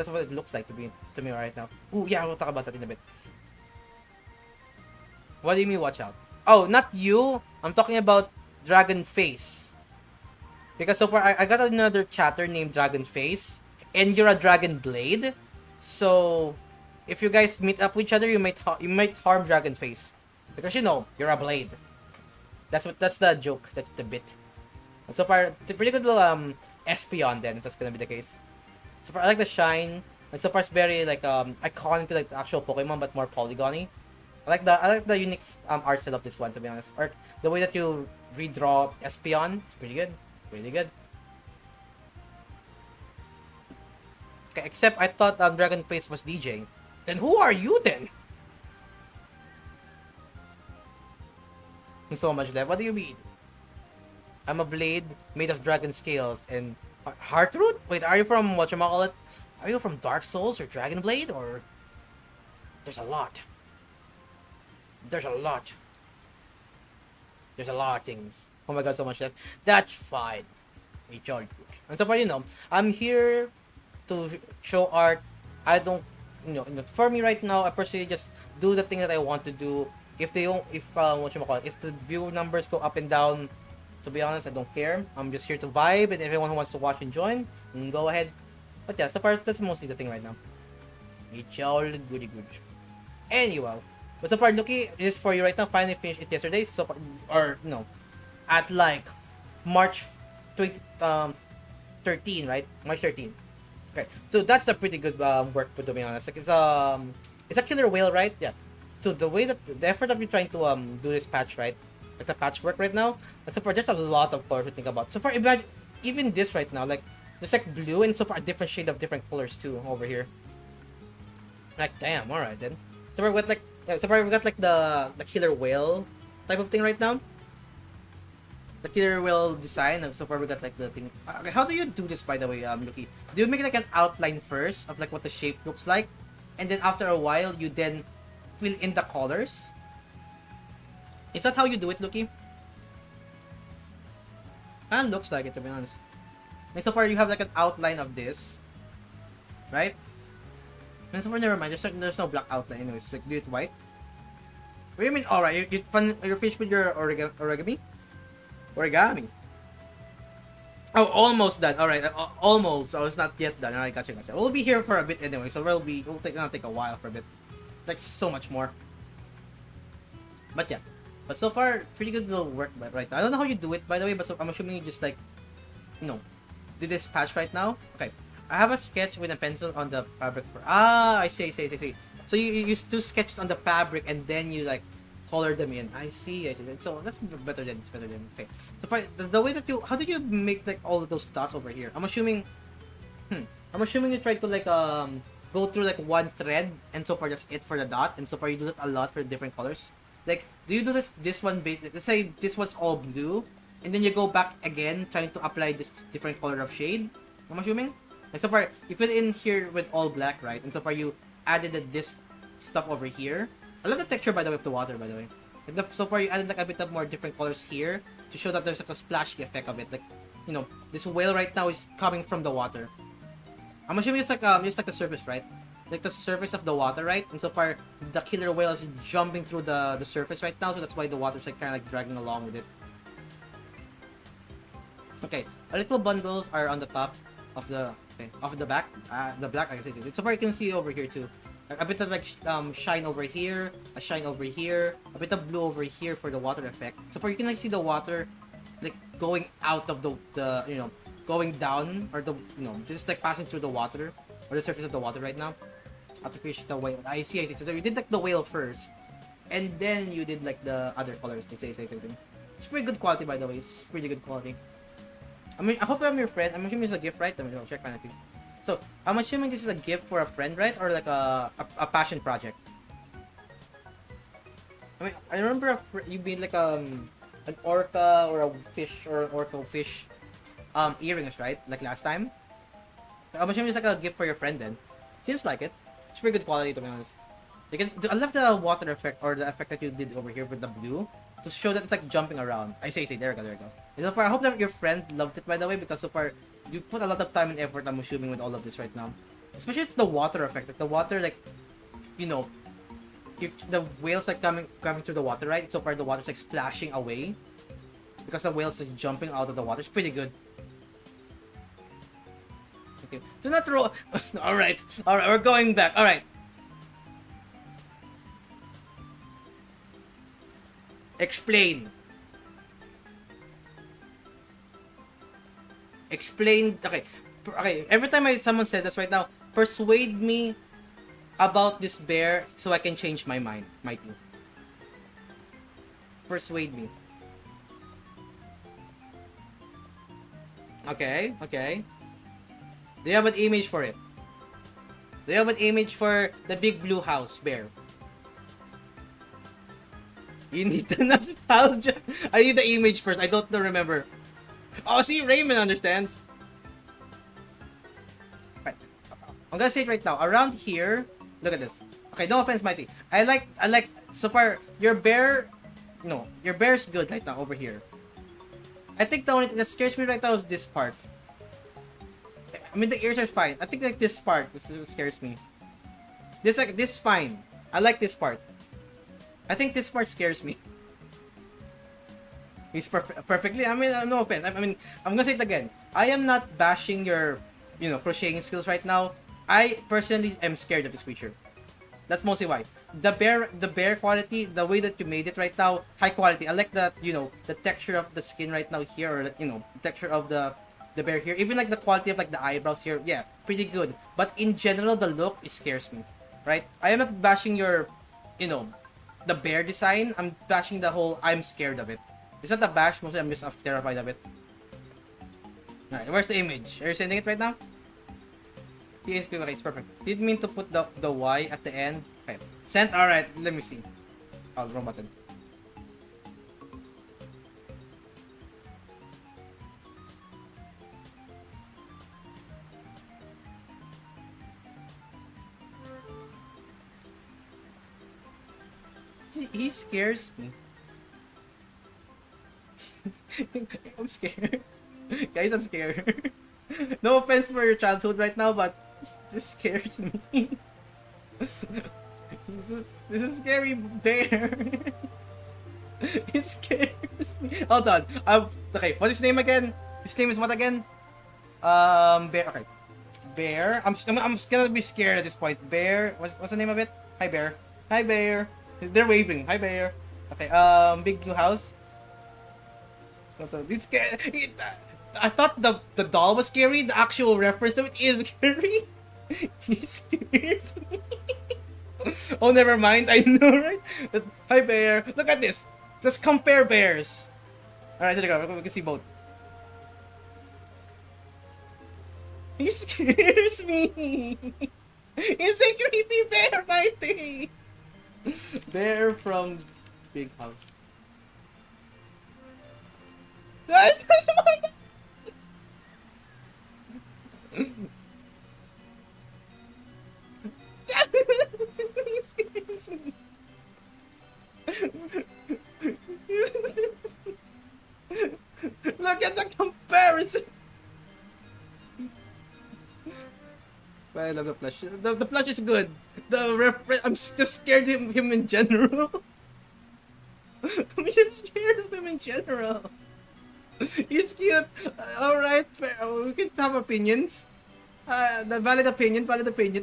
Speaker 1: what it looks like to me right now. Ooh, yeah, we'll talk about that in a bit. What do you mean, watch out? Oh, not you. I'm talking about Dragon Face. Because so far, I got another chatter named Dragon Face, and you're a Dragon Blade. So, if you guys meet up with each other, you might harm Dragon Face, because you know you're a blade. That's the joke. That's the bit. And so far, it's a pretty good little Espeon then. If that's gonna be the case. So far, I like the shine. And so far, it's very like iconic to like the actual Pokemon, but more polygony. I like the unique art style of this one, to be honest. Or the way that you redraw Espeon, it's pretty good. Really good. Okay, except I thought Dragon Face was DJ. Then who are you then? So much left. What do you mean? I'm a blade made of dragon scales and Heartroot? Wait, are you from whatchamacallit? Are you from Dark Souls or Dragon Blade or? There's a lot. There's a lot of things. Oh my god, so much left. That's fine. It's all good. And so far, you know, I'm here to show art. I don't, for me right now, I personally just do the thing that I want to do. If if the view numbers go up and down, to be honest, I don't care. I'm just here to vibe, and everyone who wants to watch and join, go ahead. But yeah, so far, that's mostly the thing right now. It's all goody good. Anyway, but so far, looking is for you right now. Finally finished it yesterday. So far, or no, at like March 13, right? March 13. Okay, so that's a pretty good work, to be honest. Like it's a killer whale, right? Yeah. So the way that the effort of you trying to do this patch, right? Like the patchwork right now. And so far, there's a lot of colors to think about. So far, imagine even this right now, like there's like blue and so far a different shade of different colors too over here. Like, damn, alright then. So we're with like, yeah, so far we got like the killer whale type of thing right now. The killer whale design. So far we got like the thing. Okay, how do you do this, by the way, Lucky? Do you make like an outline first of like what the shape looks like, and then after a while you then fill in the colors? Is that how you do it, Lucky? Kind of looks like it, to be honest. And so far you have like an outline of this, right? And so far, never mind. There's no black outline anyways. Like, do it white. What do you mean? Alright, you're finished with your origami? Origami. Oh, almost done. Alright, almost. Oh, it's not yet done. Alright, gotcha. We'll be here for a bit anyway, so gonna take a while for a bit. Like, so much more. But yeah. But so far, pretty good little work right now. I don't know how you do it, by the way, but so I'm assuming you just like, you know, do this patch right now. Okay. I have a sketch with a pencil on the fabric. I see. So you use two sketches on the fabric and then you like color them in. I see. So that's better than okay. So the way that how do you make like all of those dots over here? I'm assuming you try to like go through like one thread and so far that's it for the dot, and so far you do that a lot for different colors. Like, do you do this one let's say this one's all blue and then you go back again trying to apply this different color of shade? I'm assuming. And so far, you fill in here with all black, right? And so far, you added this stuff over here. I love the texture, by the way, of the water, by the way. And so far, you added like a bit of more different colors here to show that there's like a splashy effect of it. Like, you know, this whale right now is coming from the water. I'm assuming it's like the surface, right? Like the surface of the water, right? And so far, the killer whale is jumping through the surface right now, so that's why the water's like kind of like dragging along with it. Okay, our little bundles are on the top of the back, the black, I guess. So far you can see over here too, a bit of like shine over here, a shine over here, a bit of blue over here for the water effect. So far you can like see the water like going out of the you know, going down, or the, you know, just like passing through the water or the surface of the water right now. Artificial the whale. I see. So you did like the whale first, and then you did like the other colors. They say. It's pretty good quality, by the way. It's pretty good quality. I mean, I hope I'm your friend. I'm assuming it's a gift, right? Let me check my notification. So, I'm assuming this is a gift for a friend, right? Or like a passion project. I mean, I remember you made like an orca or a fish or an orca fish earrings, right? Like last time. So, I'm assuming it's like a gift for your friend then. Seems like it. It's pretty good quality, to be honest. I love the water effect, or the effect that you did over here with the blue, to show that it's like jumping around. I say, there we go. So far, I hope that your friend loved it, by the way, because so far, you put a lot of time and effort, I'm assuming, with all of this right now. Especially the water effect. Like, the water, like, you know, the whales like coming through the water, right? So far, the water's like splashing away, because the whales is jumping out of the water. It's pretty good. Okay. Do not roll. Alright, we're going back. Alright. Explain. Okay. Every time someone said this right now, persuade me about this bear so I can change my mind, Mighty. Persuade me. Okay. Do you have an image for it? Do you have an image for the big blue house bear? You need the nostalgia. I need the image first. I don't remember. Oh, see, Raymond understands. Right. I'm gonna say it right now. Around here, look at this. Okay, no offense, Mighty. I like. So far, your bear's good right now over here. I think the only thing that scares me right now is this part. I mean, the ears are fine. I think like this part, this scares me. This fine. I like this part. I think this part scares me. He's perfectly. I mean, no offense. I mean, I'm gonna say it again. I am not bashing your, crocheting skills right now. I personally am scared of this creature. That's mostly why. The bear quality, the way that you made it right now, high quality. I like that, the texture of the skin right now here, or the texture of the bear here. Even like the quality of like the eyebrows here, yeah, pretty good. But in general, the look, it scares me, right? I am not bashing your, the bear design. I'm bashing the whole, I'm scared of it. It's not a bash, mostly I'm just terrified of it. Alright, where's the image? Are you sending it right now? PHP, okay, it's perfect. Didn't mean to put the Y at the end. Okay. Sent, alright, let me see. Oh, wrong button. He scares me. I'm scared. Guys, I'm scared. No offense for your childhood right now, but this scares me. This is a scary bear. It scares me. Hold on. Okay, what's his name again? His name is what again? Bear. Okay. Bear. I'm just gonna be scared at this point. Bear. What's the name of it? Hi, Bear. Hi, Bear. They're waving. Hi, Bear. Okay. Big new house. So it's scary. I thought the doll was scary. The actual reference to it is scary. He scares me. Oh, never mind. I know, right? Hi, Bear. Look at this. Just compare bears. Alright, there you go. We can see both. He scares me. He's a creepy bear, Mighty. Bear from Big House. Oh my God. He scares me. Look at the comparison. But I love the plush. The plush is good. I'm just scared of him in general. I'm just scared of him in general. He's cute. Alright, we can have opinions. The valid opinion.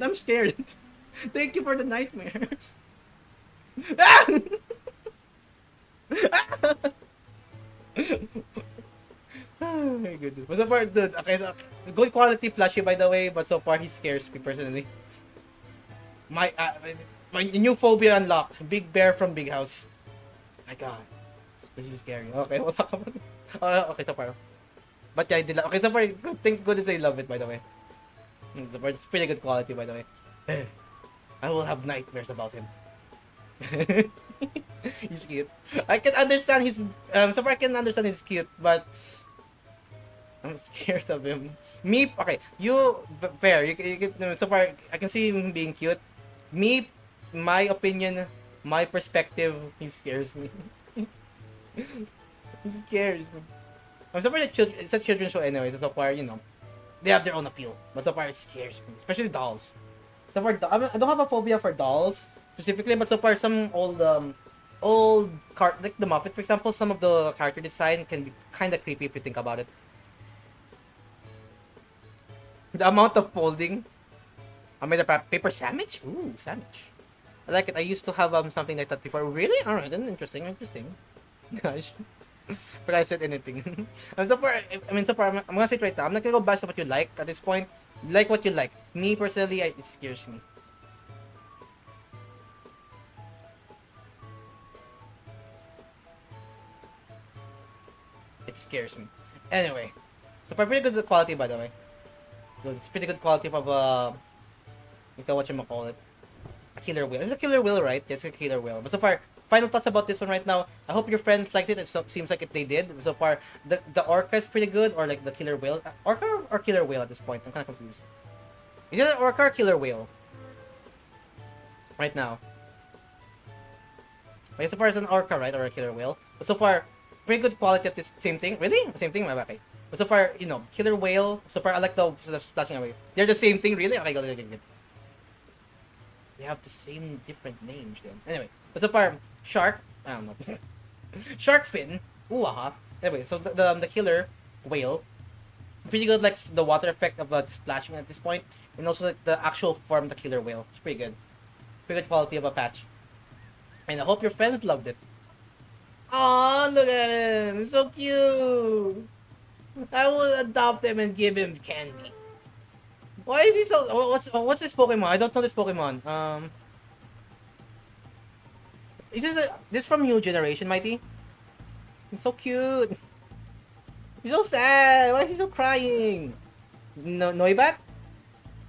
Speaker 1: I'm scared. Thank you for the nightmares. Oh my goodness. But so far, dude, okay, so, good quality plushie by the way, but so far he scares me personally. My new phobia unlocked. Big bear from Big House. My God. This is scary. Okay, we'll talk about it. Okay, so far. But yeah, I did okay, so far, thank goodness I love it by the way. It's pretty good quality by the way. I will have nightmares about him. He's cute. I can understand his so far I can understand he's cute, but I'm scared of him. Me, okay, you fair. You can so far I can see him being cute. Me, my opinion, my perspective, he scares me. He scares me. I'm so far it's a children's show anyway. So far, you know, they have their own appeal. But so far it scares me, especially dolls. So far, I don't have a phobia for dolls specifically, but so far some old like the Muppet, for example, some of the character design can be kind of creepy if you think about it. The amount of folding. I made a paper sandwich. Ooh, sandwich. I like it. I used to have something like that before. Really? All right, then interesting. Gosh. But I said anything. So far, I'm gonna say it right now. I'm not gonna go bash to what you like at this point. Like what you like. Me personally, it scares me. It scares me. Anyway, so far pretty good quality by the way. It's pretty good quality of what you call it. A killer whale. It's a killer whale, right? Yeah, it's a killer whale. But so far, final thoughts about this one right now. I hope your friends liked it. It seems like they did. So far, the orca is pretty good, or like the killer whale. Orca or killer whale at this point? I'm kind of confused. Is it an orca or killer whale? Right now. Okay, so far it's an orca, right? Or a killer whale. But so far, pretty good quality of this same thing. Really? Same thing? Okay. But so far, you know, killer whale. So far, I like the splashing away. They're the same thing, really? Okay, good. They have the same different names then. Anyway, but so far, shark. I don't know. Shark fin. Ooh, aha. Anyway, so the killer whale. Pretty good, like the water effect of splashing at this point, and also like the actual form of the killer whale. It's pretty good. Pretty good quality of a patch. And I hope your friends loved it. Aw, look at him. He's so cute. I will adopt him and give him candy. Why is he so... What's this Pokemon? I don't know this Pokemon. Is this from new generation, Mighty? He's so cute. He's so sad. Why is he so crying? No, Noibat?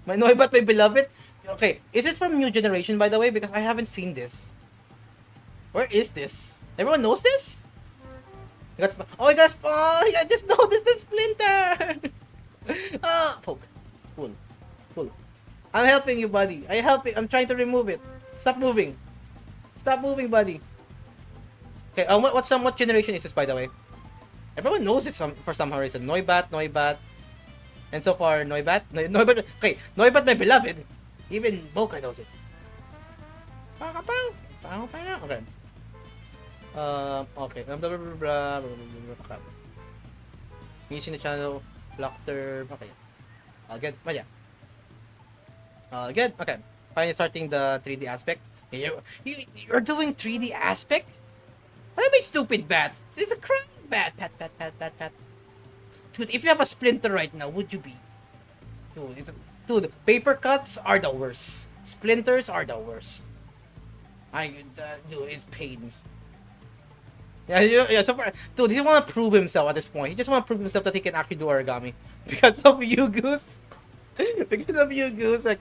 Speaker 1: My Noibat, my beloved. Okay, is this from New Generation, by the way? Because I haven't seen this. Where is this? Everyone knows this? Oh, I got spawned! I just noticed the splinter! Ah, poke. Pull. Pull. I'm helping you, buddy. I'm trying to remove it. Stop moving. Stop moving, buddy. Okay, what generation is this, by the way? Everyone knows it for some reason. Noibat. And so far, Noibat. Okay, Noibat, my beloved. Even Boka knows it. Okay. Okay. Using the channel block term. Okay. Good. But yeah. Good. Okay. Finally starting the 3D aspect. You're doing 3D aspect? What am I stupid bats? It's a crime bat. Pat. Dude, if you have a splinter right now, would you be? Dude, paper cuts are the worst. Splinters are the worst. Dude, it's pains. Yeah, so far, dude, he want to prove himself at this point. He just want to prove himself that he can actually do origami. Because of you, Goose. Because of you, Goose, like,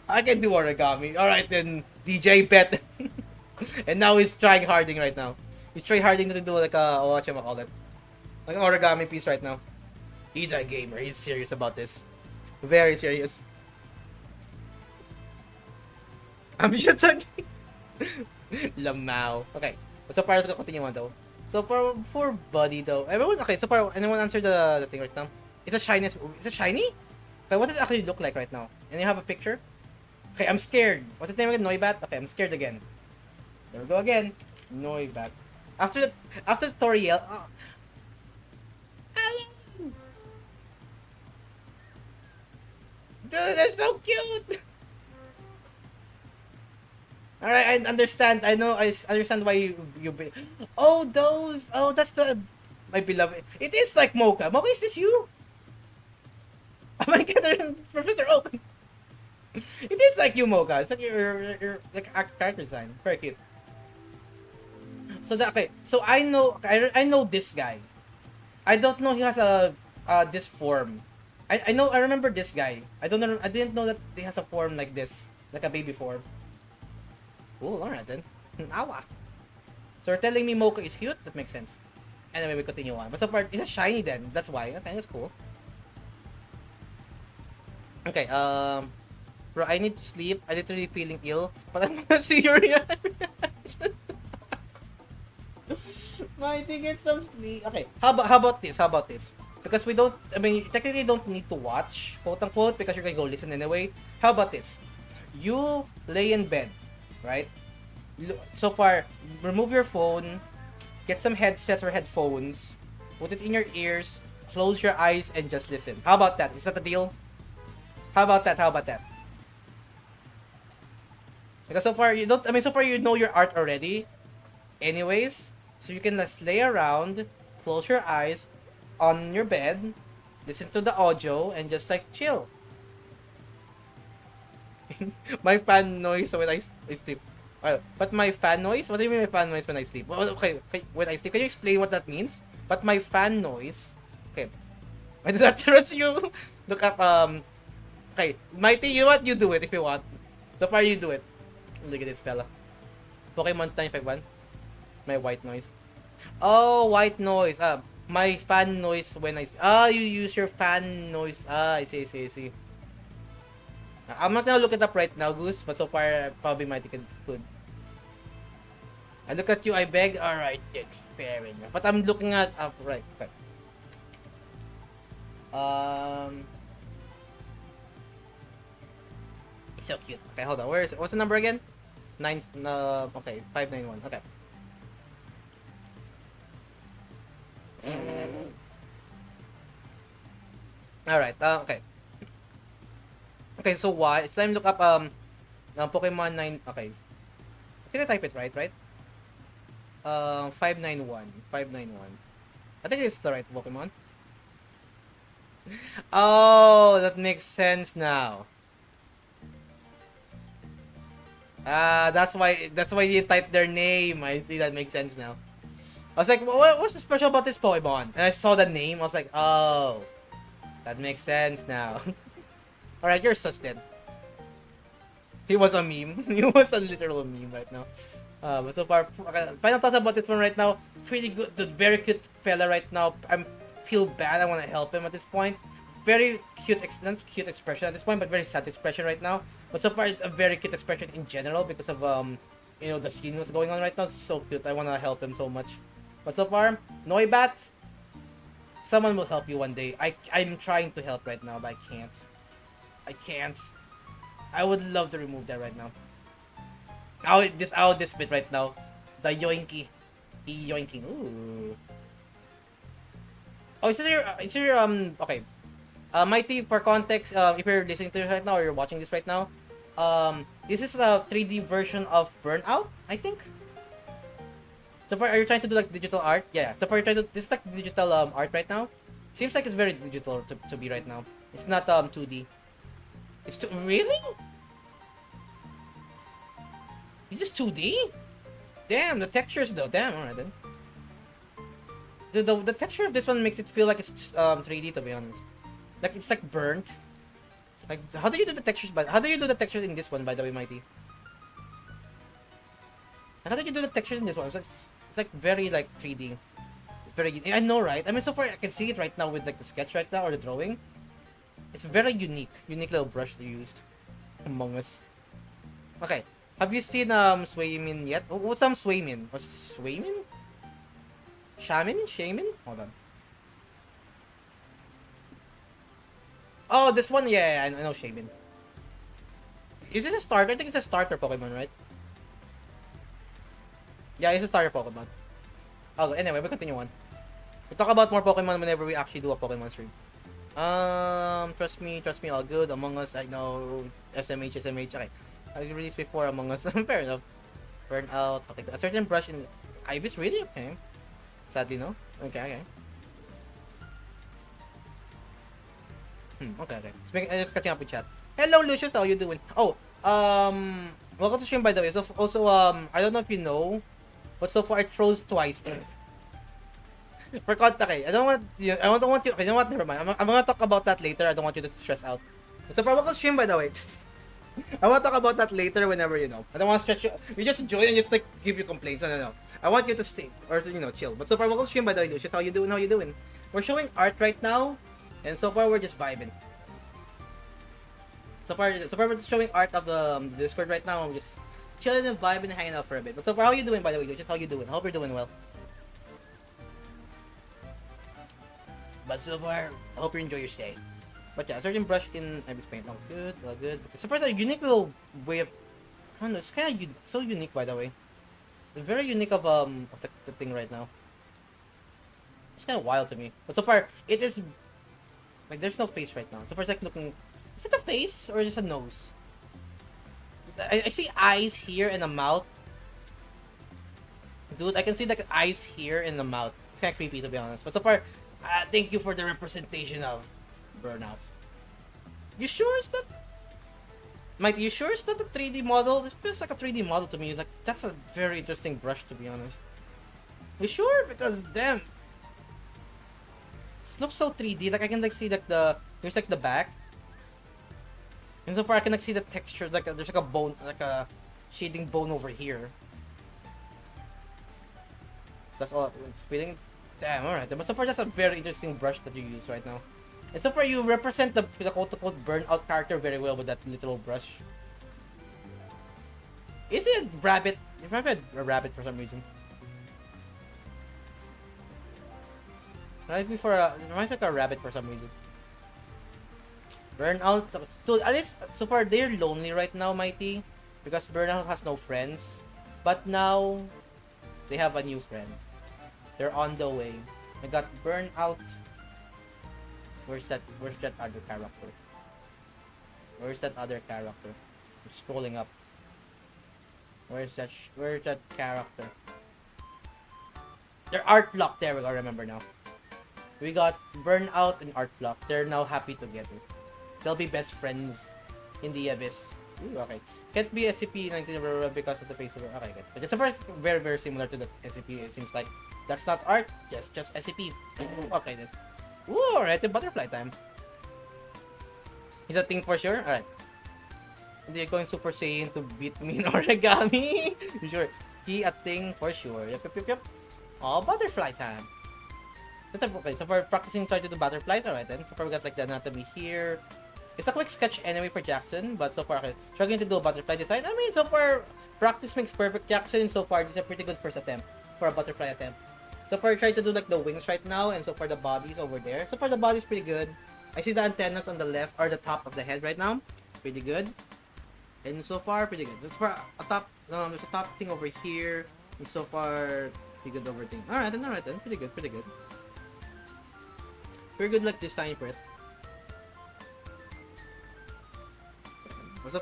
Speaker 1: I can do origami. Alright, then, DJ bet. And now he's trying harding right now. He's trying harding to do like a, whatchamacallit, like an origami piece right now. He's a gamer. He's serious about this. Very serious. I'm just a Lamau. Okay. So far, let's go continue on though. So for body though, everyone, okay, so far, anyone answer the thing right now? Is it shiny? Is it shiny? Okay, what does it actually look like right now? And you have a picture? Okay, I'm scared. What's his name again? Noibat? Okay, I'm scared again. There we go again. Noibat. After the tutorial. Oh. Dude, they're so cute! Alright, I understand. I understand why you be. Oh, those. Oh, that's the. My beloved. It is like Mocha. Mocha, is this you? Oh my god, Professor Oak. It is like you, Mocha. It's like your like character design. Very cute. So okay. So I know this guy. I don't know he has a this form. I remember this guy. I didn't know that he has a form like this, like a baby form. Cool, alright then. Awa. So you're telling me Mocha is cute? That makes sense. Anyway, we continue on. But so far, it's a shiny then. That's why. Okay, that's cool. Okay, bro, I need to sleep. I'm literally feeling ill, but I'm gonna see your reaction. Mighty, get some sleep. Okay, how about this? Because we don't, I mean, you technically don't need to watch, quote unquote, because you're gonna go listen anyway. How about this? You lay in bed, right? So far, remove your phone, get some headsets or headphones, put it in your ears, close your eyes, and just listen. How about that? Is that the deal? How about that? Because so far you don't, I mean, so far you know your art already. Anyways, so you can just lay around, close your eyes, on your bed, listen to the audio, and just like chill. My fan noise when I sleep. But my fan noise? What do you mean my fan noise when I sleep? Well, okay, when I sleep, can you explain what that means? But my fan noise. Okay, I do not trust you. Look up. Okay, Mighty, you know what? You do it if you want. So far, you do it. Look at this fella. Pokemon 951. My white noise. Oh, white noise. My fan noise when I... you use your fan noise. I see. I'm not gonna look it up right now, Goose, but so far, probably Mighty could. I look at you, I beg. Alright, then. Fair enough. But I'm looking at... right. Okay. It's so cute. Okay, hold on. Where is it? What's the number again? 9... okay, 591. Okay. Alright, okay. Okay, so why? Slime look up Pokemon 9. Okay. Did I type it right? 591. I think it's the right Pokemon. Oh, that makes sense now. That's why you typed their name. I see, that makes sense now. I was like, what's special about this Pokemon? And I saw the name. I was like, oh, that makes sense now. Alright, you're sus then. He was a meme. He was a literal meme right now. But so far, okay, final thoughts about this one right now. Pretty good. The very cute fella right now. I feel bad. I want to help him at this point. Very cute, not cute expression at this point, but very sad expression right now. But so far, it's a very cute expression in general because of you know, the scene what's going on right now. It's so cute. I want to help him so much. But so far, Noibat, someone will help you one day. I'm trying to help right now, but I can't. I can't. I would love to remove that right now. This bit right now. The yoinky. Yoinking. Ooh. Oh, is your okay. Mighty, for context, if you're listening to this right now or you're watching this right now, this is a 3D version of Burnout, I think. So far, are you trying to do like digital art? Yeah. So far, you're trying to. This is like digital art right now. Seems like it's very digital to be right now. It's not 2D. It's really? Is this 2D? Damn, the textures though. Damn, alright then. The texture of this one makes it feel like it's 3D to be honest. Like it's like burnt. Like how do you do the textures? But how do you do the textures in this one? By the way, Mighty. How do you do the textures in this one? It's like very like 3D. It's very. I know, right? I mean, so far I can see it right now with like the sketch right now or the drawing. It's very unique little brush they used. Among Us. Okay, have you seen Swaymin yet? What's Swaymin? What's Swaymin? Shaman? Hold on. Oh, this one, yeah, I know Shaman. Is this a starter? I think it's a starter Pokemon, right? Yeah, it's a starter Pokemon. Oh, anyway, we continue on. We talk about more Pokemon whenever we actually do a Pokemon stream. Trust me, all good. Among Us, I know. SMH. Okay. I released before Among Us. Fair enough. Burnout. Okay. A certain brush in Ibis, really? Okay. Sadly, no? Okay. Okay. Let's catch up with chat. Hello, Lucius. How you doing? Oh, welcome to stream, by the way. So, also, I don't know if you know, but so far it froze twice. For contact, I don't want you. I don't want you. You know what? Never mind. I'm gonna talk about that later. I don't want you to stress out. So, for welcome to stream, by the way. I want to talk about that later whenever you know. I don't want to stretch you. We just join and just like give you complaints. No. I want you to stay or to chill. But so far, welcome to stream, by the way, Lucius. How you doing? We're showing art right now, and so far we're just vibing. So far we're just showing art of the Discord right now. I'm just chilling and vibing and hanging out for a bit. But so far, how you doing, by the way, Lucius? How you doing? I hope you're doing well. But so far, I hope you enjoy your stay. But yeah, certain brush in Ibis Paint. Oh, good. Okay, so far, a unique little way of. I don't know. It's kind of so unique, by the way. It's very unique of the thing right now. It's kind of wild to me. But so far, it is like there's no face right now. So far, it's like looking. Is it a face or just a nose? I see eyes here and a mouth. Dude, I can see like eyes here and the mouth. It's kind of creepy to be honest. But so far, thank you for the representation of Burnouts. You sure is that? Mike, you sure it's not a 3D model? It feels like a 3D model to me. Like that's a very interesting brush to be honest. You sure? Because damn, it looks so 3D. Like I can like see like there's like the back. And so far I can like see the texture. Like there's like a bone, like a shading bone over here. That's all. It's feeling. Damn, alright. But so far that's a very interesting brush that you use right now. And so far you represent the quote-unquote Burnout character very well with that little brush. Is it rabbit? It might be a rabbit for some reason. It might be like a rabbit for some reason. Burnout. Dude, at least so far they're lonely right now, Mighty. Because Burnout has no friends. But now they have a new friend. They're on the way. I got Burnout. Where's that other character? I'm scrolling up. Where's that character? They're Art Block. There we go. Remember now. We got Burnout and Art Block. They're now happy together. They'll be best friends in the abyss. Ooh, okay. Can't be SCP-19 because of the face of it. Okay, good. But it's very, very similar to the SCP. It seems like that's not art, just SCP. Okay then. Ooh, alright, the butterfly time. Is a thing for sure? Alright. They're going Super Saiyan to beat me in origami. Sure. He a thing for sure. Yep. Oh, butterfly time. Okay, so for practicing trying to do butterflies, alright then. So far we got like the anatomy here. It's a quick sketch anyway for Jackson, but so far, okay, struggling to do a butterfly design. I mean, so far, practice makes perfect, Jackson. So far, this is a pretty good first attempt for a butterfly attempt. So far, try to do like the wings right now, and so far the body's over there. So far, the body's pretty good. I see the antennas on the left or the top of the head right now. Pretty good. And so far, pretty good. So far, there's a top thing over here. And so far, pretty good over thing. Alright then. Pretty good. Pretty good like design for it. So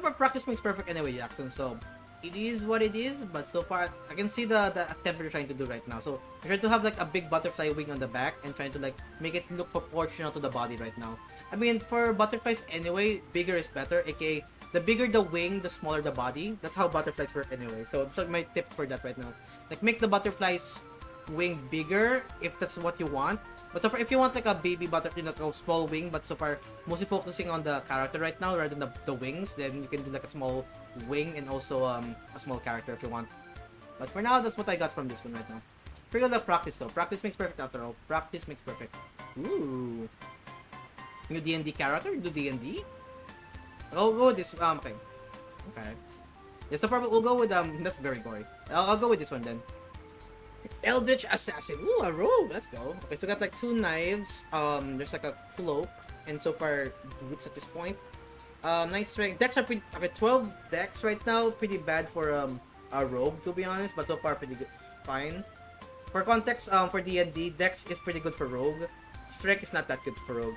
Speaker 1: far, practice makes perfect anyway, Jackson. So, it is what it is, but so far, I can see the attempt you're trying to do right now. So, you're trying to have like a big butterfly wing on the back and trying to like make it look proportional to the body right now. I mean, for butterflies anyway, bigger is better, aka the bigger the wing, the smaller the body. That's how butterflies work anyway. So, that's like my tip for that right now. Like, make the butterfly's wing bigger if that's what you want. But so far, if you want like a baby butterfly, like a small wing, but so far, mostly focusing on the character right now rather than the wings, then you can do like a small wing and also a small character if you want. But for now, that's what I got from this one right now. Pretty good practice though. Practice makes perfect after all. Practice makes perfect. Ooh. New D&D character? Do D&D? I'll go with this. Okay. Yeah, so far we'll go with that's very gory. I'll go with this one then. Eldritch Assassin. Ooh, a robe. Let's go. Okay, so we got like 2 knives. There's like a cloak, and so far boots at this point. 9 strength. Decks are pretty. Okay, 12 decks right now. Pretty bad for a robe, to be honest, but so far pretty good. Fine. For context, for D&D, Dex is pretty good for rogue. Strength is not that good for rogue.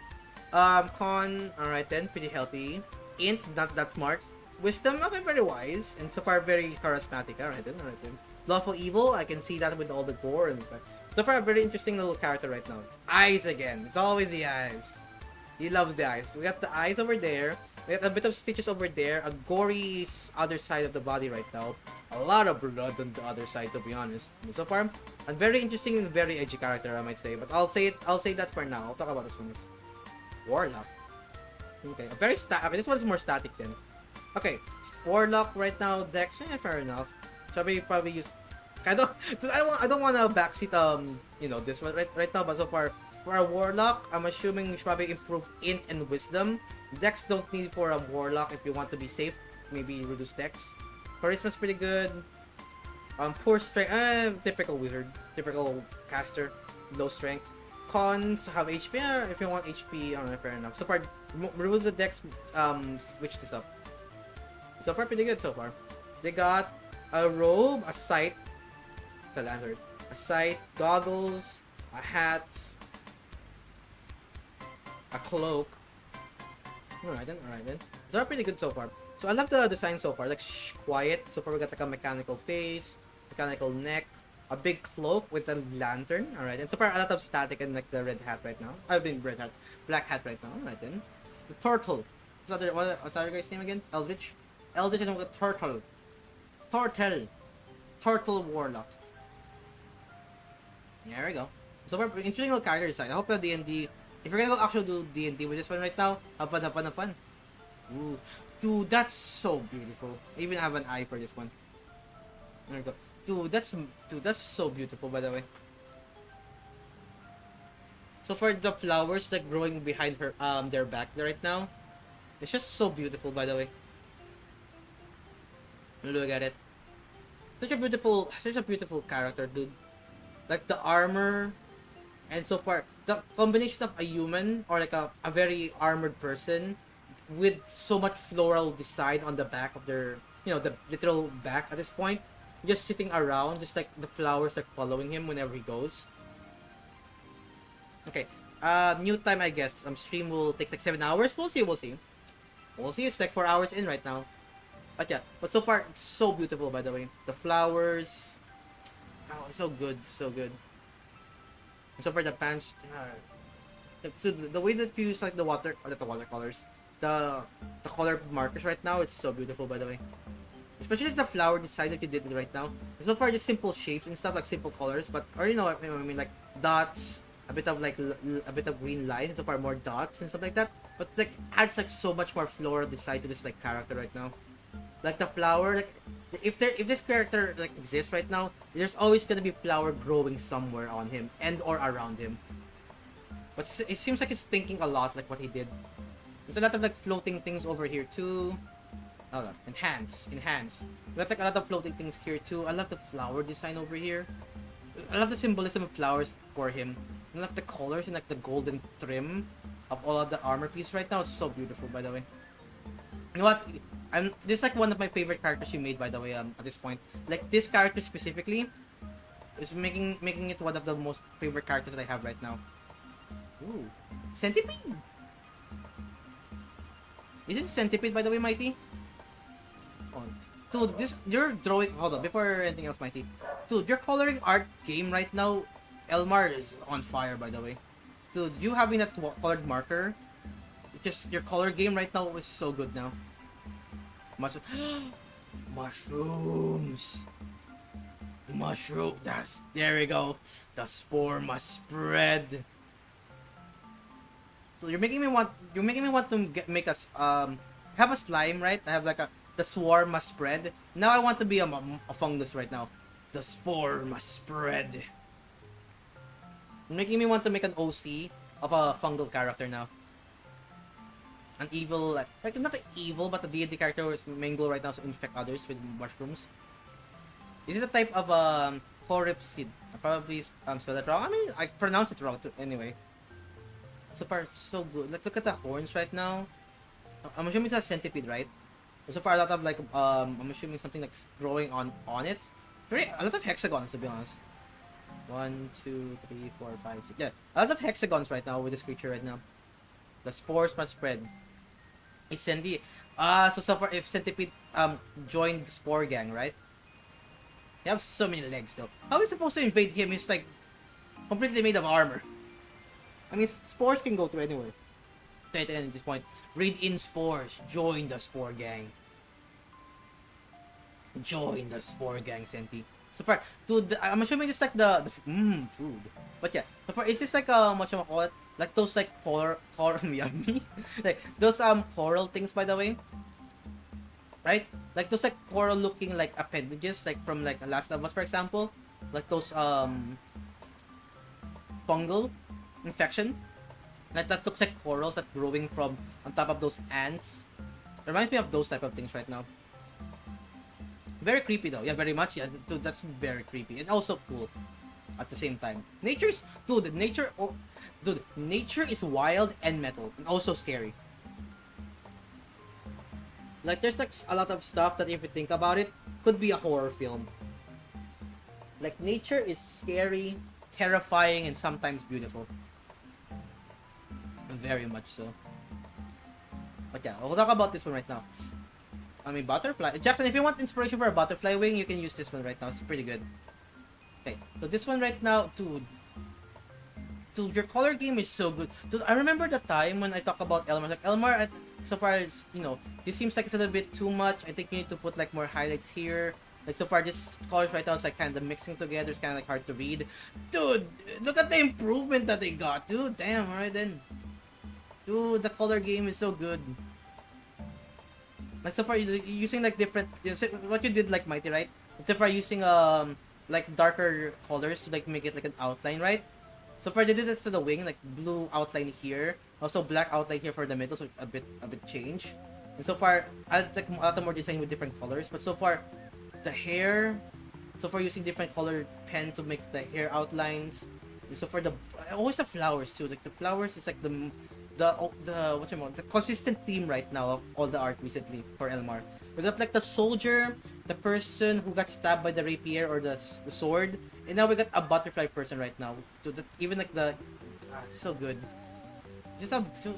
Speaker 1: Con, alright then, pretty healthy. Int, not that smart. Wisdom, okay, very wise, and so far very charismatic. Alright then. Lawful evil, I can see that with all the gore and so far a very interesting little character right now. Eyes again. It's always the eyes. He loves the eyes. We got the eyes over there. We got a bit of stitches over there. A gory other side of the body right now. A lot of blood on the other side, to be honest. So far, a very interesting and very edgy character, I might say. But I'll say that for now. I'll talk about this one next. Warlock. Okay, a very okay, this one's more static then. Okay, Warlock right now. Dex, fair enough. Probably use. I don't want to backseat this one right now, but so far for a warlock, I'm assuming you should probably improve int and wisdom. Dex don't need for a warlock if you want to be safe. Maybe reduce dex. Charisma's pretty good. Poor strength. Typical wizard, typical caster, low strength. Cons have HP. If you want HP, fair enough. So far, remove the dex. Switch this up. So far, pretty good so far. They got a robe, a sight, a sight, goggles, a hat, a cloak. Alright then. These are pretty good so far. So I love the design so far, like quiet. So far we got like a mechanical face, mechanical neck, a big cloak with a lantern. Alright, and so far a lot of static and like the red hat right now. Black hat right now. Alright then. The turtle. What's that guy's name again? Eldritch and the turtle. Turtle Warlock. There we go. So we're interesting little character design. I hope the D&D, if you're gonna go actually do D&D with this one right now, have fun. Ooh. Dude, that's so beautiful. I even have an eye for this one. There we go. Dude, that's so beautiful, by the way. So for the flowers like growing behind her their back right now, it's just so beautiful, by the way. Look at it. Such a beautiful character, dude. Like the armor, and so far the combination of a human or like a very armored person with so much floral design on the back of their, the literal back at this point, just sitting around, just like the flowers like following him whenever he goes. Okay, new time I guess. Stream will take like 7 hours. We'll see. It's like 4 hours in right now. But yeah, so far it's so beautiful, by the way. The flowers, so good. And so far the pants, so the way that you use like the watercolors, the color markers right now, it's so beautiful, by the way. Especially the flower design that you did right now. So far just simple shapes and stuff, like simple colors, but like dots, a bit of green lines, and so far more dots and stuff like that. but like adds like so much more floral design to this like character right now. Like the flower, like if this character like exists right now, there's always gonna be flower growing somewhere on him and or around him. But it seems like he's thinking a lot, like what he did. There's a lot of like floating things over here too. Oh, enhance. That's like a lot of floating things here too. I love the flower design over here. I love the symbolism of flowers for him. I love the colors and like the golden trim of all of the armor piece right now. It's so beautiful, by the way. You know what? This is like one of my favorite characters you made, by the way. At this point, like this character specifically is making it one of the most favorite characters that I have right now. Ooh, centipede. Is it centipede, by the way, Mighty? Oh, dude, you're drawing. Hold on, before anything else, Mighty. Dude, your coloring art game right now, Elmar is on fire, by the way. Dude, you having that colored marker, just your color game right now is so good now. Mushrooms. There we go. The spore must spread. So you're making me want to make us have a slime, right? I have like the swarm must spread. Now I want to be a fungus right now. The spore must spread. You're making me want to make an OC of a fungal character now. An evil, like not an evil, but a deity character who is main goal right now is to infect others with mushrooms. This is a type of Coripsid. I probably spelled that wrong. I mean, I pronounced it wrong too. Anyway, so far so good. Like look at the horns right now. I'm assuming it's a centipede, right? So far a lot of like I'm assuming something like growing on it. A lot of hexagons, to be honest. 1, 2, 3, 4, 5, 6. Yeah, a lot of hexagons right now with this creature right now. The spores must spread. It's Sandy. So far if centipede joined the spore gang, right? He has so many legs though. How are we supposed to invade him? He's like completely made of armor. I mean, spores can go to anywhere. At this point, breed in spores. Join the spore gang. Join the spore gang, Senti. So far, dude, I'm assuming it's like the food. But yeah, so far, is this like what you call it? Like those like coral yummy, like those coral things, by the way, right? Like those like coral looking like appendages, like from like Last of Us, for example, like those fungal infection. Like that looks like corals that growing from on top of those ants. It reminds me of those type of things right now. Very creepy though. Yeah, very much. Yeah, dude, that's very creepy and also cool at the same time. Nature is wild and metal and also scary. Like there's like a lot of stuff that if you think about it, could be a horror film. Like nature is scary, terrifying, and sometimes beautiful. Very much so. But yeah, we'll talk about this one right now. I mean, butterfly. Jackson, if you want inspiration for a butterfly wing, you can use this one right now. It's pretty good. Okay, so this one right now, dude, your color game is so good. Dude, I remember the time when I talk about Elmar. Like, Elmar, so far, you know, this seems like it's a little bit too much. I think you need to put like more highlights here. Like, so far, this colors right now is like kind of mixing together. It's kind of like hard to read. Dude, look at the improvement that they got, dude. Damn, alright then. Dude, the color game is so good. Like so far, you're using like different. What you did like Mighty, right? So far, using like darker colors to like make it like an outline, right? So far, they did this to the wing, like blue outline here, also black outline here for the middle, so a bit change. And so far, I had like a lot more design with different colors. But so far, the hair. So far, using different color pen to make the hair outlines. And so far, always the flowers too. Like the flowers is like the consistent theme right now of all the art recently for Elmar. We got like the soldier, the person who got stabbed by the rapier or the sword, and now we got a butterfly person right now. So that even like so good, just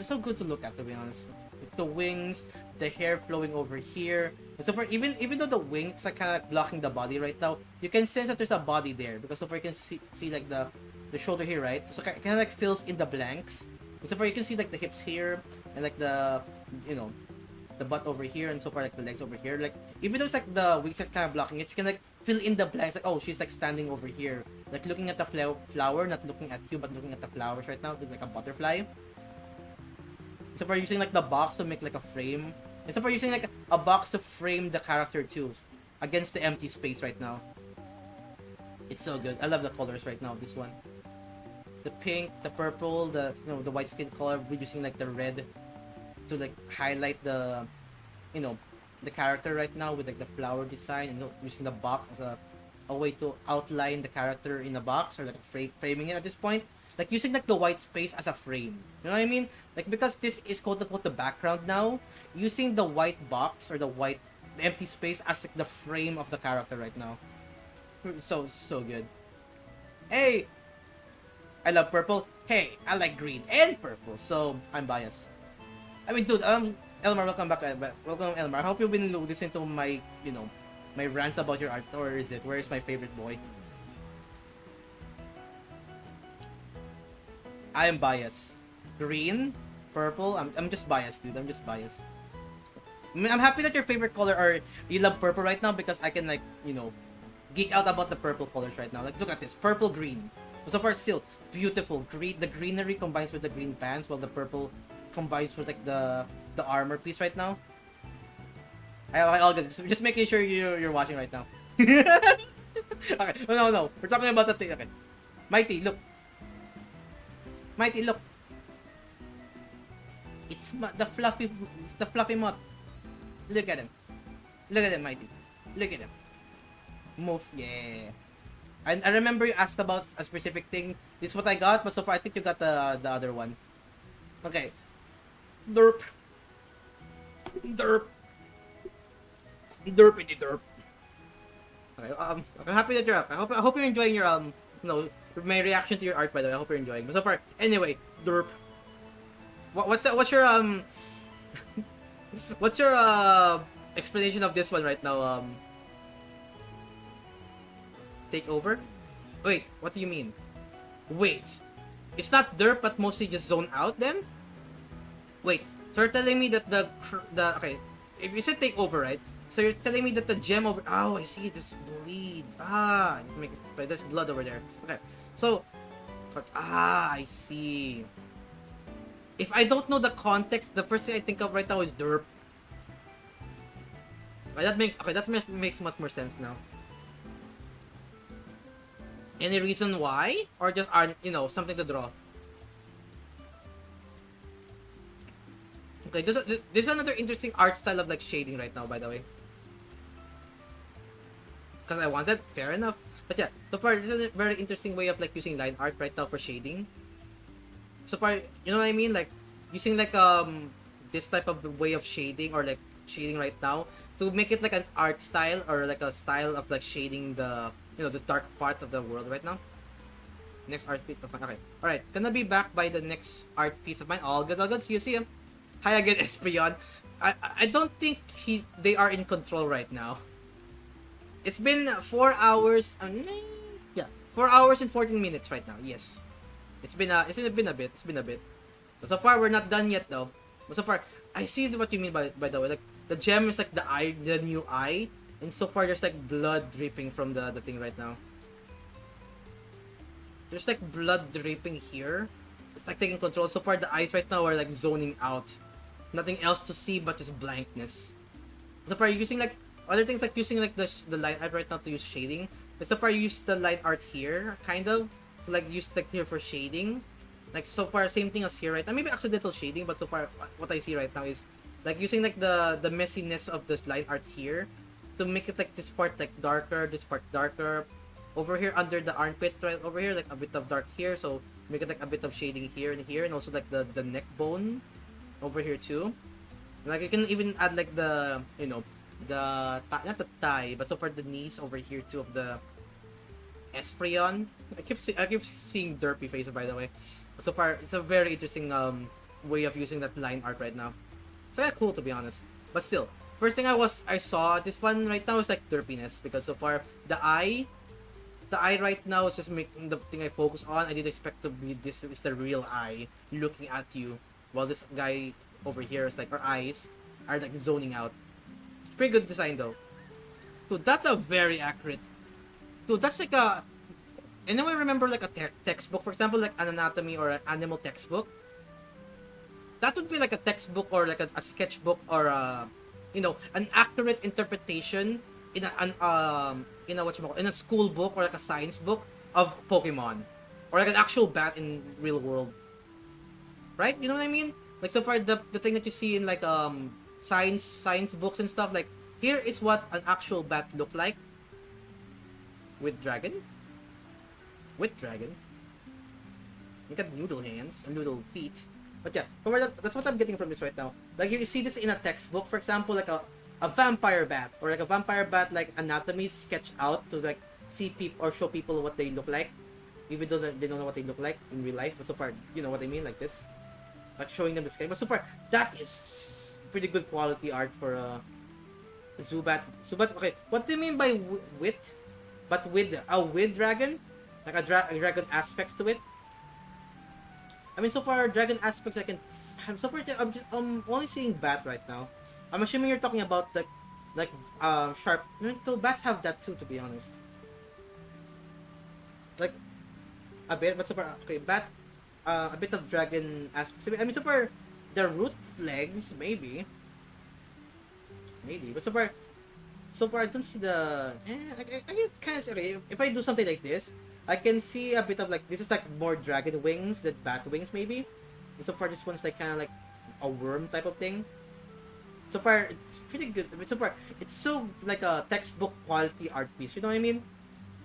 Speaker 1: so good to look at, to be honest. With the wings, the hair flowing over here, and so far even though the wings are kind of like blocking the body right now, you can sense that there's a body there because so far you can see like the shoulder here, right? So it kind of like fills in the blanks. So far you can see like the hips here and like the the butt over here, and so far like the legs over here. Like even though it's like the wings are kind of blocking it, you can like fill in the blanks. Like, oh, she's like standing over here, like looking at the flower, not looking at you, but looking at the flowers right now, like a butterfly. So far using like the box to make like a frame. And so far using like a box to frame the character too. Against the empty space right now. It's so good. I love the colors right now, this one. The pink, the purple, the the white skin color, we're using like the red to like highlight the the character right now with like the flower design, and using the box as a way to outline the character in a box, or like framing it at this point. Like using like the white space as a frame. You know what I mean? Like because this is quote unquote the background now, using the white box or the empty space as like the frame of the character right now. So good. Hey, I love purple. Hey, I like green and purple, so I'm biased. I mean, dude, Elmar, welcome back. Welcome, Elmar. I hope you've been listening to my, my rants about your art. Or is it? Where is my favorite boy? I am biased. Green, purple. I'm just biased, dude. I'm just biased. I mean, I'm happy that your favorite color or you love purple right now because I can like, geek out about the purple colors right now. Like, look at this, purple green. So far, still beautiful. The greenery combines with the green pants, while the purple combines with like the armor piece right now. I all good. Just making sure you're watching right now. Okay, no, we're talking about the thing. Okay, Mighty, look. Mighty, look. It's the fluffy moth. Look at him. Look at him, Mighty. Look at him. Move, yeah. I remember you asked about a specific thing. This is what I got, but so far I think you got the other one. Okay. Derp. Derpity derp. Okay, I'm happy that you're up. I hope you're enjoying your my reaction to your art, by the way. I hope you're enjoying. But so far, anyway, derp. What's your what's your explanation of this one right now? Take over? Wait, what do you mean? Wait, it's not derp but mostly just zone out then? Wait, so you're telling me that the okay, if you said take over, right? So you're telling me that the gem over, oh, I see, there's bleed. There's blood over there. Okay, so I see. If I don't know the context, the first thing I think of right now is derp. That makes much more sense now. Any reason why? Or just something to draw? Okay, this is another interesting art style of like shading right now, by the way. Because I wanted, fair enough. But yeah, so far this is a very interesting way of like using line art right now for shading. So far, you know what I mean? Like using like this type of way of shading or like shading right now to make it like an art style or like a style of like shading the the dark part of the world right now. Next art piece of mine. Okay. Alright. Gonna be back by the next art piece of mine. All good, all good. See you. Hi again, Espeon. I don't think they are in control right now. It's been 4 hours. 4 hours and 14 minutes right now. Yes. It's been a bit. But so far we're not done yet though. But so far I see what you mean by the way. Like the gem is like the eye, the new eye. And so far, there's like blood dripping from the thing right now. There's like blood dripping here. It's like taking control. So far, the eyes right now are like zoning out. Nothing else to see but just blankness. So far, using like other things like using like the line art right now to use shading. But so far, you use the line art here, kind of. To like use like here for shading. Like so far, same thing as here right now. Maybe accidental shading, but so far, what I see right now is like using like the messiness of the line art here. To make it like this part like darker, this part darker. Over here under the armpit, right over here, like a bit of dark here. So make it like a bit of shading here, and also like the neck bone over here too. Like you can even add like the not the thigh, but so far the knees over here too of the Espeon. I keep seeing derpy face, by the way. So far it's a very interesting way of using that line art right now. So yeah, cool to be honest. But still. First thing I saw this one right now is like derpiness, because so far the eye right now is just making the thing I focus on. I didn't expect to be this is the real eye looking at you, while this guy over here is like our eyes are like zoning out. It's pretty good design though. Dude, that's a very accurate. Dude, that's like a. Anyone remember like a textbook, for example, like an anatomy or an animal textbook? that would be like a textbook or like a sketchbook or an accurate interpretation in in a school book or like a science book of Pokemon, or like an actual bat in real world, right? You know what I mean? Like so far the thing that you see in like science books and stuff, like here is what an actual bat look like with dragon. With dragon. You got noodle hands and noodle feet. But yeah, so that's what I'm getting from this right now. Like you see this in a textbook, for example, like a vampire bat, or like a vampire bat like anatomy sketched out to like see people or show people what they look like, even though they don't know what they look like in real life. But so far, you know what I mean, like this, like showing them the sky. But so far, that is pretty good quality art for Zubat. Zubat. Okay, what do you mean by wit? But with a with dragon, like a dragon aspects to it. I mean, so far, dragon aspects I can. So far, I'm only seeing bat right now. I'm assuming you're talking about like sharp. So bats have that too, to be honest. Like a bit, but so far, okay, bat. A bit of dragon aspects. I mean, so far, the root flags maybe, but so far I don't see the. I can kind of say, okay, if I do something like this, I can see a bit of like, this is like more dragon wings than bat wings maybe. And so far this one's like kind of like a worm type of thing. So far it's pretty good. I mean, so far it's so like a textbook quality art piece. You know what I mean?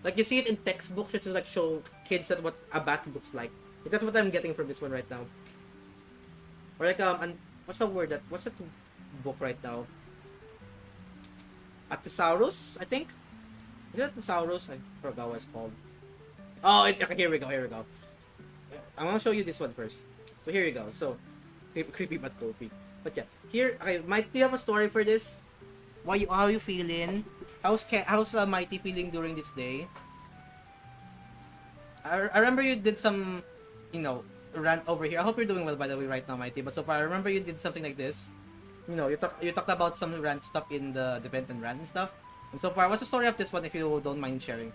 Speaker 1: Like you see it in textbooks just to like show kids that what a bat looks like. That's what I'm getting from this one right now. Or like and what's the word what's that book right now? A thesaurus, I think. Is that thesaurus? I forgot what it's called. Oh, okay, here we go. I'm gonna show you this one first. So here you go. So, creepy but coffee. But yeah, here, okay, Mighty, do you have a story for this? How you feeling? How's Mighty feeling during this day? I remember you did some, rant over here. I hope you're doing well, by the way, right now, Mighty. But so far, I remember you did something like this. You talked about some rant stuff in the event and rant and stuff. And so far, what's the story of this one, if you don't mind sharing?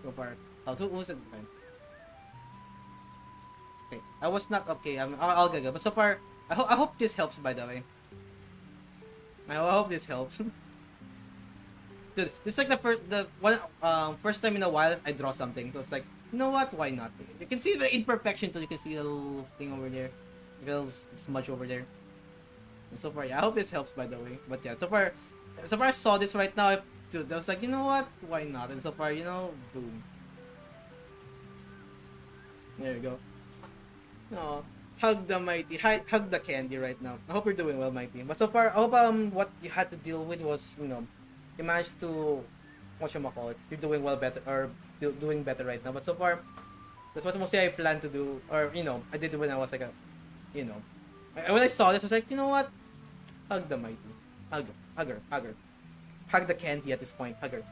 Speaker 1: So far, who was it? Okay, I was not okay. I'll go. But so far, I hope this helps. By the way, I hope this helps. Dude, this is like first time in a while I draw something. So it's like, you know what? Why not? You can see the imperfection too. You can see the little thing over there. It feels smudge over there. And so far, yeah, I hope this helps. By the way, but yeah, so far I saw this right now. Dude, I was like, you know what? Why not? And so far, boom. There you go. No, hug the Mighty. Hug the candy right now. I hope you're doing well, Mighty. But so far, I hope what you had to deal with was, you managed to, whatchamacallit, you're doing well better, or doing better right now. But so far, that's what mostly I plan to do, or, I did it when I was like when I saw this, I was like, you know what? Hug the Mighty. Hug her. Hug the candy at this point. Hug her.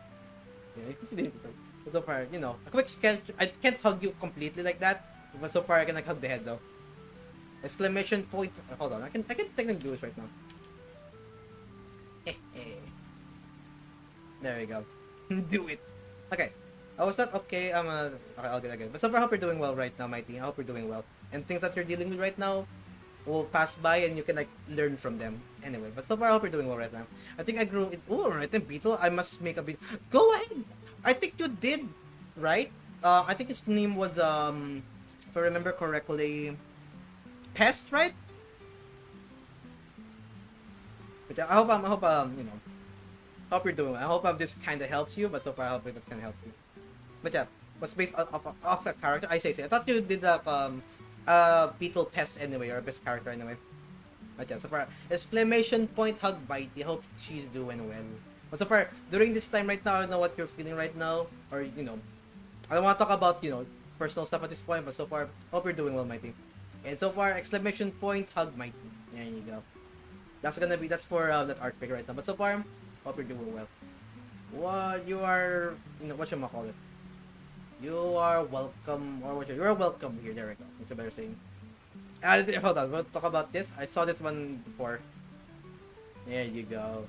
Speaker 1: Yeah, you can see the difference. So far, a quick sketch. I can't hug you completely like that, but so far I can like hug the head though. Exclamation point. Hold on, I can technically do this right now. There we go. Do it. Okay. I was not okay. Okay, I'll get it again. But so far, I hope you're doing well right now, Mighty. I hope you're doing well. And things that you're dealing with right now will pass by and you can like learn from them. Anyway, but so far I hope you're doing well right now. I think I grew it. Oh, right then, Beetle. I must make a bit. Go ahead. I think you did, right? I think his name was if I remember correctly, Pest, right? But yeah, I hope hope you're doing well. I hope this kind of helps you. But so far I hope it can help you. But yeah, was based off a character. I thought you did that Beetle Pest anyway, or best character anyway. But yeah, so far, exclamation point hug Bitey. I hope she's doing well. But so far, during this time right now, I don't know what you're feeling right now, or I don't want to talk about personal stuff at this point. But so far, hope you're doing well, Mighty. And so far, exclamation point hug Mighty. There you go. That's for that art pick right now. But so far, hope you're doing well. What you are, what should I call it? You are welcome, or you are welcome here. There we go. That's a better saying. Hold on, we'll talk about this. I saw this one before. There you go.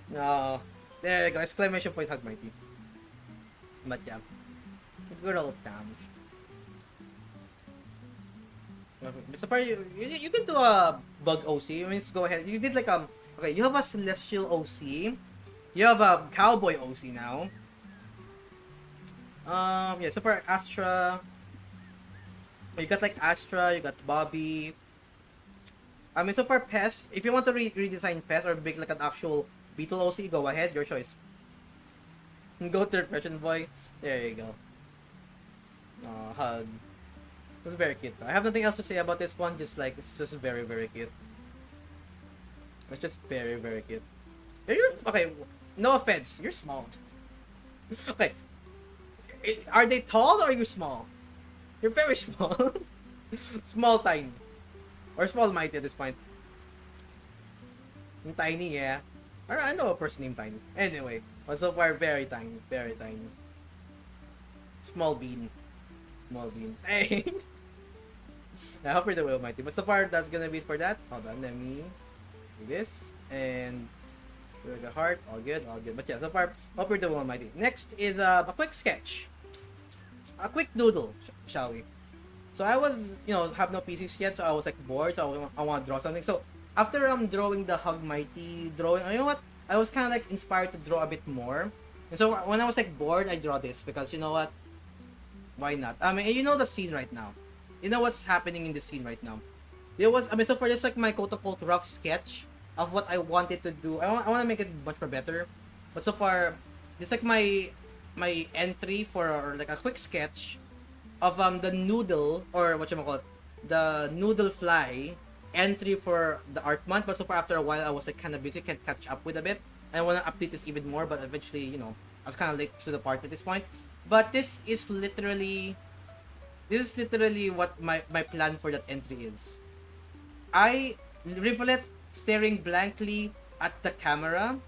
Speaker 1: No, there you go. Exclamation point hug Mighty. But yeah, good old time. So far, you can do a bug OC. I mean, let's go ahead. You did like okay, you have a celestial OC. You have a cowboy OC now. Yeah. So far, Astra. You got like Astra. You got Bobby. I mean, so far, Pest. If you want to redesign Pest or make like an actual Beetle OC, go ahead. Your choice. Go third person boy. There you go. Hug. It's very cute. I have nothing else to say about this one. Just like it's just very very cute. It's just very very cute. You're okay. No offense. You're small. Okay. Are they tall or are you small? You're very small. Small tiny. Or small mighty at this point. Tiny, yeah. I know a person named Tiny. Anyway, so far very tiny, very tiny. Small bean. Small bean. Hey! I hope you're the will mighty. But so far, that's gonna be it for that. Hold on, let me do this. And with the heart, all good, all good. But yeah, so far, hope you're the will mighty. Next is a quick sketch. A quick doodle, shall we? So I was, have no PCs yet, so I was like bored, so I want to draw something. So after drawing the Hug Mighty drawing, you know what? I was kind of like inspired to draw a bit more. And so when I was like bored, I draw this because you know what? Why not? I mean, you know the scene right now. You know what's happening in the scene right now. So far this like my quote-unquote rough sketch of what I wanted to do. I want to make it much more better. But so far, this like my entry for like a quick sketch of the noodle, or what you call it, the noodle fly entry for the art month. But so far after a while I was like kind of busy, can't catch up with a bit. I want to update this even more, but eventually I was kind of late to the party at this point. But this is literally what my plan for that entry is. I rivulet staring blankly at the camera.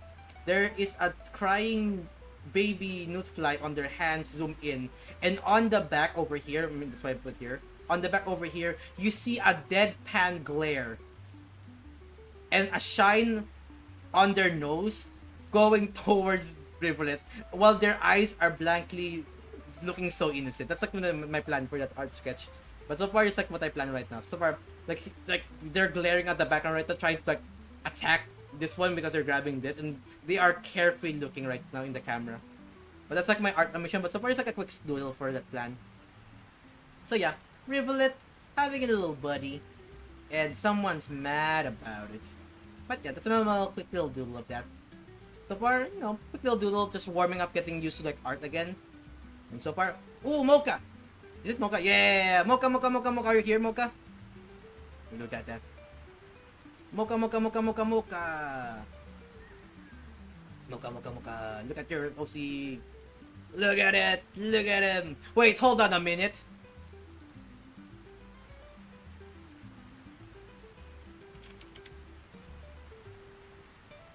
Speaker 1: There is a crying baby newt fly on their hands, zoom in, and on the back over here, I mean that's why I put here, on the back over here, you see a deadpan glare and a shine on their nose going towards Rivulet while their eyes are blankly looking so innocent. That's like my plan for that art sketch. But so far it's like what I plan right now. So far like they're glaring at the background right now, trying to like attack this one because they're grabbing this, and they are carefree looking right now in the camera. But that's like my art mission. But so far it's like a quick doodle for that plan. So yeah, Rivulet having a little buddy, and someone's mad about it. But yeah, that's a quick little doodle of that. So far, quick little doodle, just warming up, getting used to like art again. And so far, ooh, Mocha! Is it Mocha? Yeah! Mocha! Are you here, Mocha? Look at that. Mocha! Mocha! Look at your OC. Look at it! Look at him! Wait, hold on a minute.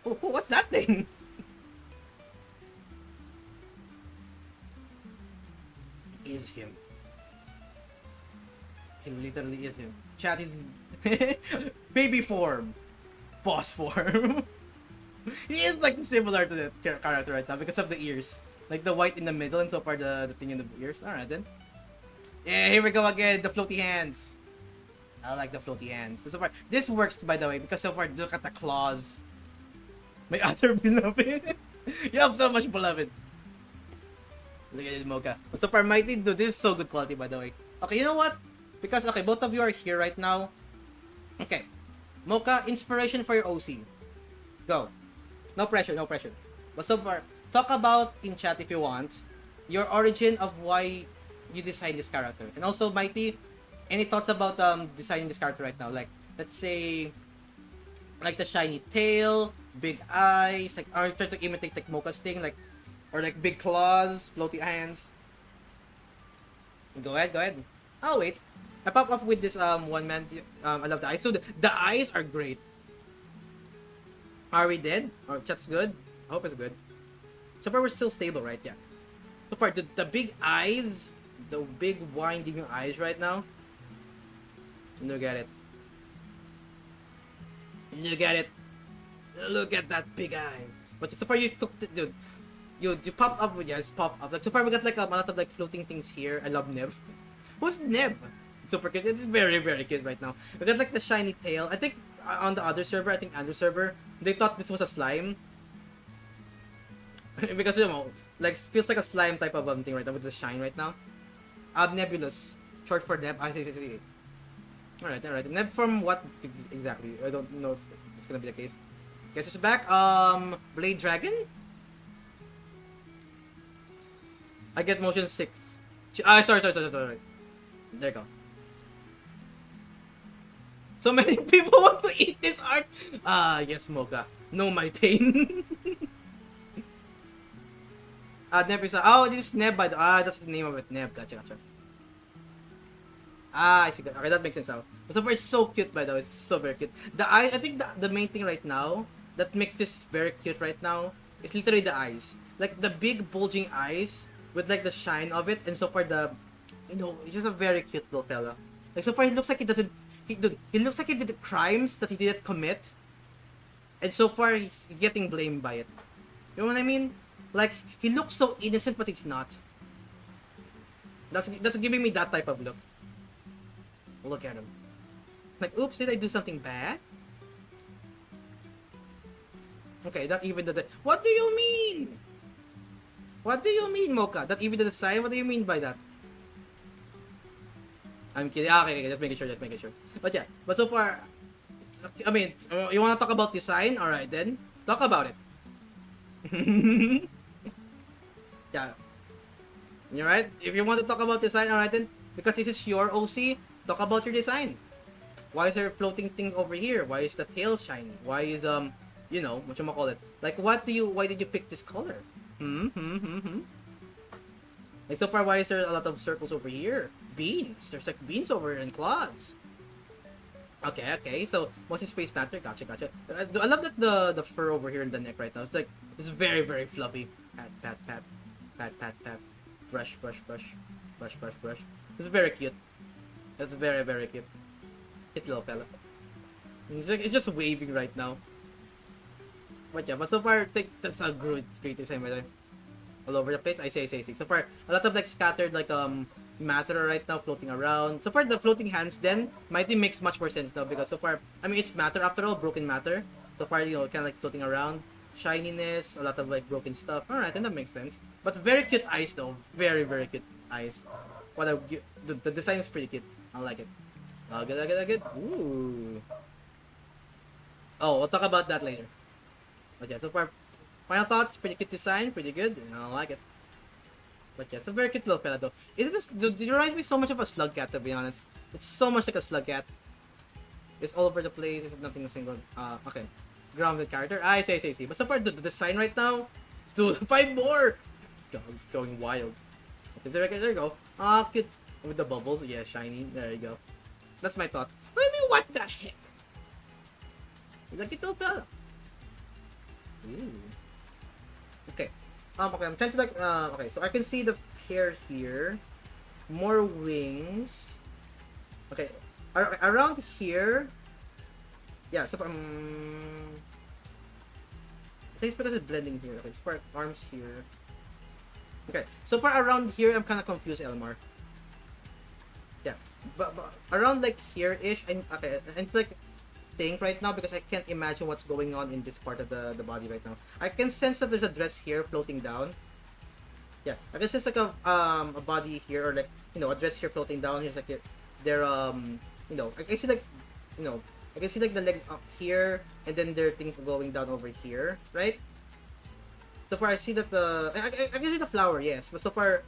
Speaker 1: Oh, what's that thing? Is him. He literally is him. Chat is baby form, boss form. He is like similar to the character right now because of the ears, like the white in the middle and so far the thing in the ears. All right then. Yeah, here we go again. The floaty hands. I like the floaty hands. So far, this works by the way because so far look at the claws. My other beloved. You have so much beloved. Look at it, Mocha. But so far, Mighty, dude, this is so good quality, by the way. Okay, you know what? Because, okay, both of you are here right now. Okay. Mocha, inspiration for your OC. Go. No pressure, no pressure. But so far, talk about in chat if you want your origin of why you designed this character. And also, Mighty, any thoughts about designing this character right now? Like, let's say, like the shiny tail, big eyes, like, are you trying to imitate like Mocha's thing, like, or like big claws, floaty hands? Go ahead. Oh wait, I pop up with this one man. I love the eyes. So the eyes are great. Are we dead? Or chat's good? I hope it's good. So far we're still stable, right? Yeah. So far the big eyes, the big winding eyes right now. Look at it. Look at it. Look at that big eyes. But so far you cooked it, dude. You popped up with it's popped up. Like so far we got like a lot of like floating things here. I love Neb. Who's Neb? Super cute. It's very, very cute right now. We got like the shiny tail. I think on the other server, I think Andrew server, they thought this was a slime. Because, you know, like, feels like a slime type of thing right now with the shine right now. Nebulous. Short for Neb. I see. Alright. Neb from what exactly? I don't know if it's gonna be the case. Guess it's back. Blade Dragon? I get motion 6. Sorry. There you go. So many people want to eat this art. Yes, Mocha. Know my pain. Neb is this is Neb by the that's the name of it. Neb. Gotcha. I see. Okay, that makes sense now. So far, it's so cute, by the way. It's so very cute. The eye, I think the main thing right now that makes this very cute right now is literally the eyes. Like the big bulging eyes with like the shine of it, and so far he's just a very cute little fella. Like so far, he looks like he doesn't. He looks like he did crimes that he didn't commit, and so far he's getting blamed by it. You know what I mean? Like he looks so innocent, but he's not. That's giving me that type of look. Look at him. Like, oops, did I do something bad? Okay, not even the... What do you mean? What do you mean, Mocha? Not even the design? What do you mean by that? I'm kidding. Okay, just making sure. But yeah, but so far... I mean, you want to talk about design? Alright then. Talk about it. Yeah. You're right? If you want to talk about design, alright then. Because this is your OC, talk about your design. Why is there a floating thing over here? Why is the tail shiny? Why is you know, whatchamacallit? Like why did you pick this color? Like so far, why is there a lot of circles over here? Beans. There's like beans over here and claws. Okay. So mostly space panther. Gotcha. I love that the fur over here in the neck right now. It's like it's very, very fluffy. Pat. Brush. It's very cute. That's very, very cute. Cute little fella. It's just waving right now. But yeah, but so far, I think that's a great design by the way. All over the place. I say. So far, a lot of like scattered like matter right now floating around. So far, the floating hands then might makes much more sense now because so far, I mean it's matter after all, broken matter. So far, you know, kind of like floating around. Shininess, a lot of like broken stuff. Alright, then that makes sense. But very cute eyes though. Very, very cute eyes. The design is pretty cute. I like it. Good. Ooh. Oh, we'll talk about that later. But yeah, so far, final thoughts, pretty cute design, pretty good. I like it. But yeah, it's a very cute little fella though. It reminds me so much of a slug cat to be honest. It's so much like a slug cat. It's all over the place. It's nothing single. Okay. Grounded character. I say. But so far, the design right now, dude, 5 more. God, it's going wild. Okay, there you go. Cute. With the bubbles. Yeah, shiny. There you go. That's my thought. I mean, what the heck? He's a cute little fella. Ooh. Okay. Okay, I'm trying to like, okay, so I can see the hair here. More wings. Okay. Around here. Yeah, so I think because it's blending here. Okay, so arms here. Okay, so far around here, I'm kind of confused, Elmar. Yeah, but around like here-ish, and okay, and it's like think right now because I can't imagine what's going on in this part of the body right now. I can sense that there's a dress here floating down. Yeah, I can sense like a body here or like you know a dress here floating down. Here's like they're you know I can see like you know I can see like the legs up here and then there are things going down over here, right? So far I see that I can see the flower, yes, but so far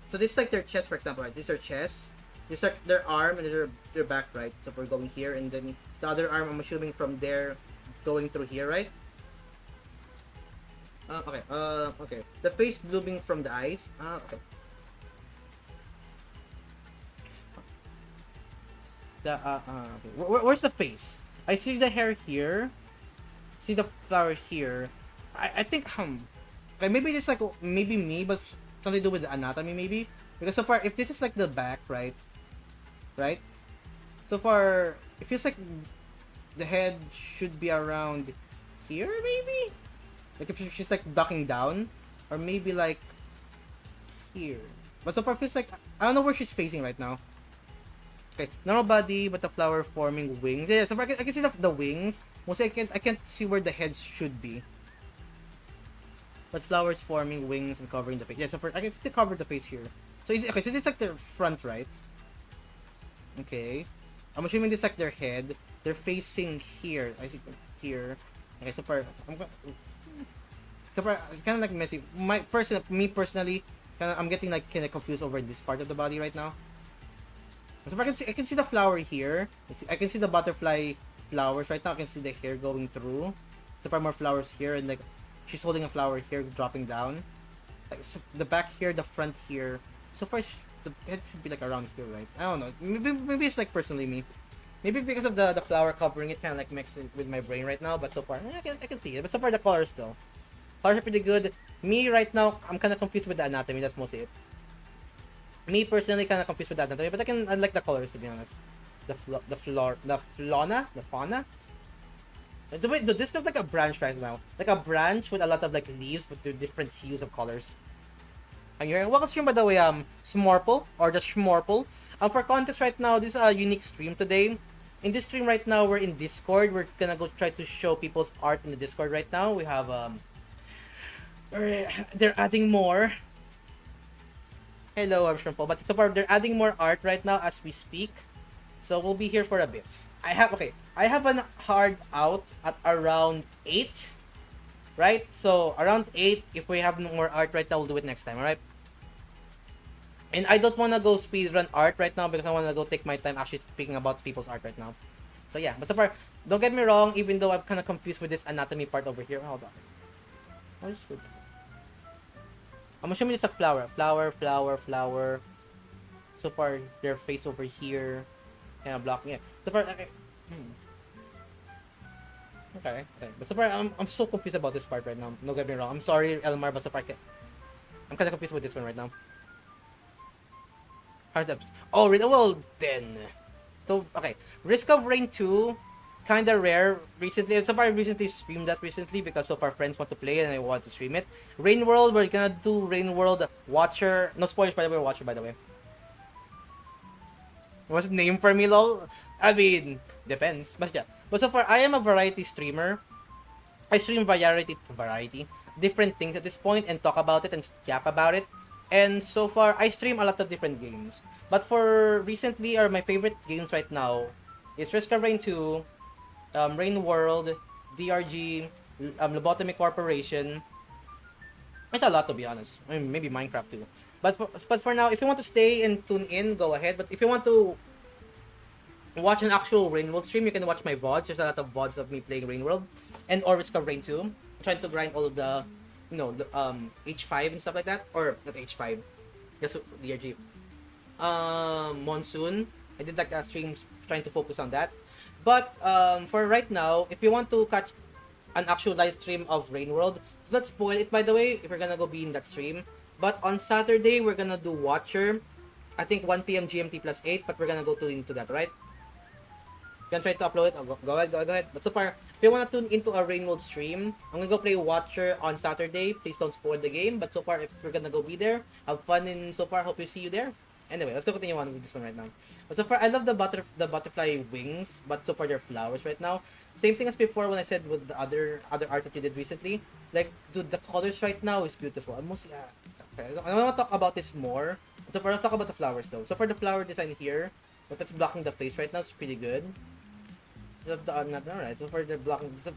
Speaker 1: so this is like their chest for example, right? These are chests. There's like their arm and their back, right? So we're going here and then the other arm I'm assuming from there going through here, right? Okay. The face blooming from the eyes. Okay. Okay. Where's the face? I see the hair here. See the flower here. I think okay, maybe just like maybe me, but something to do with the anatomy maybe. Because so far, if this is like the back, right? Right? So far, it feels like the head should be around here, maybe? Like if she's like ducking down, or maybe like here. But so far, it feels like I don't know where she's facing right now. Okay, normal body, but the flower forming wings. Yeah, so I can see the wings. Mostly I can't see where the heads should be. But flowers forming wings and covering the face. Yeah, so I can still cover the face here. So it's okay, so it's like their front, right? Okay. I'm assuming this is like their head. They're facing here. I see here. Okay, so it's kind of like messy. Me personally, I'm getting like kind of confused over this part of the body right now. So I can see the flower here. I can see the butterfly flowers right now. I can see the hair going through. So far more flowers here, and like she's holding a flower here, dropping down. Like, so the back here, the front here. So far the head should be like around here, right? I don't know. Maybe it's like personally me. Maybe because of the flower covering it, kind of like mixing with my brain right now. But so far, I can see it. But so far the colors though, colors are pretty good. Me right now, I'm kind of confused with the anatomy. That's mostly it. Me personally, kind of confused with the anatomy, but I like the colors, to be honest. The fauna. This looks like a branch right now, like a branch with a lot of like leaves with the different hues of colors. And you're welcome stream, by the way, Smorple or the Schmorple. For context right now, this is a unique stream today. In this stream right now, we're in Discord. We're gonna go try to show people's art in the Discord right now. We have they're adding more. Hello, I'm Shrimpo. But so far, they're adding more art right now as we speak. So we'll be here for a bit. I have a hard out at around 8. Right? So around 8, if we have more art right now, we'll do it next time, alright? And I don't wanna go speedrun art right now because I wanna go take my time actually speaking about people's art right now. So yeah, but so far, don't get me wrong, even though I'm kinda confused with this anatomy part over here. Hold on. What is it? I'm assuming it's a flower. Flower. So far, their face over here. Kind of blocking it. So far, okay. Okay. But so far, I'm so confused about this part right now. Don't get me wrong. I'm sorry, Elmar, but so far, I'm kind of confused with this one right now. Oh, well, then. So, okay. Risk of Rain 2. Kinda rare recently. So far, I recently streamed that recently because so far friends want to play and I want to stream it. Rain World, we're gonna do Rain World Watcher. No spoilers by the way, Watcher by the way. What's the name for me, lol? I mean, depends. But yeah. But so far, I am a variety streamer. I stream variety, different things at this point and talk about it and yap about it. And so far, I stream a lot of different games. But for recently, or my favorite games right now is Risk of Rain 2, Rain World, DRG, Lobotomy Corporation. It's a lot, to be honest. I mean, maybe Minecraft too. But for now, if you want to stay and tune in, go ahead. But if you want to watch an actual Rain World stream, you can watch my VODs. There's a lot of VODs of me playing Rain World and or Risk of Rain 2. I'm trying to grind all of the, the H5 and stuff like that, or not H5, just DRG. Monsoon. I did like a stream trying to focus on that. But for right now, if you want to catch an actual live stream of Rain World, let's spoil it by the way, if you're gonna go be in that stream. But on Saturday, we're gonna do Watcher. I think 1 p.m. GMT plus 8, but we're gonna go into that, right? You can try to upload it. Oh, go ahead. But so far, if you wanna tune into a Rain World stream, I'm gonna go play Watcher on Saturday. Please don't spoil the game. But so far, if we're gonna go be there, have fun and so far, hope you see you there. Anyway, let's go continue on with this one right now. But so far, I love the butterfly wings, but so far they're flowers right now. Same thing as before when I said with the other art that you did recently. Like, dude, the colors right now is beautiful. Almost, okay, I want to talk about this more. So far, I'll talk about the flowers though. So for the flower design here, but that's blocking the face right now, it's pretty good. Not alright. So far, they're blocking. And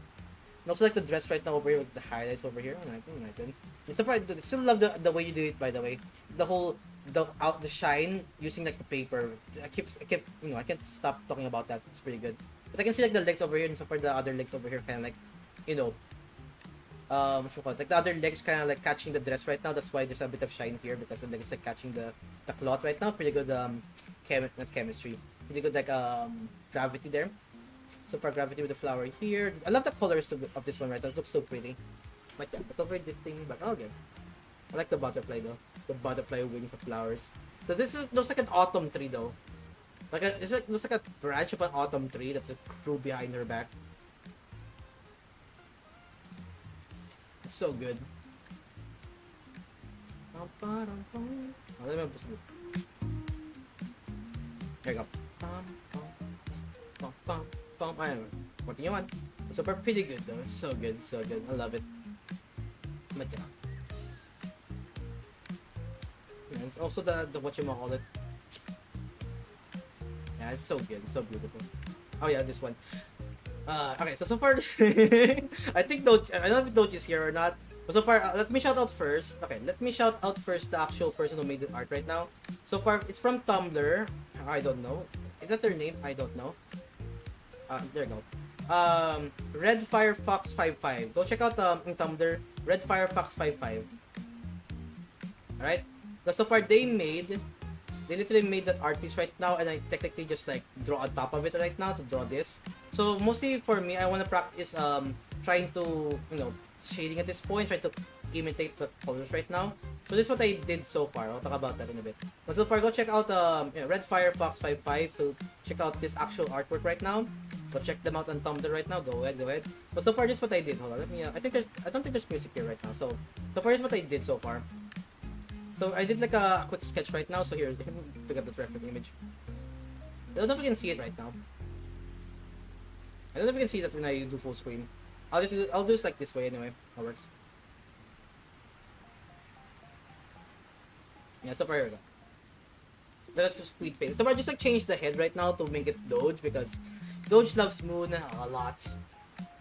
Speaker 1: also like the dress right now over here with the highlights over here. And so far, I still love the way you do it. By the way, the shine using like the paper. I can't stop talking about that. It's pretty good. But I can see like the legs over here, and so far the other legs over here kind of like, like the other legs kind of like catching the dress right now. That's why there's a bit of shine here because the legs like catching the cloth right now. Pretty good not chemistry. Pretty good like gravity there. So far gravity with the flower here. I love the colors of this one right now. It looks so pretty. But yeah, it's over this thing. But okay. I like the butterfly though. The butterfly wings of flowers. So this looks like an autumn tree though. Looks like a branch of an autumn tree that's a crew behind her back. It's so good. There you go. Pum, pum, pum, pum, pum. Ayun, continue on. So far, pretty good though. It's so good, so good. I love it. But yeah. And it's also the whatchamacallit. Yeah, it's so good, it's so beautiful. Oh yeah, this one. Okay, so far, I think I don't know if Doge is here or not. But so far, let me shout out first. Okay, let me shout out first the actual person who made the art right now. So far, it's from Tumblr. I don't know. Is that their name? I don't know. There you go. Red Firefox 55. Go check out in Tumblr, Red Firefox 55. Alright? So far, they literally made that art piece right now, and I technically just like draw on top of it right now to draw this. So mostly for me, I want to practice trying to, you know, shading at this point, trying to imitate the colors right now. So this is what I did so far. I'll talk about that in a bit. But so far, go check out Red Firefox 55 to check out this actual artwork right now. Go check them out on Tumblr right now. Go ahead. But so far, this is what I did. Hold on, let me. I don't think there's music here right now. So far, this is what I did so far. So I did like a quick sketch right now. So here, pick up the reference image. I don't know if you can see it right now. I don't know if you can see that when I do full screen. I'll do this like this way anyway. That works. Yeah, so far here we go. Let's just speed paint. So far, just like change the head right now to make it Doge because Doge loves Moon a lot.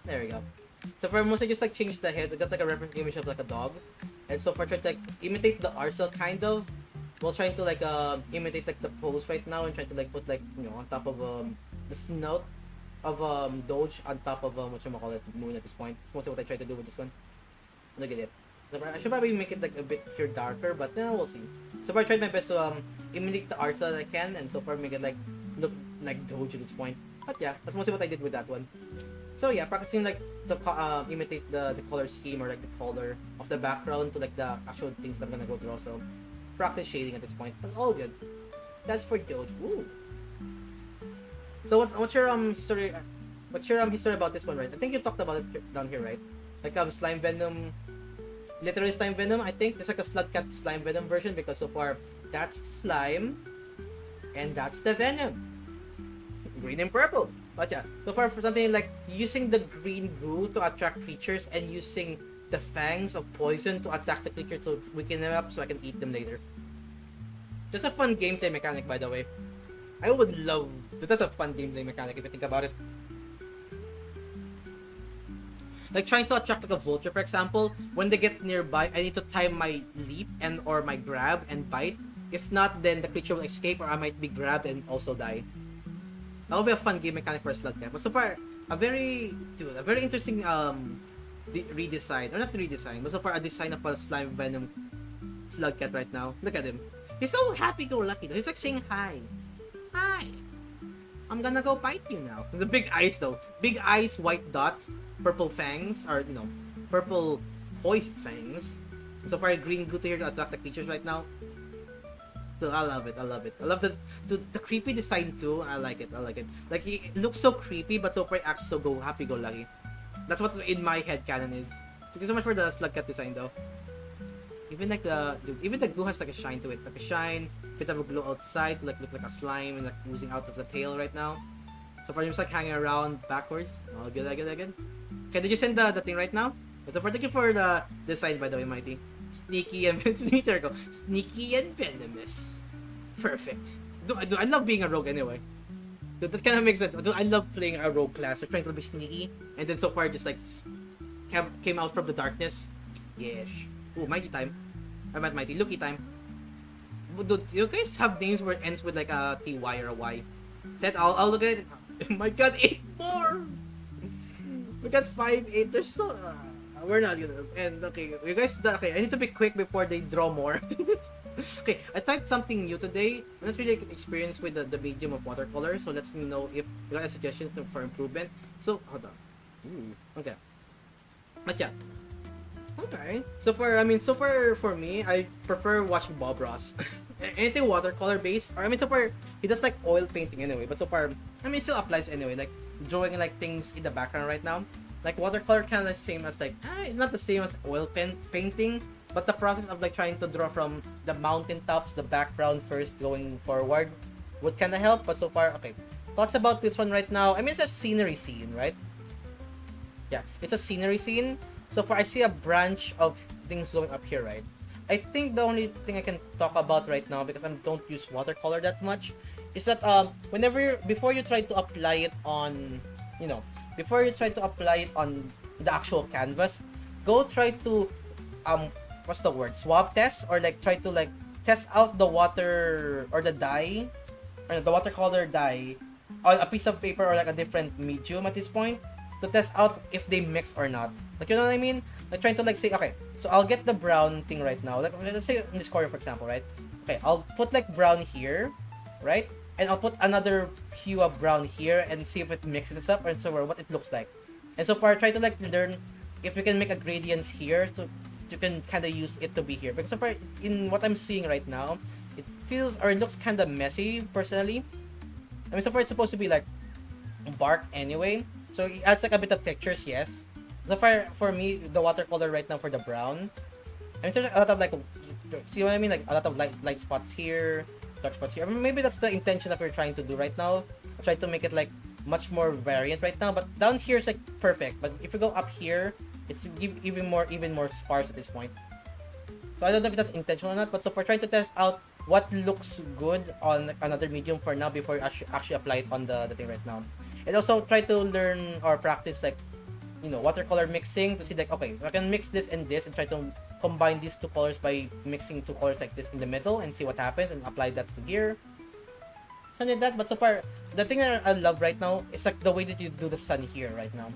Speaker 1: There we go. So far, mostly just like change the head. I got like a reference image of like a dog. And so far, try to like imitate the Arcel kind of, while trying to like imitate like the pose right now and trying to like put like, you know, on top of the snout of Doge on top of whatchamacallit, Moon at this point. It's mostly what I tried to do with this one. Look at it. So far, I should probably make it like a bit here darker, but we'll see. So far, I tried my best to imitate the Arcel that I can, and so far make it like look like Doge at this point. But yeah, that's mostly what I did with that one. So yeah, practicing like to imitate the color scheme or like the color of the background to like the actual things that I'm gonna go through. So practice shading at this point, but all good. That's for Doge. Ooh. So what's your history? What's your history about this one, right? I think you talked about it down here, right? Like SlimeVenom, literally SlimeVenom. I think it's like a Slugcat SlimeVenom version because so far that's the slime, and that's the venom, green and purple. But yeah, so far for something like using the green goo to attract creatures and using the fangs of poison to attack the creature to weaken them up so I can eat them later. Just a fun gameplay mechanic, by the way. I would love... That's a fun gameplay mechanic if you think about it. Like trying to attract like a vulture, for example. When they get nearby, I need to time my leap and or my grab and bite. If not, then the creature will escape or I might be grabbed and also die. That will be a fun game mechanic for a Slugcat. But so far, a very interesting redesign. Or not redesign, but so far a design of a SlimeVenom Slugcat right now. Look at him. He's so happy-go-lucky though. He's like saying hi. Hi. I'm gonna go bite you now. The big eyes though. Big eyes, white dot, purple fangs, or you know, purple poised fangs. So far green goo to here to attract the creatures right now. So I love it. I love the creepy design too. I like it. Like he looks so creepy, but so far acts so happy-go-lucky. That's what in my head canon is. Thank you so much for the Slugcat design though. Even like even the glue has like a shine to it, like a shine. Bit of a glow outside, like look like a slime and like oozing out of the tail right now. So far, just like hanging around backwards. Oh, good. Okay, did you send the thing right now? So far, thank you for the design, by the way, Mighty. Sneaky and there go. Sneaky and venomous. Perfect. I love being a rogue anyway. Dude, that kind of makes sense. I love playing a rogue class. We're trying to be sneaky, and then so far just like came out from the darkness. Yes. Ooh, Mighty time. I meant Mighty. Lucky time. Dude, you guys have names where it ends with like a TY or a Y. Set, I'll look at it. Oh my god, 8 more! We got 5, 8. There's so... we're not gonna... And okay, you guys... Okay, I need to be quick before they draw more. Okay, I tried something new today. I'm not really experienced with the medium of watercolor, so let me know if you got a suggestion for improvement. So, hold on. Ooh, okay. But yeah. Okay. So far for me, I prefer watching Bob Ross. Anything watercolor based, or so far he does like oil painting anyway. But so far, it still applies anyway. Like drawing like things in the background right now. Like watercolor kind of the same as like it's not the same as oil painting, but the process of like trying to draw from the mountain tops, the background first going forward,
Speaker 2: would kind of help. But so far, okay. Thoughts about this one right now? I mean, it's a scenery scene, right? Yeah, it's a scenery scene. So far, I see a branch of things going up here, right? I think the only thing I can talk about right now, because I don't use watercolor that much, is that before you try to apply it on, before you try to apply it on the actual canvas, go try to what's the word, swab test, or like try to like test out the water or the dye, or the watercolor dye on a piece of paper or like a different medium at this point, to test out if they mix or not. Like, you know what I mean? Like, trying to like say, okay, so I'll get the brown thing right now. Like, let's say in this corner, for example, right? Okay, I'll put like brown here, right? And I'll put another hue of brown here and see if it mixes up, and so what it looks like. And so far, try to like learn if we can make a gradients here, so you can kind of use it to be here. Because so far, in what I'm seeing right now, it feels or it looks kind of messy, personally. I mean, so far it's supposed to be like bark anyway, so it adds like a bit of textures, yes. So far, for me, the watercolor right now for the brown, I mean, there's a lot of like, see what I mean? Like a lot of light spots here, dark spots here. I mean, maybe that's the intention that we're trying to do right now. Try to make it like much more variant right now. But down here is like perfect. But if you go up here, it's even more sparse at this point. So I don't know if that's intentional or not. But so we're trying to test out what looks good on another medium for now before you actually apply it on the thing right now. And also try to learn or practice like, watercolor mixing to see like, okay, so I can mix this and this and try to combine these two colors by mixing two colors like this in the middle and see what happens and apply that to here. Something like that. But so far, the thing that I love right now is like the way that you do the sun here right now.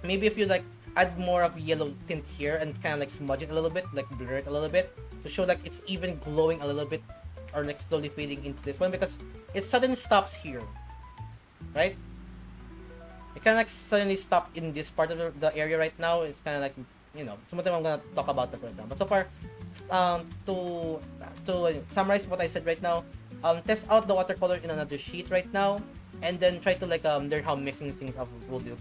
Speaker 2: Maybe if you like add more of yellow tint here and kind of like smudge it a little bit, like blur it a little bit to show like it's even glowing a little bit or like slowly fading into this one, because it suddenly stops here, right? It kind of like suddenly stop in this part of the area right now. It's kind of like, some of them I'm gonna talk about that right now. But so far, to summarize what I said right now, test out the watercolor in another sheet right now, and then try to like learn how mixing things up will do.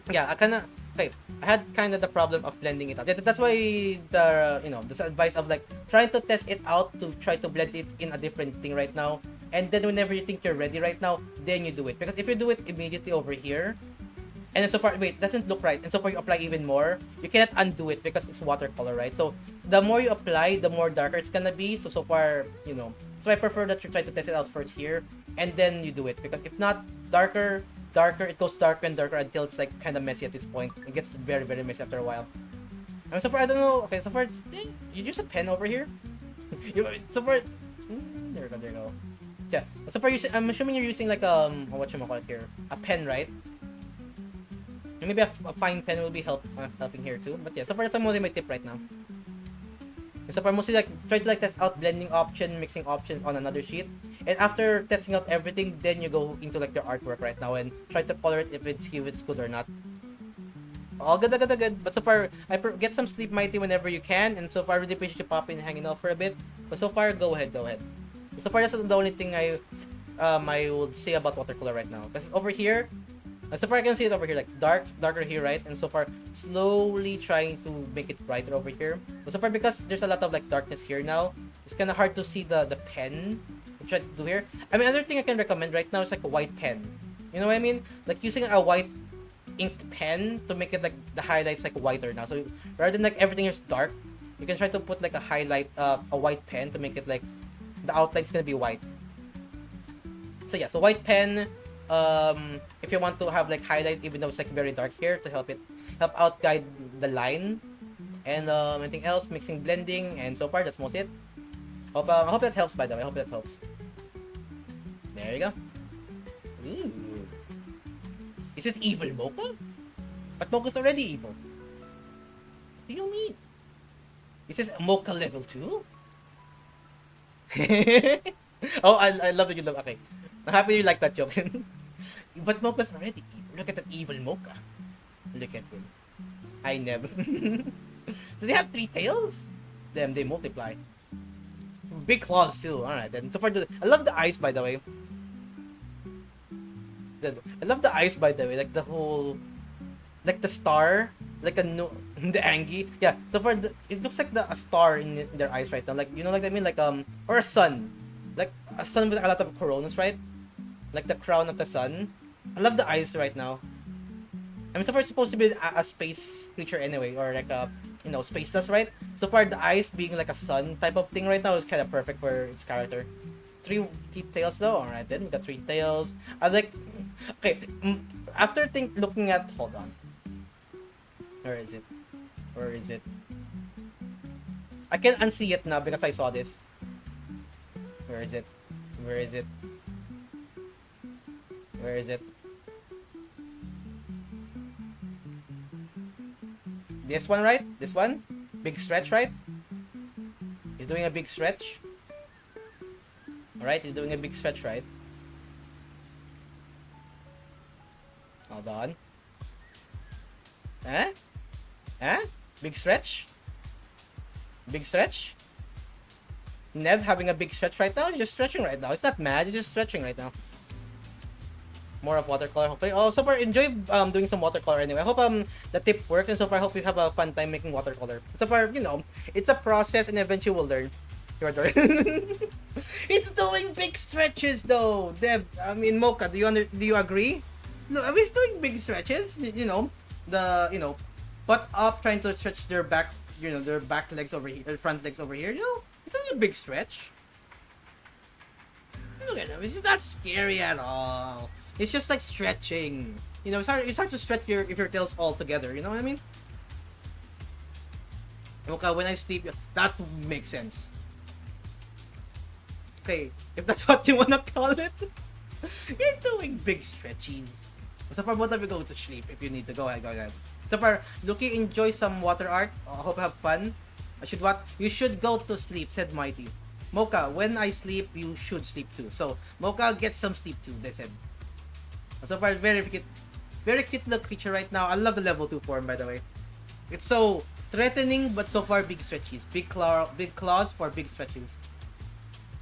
Speaker 2: Yeah, I had kind of the problem of blending it out. That's why this advice of like trying to test it out to try to blend it in a different thing right now. And then whenever you think you're ready right now, then you do it. Because if you do it immediately over here, and then so far, wait, doesn't look right, and so far you apply even more, you cannot undo it because it's watercolor, right? So the more you apply, the more darker it's gonna be. So far, so I prefer that you try to test it out first here, and then you do it. Because if not, darker, it goes darker and darker until it's like kind of messy at this point. It gets very, very messy after a while. And so far, I don't know. Okay, so far, you use a pen over here. So far, there you go. Yeah. So far, I'm assuming you're using like whatchamacallit here, a pen, right? And maybe a fine pen will be helping here too. But yeah, so far that's mostly my tip right now. And so far, mostly like try to like test out blending option, mixing options on another sheet. And after testing out everything, then you go into like your artwork right now and try to color it if it's good or not. All good. But so far, get some sleep, mighty, whenever you can. And so far, I really appreciate you popping and hanging out for a bit. But so far, go ahead. So far, that's the only thing I would say about watercolor right now. Because over here, so far I can see it over here, like darker here, right? And so far, slowly trying to make it brighter over here. But so far, because there's a lot of like darkness here now, it's kind of hard to see the pen. Try to do here. I mean, another thing I can recommend right now is like a white pen. You know what I mean? Like using a white ink pen to make it like the highlights like whiter now. So rather than like everything is dark, you can try to put like a highlight, a white pen to make it like the outline's gonna be white. So yeah, so white pen. If you want to have like highlight, even though it's like very dark here, to help out guide the line. And anything else, mixing, blending, and so far that's mostly it. I hope that helps, by the way. I hope that helps. There you go. Ooh. Is this evil Mocha? But Mocha's already evil. What do you mean? Is this Mocha level 2? Oh, I love that you love. Okay. I'm happy you like that joke. But Mocha's already evil. Look at that evil Mocha. Look at him. I never. Do they have 3 tails? They multiply. Big claws too. Alright then. So far, I love the eyes, by the way. I love the eyes, by the way. Like the whole, like the star, like the Angie. Yeah. So far, it looks like a star in their eyes right now. Like, like I mean, like or a sun. Like a sun with a lot of coronas, right? Like the crown of the sun. I love the eyes right now. I mean, so far it's supposed to be a space creature anyway, or like a, you know, space dust, right? So far the eyes being like a sun type of thing right now is kind of perfect for its character. 3 tails though. All right, then we got 3 tails. I like. Okay, after looking at, hold on. Where is it? Where is it? I can unsee it now because I saw this. Where is it? Where is it? Where is it? This one, right? This one? Big stretch, right? He's doing a big stretch. Alright, he's doing a big stretch, right? Hold on. Huh? Huh? Big stretch? Big stretch? Nev having a big stretch right now? He's just stretching right now. It's not mad, he's just stretching right now. More of watercolor, hopefully. Oh, so far, enjoy doing some watercolor anyway. I hope the tip works, and so far, I hope you have a fun time making watercolor. So far, you know, it's a process, and eventually we'll learn. It's doing big stretches, though. Deb, I mean, Mocha, do you agree? No, I mean, it's doing big stretches. You know, butt up, trying to stretch their back. You know, their back legs over here, their front legs over here. You know, it's doing a big stretch. Look at him. It's not scary at all. It's just like stretching. You know, it's hard to stretch if your tail's all together. You know what I mean? Okay, when I sleep, that makes sense. Okay, if that's what you wanna call it, you're doing big stretchies. So far, both of you go to sleep if you need to. Go ahead. So far, Luki, enjoy some water art. I hope you have fun. You should go to sleep, said Mighty. Mocha, when I sleep, you should sleep too. So, Mocha, get some sleep too, they said. So far, very cute little creature right now. I love the level 2 form, by the way. It's so threatening, but so far, big stretches. Big claws for big stretches.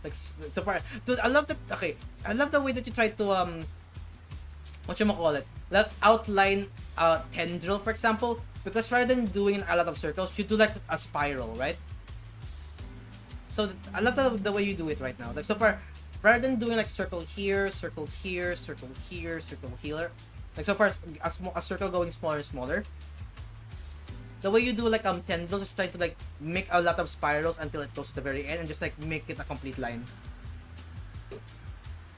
Speaker 2: Like, so far, dude, I love the way that you try to, whatchamacallit, like, outline a tendril, for example, because rather than doing a lot of circles, you do like a spiral, right? So I love the way you do it right now. Like, so far, rather than doing like circle here, circle here, circle here, circle here, like so far a circle going smaller and smaller. The way you do like tendrils is trying to like make a lot of spirals until it goes to the very end and just like make it a complete line.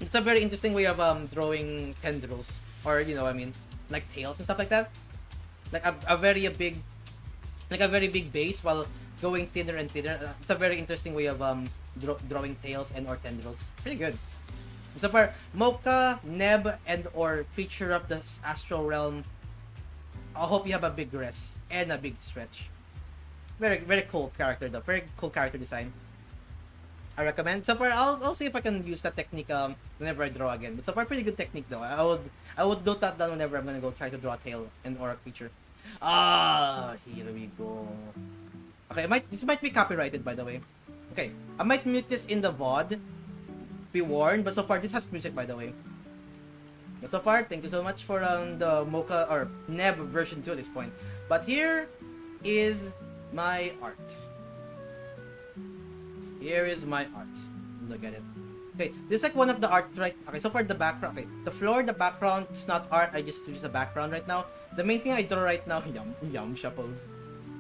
Speaker 2: It's a very interesting way of drawing tendrils, or you know what I mean, like tails and stuff like that. Like a very big base while going thinner and thinner. It's a very interesting way of drawing tails and or tendrils. Pretty good. So far, Mocha, Neb, and or creature of the astral realm, I hope you have a big rest and a big stretch. Very cool character though. Very cool character design. I recommend. So far, I'll see if I can use that technique whenever I draw again. But so far, pretty good technique though. I would note that down whenever I'm gonna go try to draw a tail and or a creature. Here we go. Okay, this might be copyrighted, by the way. Okay, I might mute this in the VOD. Be warned, but so far this has music, by the way. But so far, thank you so much for the Mocha or Neb version 2 at this point. But here is my art. Here is my art. Look at it. Okay, this is like one of the art right. Okay, so far the background. Okay, the floor, the background, it's not art. I just use the background right now. The main thing I draw right now, yum shuffles.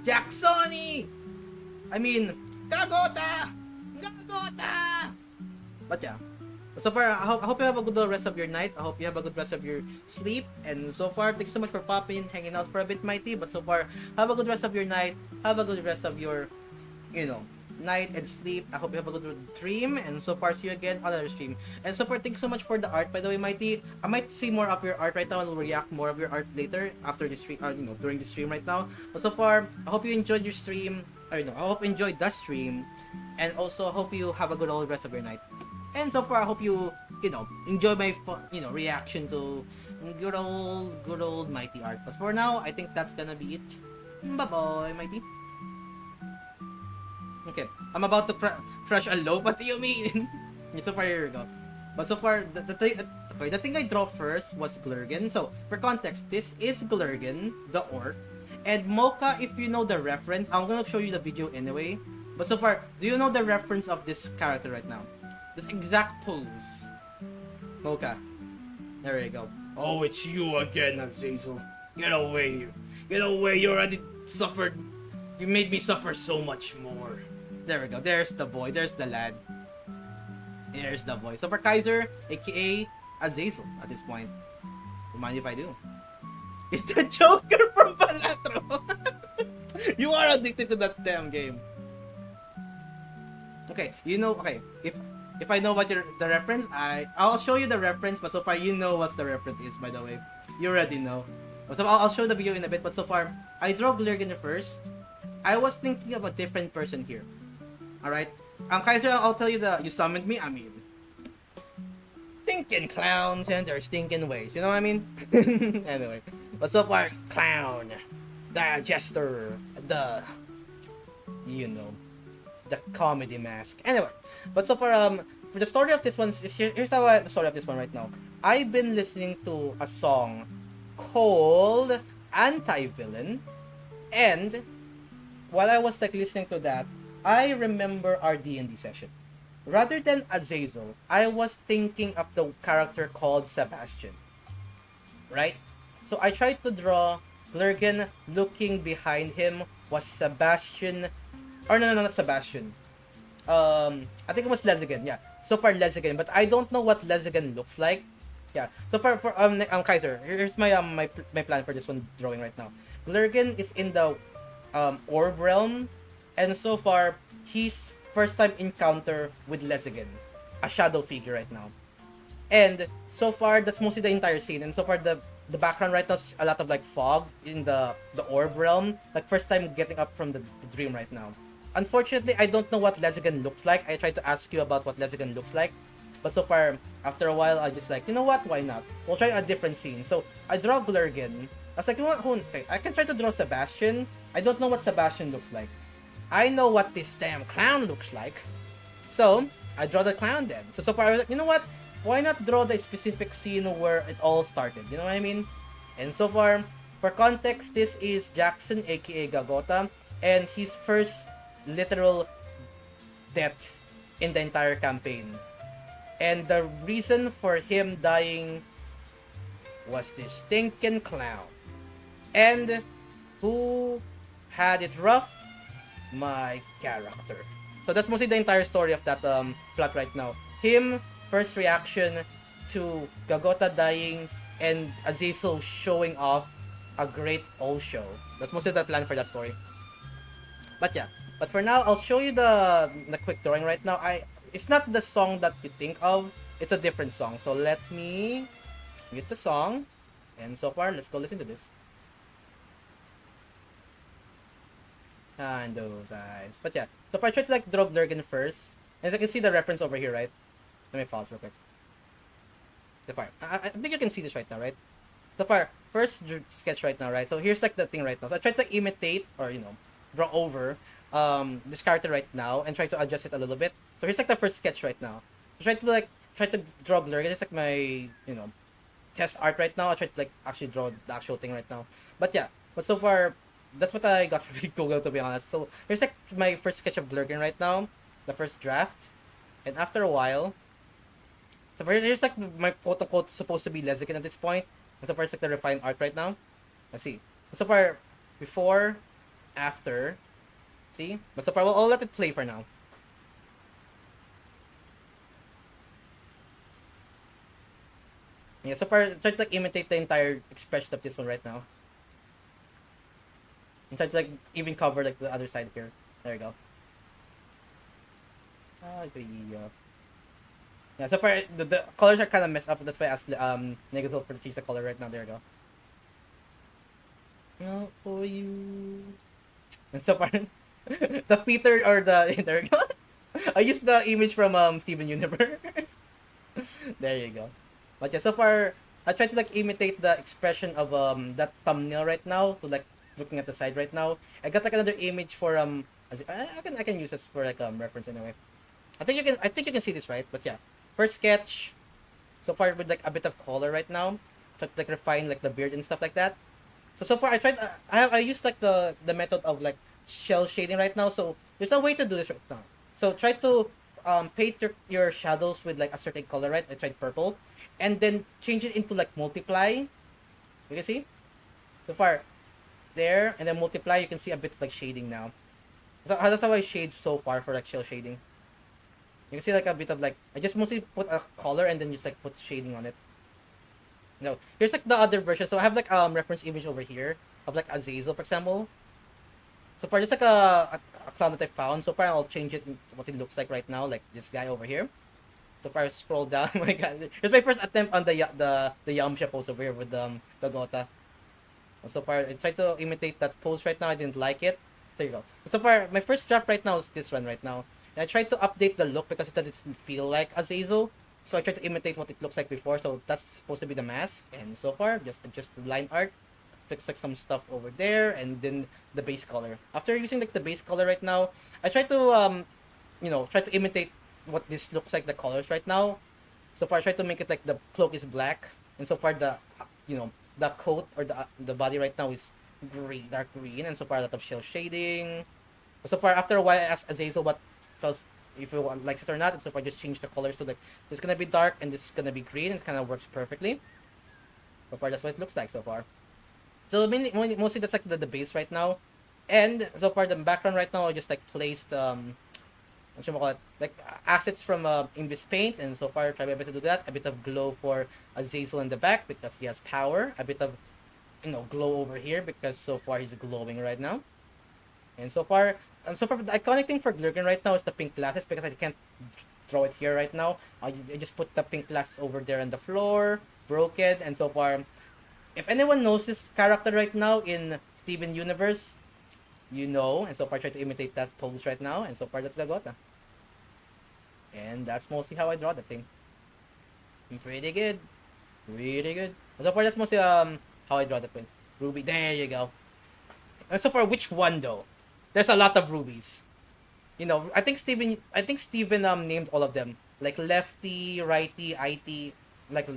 Speaker 2: Jacksoni! I mean, Gagota! But yeah. So far, I hope you have a good rest of your night. I hope you have a good rest of your sleep. And so far, thank you so much for popping, hanging out for a bit, Mighty. But so far, have a good rest of your night. Have a good rest of your, night and sleep. I hope you have a good dream. And so far, see you again on another stream. And so far, thank you so much for the art, by the way, Mighty. I might see more of your art right now and will react more of your art later after the stream, or during the stream right now. But so far, I hope you enjoyed your stream. I hope you enjoyed the stream. And also, I hope you have a good old rest of your night. And so far, I hope you, enjoy my, reaction to good old Mighty art. But for now, I think that's gonna be it. Bye-bye, Mighty. Okay, I'm about to crush a loaf. What do you mean? So far, here we go. But so far, the thing I draw first was Glurgan. So, for context, this is Glurgan, the orc. And Mocha, if you know the reference, I'm gonna show you the video anyway. But so far, do you know the reference of this character right now?
Speaker 1: This exact pose. Mocha. There you go. Oh, it's you again, Azazel. Get away. Get away. You already suffered. You made me suffer so much more. There we go. There's the boy. There's the lad. There's the boy. So for Kaiser, aka Azazel at this point. Remind you if I do. It's the Joker from Balatro. You are addicted to that damn game. Okay, you know, okay, if I know what the reference, I'll show you the reference, but so far you know what the reference is, by the way. You already know. So I'll show the video in a bit, but so far, I draw Glurgan first. I was thinking of a different person here. Alright? Kaiser, I'll tell you you summoned me, I mean, stinking clowns and their stinking ways, you know what I mean? Anyway, but so far, clown, the jester, you know, the comedy mask. Anyway, but so far, for the story of this one, here's the story of this one right now. I've been listening to a song called Anti-Villain, and while I was like listening to that, I remember our D&D session. Rather than Azazel, I was thinking of the character called Sebastian. Right? So I tried to draw Glurgan. Looking behind him was Sebastian. Or no, not Sebastian. I think it was Lezigan, yeah. So far Lezigan, but I don't know what Lezigan looks like. Yeah. So for Kaiser, here's my my plan for this one drawing right now. Glurgan is in the orb realm, and so far he's first time encounter with Lezigan, a shadow figure right now. And so far that's mostly the entire scene, and so far the background right now is a lot of like fog in the orb realm, like first time getting up from the dream right now. Unfortunately, I don't know what Lezigan looks like. I tried to ask you about what Lezigan looks like, but so far, after a while, I just like, you know what, why not? We'll try a different scene. So, I draw Glurgan. I was like, you know what, okay, I can try to draw Sebastian. I don't know what Sebastian looks like. I know what this damn clown looks like. So, I draw the clown then. So far, I was like, you know what, why not draw the specific scene where it all started? You know what I mean? And so far, for context, this is Jackson, aka Gagota, and his first literal death in the entire campaign. And the reason for him dying was this stinking clown. And who had it rough? My character. So that's mostly the entire story of that plot right now. Him, first reaction to Gagota dying, and Azazel showing off a great old show. That's mostly the plan for that story. But yeah. But for now, I'll show you the quick drawing right now. It's not the song that you think of. It's a different song. So let me mute the song. And so far, let's go listen to this. And those eyes. But yeah, so far I tried to like draw Glurgan first. As you can see the reference over here, right? Let me pause real quick. So far, I think you can see this right now, right? So far, first sketch right now, right? So here's like the thing right now. So I tried to imitate, or you know, draw over this character right now and try to adjust it a little bit. So here's like the first sketch right now. So try to draw Glurgan. It's like my, you know, test art right now. I tried to like actually draw the actual thing right now. But yeah, but so far that's what I got from Google, to be honest. So here's like my first sketch of Glurgan right now, the first draft. And after a while, so here's like my quote unquote supposed to be Lezigan at this point. And so far it's like the refined art right now. Let's see. So far, before, after. See? But so far, I'll let it play for now. Yeah, so far, try to like imitate the entire expression of this one right now. And try to like even cover like the other side here. There you go. Yeah, so far the colors are kind of messed up. That's why I asked Negative for to change the color right now. There you go. No, for you. And so far, the Peter or the there you go. I used the image from Steven Universe. There you go. But yeah, so far I tried to like imitate the expression of that thumbnail right now, to like looking at the side right now. I got like another image for I can use this for like reference anyway. I think you can see this, right? But yeah, first sketch so far with like a bit of color right now. Try to like refine like the beard and stuff like that. So far I tried I used like the method of like shell shading right now. So there's a way to do this right now. So try to
Speaker 2: paint your shadows with like a certain color, right? I tried purple, and then change it into like multiply. You can see so far there, and then multiply. You can see a bit of like shading now. So that's how I shade so far for like shell shading. You can see like a bit of like I just mostly put a color and then just like put shading on it. No, here's like the other version. So I have like reference image over here of like Azazel, for example. So far, just like a clown that I found. So far, I'll change it what it looks like right now, like this guy over here. So far, I scroll down. Oh my god, here's my first attempt on the Yamcha pose over here with the Gota. So far, I tried to imitate that pose right now. I didn't like it. There you go. So far, my first draft right now is this one right now. And I tried to update the look because it doesn't feel like Azazel. So I tried to imitate what it looks like before. So that's supposed to be the mask. And so far, just adjust the line art. Fix like some stuff over there, and then the base color. After using like the base color right now, I try to try to imitate what this looks like the colors right now. So far I try to make it like the cloak is black, and so far the the coat or the body right now is green, dark green, and so far a lot of shell shading. So far after a while I asked Azazel what feels if you want likes it or not, and so far I just change the colors to like this is gonna be dark and this is gonna be green, and it kind of works perfectly. So far that's what it looks like so far. So mostly that's like the base right now, and so far the background right now I just like placed what you call it, like assets from Invis Paint, and so far try my best to do that. A bit of glow for Azazel in the back because he has power. A bit of glow over here because so far he's glowing right now. And so far the iconic thing for Glurgan right now is the pink glasses because I can't throw it here right now. I just put the pink glasses over there on the floor, broke it, and so far. If anyone knows this character right now in Steven Universe, you know, and so far I try to imitate that pose right now, and so far that's Gagota. And that's mostly how I draw the thing. Pretty good. Really good. And so far that's mostly how I draw the twin. Ruby, there you go. And so far which one though? There's a lot of rubies. I think Steven named all of them. Like lefty, righty, IT, like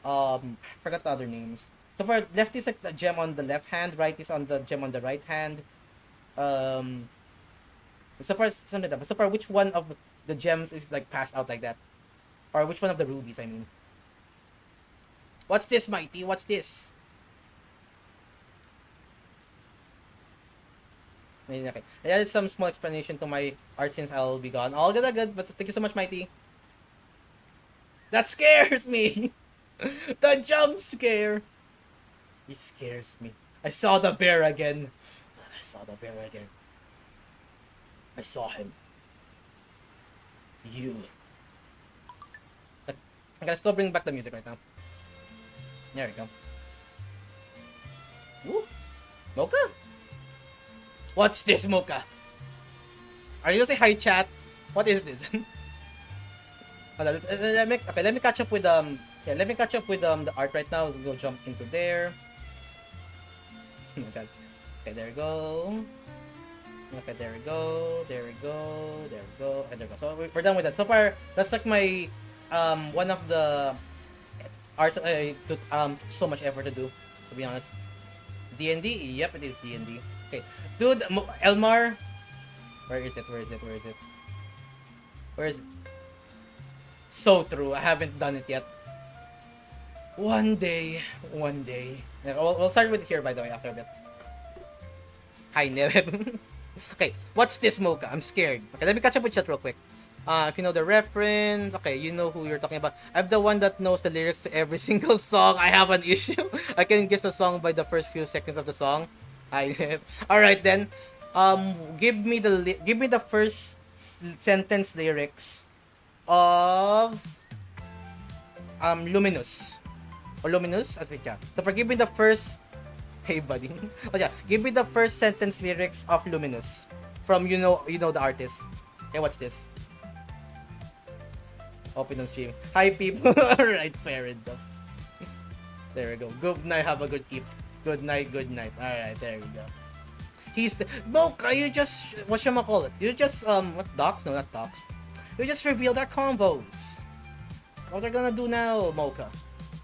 Speaker 2: I forgot the other names. So far, lefty is like the gem on the left hand, right is on the gem on the right hand. So far, something like that. But so far, which one of the gems is like passed out like that? Or which one of the rubies, I mean? What's this, Mighty? What's this? Okay. I added some small explanation to my art since I'll be gone. All good, but thank you so much, Mighty. That scares me! The jump scare! He scares me. I saw the bear again. I saw him. You. Okay, let's go bring back the music right now. There we go. Woo! Mocha? What's this, Mocha? Are you gonna say hi, chat? What is this? Let me catch up with let me catch up with the art right now. We'll jump into there. Oh my god. Okay, there we go. Okay, there we go. There we go. There we go. And there we go. So we're done with that. So far, that's like my one of the arts that I took so much effort to do, to be honest. D&D? Yep, it is D&D. Okay. Dude, Elmar. Where is it? So true. I haven't done it yet. One day. Yeah, we'll start with here, by the way, after a bit. Hi, Neven. Okay, what's this, Mocha? I'm scared. Okay, let me catch up with chat real quick. If you know the reference, okay, you know who you're talking about. I'm the one that knows the lyrics to every single song. I have an issue. I can guess the song by the first few seconds of the song. All right then. Give me the first sentence lyrics of Luminous. Or Luminous? I think yeah. So give me the first. Hey buddy. Oh yeah, give me the first sentence lyrics of Luminous from you know the artist. Okay, what's this? Open on stream. Hi people. Alright, fair enough. There we go. Good night, have a good eat. Good night. Alright, there we go. He's the Mocha, you just whatchamacallit? You just what docs? No, not docs. You just revealed our combos. What are gonna do now, Mocha?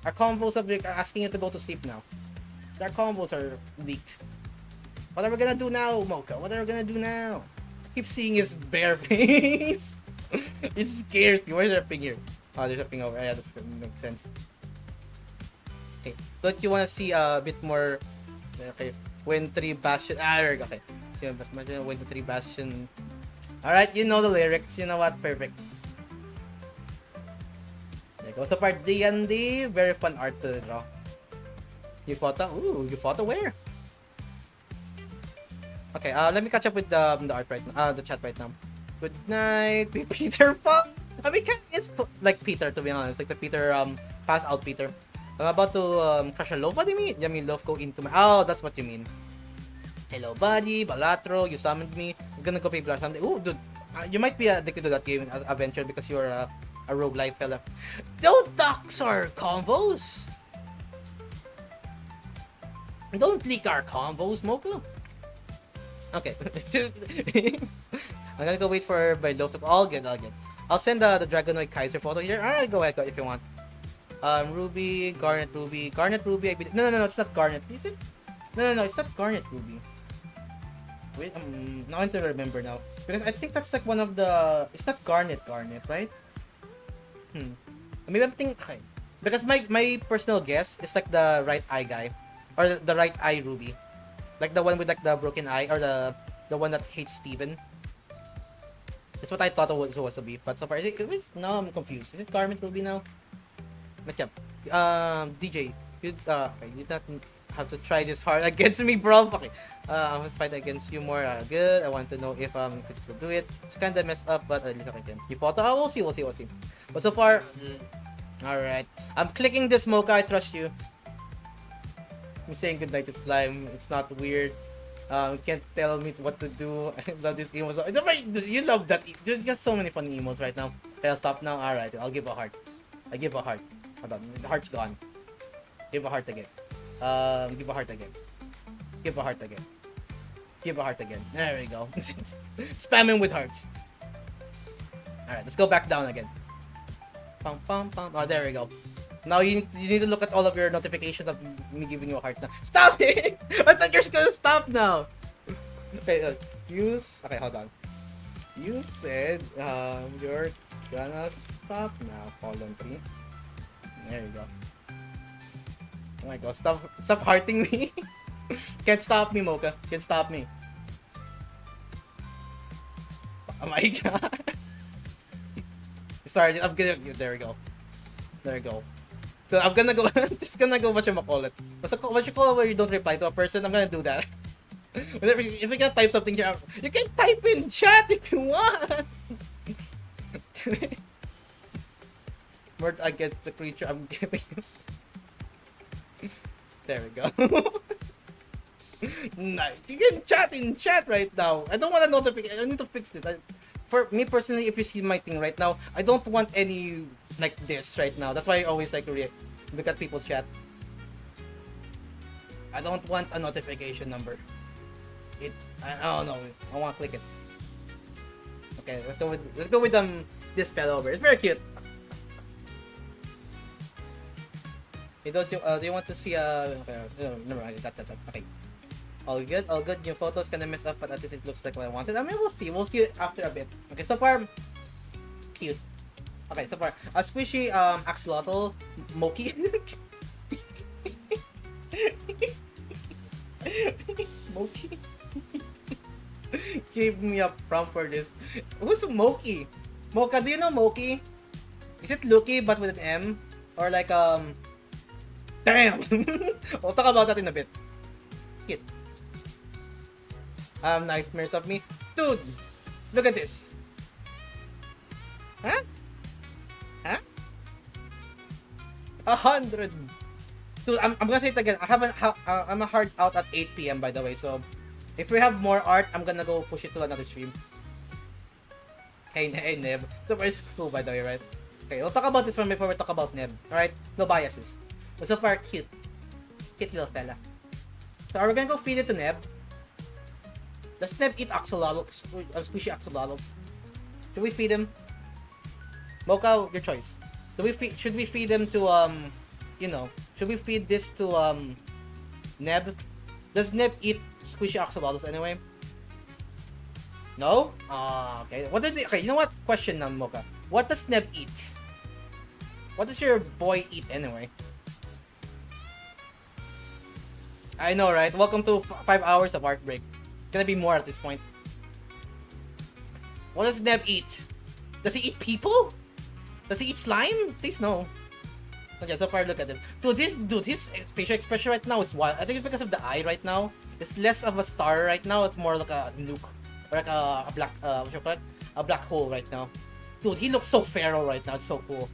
Speaker 2: Our combos are asking you to go to sleep now. Our combos are leaked. What are we gonna do now, Mocha? What are we gonna do now? Keep seeing his bare face. It scares me. Where's the ping here? Oh, there's a ping over. Yeah, that makes sense. Okay. Don't you want to see a bit more? Okay. Wintry Bastion. There we go. Okay. So, Wintry Bastion. Alright, you know the lyrics. You know what? Perfect. There you go. So, part D&D. Very fun art to draw. You photo? Ooh, you photo where? Okay, let me catch up with the art right now. The chat right now. Good night, Peter Fong. I mean, it's like Peter, to be honest. Like the Peter, pass out Peter. I'm about to crush a loaf. What do you mean? You mean loaf go into my... Oh, that's what you mean. Hello, buddy. Balatro, you summoned me. I'm gonna go play Blood someday. Ooh, dude. You might be addicted to that game eventually because you're a roguelike fella. Don't dox our convos! Don't leak our convos, Mocha. Okay. I'm gonna go wait for my loaf to... All good, all good. I'll send the Dragonoid Kaiser photo here. Alright, go ahead if you want. Ruby, Garnet Ruby. Garnet Ruby, I believe... No, it's not Garnet. Is it? No, it's not Garnet Ruby. Wait, now I need to remember now. Because I think that's like one of the... It's not Garnet, right? Maybe I'm thinking... Okay. Because my personal guess is like the right eye guy. Or the right eye Ruby. Like the one with like the broken eye. Or the one that hates Steven. That's what I thought it was supposed to be. But so far, no, I'm confused. Is it Garnet Ruby now? But yeah. DJ. You don't have to try this hard against me, bro. Okay. I must fight against you more. Good. I want to know if you could still do it. It's kinda messed up, but at least I can. You photo? We'll see. But so far, alright. I'm clicking this, Mocha. I trust you. I'm saying goodnight to Slime. It's not weird. You can't tell me what to do. I love this emo. You love that. There's just so many funny emos right now. Okay, I'll stop now. Alright, I'll give a heart. I give a heart. Hold on. The heart's gone. Give a heart again. Give a heart again. Give a heart again. Give a heart again. There we go. Spamming with hearts. Alright, let's go back down again. Pum pum pum. Oh, there we go. Now you need to look at all of your notifications of me giving you a heart now. Stop it! I thought you're gonna stop now. Okay, okay, hold on. You said you're gonna stop now. Colon 3. There you go. Oh my god, stop hearting me. Can't stop me, Mocha. Can't stop me. Oh my god. Sorry, I'm gonna... There we go. There we go. So I'm gonna go... Just gonna go whatchamacallit. What you call where you don't reply to a person, I'm gonna do that. If you can type something here, you can type in chat if you want. Word against the creature I'm giving you. There we go. Nice. You can chat in chat right now. I don't want a notification. I need to fix it. For me personally, if you see my thing right now, I don't want any like this right now. That's why I always like to look at people's chat. I don't want a notification number. I don't know. I want to click it. Okay, let's go with this fellow over. It's very cute. Hey, do you want to see okay, no, never mind. Okay. All good. New photos kinda messed up, but at least it looks like what I wanted. I mean, we'll see after a bit. Okay, so far, cute. Okay, so far, a squishy axolotl, Moki. Moki. Gave me a prompt for this. Who's Moki? Mocha, do you know Moki? Is it Lucky but with an M? Or like damn! We'll talk about that in a bit. Cute. Nightmares of me. Dude! Look at this. Huh? 100. Dude, I'm gonna say it again. I'm a hard out at 8 PM by the way, so if we have more art, I'm gonna go push it to another stream. Hey Neb. The is cool by the way, right? Okay, we'll talk about this one before we talk about Neb. Alright? No biases. But so far, cute. Cute little fella. So are we gonna go feed it to Neb? Does Neb eat axolotls? Squishy axolotls? Should we feed him? Mocha, your choice. Should we feed him to should we feed this to Neb? Does Neb eat squishy axolotls anyway? No? Okay. What did they... Okay, you know what? Question now, Mocha. What does Neb eat? What does your boy eat anyway? I know, right? Welcome to 5 hours of heartbreak. Gonna be more at this point. What does Neb eat? Does he eat people? Does he eat slime? Please no. Okay, so far look at him. Dude, his facial expression right now is wild. I think it's because of the eye right now. It's less of a star right now. It's more like a nuke. Or like a black, what you call it? A black hole right now. Dude, he looks so feral right now. It's so cool.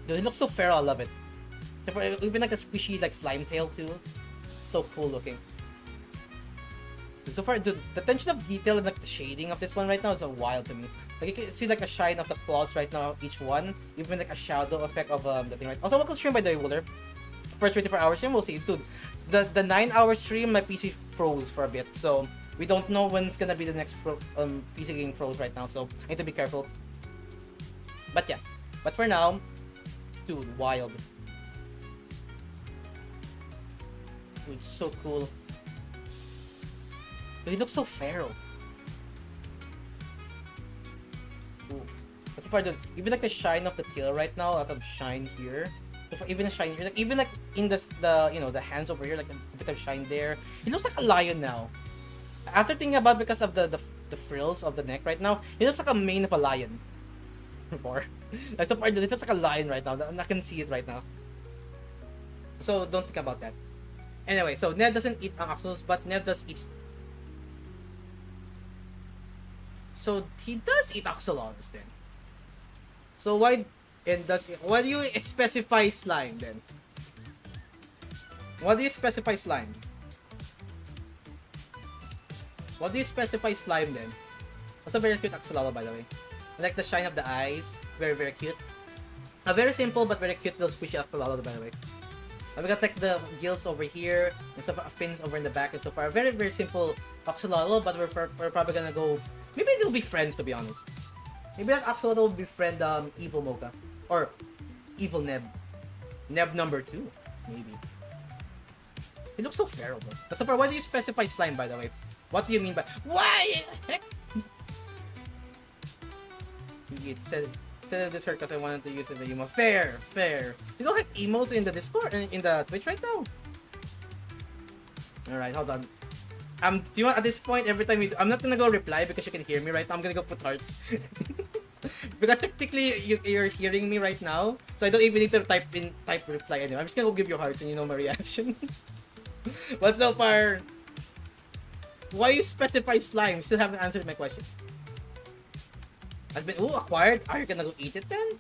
Speaker 2: Dude, he looks so feral. I love it. Even like a squishy like slime tail too. So cool looking. So far, dude, the attention of detail and like the shading of this one right now is so wild to me. Like you can see like a shine of the claws right now, each one. Even like a shadow effect of the thing right. Also, welcome stream by the way, Wooler. First 24-hour stream, we'll see. Dude, the 9-hour stream, my PC froze for a bit, so we don't know when it's gonna be the next PC game froze right now. So I need to be careful. But yeah, but for now, dude, wild. Dude, so cool. Dude, he looks so feral. Ooh. That's the part, dude. Even like the shine of the tail right now, a lot of shine here. Even the shine here, like even like in the you know the hands over here, like a bit of shine there. He looks like a lion now. After thinking about because of the frills of the neck right now, he looks like a mane of a lion. Before, like so far, it looks like a lion right now. I can see it right now. So don't think about that. Anyway, so Neb doesn't eat axolotls, but Neb does eat. So he does eat axolotls then. So why do you specify slime then? What do you specify slime? What do you specify slime then? Also very cute axolotl by the way. I like the shine of the eyes. Very, very cute. A very simple but very cute little squishy axolotl by the way. We got like the gills over here and some fins over in the back and so far. Very, very simple axolotl, but we're probably gonna go. Maybe they'll be friends to be honest. Maybe that axolotl will befriend Evil Mocha. Or Evil Neb. Neb number 2. Maybe. He looks so feral though. But so far, why do you specify slime by the way? What do you mean by why? It said this hurt because I wanted to use it in the emo. Fair. You don't have emotes in the Discord in the Twitch right now. Alright, hold on. Do you want at this point every time I'm not gonna go reply because you can hear me right now. I'm gonna go put hearts. Because technically you're hearing me right now, so I don't even need to type reply anyway. I'm just gonna go give you hearts and you know my reaction. But so far, why you specify slime? Still haven't answered my question. Has been acquired. Are you gonna go eat it then?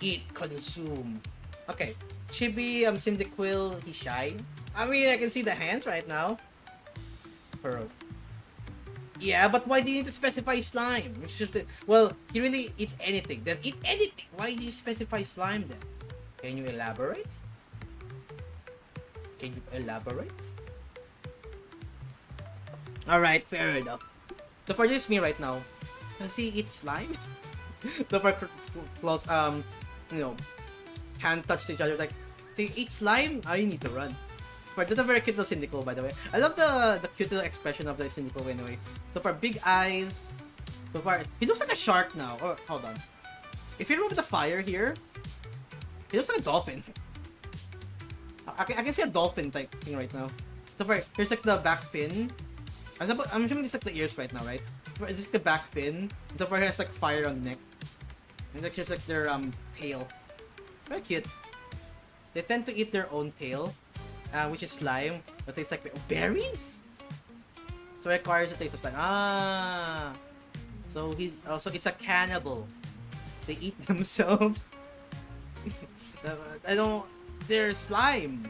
Speaker 2: Eat, consume. Okay, Chibi, Cyndaquil, he's shy. I mean, I can see the hands right now. Pearl. Yeah, but why do you need to specify slime? Well, he really eats anything. Then eat anything. Why do you specify slime then? Can you elaborate? Alright, fair enough. So for this me right now, does he eat slime? So for close, you know, hand touch each other like, do you eat slime? Oh, you need to run. But that's a very cute little Cyndaquil, by the way. I love the cute little expression of the Cyndaquil anyway. So far, big eyes. So far, he looks like a shark now. Oh, hold on. If you remove the fire here, he looks like a dolphin. I can see a dolphin type thing right now. So far, here's like the back fin. I'm assuming it's like the ears right now, right? It's just the back fin. So far, he has like fire on the neck. And like just like their tail. Very cute. They tend to eat their own tail. Which is slime. That tastes like berries? So it requires a taste of slime. Ah! So so it's a cannibal. They eat themselves. They're slime.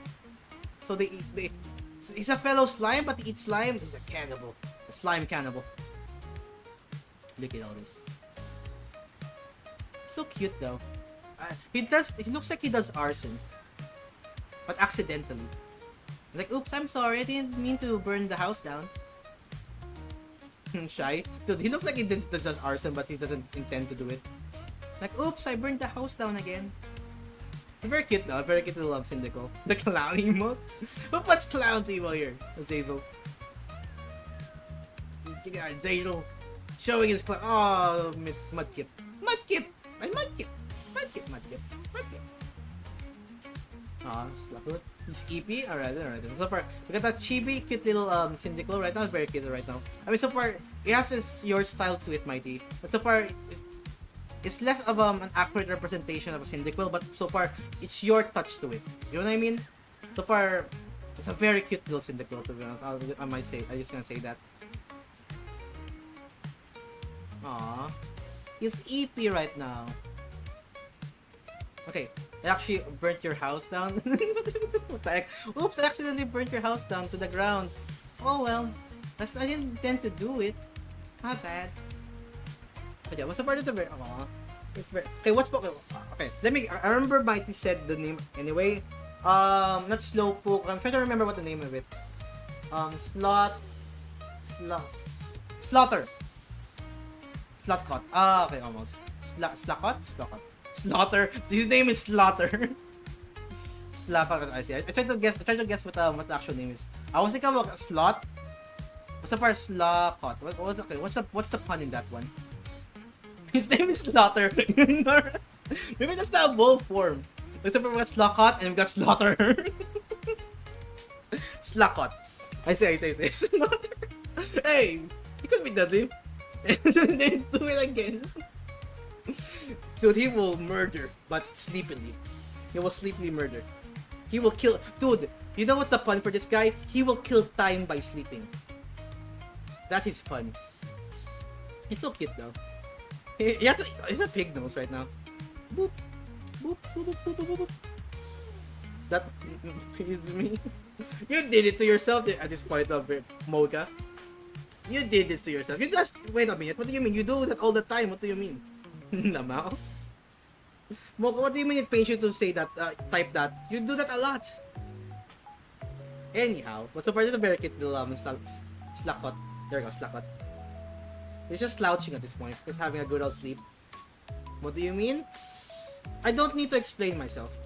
Speaker 2: So he's a fellow slime, but he eats slime. He's a cannibal. A slime cannibal. Look at all this. So cute though. He looks like he does arson. But accidentally. Like, oops, I'm sorry, I didn't mean to burn the house down. Shy. Dude, he looks like he does arson, but he doesn't intend to do it. Like, oops, I burned the house down again. Very cute though, very cute little Cyndaquil. The clown emote? Who puts clown emo here? That's Hazel.
Speaker 1: God, Zazel showing his clown. Oh, Mudkip. Mudkip! Ay, Mudkip! Mudkip, Mudkip, Mudkip. Slapper. He's EP. Alright. So far, we got that chibi, cute little Cyndaquil right now. Very cute right now. I mean, so far, it has your style to it, Mighty. But so far, it's less of an accurate representation of a Cyndaquil, but so far, it's your touch to it. You know what I mean? So far, it's a very cute little Cyndaquil, to be honest. I might say, I'm just gonna say that. Aww. He's EP right now. Okay, I actually burnt your house down. What the heck? Oops, I accidentally burnt your house down to the ground. Oh well, I didn't intend to do it. Not bad. But yeah, what's the part of the very... It's very... Okay, what's... Okay, I remember Mighty said the name anyway. Not Slowpoke. I'm trying to remember what the name of it. Slaughter. Slotcott. Okay, almost. Slotcott? Slaughter. His name is Slaughter. Slaughter. I see. I tried to guess what the actual name is. I was thinking about slot. What's the part? Slaughter. Okay, what's the pun in that one? His name is Slaughter. Maybe that's not a bold form. What's the part? We got Slaughter and we got Slaughter. Slaughter. I say. Slaughter. Hey, he could be deadly. And then do it again. Dude, he will murder, but sleepily. He will sleepily murder. He will kill. Dude, you know what's the pun for this guy? He will kill time by sleeping. That is fun. He's so cute though. He has a pig nose right now. Boop. Boop, boop, boop, boop, boop, boop. That is me. You did it to yourself at this point, Mocha. You did this to yourself. You just... Wait a minute. What do you mean? You do that all the time. What do you mean? Lamao? Mocha, what do you mean it pains you to say that, type that? You do that a lot. Anyhow, what's the part of the very cute little Slacot? There we go, Slacot. He's just slouching at this point. He's having a good old sleep. What do you mean? I don't need to explain myself.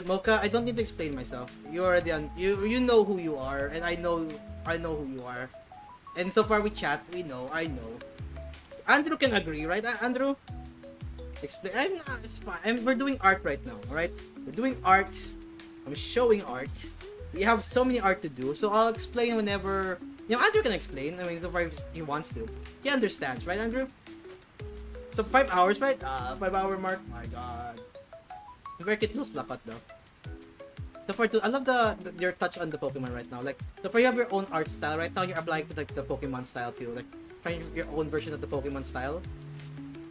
Speaker 1: Mocha, I don't need to explain myself. You already you know who you are, and I know who you are. And so far we chat, I know. Andrew can agree, right, Andrew? Explain. It's fine. We're doing art right now, alright? We're doing art. I'm showing art. We have so many art to do, so I'll explain whenever... You know, Andrew can explain. I mean, so far if he wants to. He understands, right, Andrew? So 5 hours, right? 5-hour mark. My god. Very cute little Slapot, though. So for I love your touch on the Pokemon right now. Like, so for you have your own art style right now, you're applying to like the Pokemon style too. Like, trying your own version of the Pokemon style.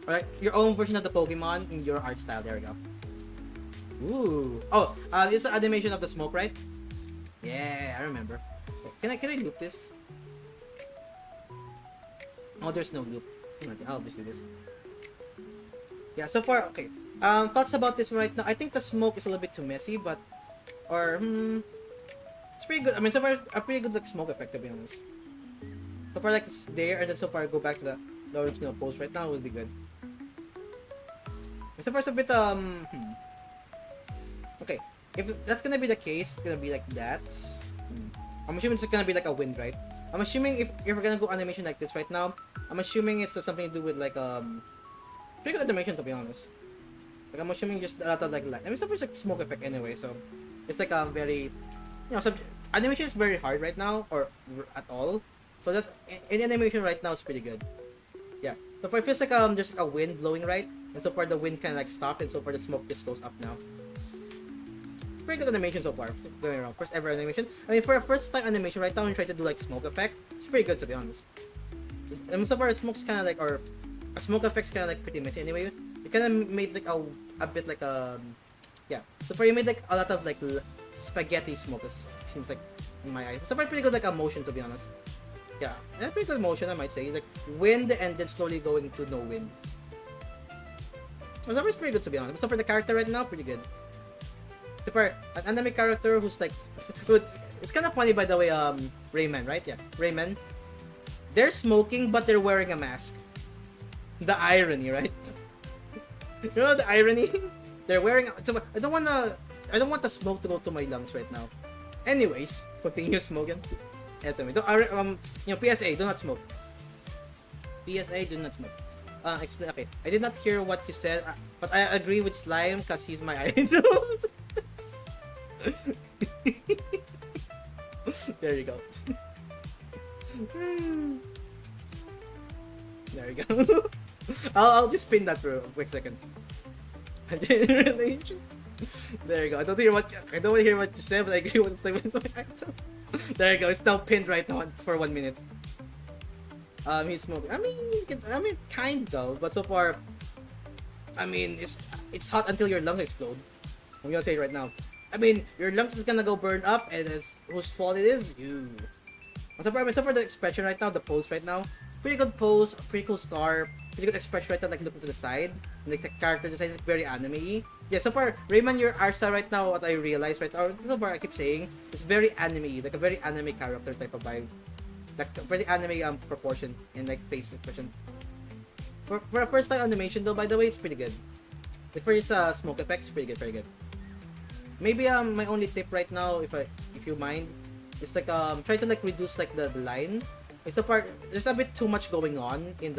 Speaker 1: Alright, your own version of the Pokemon in your art style. There we go. Ooh. Oh, it's the animation of the smoke, right? Yeah, I remember. Can I loop this? Oh, there's no loop. Okay, I'll just do this. Yeah, so far, okay. Thoughts about this right now. I think the smoke is a little bit too messy, but it's pretty good. I mean, so far a pretty good like smoke effect, to be honest. So far like it's there, and then so far go back to the original pose right now would be good. So far it's a bit okay, if that's gonna be the case, it's gonna be like that. I'm assuming it's gonna be like a wind, right? I'm assuming if we're gonna go animation like this right now, I'm assuming it's something to do with like pretty good animation, to be honest. Like I'm assuming just a lot of like light. I mean, so far it's like smoke effect anyway, so it's like a very, you know, animation is very hard right now, or at all. So that's in animation right now is pretty good. Yeah. So far it feels like there's like a wind blowing, right? And so far the wind kind of like stopped, and so far the smoke just goes up now. Pretty good animation so far. Going around first ever animation. I mean, for a first time animation right now, when you try to do like smoke effect, it's pretty good, to be honest. And so far smoke's kind of like, or a smoke effect's kind of like pretty messy anyway. You kind of made like a bit like yeah. So far you made like a lot of like spaghetti smoke. It seems like in my eye. So far pretty good like a motion, to be honest. Yeah, and a pretty good motion, I might say. Like wind and then slowly going to no wind. So far it's pretty good, to be honest. So for the character right now, pretty good. So far an anime character who's like, it's kind of funny by the way. Rayman, right? Yeah, Rayman. They're smoking, but they're wearing a mask. The irony, right? You know the irony? They're wearing. So I don't want the smoke to go to my lungs right now. Anyways, continue smoking. Yes, I mean, you know, PSA, do not smoke.
Speaker 2: PSA, do not smoke. Explain. Okay, I did not hear what you said, but I agree with Slime because he's my idol. There you go. There you go. I'll just pin that for a quick second. Relation. There you go. I don't want to hear what you said, but I agree with Slime. There you go. It's now pinned right now for 1 minute. He's smoking. I mean, kind of, but so far, I mean, it's hot until your lungs explode. I'm gonna say it right now. I mean, your lungs is gonna go burn up, and whose fault it is? You. So far, the expression right now, the pose right now, pretty good pose, pretty cool scar, pretty good expression right now, like looking to the side, and, like the character design is very anime-y. Yeah, so far, Rayman, your art style right now, what I realized right now, so far I keep saying, it's very anime-y, like a very anime character type of vibe. Like very anime proportion and like face expression. For a first time animation though, by the way, it's pretty good. Like for his smoke effects, pretty good. Maybe my only tip right now, if you mind, is like try to like reduce like the line. Like so far, there's a bit too much going on in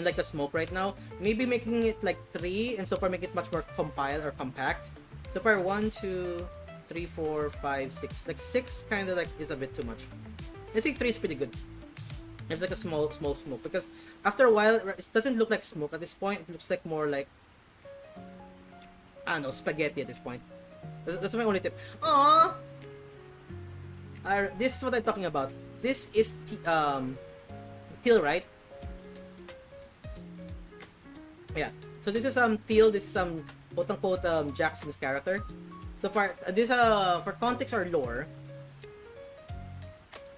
Speaker 2: like the smoke right now. Maybe making it like 3 and so far make it much more compiled or compact. So far 1, 2, 3, 4, 5, 6. Like 6 kind of like is a bit too much. I think 3 is pretty good. It's like a small smoke because after a while it doesn't look like smoke at this point. It looks like more like I don't know, spaghetti at this point. That's my only tip. Aww. This is what I'm talking about. This is Teal, right? Yeah. So this is Teal. This is quote unquote Jackson's character. So for this for context or lore.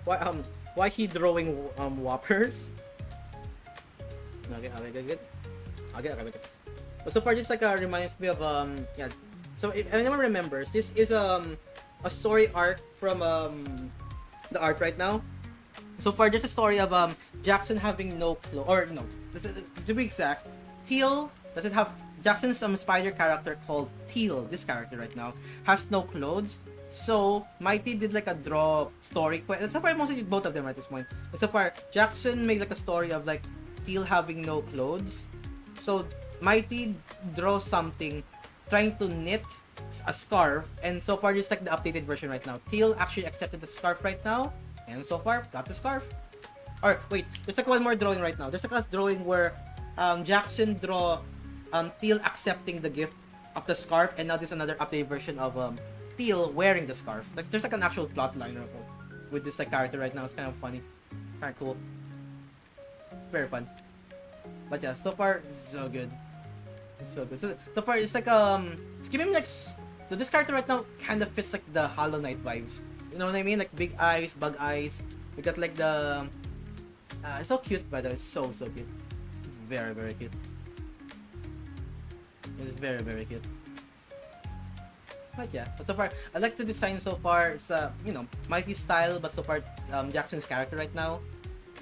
Speaker 2: Why he drawing whoppers? Okay, good. Okay. So far, just like reminds me of yeah. So if anyone remembers, this is a story arc from the art right now. So far, just a story of Jackson having no clothes, or no, to be exact, Teal doesn't have Jackson's spider character called Teal. This character right now has no clothes. So, Mighty did like a draw story. And so far, mostly both of them at this point. And so far, Jackson made like a story of like Teal having no clothes. So, Mighty draws something trying to knit a scarf. And so far, just like the updated version right now. Teal actually accepted the scarf right now. And so far, got the scarf. Or, wait, there's like one more drawing right now. There's like a drawing where Jackson draw Teal accepting the gift of the scarf. And now there's another updated version of Teal wearing the scarf. Like there's like an actual plot line with this like character right now. It's kind of funny, kind of cool. It's very fun. But yeah, so far so good. It's so good. So far it's like it's giving me like this character right now kind of fits like the Hollow Knight vibes. You know what I mean? Like big eyes, bug eyes. We got like the it's so cute by the way. It's so cute. Very cute. It's very cute. But yeah, but so far, I like the design so far. It's you know, Mighty style, but so far, Jackson's character right now,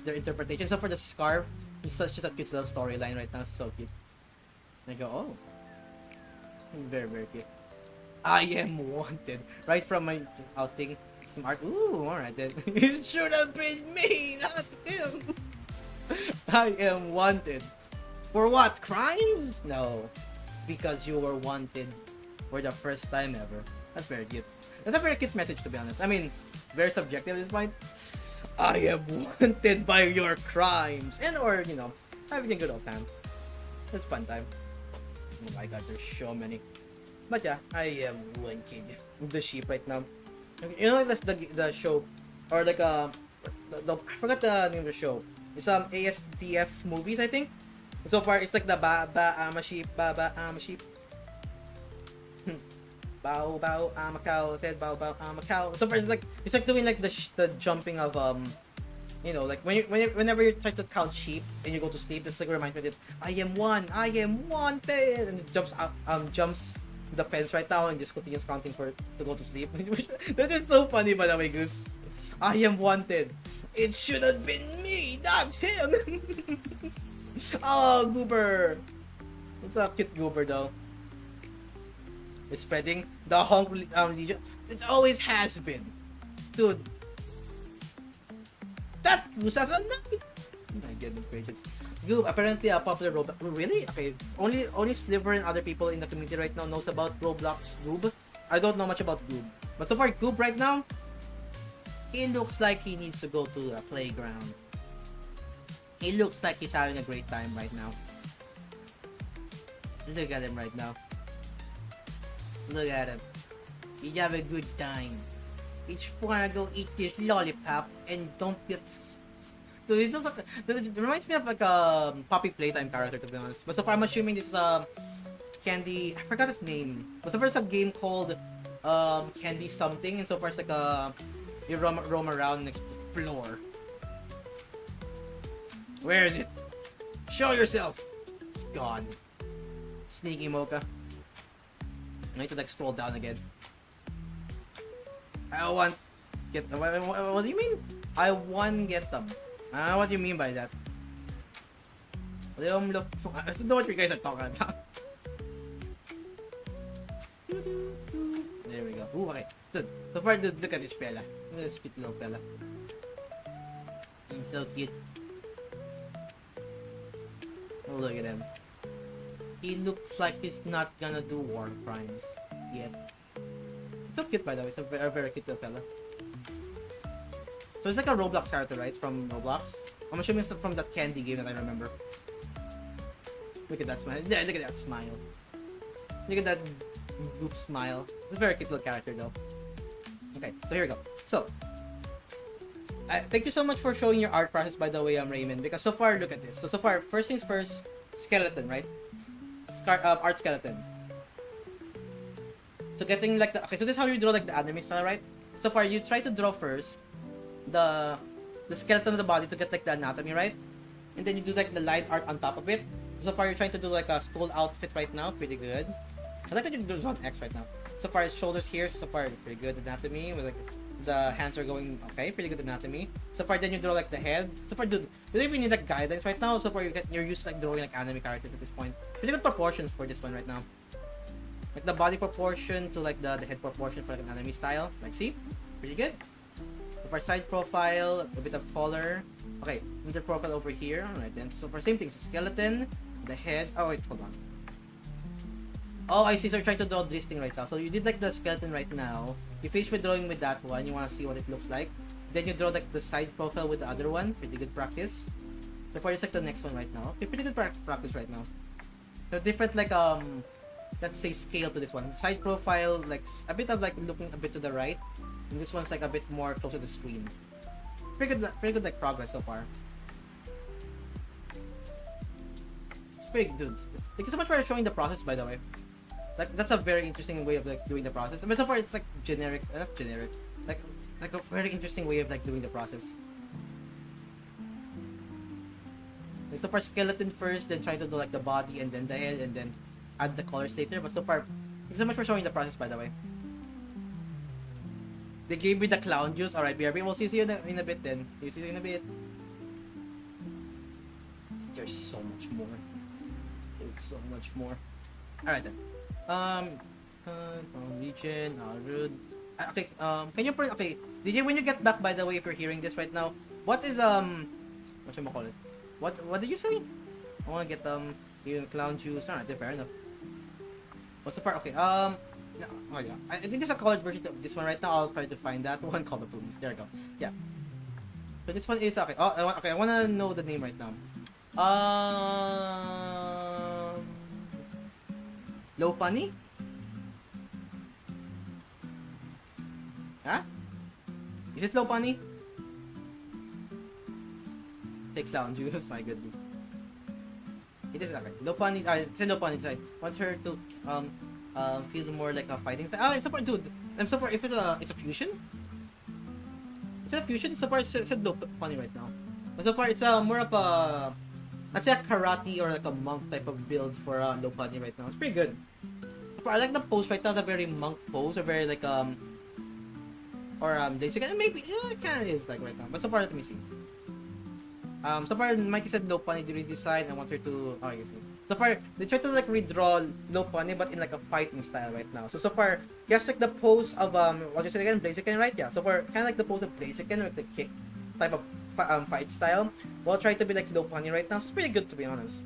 Speaker 2: their interpretation. So for the scarf, it's such just a cute little storyline right now. It's so cute. And I go, oh, very cute. I am wanted. Right from my outing, some art. Ooh, alright then. It should have been me, not him. I am wanted. For what? Crimes? No, because you were wanted. For the first time ever. That's very cute. That's a very cute message to be honest. I mean, very subjective at this point. I am wanted by your crimes. And or, you know, having a good old time. It's fun time. Oh my god, there's so many. But yeah, I am wanted. The sheep right now. You know that's the show. Or like I forgot the name of the show. It's ASDF movies, I think. So far it's like the I'm a sheep, I'm a sheep. Bow, I'm a cow. Said bow, I'm a cow. So far, it's like doing like the jumping of you know, like whenever you try to count sheep and you go to sleep, it's like reminds me that I am wanted, and it jumps up, jumps the fence right now and just continues counting to go to sleep. That is so funny, by the way, Goose. I am wanted. It should have been me, not him. Oh, Goober. It's a cute Goober though. It's spreading the honk legion. It always has been, dude. That goose has a knife. My goodness gracious. Goob, apparently a popular Roblox. Really? Okay, only Sliver and other people in the community right now knows about Roblox Goob. I don't know much about Goob. But so far, Goob right now, he looks like he needs to go to a playground. He looks like he's having a great time right now. Look at him right now. Look at him. He's having a good time. He just wanna go eat this lollipop and don't get... Dude, it reminds me of like a Poppy Playtime character, to be honest. But so far, I'm assuming this is a Candy... I forgot his name. But so far, it's a game called Candy something. And so far, it's like a... You roam around and explore. Where is it? Show yourself! It's gone. Sneaky Mocha. I need to like scroll down again. I want... Get them. What do you mean? I want get them. What do you mean by that? I don't know what you guys are talking about. There we go. Ooh, okay. Dude, so far, dude, look at this fella. Look at this cute little fella. He's so cute. Oh, look at him. He looks like he's not gonna do war crimes yet. It's so cute, by the way. It's a very cute little fella. So it's like a Roblox character, right? From Roblox. I'm assuming it's from that candy game that I remember. Look at that smile. Yeah, look at that smile. Look at that goop smile. It's a very cute little character, though. Okay, so here we go. So, thank you so much for showing your art process, by the way, Raymond. Because so far, look at this. So far, first things first, skeleton, right? Art skeleton. So getting like the... Okay, so this is how you draw like the anime style, right? So far, you try to draw first the skeleton of the body to get like the anatomy, right? And then you do like the line art on top of it. So far, you're trying to do like a skull outfit right now. Pretty good. I like that you're doing on X right now. So far, shoulders here. So far, pretty good anatomy. With like the hands are going okay. Pretty good anatomy. So far, then you draw like the head. So far, dude, you don't even need like guidance right now. So far, you're used to like drawing like anime characters at this point. Pretty good proportions for this one right now. Like the body proportion to like the head proportion for like an anime style. Like, see? Pretty good. So for side profile, a bit of color. Okay, middle profile over here. Alright then. So for same things, skeleton, the head. Oh wait, hold on. Oh, I see. So you're trying to draw this thing right now. So you did like the skeleton right now. You finish with drawing with that one. You want to see what it looks like. Then you draw like the side profile with the other one. Pretty good practice. So far, it's like the next one right now. Okay, pretty good practice right now. So different like let's say scale to this one. Side profile like a bit of like looking a bit to the right. And this one's like a bit more closer to the screen. Pretty good like progress so far. It's pretty good. Thank you so much for showing the process, by the way. Like that's a very interesting way of like doing the process. I mean, so far it's like generic, not generic. Like a very interesting way of like doing the process. Like, so far skeleton first, then try to do like the body and then the head and then add the colors later. But so far, thank you so much for showing the process, by the way. They gave me the clown juice. Alright, BRB, we'll see you in a bit then. See you in a bit. There's so much more. There's so much more. Alright then. Legion, Rude. Okay, can you okay, DJ, when you get back, by the way, if you're hearing this right now, what is, what should I call it? What did you say? I wanna get, yung clown juice. Alright, fair enough. What's the part? Okay, no, oh yeah. I think there's a colored version of this one right now. I'll try to find that one. Call the police. There we go. Yeah. So this one is, okay. Oh, okay, I wanna know the name right now. Low Punny? Huh? Is it Low Punny? Say clown juice, my goodness. It is okay. Low Punny, it's a Low Punny side. Want her to feel more like a fighting side. It's a dude. I'm so far if it's a fusion. It's a fusion. So far it's Low Punny right now. But so far it's more of a, let's say a karate or like a monk type of build for Low Punny right now. It's pretty good. I like the pose right now. It's a very monk pose, or very like basic. Maybe it kind of is like right now. But so far, let me see. So far, Mikey said Low Punny redesign. I want her to. Oh, you see. So far, they try to like redraw Low Punny, but in like a fighting style right now. So far, just like the pose of what you said again, Blaziken, right? Yeah. So far, kind of like the pose of Blaziken with the kick type of fight style. We'll try to be like low pony right now. So it's pretty good, to be honest.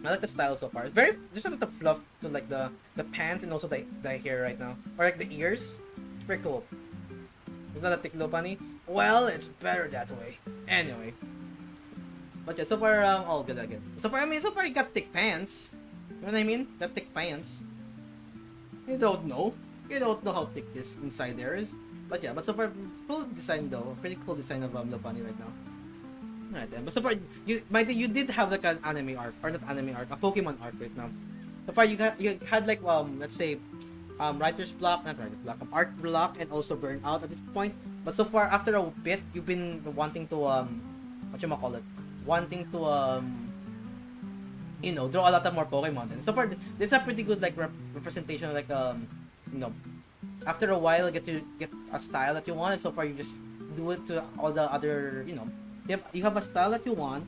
Speaker 2: I like the style so far. There's a lot of fluff to like the pants and also the hair right now, or like the ears. It's pretty cool. It's not a thick low pony. Well, it's better that way. Anyway. But yeah, so far, all good again. So far, so far you got thick pants. You know what I mean? Got thick pants. You don't know. You don't know how thick this inside there is. But yeah, but so far, cool design though. Pretty cool design of low pony right now. Alright then. But so far, you did have like an anime arc, or not anime arc, a Pokemon arc right now. So far, you had like, let's say, writer's block, not writer's block, art block, and also burnout at this point. But so far, after a bit, you've been wanting to, whatchamacallit, wanting to, draw a lot of more Pokemon. And so far, this is a pretty good, like, representation of, like, after a while, get a style that you want, and so far, you just do it to all the other, you have a style that you want,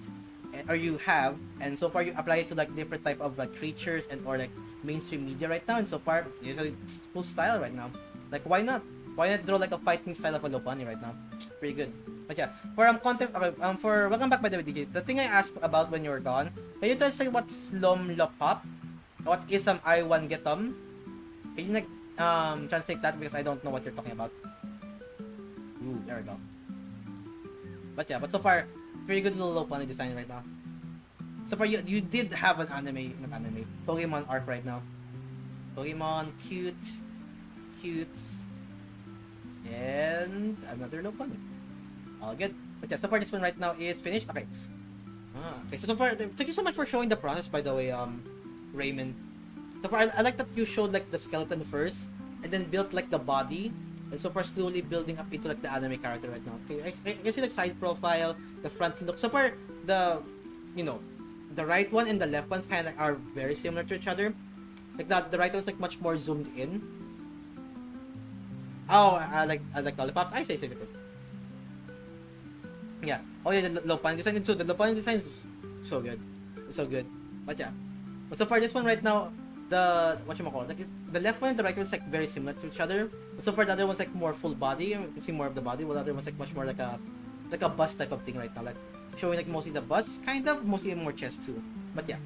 Speaker 2: or you have, and so far, you apply it to, like, different type of, like, creatures and, or, like, mainstream media right now, and so far, it's a cool style right now. Like, why not? Why not draw, like, a fighting style of a Lopunny right now? Pretty good. But yeah, for context, okay, for welcome back by the way, DJ. The thing I asked about when you were gone, can you tell us like what's Slomlopop? What is I1 Getom? Can you like translate that because I don't know what you're talking about. Ooh, there we go. But yeah, but so far, pretty good little Lopunny design right now. So far, you did have an Pokemon arc right now. Pokemon, cute, and another Lopunny. All good. But yeah, so far this one right now is finished. Okay. Okay. So far, thank you so much for showing the process, by the way, Raymond. So far, I like that you showed like the skeleton first, and then built like the body, and so far slowly building up into like the anime character right now. Okay, I can see the side profile, the front look. So far, the right one and the left one kind of are very similar to each other. Like the right one's like much more zoomed in. Oh, I like lollipops. I say it. Yeah. Oh yeah, the Lopunny design. So the Lopunny design is so good. It's so good. But yeah. But so far this one right now, like the left one and the right one's like very similar to each other. But so far the other one's like more full body. You can see more of the body, while the other one's like much more like a bust type of thing right now. Like showing like mostly the bust, kind of, mostly more chest too. But yeah.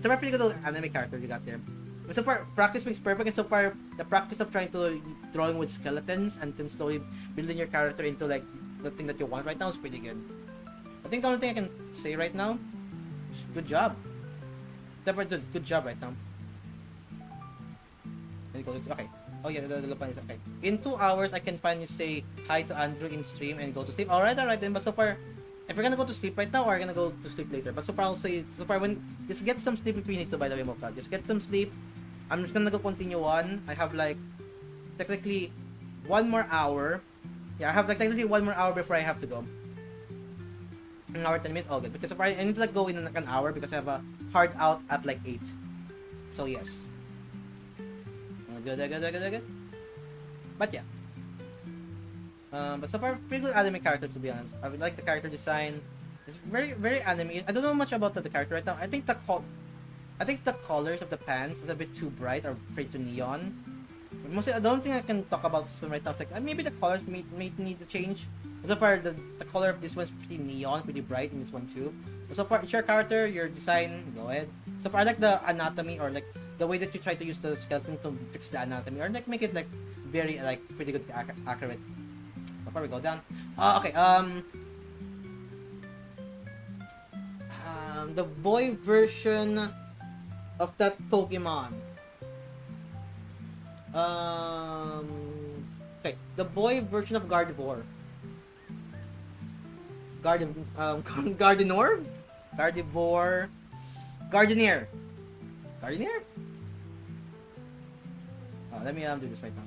Speaker 2: So far pretty good little anime character you got there. But so far, practice makes perfect, and so far, the practice of trying to drawing with skeletons and then slowly building your character into like the thing that you want right now is pretty good. I think the only thing I can say right now is good job. Good job right now. Okay. Oh yeah, the Lopunny is okay. In 2 hours, I can finally say hi to Andrew in stream and go to sleep. Alright then. But so far, if we're gonna go to sleep right now or we're gonna go to sleep later. But so far, I'll say, just get some sleep if you need to, by the way, Mocha. Just get some sleep. I'm just gonna go continue on. I have like, technically, 1 more hour. Yeah, I have like technically 1 more hour before I have to go. An hour, 10 minutes, all good. Because so far, I need to like go in like an hour because I have a hard out at like 8. So yes. Good. But yeah. But so far, pretty good anime character, to be honest. I would like the character design. It's very, very anime. I don't know much about the character right now. I think the colors of the pants is a bit too bright or pretty too neon. But mostly, I don't think I can talk about this one right now. It's like maybe the colors may need to change. But so far, the color of this one's pretty neon, pretty bright in this one too. But so far, it's your character, your design. Go ahead. So far, I like the anatomy or like the way that you try to use the skeleton to fix the anatomy or like make it like very like pretty good accurate. Before we go down, okay. The boy version of that Pokemon. Okay, the boy version of Gardevoir. Gardevoir? Gardenier. Let me do this right now.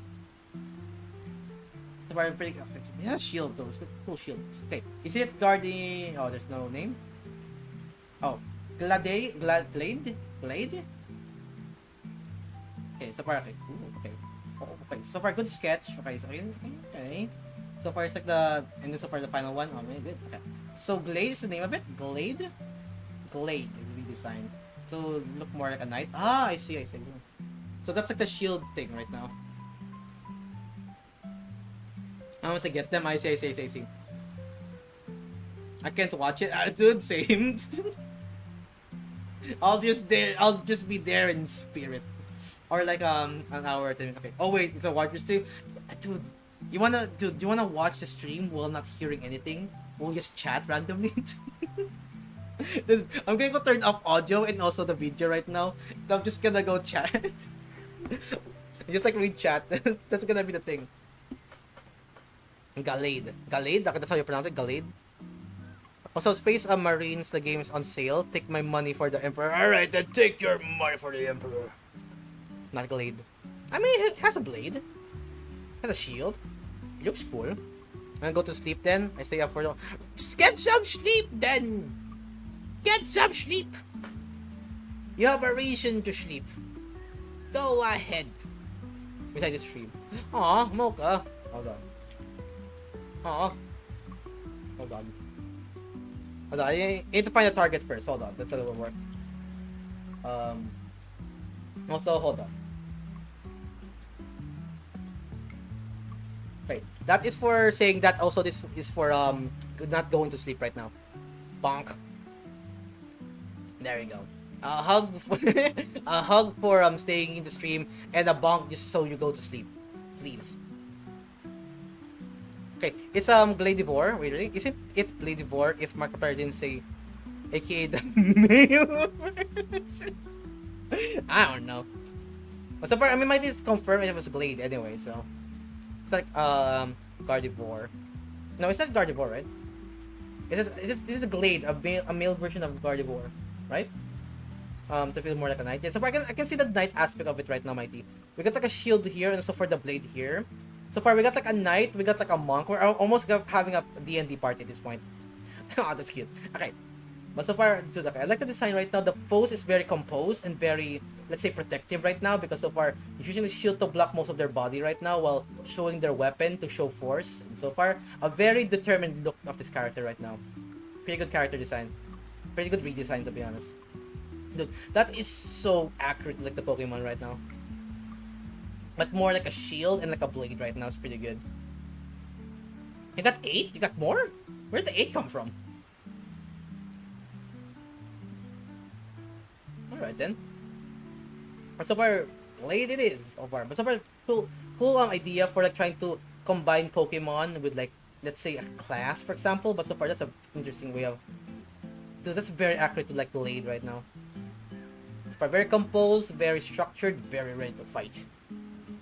Speaker 2: It's a pretty. It has shield though. It's a cool shield. Okay, is it Oh, there's no name. Oh, Glade. Okay, so far okay. Ooh, okay. Oh, okay. So far good sketch. Okay, so okay. So far it's like and then so far the final one. Oh, really good. Okay. So Glade is the name of it. Glade redesign. So look more like a knight. Ah, I see. So that's like the shield thing right now. I want to get them. I see. I can't watch it. Dude, same. I'll just be there in spirit. Or like an hour or 10 minutes. Okay. Oh wait, it's a watcher stream. Dude, you wanna watch the stream while not hearing anything? We'll just chat randomly. Dude, I'm gonna go turn off audio and also the video right now. I'm just gonna go chat. Just like read chat. That's gonna be the thing. Galade. Galade? That's how you pronounce it? Galade? Also, Space Marines, the game is on sale. Take my money for the Emperor. Alright, then take your money for the Emperor. Not Glade. I mean, it has a blade. It has a shield. It looks cool. I'm gonna go to sleep then. I stay up for the... Get some sleep then! Get some sleep! You have a reason to sleep. Go ahead. Besides this stream. Aw, Mocha. Hold on. Aw. Hold on. Hold on, I need to find a target first. Hold on, that's how it will work. Also, hold on. Wait, that is for saying that also this is for not going to sleep right now. Bonk. There you go. A hug for a hug for staying in the stream, and a bonk just so you go to sleep. Please. Okay, it's Gladivore. Wait, really? Isn't it Gladivore if Markiplier didn't say aka the male? I don't know. But so far, I mean, might just confirm it was Glade anyway, so it's like Gardevoir. No, it's not Gardevoir, right? This is a Glade, a male version of Gardevoir, right? To feel more like a knight. Yeah, so far I can see the knight aspect of it right now, Mighty. We got like a shield here, and so for the blade here. So far, we got like a knight, we got like a monk. We're almost having a D&D party at this point. Oh, that's cute. Okay. But so far, dude, okay. I like the design right now. The pose is very composed and very, let's say, protective right now. Because so far, he's using the shield to block most of their body right now while showing their weapon to show force. And so far, a very determined look of this character right now. Pretty good character design. Pretty good redesign, to be honest. Dude, that is so accurate to like the Pokemon right now. But more like a shield and like a blade right now is pretty good. You got 8? You got more? Where did the 8 come from? Alright then. But so far, blade it is so far. But so far, cool idea for like trying to combine Pokemon with like, let's say a class for example. But so far, that's an interesting way of... Dude, that's very accurate to like blade right now. So far, very composed, very structured, very ready to fight.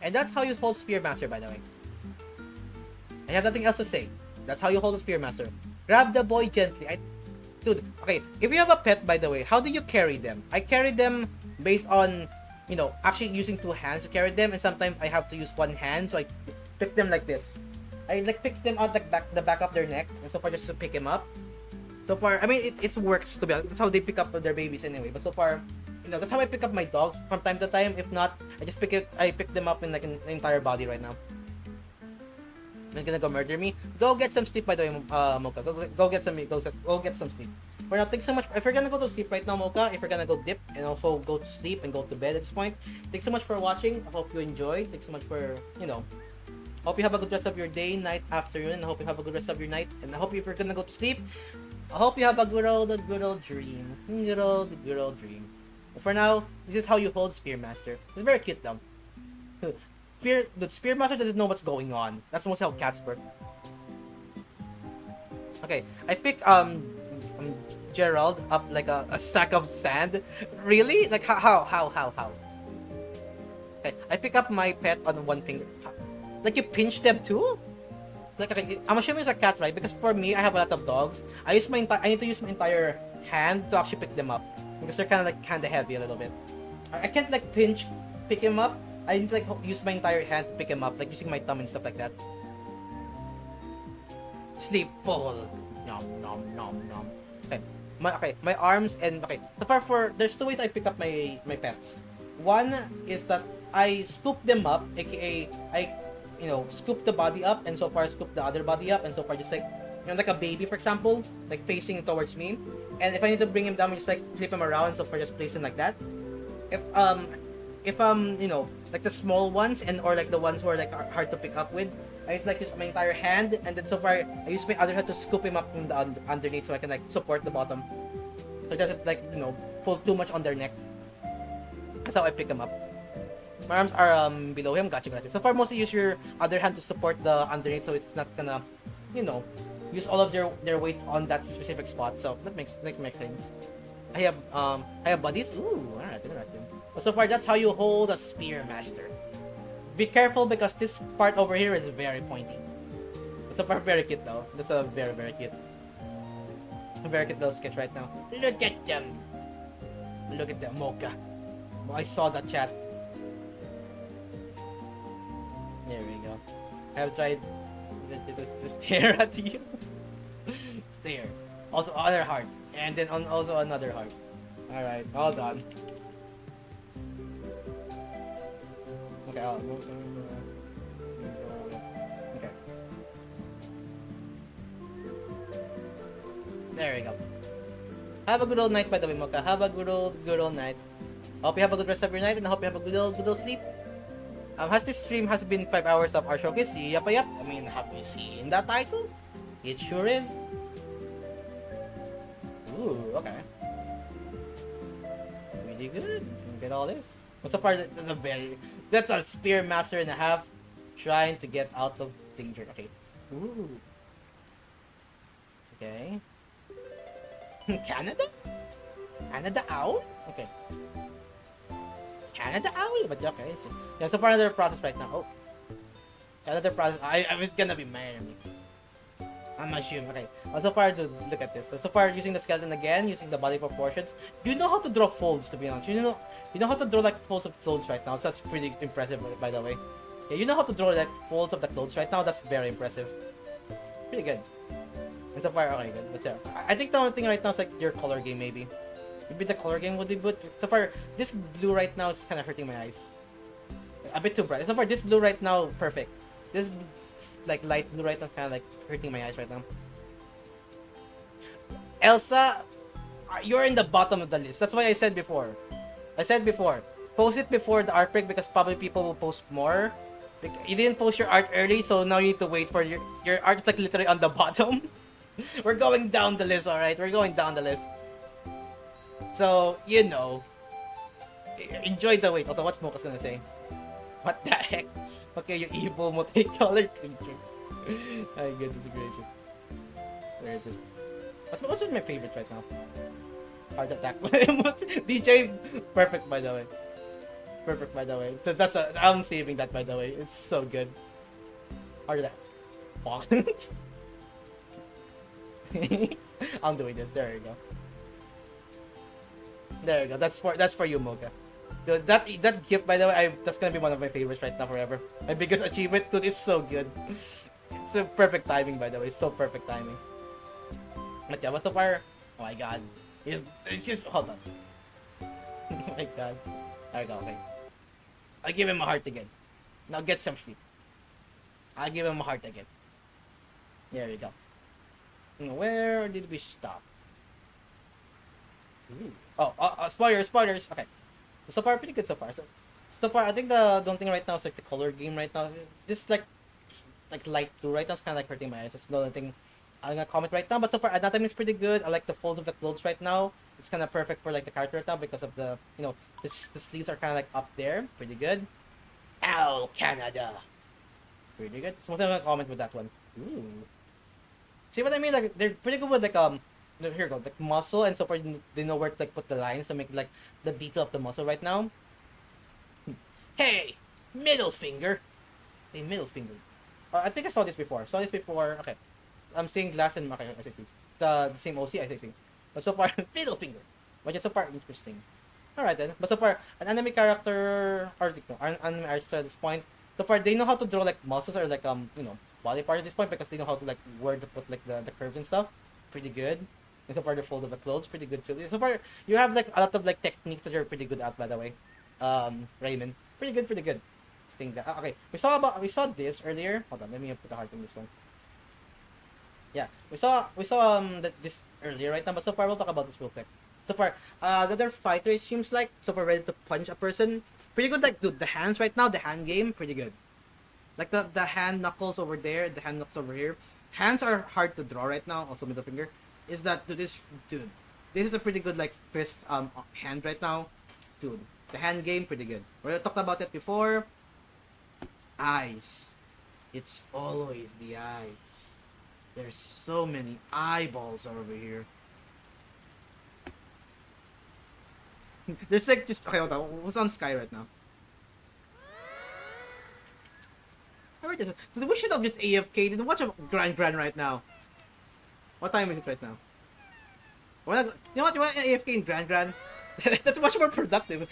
Speaker 2: And that's how you hold Spearmaster, by the way. I have nothing else to say. That's how you hold a Spearmaster. Grab the boy gently. Dude, okay, if you have a pet, by the way, how do you carry them? I carry them based on, you know, actually using 2 hands to carry them, and sometimes I have to use 1 hand, so I pick them like this. I like pick them out like the back of their neck, and so far just to pick them up. So far, I mean, it works, to be honest. That's how they pick up their babies anyway. But so far, you know, that's how I pick up my dogs from time to time. If not, I pick them up in like an entire body right now. You're gonna go murder me? Go get some sleep, by the way, Mocha. Go get some sleep. For now, thanks so much. If you're gonna go to sleep right now, Mocha, if you're gonna go dip and also go to sleep and go to bed at this point, thanks so much for watching. I hope you enjoyed. Thanks so much for, you know, hope you have a good rest of your day, night, afternoon. I hope you have a good rest of your night. And I hope if you're gonna go to sleep, I hope you have a good old dream. Good old dream. But for now, this is how you hold Spearmaster. It's very cute though. The Spearmaster doesn't know what's going on. That's mostly how cats work. Okay, I pick Gerald up like a sack of sand. Really? Like how? Okay, I pick up my pet on 1 finger. Like you pinch them too? Like okay, I'm assuming it's a cat, right? Because for me, I have a lot of dogs. I need to use my entire hand to actually pick them up because they're kind of heavy a little bit. I can't like pick him up. I need to like use my entire hand to pick him up, like using my thumb and stuff like that. Sleep full. Nom nom nom nom. Okay, my arms and okay. So far there's 2 ways I pick up my pets. One is that I scoop them up, aka I, you know, scoop the body up, and so far scoop the other body up, and so far just like, you know, like a baby for example, like facing towards me. And if I need to bring him down, I just like flip him around, so far just place him like that. If you know, like the small ones and or like the ones who are like hard to pick up with, I like use my entire hand, and then so far I use my other hand to scoop him up from the underneath, so I can like support the bottom. So it doesn't like pull too much on their neck. That's how I pick them up. My arms are below him. Gotcha. So far, mostly use your other hand to support the underneath, so it's not gonna, use all of their weight on that specific spot. So that makes sense. I have buddies. Ooh, alright. But so far, that's how you hold a spear master. Be careful because this part over here is very pointy. So far, very cute though. That's a very, very cute. A very cute little sketch right now. Look at them. Look at them, Mocha. I saw that chat. There we go. I have tried to stare at you. Stare. Also, other heart. And then also another heart. Alright, hold on. Okay, okay. There we go. Have a good old night, by the way, Mocha. Have a good old night. Hope you have a good rest of your night, and I hope you have a good old sleep. Has this stream has been 5 hours of our showcase? Yep. I mean, have you seen that title? It sure is. Ooh, okay. Really good. Get all this. What's the part? That's a spear master and a half trying to get out of danger. Okay. Ooh. Okay. Canada? Canada owl? Okay. Canada owl? But okay. So far another process right now. Oh. Another process. I was gonna be mad at me. I'm assuming. Okay. So far, dude, look at this. So far, using the skeleton again, using the body proportions. You know how to draw folds, to be honest. You know how to draw like folds of clothes right now. So that's pretty impressive, by the way. Yeah, you know how to draw like folds of the clothes right now. That's very impressive. Pretty good. And so far, okay, good. But yeah, I think the only thing right now is like your color game, maybe. Maybe the color game would be good. So far, this blue right now is kind of hurting my eyes. A bit too bright. So far, this blue right now, perfect. This like light blue right now, kind of like hurting my eyes right now. Elsa, you're in the bottom of the list. That's why I said before. Post it before the art break because probably people will post more. You didn't post your art early, so now you need to wait for your art is like literally on the bottom. We're going down the list, alright? We're going down the list. So, enjoy the wait. Also, what's Mocha's gonna say? What the heck? Okay, you evil multicolored creature. I get the integration. Where is it? What's my favorite right now? Heart attack. DJ, perfect by the way. Perfect by the way. I'm saving that by the way. It's so good. Heart attack. I'm doing this. There you go. There you go. That's for you, Mocha. That gift, by the way, that's gonna be one of my favorites right now forever. My biggest achievement, dude, is so good. It's a perfect timing, by the way. So perfect timing. But yeah, so far, oh my god, it's just hold on. Oh my god. There we go. Okay. I'll give him a heart again. Now get some sleep. I'll give him a heart again. There we go. Where did we stop? Ooh. Oh, spoilers. Okay. So far, pretty good so far. So far, I think the only thing right now is like the color game right now. This like light blue right now is kind of like hurting my eyes. That's the only thing I'm gonna comment right now. But so far, anatomy is pretty good. I like the folds of the clothes right now. It's kind of perfect for like the character right now because of the the sleeves are kind of like up there. Pretty good. Ow, Canada. Pretty good. So I'm gonna comment with that one. Ooh. See what I mean? Like they're pretty good with like here you go, like muscle, and so far they know where to like put the lines to make like the detail of the muscle right now. Hey, middle finger. Hey, middle finger. I think I saw this before. Okay, I'm seeing glass and okay, I see. The same OC, I see. But so far, middle finger. But so far, interesting. Alright then. But so far, an anime character or an anime artist at this point. So far, they know how to draw like muscles or like body part at this point because they know how to like where to put like the curves and stuff. Pretty good. And so far the fold of the clothes, pretty good too. So far you have like a lot of like techniques that you're pretty good at, by the way. Raymond. Pretty good. Thing that okay. We saw this earlier. Hold on, let me put the heart in this one. Yeah. We saw this earlier right now, but so far we'll talk about this real quick. So far, the other fighter seems like so far ready to punch a person. Pretty good, like dude, the hands right now, the hand game, pretty good. Like the hand knuckles over there, the hand knuckles over here. Hands are hard to draw right now. Also middle finger. Is that dude? This is a pretty good like fist hand right now, dude. The hand game pretty good. We talked about it before. Eyes. It's always the eyes. There's so many eyeballs over here. There's like just okay. Hold on. What's on Sky right now? Alright, we should have just AFK. Didn't watch a Grand right now. What time is it right now? You know what? You want AFK in Grand? That's much more productive.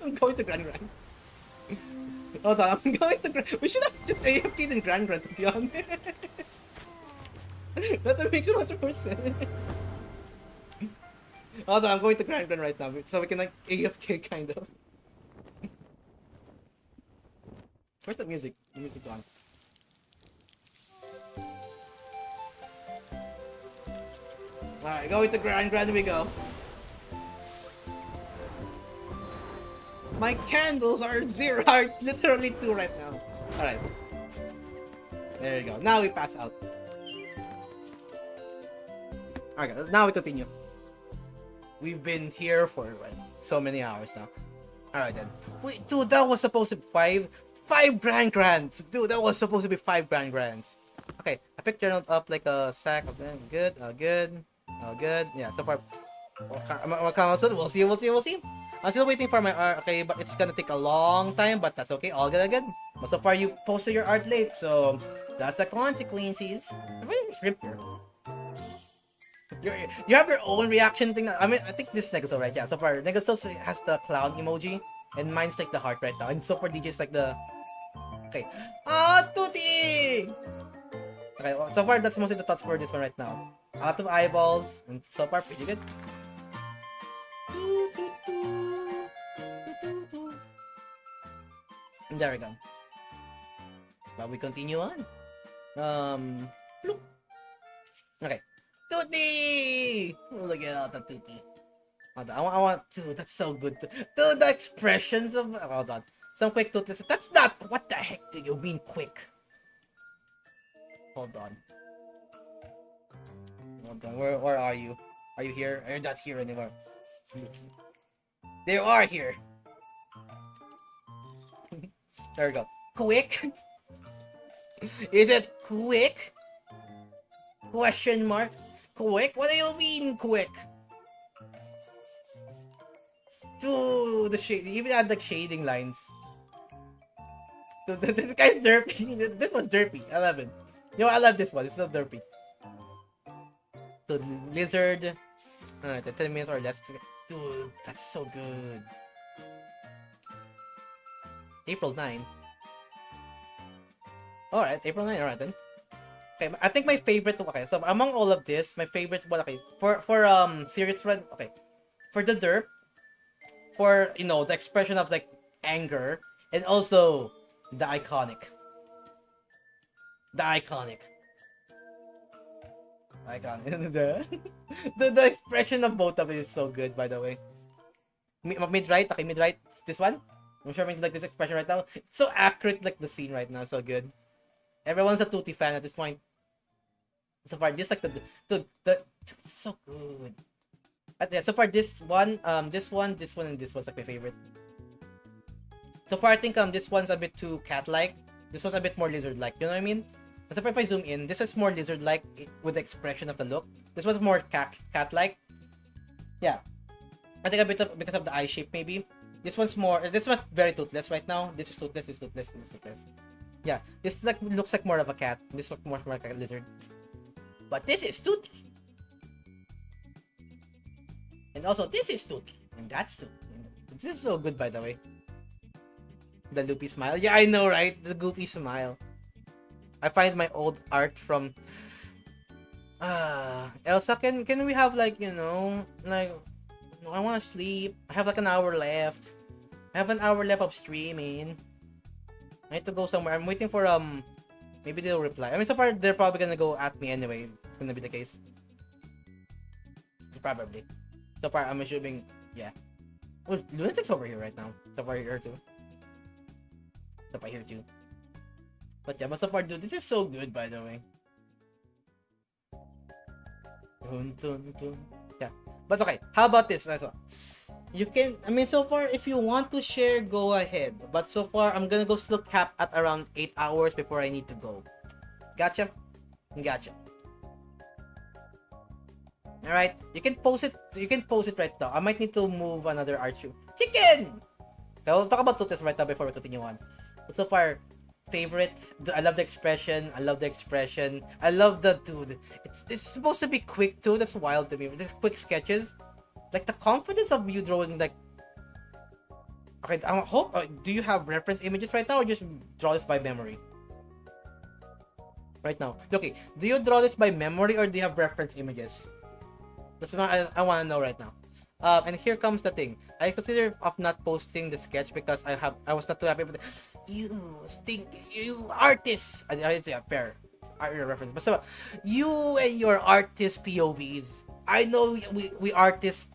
Speaker 2: I'm going to Grand. Hold on, I'm going to Grand. We should have just AFK'd in Grand, to be honest. That makes much more sense. Hold on, I'm going to Grand right now, so we can like AFK kind of. Where's the music? The music gone. Alright, going to Grand we go. My candles are literally 2 right now. Alright. There you go. Now we pass out. Alright, now we continue. We've been here for like, so many hours now. Alright then. Wait, dude, that was supposed to be 5 Grands. Dude, that was supposed to be 5 Grands. Okay, I picked Journal up like a sack of them. Good. Yeah, so far. We'll see. I'm still waiting for my art, okay, but it's gonna take a long time, but that's okay, all good. But so far, you posted your art late, so that's the consequences. You have your own reaction thing. I mean, I think this Negaso, right? Yeah, so far, Negaso has the clown emoji, and mine's like the heart right now, and so far, DJ's like the... Okay. Tuti! Okay, so far, that's mostly the thoughts for this one right now. Out of eyeballs, and so far, pretty good. There we go. But we continue on. Bloop. Okay. Tuti! Look at all the Tuti. Hold on. I want to. That's so good. Dude, the expressions of. Hold on. Some quick Tuti. That's not. What the heck do you mean quick? Hold on. Where are you? Are you here? You're not here anymore. They are here. There we go. Quick? Is it quick? Question mark. Quick? What do you mean quick? Dude, the shade. You even add like shading lines. Dude, this guy's derpy. This one's derpy. 11. You know, I love this one. It's not derpy. Dude, lizard. 10 minutes or less. Dude, that's so good. April 9. Alright, April 9. Alright then. Okay, I think my favorite. Okay, so among all of this, my favorite one. Okay, for serious run. Okay, for the derp, for you know the expression of like anger, and also the iconic. The expression of both of it is so good, by the way. Mid right, okay, mid right. This one. I'm sure like this expression right now. It's so accurate, like the scene right now. So good. Everyone's a Tutti fan at this point. So far, just like the it's so good. Yeah, so far this one, and this one's like my favorite. So far, I think this one's a bit too cat-like. This one's a bit more lizard-like. You know what I mean? So far, if I zoom in, this is more lizard-like with the expression of the look. This one's more cat-like. Yeah, I think a bit because of the eye shape maybe. This one's very toothless right now. This is toothless. Yeah, this like looks like more of a cat. This looks more like a lizard. But this is Tutti. And also this is Tutti. And that's Tutti. This is so good, by the way. The loopy smile. Yeah, I know, right? The goofy smile. I find my old art from Elsa, can we have like, you know, like I wanna sleep. I have like an hour left. I have an hour left of streaming. I need to go somewhere. I'm waiting for maybe they'll reply. I mean, so far they're probably gonna go at me anyway. It's gonna be the case. Probably. So far I'm assuming, yeah. Oh, Lunatic's over here right now. So far here too. But yeah, but so far, dude, this is so good, by the way. Dun, dun, dun. Yeah. But okay, how about this? You can, I mean, so far, if you want to share, go ahead. But so far, I'm gonna go still cap at around 8 hours before I need to go. Gotcha? Gotcha. Alright, you can post it right now. I might need to move another art shoe. Chicken! So, we'll talk about Tutus right now before we continue on. But so far, favorite. I love the expression. I love the dude. It's supposed to be quick too. That's wild to me. Just quick sketches. Like the confidence of you drawing like. Okay, I hope. Do you have reference images right now, or just draw this by memory? Right now, okay. Do you draw this by memory, or do you have reference images? That's what I want to know right now. And here comes the thing. I consider of not posting the sketch because I was not too happy with it. You artist. I'd say fair art reference. But so you and your artist POVs. I know we artists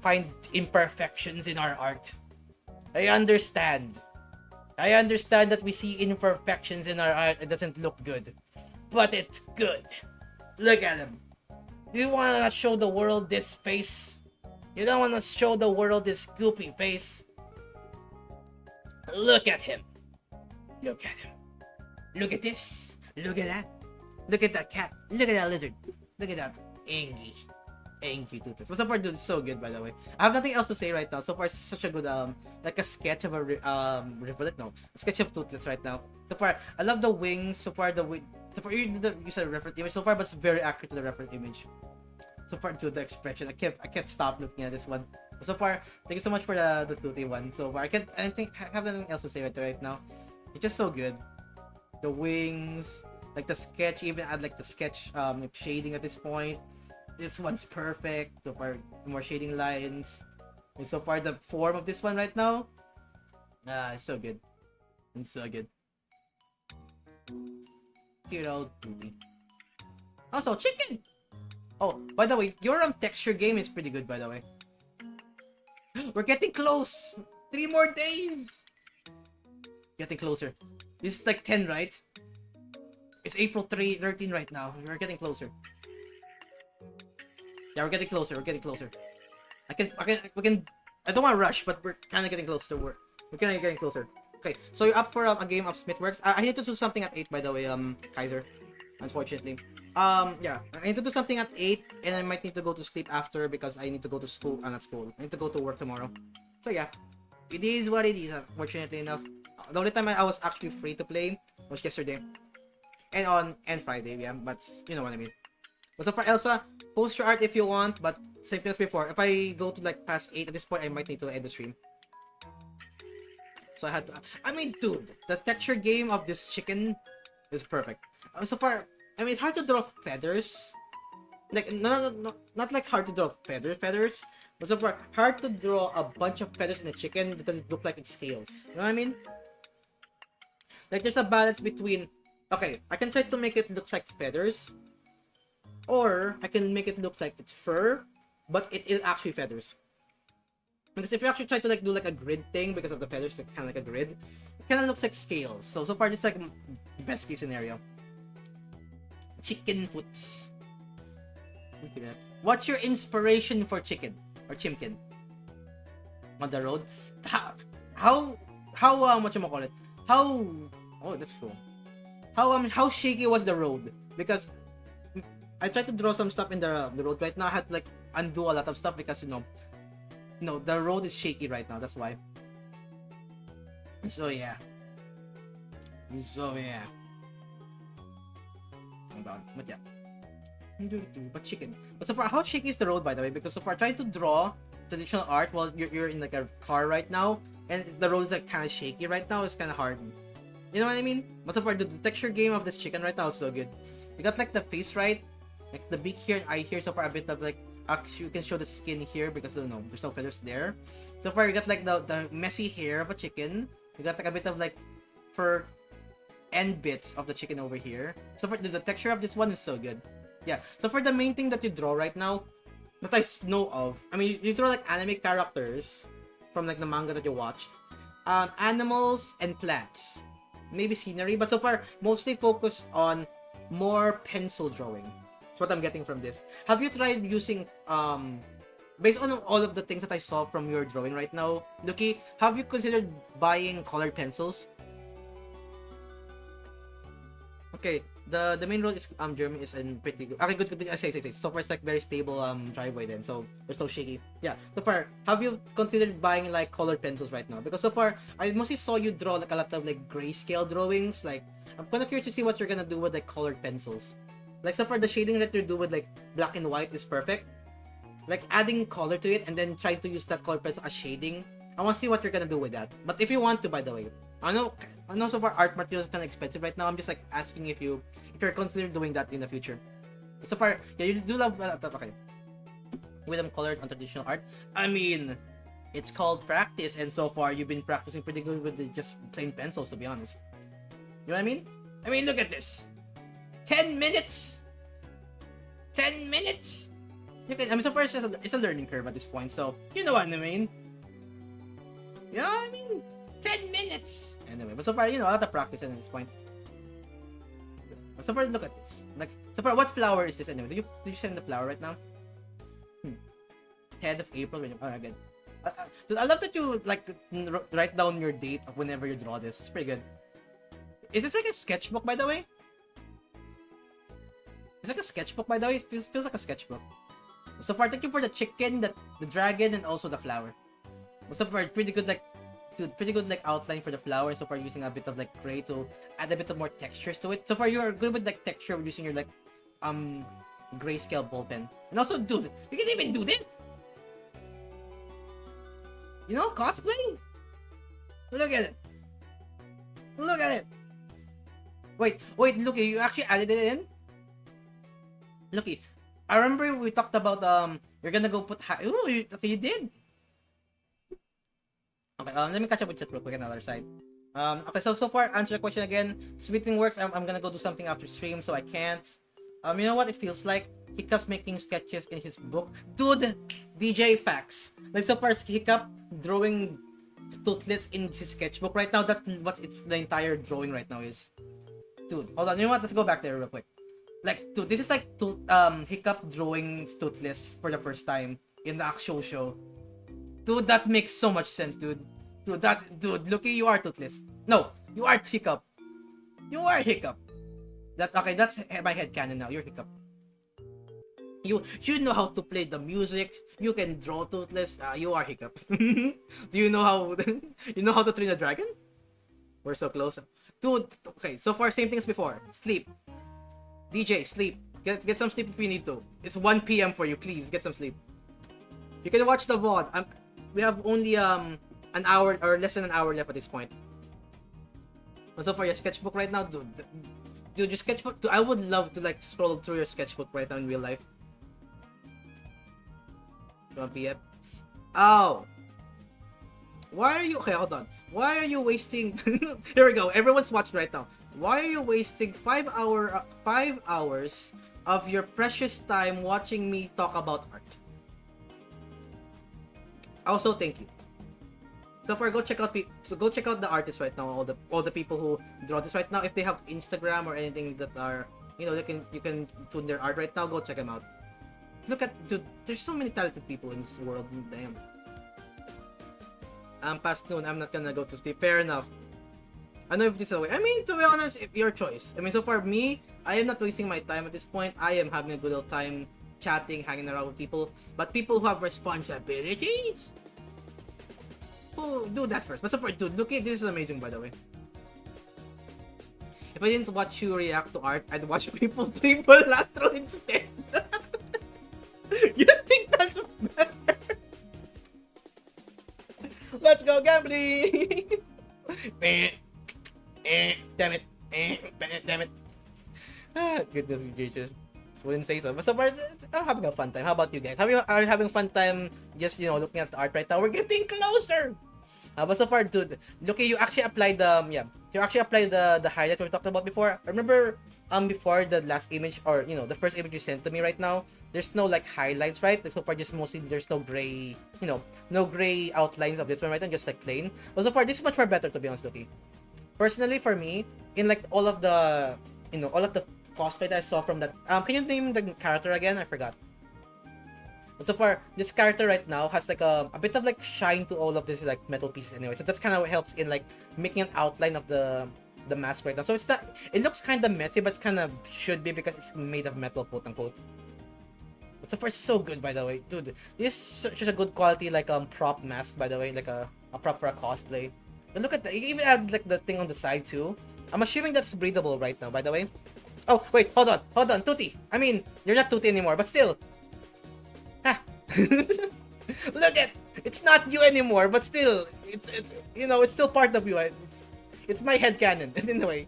Speaker 2: find imperfections in our art. I understand. That we see imperfections in our art. It doesn't look good, but it's good. Look at him. You wanna show the world this face? You don't want to show the world this goopy face. Look at him. Look at him. Look at this. Look at that. Look at that cat. Look at that lizard. Look at that Angie. Angie Tutus. But so far, dude, it's so good, by the way. I have nothing else to say right now. So far, it's such a good, like a sketch of a, rivulet, no. A sketch of Toothless right now. So far, I love the wings. So far, you said reference image. So far, but it's very accurate to the reference image. So far, to the expression, I can't stop looking at this one. So far, thank you so much for the Tutti one. So far, I think I have nothing else to say right now. It's just so good. The wings, like the sketch, even add like the sketch like shading at this point. This one's perfect. So far, more shading lines. And so far, the form of this one right now, it's so good. It's so good. Cute old Tutti. Also, chicken. Oh, by the way, your texture game is pretty good, by the way. We're getting close! 3 more days! Getting closer. This is like 10, right? It's April 13 right now. We're getting closer. Yeah, we're getting closer. I don't want to rush, but we're kind of getting close to work. We're kind of getting closer. Okay, so you're up for a game of Smithworks. I need to do something at 8, by the way, Kaiser. Unfortunately. Yeah, I need to do something at 8, and I might need to go to sleep after because I need to go to school. Not school. I need to go to work tomorrow. So yeah, it is what it is. Fortunately enough, the only time I was actually free to play was yesterday, and Friday. Yeah, but you know what I mean. But so far, Elsa, post your art if you want. But same thing as before. If I go to like past 8 at this point, I might need to end the stream. So I had to. I mean, dude, the texture game of this chicken is perfect. So far. I mean, it's hard to draw feathers. Like, no, not like hard to draw feathers. But so far, hard to draw a bunch of feathers in a chicken that doesn't look like it's scales. You know what I mean? Like, there's a balance between... Okay, I can try to make it look like feathers. Or, I can make it look like it's fur, but it is actually feathers. Because if you actually try to like do like a grid thing, because of the feathers, it's kind of like a grid, it kind of looks like scales. So far, this is like best case scenario. Chicken foots. What's your inspiration for chicken or chimkin on the road? How what you call it? Oh, that's cool. How shaky was the road? Because I tried to draw some stuff in the road right now. I had to like undo a lot of stuff because you know the road is shaky right now. That's why. So yeah. But yeah. But chicken. But so far, how shaky is the road, by the way? Because so far, trying to draw traditional art while you're in like a car right now, and the road is like kind of shaky right now. It's kind of hard. You know what I mean? But so far, the texture game of this chicken right now is so good. You got like the face right, like the beak here, eye here. So far, a bit of like you can show the skin here because there's no feathers there. So far, you got like the messy hair of a chicken. You got like a bit of like fur end bits of the chicken over here. So for the texture of this one is so good. Yeah. So for the main thing that you draw right now, that I know of, I mean, you draw like anime characters from like the manga that you watched, animals and plants. maybe scenery, but so far mostly focused on more pencil drawing. That's what I'm getting from this. Have you tried using based on all of the things that I saw from your drawing right now, Luki, have you considered buying colored pencils? Okay, the main road is Germany is in pretty good. Okay, good. I say. So far it's like very stable driveway then, so there's no shaky. Yeah. So far, have you considered buying like colored pencils right now? Because so far I mostly saw you draw like a lot of like grayscale drawings. Like I'm kind of curious to see what you're gonna do with like colored pencils. Like so far the shading that you do with like black and white is perfect. Like adding color to it and then trying to use that color pencil as shading. I want to see what you're gonna do with that. But if you want to, by the way, I know so far art materials are kind of expensive right now. I'm just like asking if you're considering doing that in the future. So far, yeah, you do love okay. With them colored on traditional art. I mean, it's called practice, and so far you've been practicing pretty good with the just plain pencils, to be honest. You know what I mean? I mean, look at this. 10 minutes. 10 minutes. You can. I mean, so far it's a learning curve at this point. So you know what I mean. Yeah, I mean, 10 minutes. Anyway, but so far, you know, a lot of practice at this point. But so far, look at this. Like, so far, what flower is this anyway? Do you send the flower right now? 10th of April. Alright, good. Dude, I love that you like write down your date of whenever you draw this. It's pretty good. Is this like a sketchbook, by the way? It's like a sketchbook, by the way. It feels like a sketchbook. So far, thank you for the chicken, the dragon, and also the flower. So far, pretty good like outline for the flower. So far, using a bit of like gray to add a bit of more textures to it. So far, you're good with like texture using your like grayscale ball pen. And also, dude, you can even do this. You know, cosplay. Look at it. Look at it. Wait, looky, you actually added it in. Looky, I remember we talked about you're gonna go put ooh, you did. Okay, let me catch up with chat real quick on the other side. Okay, so far, answer the question again. Smithing works. I'm gonna go do something after stream, so I can't. You know what it feels like? Hiccup's making sketches in his book. Dude, DJ facts. Like, so far, Hiccup drawing toothless in his sketchbook right now. That's what the entire drawing right now is. Dude, hold on. You know what? Let's go back there real quick. Like, dude, this is like Hiccup drawing toothless for the first time in the actual show. Dude, that makes so much sense, dude. Dude, Lucky, you are toothless. No, you are Hiccup. You are Hiccup. Okay, that's my headcanon now. You're Hiccup. You know how to play the music. You can draw toothless. You are Hiccup. Do you know how to train a dragon? We're so close. Dude, okay, so far same thing as before. Sleep. DJ, sleep. Get some sleep if you need to. It's 1 p.m. for you. Please get some sleep. You can watch the VOD. We have only an hour or less than an hour left at this point. And so for your sketchbook right now, dude, your sketchbook. Dude, I would love to like scroll through your sketchbook right now in real life. 1 p.m. Oh. Why are you? Okay, hold on. Why are you wasting? Here we go. Everyone's watching right now. Why are you wasting 5 hours of your precious time watching me talk about art? Also, thank you. So far, go check out the artists right now. All the people who draw this right now. If they have Instagram or anything that are, you know, you can tune their art right now. Go check them out. Look at, dude. There's so many talented people in this world. Damn. Past noon. I'm not gonna go to sleep. Fair enough. I know if this is a way. I mean, to be honest, your choice. I mean, so far me, I am not wasting my time at this point. I am having a good old time chatting, hanging around with people. But people who have responsibilities, who do that first. But so far, dude, look at this is amazing, by the way. If I didn't watch you react to art, I'd watch people play Balatro instead. You think that's better? Let's go gambling! Damn it. Damn it. Goodness gracious. Wouldn't say so. But so far, I'm having a fun time. How about you guys? Are you having fun time just, you know, looking at the art right now? We're getting closer! But so far, dude, look, you actually applied the highlight we talked about before. Remember, before the last image, or, you know, the first image you sent to me right now, there's no, like, highlights, right? Like, so far, just mostly, there's no gray, you know, no gray outlines of this one right now, just, like, plain. But so far, this is much more better, to be honest, Loki. personally for me, in like all of the, all of the cosplay that I saw from that, can you name the character again? I forgot. But so far, this character right now has like a bit of like shine to all of this like metal pieces anyway. So that's kind of what helps in like making an outline of the mask right now. So it's not, it looks kind of messy, but it's kind of should be because it's made of metal, quote unquote. But so far, it's so good, by the way, dude. This is such a good quality like prop mask, by the way, like a prop for a cosplay. And look at that. You even add like the thing on the side too. I'm assuming that's breathable right now, by the way. Oh wait, hold on, Tutti. I mean, you're not Tutti anymore, but still. Ha! Look at, it's not you anymore, but still, it's it's still part of you. It's my headcanon. Anyway,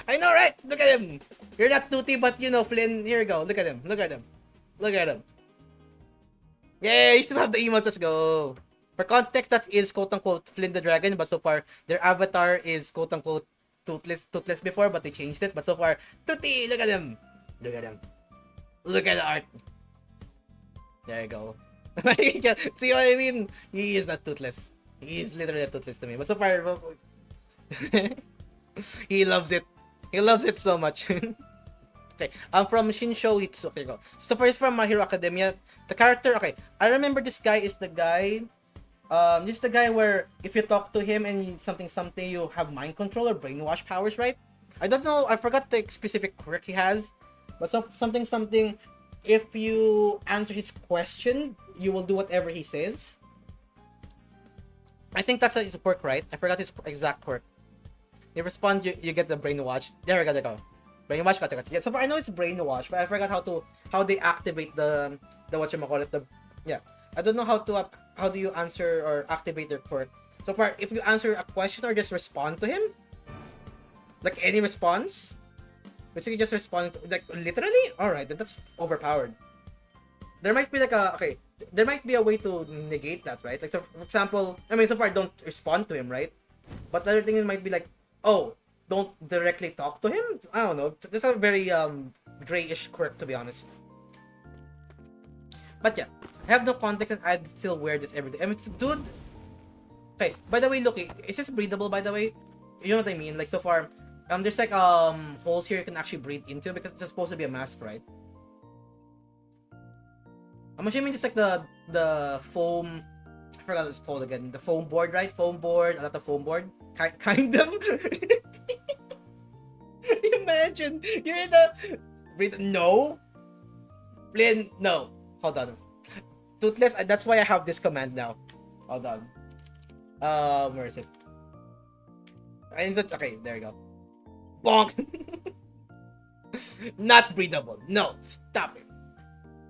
Speaker 2: I know, right? Look at him. You're not Tutti, but Flynn. Here you go. Look at him. Look at him. Look at him. Yeah, you still have the emotes. Let's go. For context, that is quote unquote Flynn the Dragon, but so far their avatar is quote unquote toothless before, but they changed it. But so far, Tutti. Look at him. Look at him. Look at the art. There you go. See what I mean? He is not toothless. He is literally toothless to me. But so far, he loves it. He loves it so much. Okay. From Shinsho Hitsu. Okay, go. So first from My Hero Academia, the character. Okay, I remember this guy is the guy. This is the guy where if you talk to him and something, you have mind control or brainwash powers, right? I don't know. I forgot the specific quirk he has, but something. If you answer his question, you will do whatever he says. I think that's his quirk, right? I forgot his exact quirk. You respond, you get the brainwash. There we go. Brainwash, got. Yeah, so far I know it's brainwash, but I forgot how they activate the whatchamacallit, I don't know how do you answer or activate their quirk. So far, if you answer a question or just respond to him, like any response, basically just respond to, like literally. All right, that's overpowered. There might be like there might be a way to negate that, right? Like, so for example, I mean, so far don't respond to him, right? But the other thing might be like, oh, don't directly talk to him. I don't know. This is a very grayish quirk, to be honest. But yeah, I have no context and I'd still wear this every day. I mean, dude. Okay, by the way, look, is this breathable? By the way, you know what I mean? Like so far, there's like holes here you can actually breathe into because it's supposed to be a mask, right? I'm assuming it's like the foam. I forgot what it's called again. The foam board, right? Foam board, not the foam board. Kind of. Imagine you're in the breathe. No, Flynn. No. Hold on. Toothless. That's why I have this command now. Hold on. Where is it? Okay, there you go. Bonk. Not breathable. No, stop it.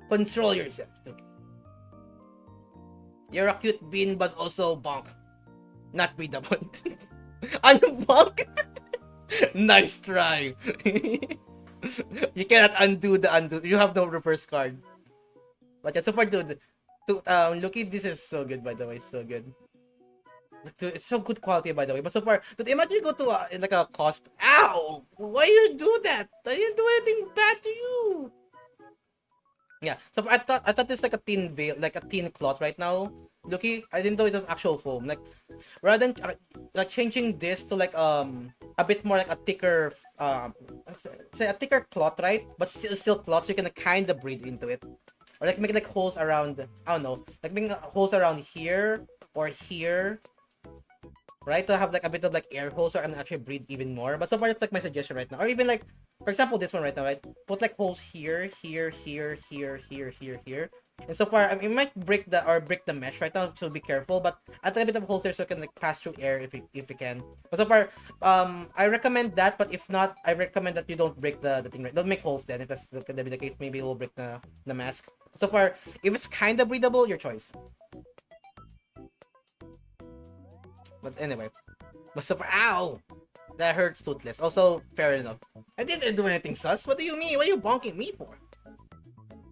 Speaker 2: Control yourself. Okay. You're a cute bean, but also bonk. Not breathable. Ano bonk? Nice try. You cannot undo the undo. You have no reverse card. But yeah, so far, dude. Look, this is so good, by the way. So good. Dude, it's so good quality, by the way. But so far, dude, imagine you go to like a cosp. Ow! Why you do that? I didn't do anything bad to you. Yeah, so I thought this like a thin veil, like a thin cloth right now. Looky, I didn't know it was actual foam. Like, rather than like changing this to like a bit more like a thicker say a thicker cloth, right? But still cloth, so you can kind of breathe into it, or like make like holes around. I don't know, like making holes around here or here. Right, to have like a bit of like air holes so I can actually breathe even more. But so far it's like my suggestion right now. Or even like, for example, this one right now, right? Put like holes here, here, here, here, here, here, here. And so far, I mean, it might break the mesh right now, so be careful. But add a bit of holes there so it can like pass through air if you can. But so far, I recommend that. But if not, I recommend that you don't break the thing. Right? Don't make holes then. If that's gonna be the case, maybe it will break the mask. So far, if it's kind of breathable, your choice. But anyway, but so far, ow! That hurts, Toothless. Also, fair enough. I didn't do anything sus. What do you mean? What are you bonking me for?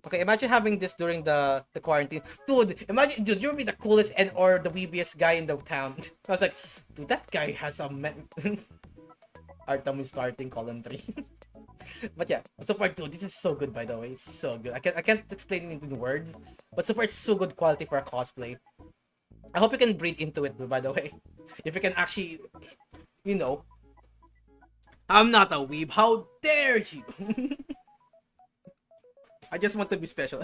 Speaker 2: Okay, imagine having this during the quarantine. Dude, imagine, dude, you would be the coolest or the weebiest guy in the town. I was like, dude, that guy has a Artem is starting column 3. But yeah, so far, dude, this is so good, by the way. It's so good. I can't explain it in words, but so far, it's so good quality for a cosplay. I hope you can breathe into it, by the way. If you can actually, I'm not a weeb. How dare you? I just want to be special.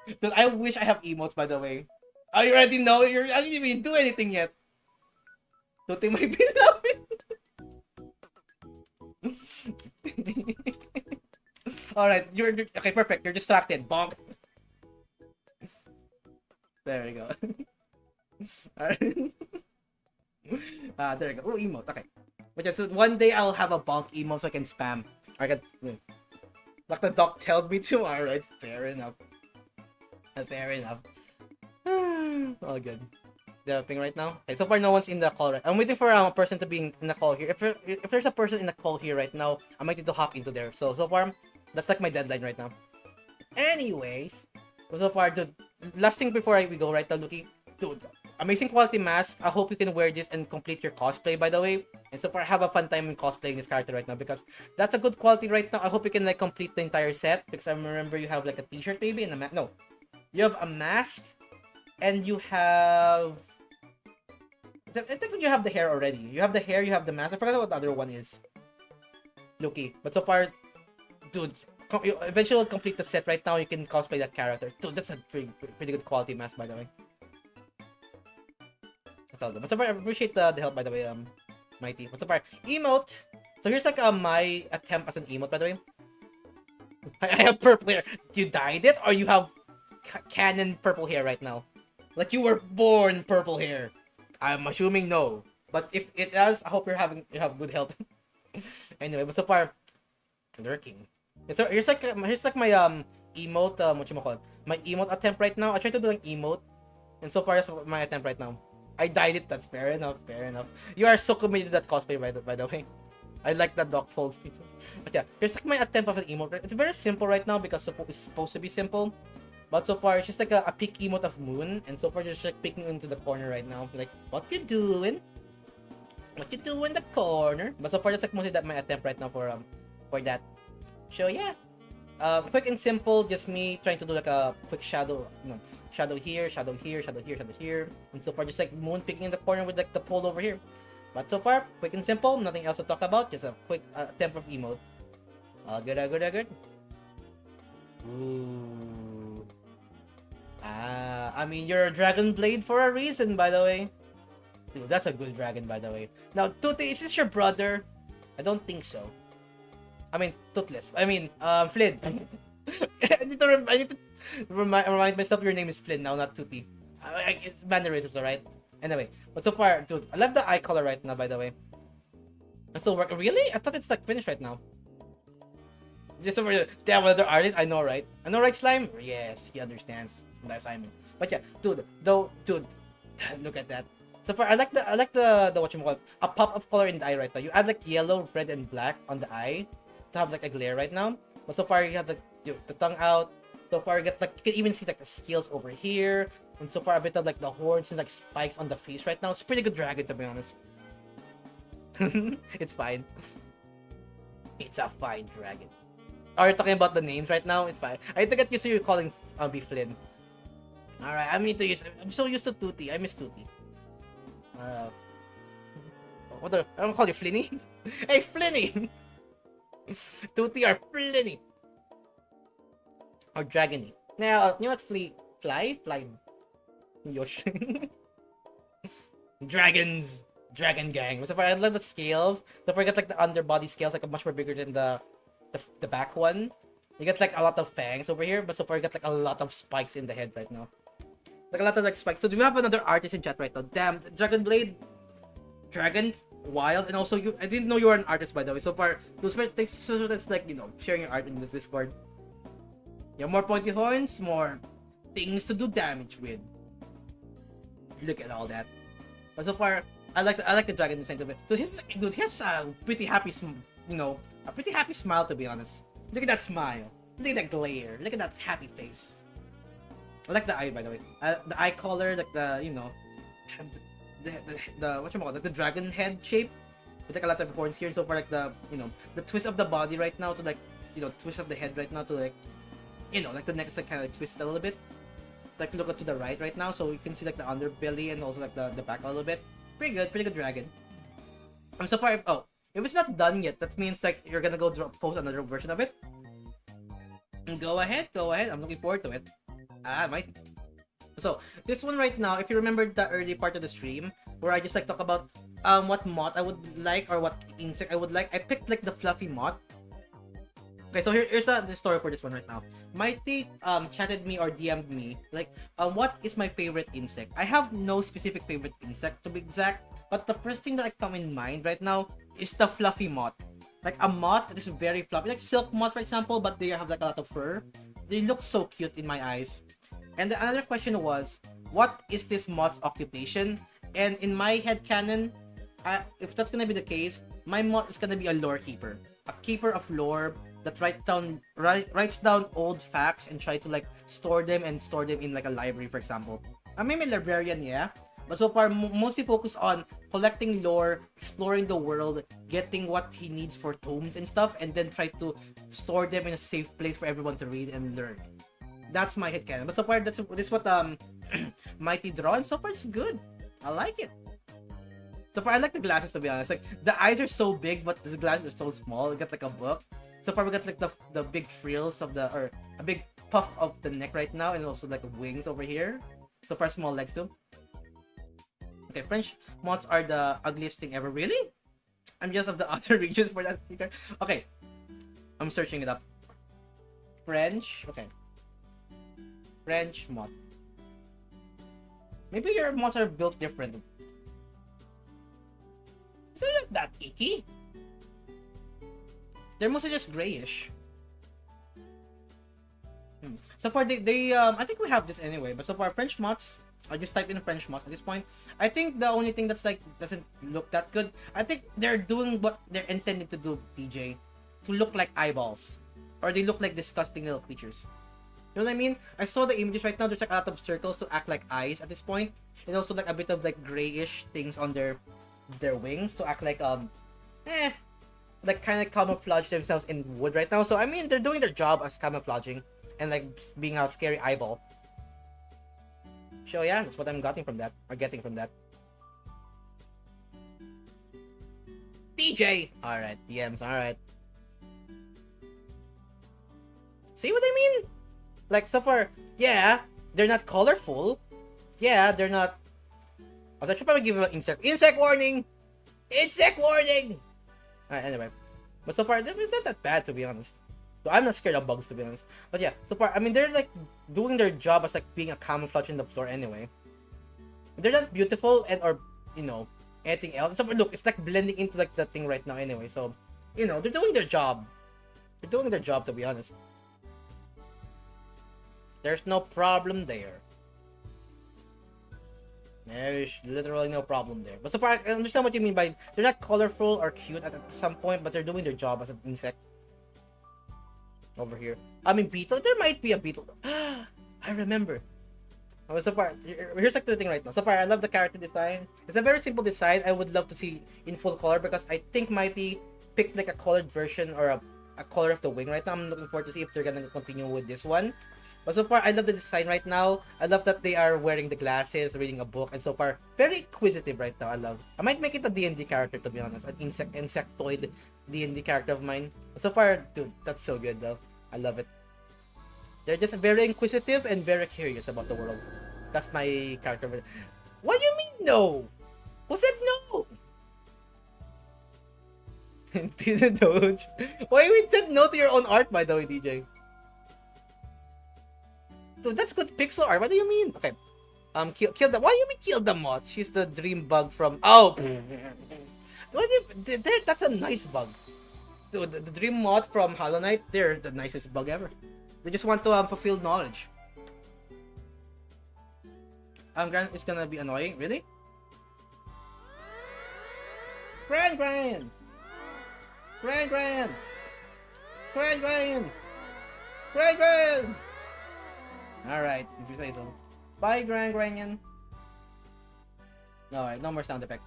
Speaker 2: Dude, I wish I have emotes, by the way. I already know I didn't even do anything yet. Tuti may beloved. Alright, you're okay, perfect. You're distracted. Bonk. There we go. Alright. There we go. Oh, emote. Okay. But yeah, so one day I'll have a bonk emote so I can spam. I can, like the doc told me to. Alright, fair enough. Fair enough. All good. Developing right now. Okay, so far no one's in the call. Right. I'm waiting for a person to be in the call here. If there's a person in the call here right now, I might need to hop into there. So far, that's like my deadline right now. Anyways, so far, dude. Last thing before we go right now, Luki, dude. Amazing quality mask. I hope you can wear this and complete your cosplay, by the way. And so far, have a fun time in cosplaying this character right now because that's a good quality right now. I hope you can like complete the entire set because I remember you have like a t-shirt maybe and a mask. No, you have a mask and you have. I think you have the hair already. You have the hair, you have the mask. I forgot what the other one is. Loki. But so far, dude, you eventually complete the set right now. You can cosplay that character. Dude, that's a pretty good quality mask, by the way. That's all good. But so far, I appreciate the help, by the way, Mighty. But so far, emote. So here's like my attempt as an emote, by the way. I have purple hair. You dyed it, or you have canon purple hair right now? Like you were born purple hair. I'm assuming no. But if it does, I hope you have good health. Anyway, but so far, lurking. So here's like my emote, what you call it? My emote attempt right now. I tried to do an emote, and so far that's my attempt right now. I dyed it. That's fair enough. Fair enough. You are so committed to that cosplay, by the way. I like that doc told me. But yeah, here's like my attempt of an emote. It's very simple right now because it's supposed to be simple. But so far, it's just like a peak emote of Moon. And so far, just like peeking into the corner right now. Like, what you doing? What you doing in the corner? But so far, that's like mostly that my attempt right now for that. So yeah. Quick and simple, just me trying to do like a quick shadow. Shadow here, shadow here, shadow here, shadow here. And so far, just like Moon peeking in the corner with like the pole over here. But so far, quick and simple, nothing else to talk about. Just a quick attempt of emote. All good, all good, all good. Ooh. I mean, you're a dragon blade for a reason, by the way. Dude, that's a good dragon, by the way. Now, Tuti, is this your brother? I don't think so. I mean, Toothless. I mean, Flynn. I need to remind myself your name is Flynn now, not Tuti. It's mannerisms, alright? Anyway, but so far, dude, I love the eye color right now, by the way. I'm still working. Really? I thought it's like finished right now. Just over damn other artist, I know, right? I know, right, Slime? Yes, he understands. That's Simon. But yeah, dude, look at that. So far, I like the what you call it, a pop of color in the eye right now. You add like yellow, red, and black on the eye to have like a glare right now. But so far, you have the tongue out. So far, you get like you can even see like the scales over here. And so far, a bit of like the horns and like spikes on the face right now. It's pretty good dragon, to be honest. It's fine. It's a fine dragon. Are you talking about the names right now? It's fine. I need to get used to you calling B Flynn. Alright, I'm so used to Tuti. I miss Tuti. What the? I'm gonna call you Flinny? Hey, Flinny! Tuti or Flinny? Or Dragony. Now, you know what? Fly? Yosh. Dragons! Dragon gang. So far, I love the scales. So far, I get like the underbody scales, like much more bigger than the back one. You get like a lot of fangs over here, but so far, I get like a lot of spikes in the head right now. Like a lot of like spikes. So do we have another artist in chat right now? Damn, Dragon Blade, Dragon, Wild, and also you. I didn't know you were an artist, by the way. So far, so that's like, you know, sharing your art in this Discord. Yeah, more pointy horns, more things to do damage with. Look at all that. But so far, I like the dragon design of it. So he has a pretty happy, a pretty happy smile, to be honest. Look at that smile. Look at that glare. Look at that happy face. I like the eye, by the way. The eye color, like the, the what you call it, like the dragon head shape. With like a lot of horns here. So far, like the, the twist of the body right now to like, twist of the head right now to like, like the neck is like kind of like twisted a little bit. Like look to the right now, so you can see like the underbelly and also like the back a little bit. Pretty good dragon. I'm so far. Oh, if it's not done yet, that means like you're gonna go post another version of it. Go ahead. I'm looking forward to it. Might. So this one right now, if you remember the early part of the stream where I just like talk about what moth I would like or what insect I would like, I picked like the fluffy moth. Okay, so here's the story for this one right now. Mighty chatted me or DM'd me like what is my favorite insect? I have no specific favorite insect to be exact, but the first thing that I come in mind right now is the fluffy moth. Like a moth that is very fluffy, like silk moth for example, but they have like a lot of fur. They look so cute in my eyes. And the another question was, what is this moth's occupation? And in my headcanon, if that's gonna be the case, my moth is gonna be a lore keeper, a keeper of lore that writes down old facts and try to like store them in like a library, for example. I'm a librarian, yeah, but so far mostly focused on collecting lore, exploring the world, getting what he needs for tomes and stuff, and then try to store them in a safe place for everyone to read and learn. That's my headcanon. But so far, this is what Mighty draw, and so far it's good. I like it. So far, I like the glasses, to be honest. Like the eyes are so big, but the glasses are so small. We got like a book. So far, we got like the big frills of or a big puff of the neck right now, and also like wings over here. So far, small legs too. Okay, French moths are the ugliest thing ever. Really? I'm just of the other regions for that. Okay, I'm searching it up. French. Okay. French moth. Maybe your moths are built different. Is it not that icky? They're mostly just grayish. So far, I think we have this anyway. But so far, French moths. I just type in French moths at this point. I think the only thing that's like doesn't look that good. I think they're doing what they're intended to do, DJ, to look like eyeballs, or they look like disgusting little creatures. You know what I mean? I saw the images right now. There's like a lot of circles to act like eyes at this point, and also like a bit of like grayish things on their wings to act like like kind of camouflage themselves in wood right now. So I mean, they're doing their job as camouflaging and like being a scary eyeball. So yeah, that's what I'm getting from that. DJ. All right, DMs. All right. See what I mean? Like, so far, yeah, they're not colorful. Yeah, they're not. I should probably give them an insect warning. Insect warning. Alright, anyway, but so far, it's not that bad, to be honest. So I'm not scared of bugs, to be honest. But yeah, so far, I mean, they're like doing their job as like being a camouflage in the floor anyway. They're not beautiful or anything else. So look, it's like blending into like the thing right now anyway. So they're doing their job. They're doing their job, to be honest. There's no problem there. There's literally no problem there. But so far, I understand what you mean by they're not colorful or cute at some point, but they're doing their job as an insect. Over here. I mean, beetle. There might be a beetle. I remember. So far, here's like the thing right now. So far, I love the character design. It's a very simple design. I would love to see in full color because I think Mighty picked like a colored version or a color of the wing right now. I'm looking forward to see if they're gonna continue with this one. But so far, I love the design right now. I love that they are wearing the glasses, reading a book, and so far, very inquisitive right now. I might make it a D&D character, to be honest. An insectoid D&D character of mine. But so far, dude, that's so good though. I love it. They're just very inquisitive and very curious about the world. That's my character. What do you mean no? Who said no? Didn't Doge. Why you said no to your own art, by the way, DJ? Dude, that's good pixel art. What do you mean? Okay. Kill the. Why do you mean kill the moth? She's the dream bug from. Oh. That's a nice bug. Dude, the dream moth from Hollow Knight. They're the nicest bug ever. They just want to fulfill knowledge. Gran is gonna be annoying. Really? Gran. Alright, if you say so. Bye, Gran. Alright, no more sound effect.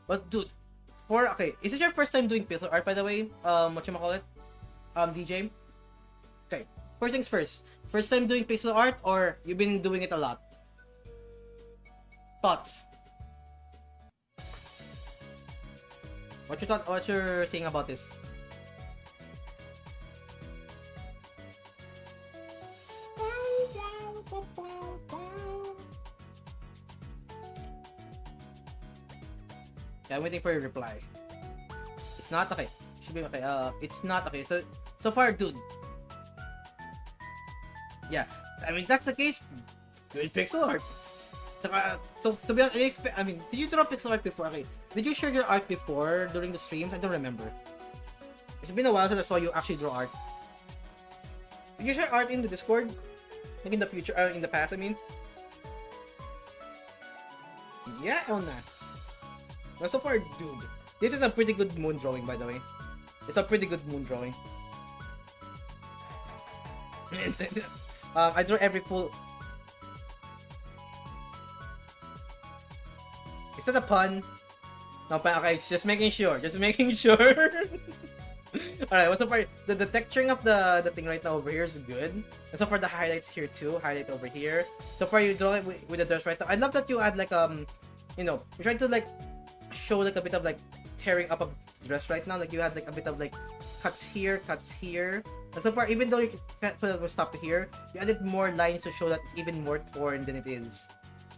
Speaker 2: But dude, okay, is this your first time doing pixel art, by the way? Whatchamacallit? DJ? Okay, first things first. First time doing pixel art or you've been doing it a lot? Thoughts? What you're saying about this? Yeah, I'm waiting for your reply. It's not okay. Should be okay. It's not okay. So far, dude. Yeah, I mean that's the case. Good pixel art. So to be honest, I mean, did you draw pixel art before? Okay, did you share your art before during the streams? I don't remember. It's been a while since I saw you actually draw art. Did you share art in the Discord? Like in the future, in the past, I mean. Yeah or not? Well, so far, dude, this is a pretty good moon drawing, by the way. It's a pretty good moon drawing. I draw every full. Is that a pun? No, okay, just making sure. Just making sure. Alright, well, so far, the texturing of the thing right now over here is good. And so far, the highlights here too. Highlight over here. So far, you draw it with the dress right now. I love that you add like, you know, you're trying to like show like a bit of like tearing up a dress right now. Like you had like a bit of like cuts here. And so far, even though you can't put it stop here, you added more lines to show that it's even more torn than it is.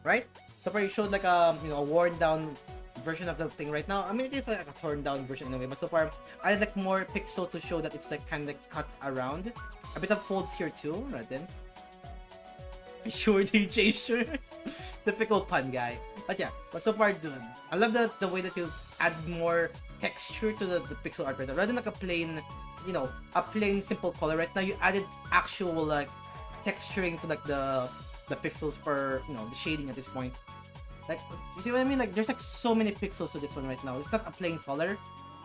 Speaker 2: Right? So far, you showed like you know, a worn down version of the thing right now. I mean, it is like a torn down version anyway, but so far I like more pixels to show that it's like kind of cut around. A bit of folds here too, right then. Sure, DJ, sure. Typical pun guy. But yeah, but so far, dude, I love the way that you add more texture to the pixel art right now. Rather than like a plain, you know, a plain simple color right now, you added actual like texturing to like the pixels for, you know, the shading at this point. Like, you see what I mean? Like, there's like so many pixels to this one right now. It's not a plain color.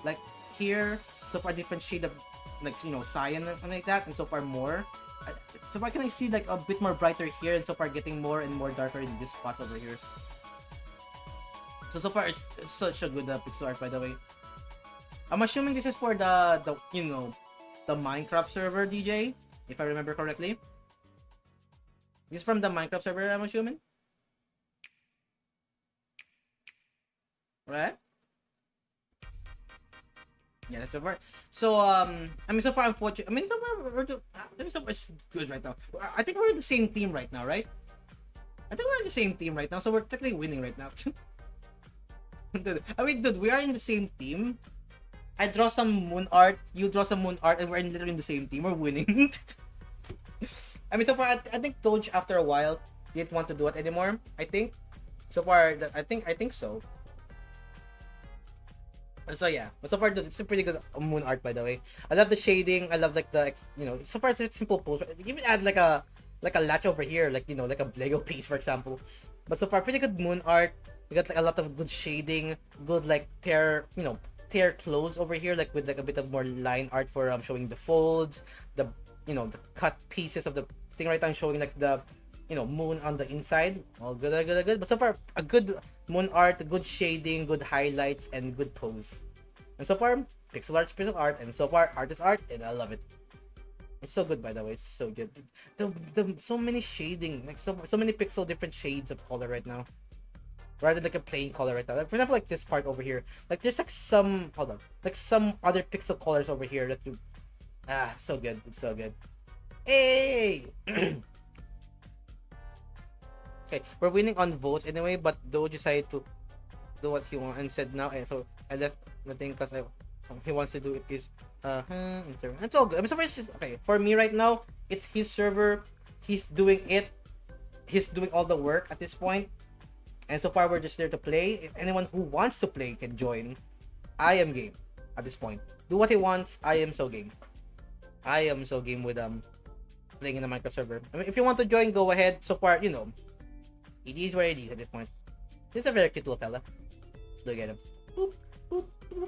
Speaker 2: Like, here, so far different shade of, like, you know, cyan or something like that, and so far more. So far can I see like a bit more brighter here, and so far getting more and more darker in these spots over here. So far it's such a good pixel art, by the way. I'm assuming this is for the you know, the Minecraft server, DJ, if I remember correctly. This is from the Minecraft server, I'm assuming. Right? Yeah, that's so far. So I mean, so far unfortunately, I mean, so far it's good right now. I think we're in the same team right now, right? I think we're in the same team right now, so we're technically winning right now. Dude, I mean, dude, we are in the same team. I draw some moon art, you draw some moon art, and we're literally in the same team. We're winning. I mean, so far, I think Doge after a while didn't want to do it anymore. I think. So far, I think so. So yeah, but so far, dude, it's a pretty good moon art, by the way. I love the shading. I love like the, you know, so far it's a simple pose. You even add like a latch over here, like, you know, like a Lego piece, for example. But so far, pretty good moon art. We got like a lot of good shading, good like tear clothes over here, like with like a bit of more line art for showing the folds, the, you know, the cut pieces of the thing right now, showing like the, you know, moon on the inside. All good. But so far, a good moon art, good shading, good highlights, and good pose. And so far, pixel art, and so far, art is art, and I love it. It's so good, by the way. It's so good. The so many shading, like so many pixel different shades of color right now, rather than like a plain color right now. Like, for example, like this part over here, like there's like some some other pixel colors over here that you so good. It's so good. Hey. Okay, we're winning on votes anyway, but Doge decided to do what he wants and said now, and so I left the thing because he wants to do it is it's all good. I'm surprised. Okay, for me right now, it's his server. He's doing it. He's doing all the work at this point, and so far we're just there to play. If anyone who wants to play can join, I am game at this point. Do what he wants. I am so game. I am so game with playing in the Minecraft server. I mean, if you want to join, go ahead. So far, you know, it is what it is at this point. This is a very cute little fella. Look at him. Boop, boop, boop.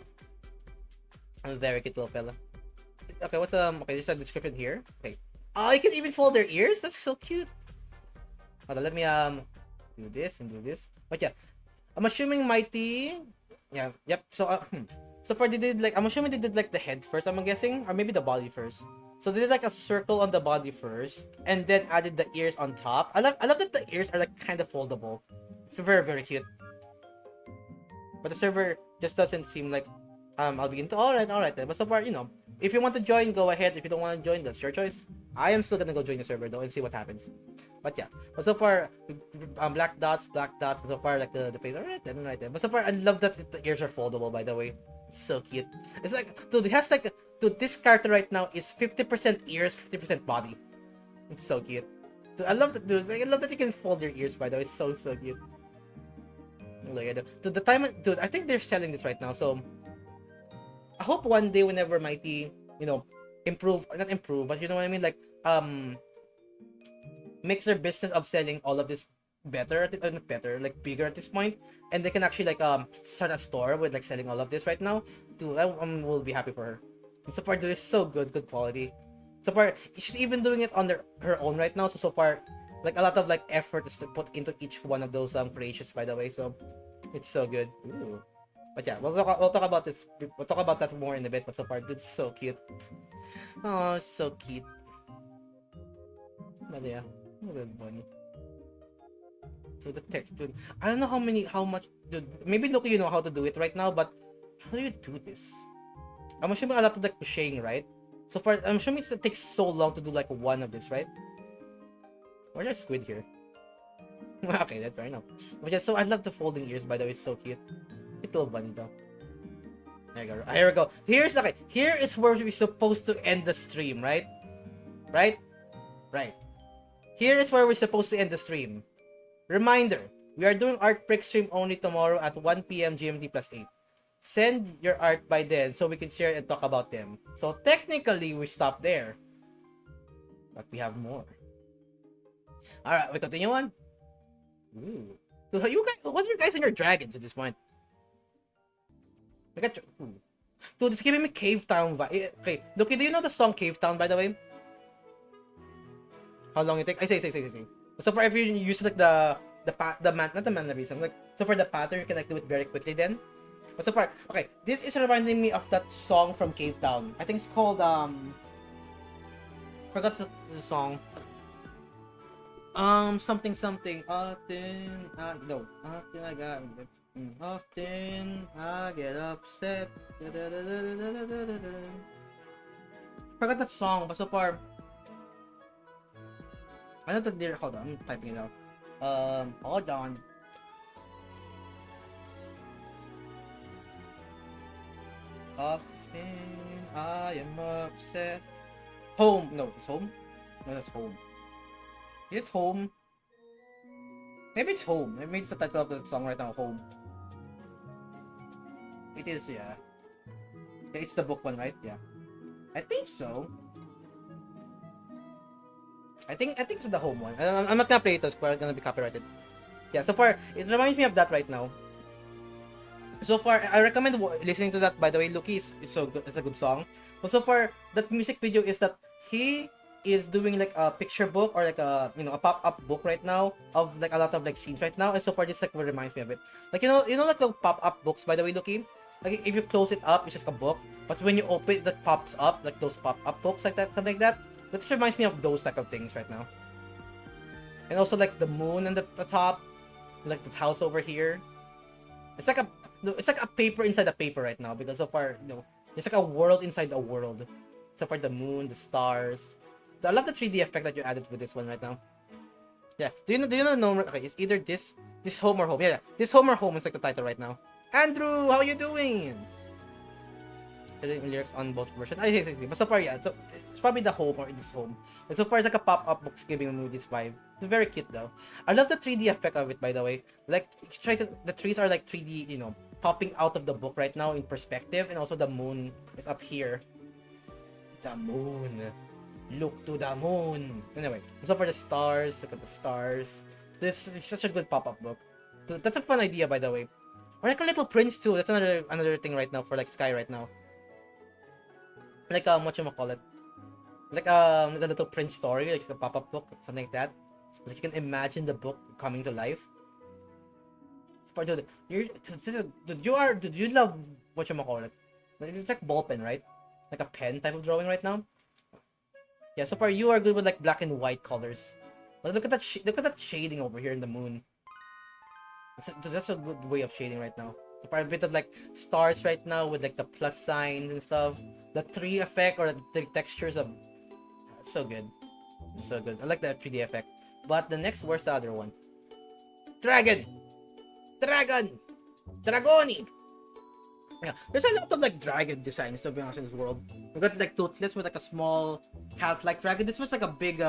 Speaker 2: A very cute little fella. Okay, what's okay, there's a description here. Okay. Oh, you can even fold their ears? That's so cute. Hold on, let me do this and do this. But yeah, I'm assuming Mighty. Yeah, yep. So so far they did like, I'm assuming they did like the head first, I'm guessing, or maybe the body first. So they did like a circle on the body first, and then added the ears on top. I love that the ears are like kind of foldable. It's very, very cute. But the server just doesn't seem like I'll be into all right then. But so far, if you want to join, go ahead. If you don't want to join, that's your choice. I am still gonna go join the server though and see what happens. But yeah, but so far, black dots. So far, like the face, right then. But so far, I love that the ears are foldable. By the way, it's so cute. It's like, dude, it has like, dude, this character right now is 50% ears, 50% body. It's so cute. Dude, I love that, dude. I love that you can fold your ears. By the way, it's so cute. Look at it. Dude, the time, dude, I think they're selling this right now. So I hope one day, whenever Mighty, improve, or not improve, but you know what I mean, like makes their business of selling all of this better, not better, like bigger at this point, and they can actually like start a store with like selling all of this right now. Dude, I will be happy for her. And so far, dude, it's so good quality. So far, she's even doing it on her own right now. So far, like a lot of like effort is to put into each one of those creations. By the way, so it's so good. Ooh. But yeah, we'll talk about this. We'll talk about that more in a bit. But so far, dude, it's so cute. Oh, so cute. But yeah, good bunny. So the text, dude. I don't know how much, dude. Maybe Loki, you know how to do it right now, but how do you do this? I'm assuming a lot of like crocheting, right? So far, I'm assuming it takes so long to do like one of this, right? Or there's squid here. Okay, that's fair enough. But yeah, so I love the folding ears, by the way, it's so cute. It's a little bunny though. There you go. Here we go. Here is where we're supposed to end the stream, right? Right. Here is where we're supposed to end the stream. Reminder, we are doing art break stream only tomorrow at 1 p.m. GMT plus 8. Send your art by then so we can share and talk about them. So technically, we stop there. But we have more. Alright, we continue on. Ooh. So you guys, what's your guys and your dragons at this point? I got you. Dude, it's giving me Cave Town vibe. Okay, Loki, do you know the song Cave Town, by the way? How long it take? I say. So far, if you use like not the mannerism, like so for the pattern, you can like do it very quickly then. But so far, okay, this is reminding me of that song from Cave Town. I think it's called forgot the song. Something. Often I get upset. Forgot that song, but so far, I know the lyric. Hold on, I'm typing it out. Hold on. Often I am upset. Home. No, it's home. No, that's home. Is it home? Maybe it's home. Maybe it's the title of the song right now. Home. It is, yeah. Yeah, it's the book one, right? Yeah. I think so. I think it's the home one. I'm not gonna play it, because it's gonna be copyrighted. Yeah, so far, it reminds me of that right now. So far, I recommend listening to that, by the way. Lucky is so good. It's a good song. But so far, that music video is that he is doing like a picture book or like a pop-up book right now of like a lot of like scenes right now. And so far, this like reminds me of it. Like like the pop-up books, by the way, Lucky. Like if you close it up, it's just a book. But when you open it, that pops up like those pop-up books like that, something like that. That just reminds me of those type of things right now. And also like the moon and the top, like the house over here. It's like a paper inside a paper right now, because so far, it's like a world inside a world. So far, the moon, the stars. So I love the 3D effect that you added with this one right now. Yeah. Do you know? Okay, it's either this home or home. Yeah. This home or home is like the title right now. Andrew, how you doing? Lyrics on both versions. I think, but so far, yeah. So it's probably the home or this home. And so far, it's like a pop-up books giving me this vibe. It's very cute though. I love the 3D effect of it, by the way. Like, the trees are like 3D, popping out of the book right now in perspective, and also the moon is up here. The moon. Look to the moon. Anyway, so for the stars, look at the stars. This is such a good pop-up book. That's a fun idea, by the way. Or like a Little Prince too. That's another thing right now for like Sky right now. Like whatchamacallit? Like the Little Prince story, like a pop-up book, something like that. Like you can imagine the book coming to life. Dude, you love whatchamacallit? Like, it's like ball pen, right? Like a pen type of drawing right now. Yeah, so far you are good with like black and white colors. But look at that shading over here in the moon. That's a good way of shading right now. So far a bit of like stars right now with like the plus signs and stuff. The tree effect or the textures of so good. So good. I like that 3D effect. But the next, where's the other one? Dragon! Dragon! Dragoni! Yeah, there's a lot of like dragon designs to be honest in this world. We got like Toothless with like a small cat-like dragon. This was like a big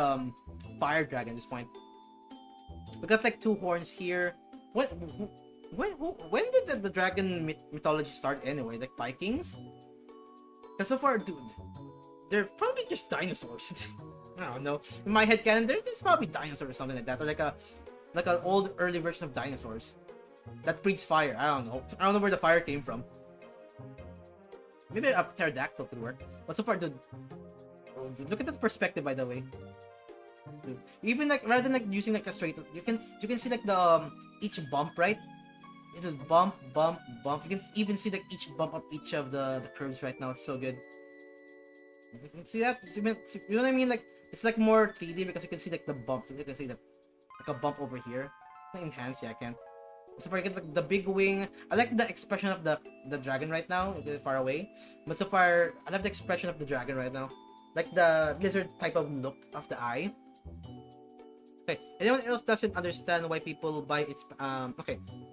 Speaker 2: fire dragon at this point. We got like 2 horns here. When did the dragon mythology start anyway? Like Vikings? Because so far, dude, they're probably just dinosaurs. I don't know. In my head canon, there's probably dinosaurs or something like that, or like an old early version of dinosaurs that breathes fire. I don't know. I don't know where the fire came from. Maybe a pterodactyl could work. But so far, dude, look at that perspective, by the way. Dude, even like rather than like using like a straight, you can see like the each bump, right? It's a bump, bump, bump. You can even see like each bump of each of the curves right now. It's so good. You can see that? You know what I mean? Like it's like more 3D because you can see like the bump. You can see like a bump over here. Enhance, yeah, I can. So far, I get like the big wing. I like the expression of the dragon right now. It's far away, but so far, I love the expression of the dragon right now, like the lizard type of look of the eye. Okay, anyone else doesn't understand why people buy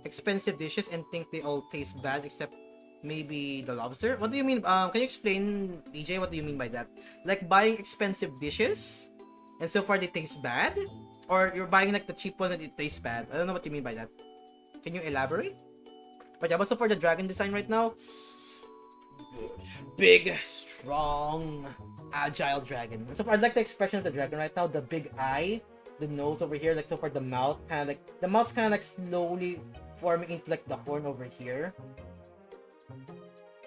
Speaker 2: expensive dishes and think they all taste bad except maybe the lobster? What do you mean? Can you explain, DJ? What do you mean by that? Like buying expensive dishes, and so far they taste bad, or you're buying like the cheap one and it tastes bad? I don't know what you mean by that. Can you elaborate? But yeah, but so far the dragon design right now, big, strong, agile dragon. And so far I like the expression of the dragon right now. The big eye, the nose over here, like so far the mouth kind of like the mouth's kind of like slowly forming into like the horn over here.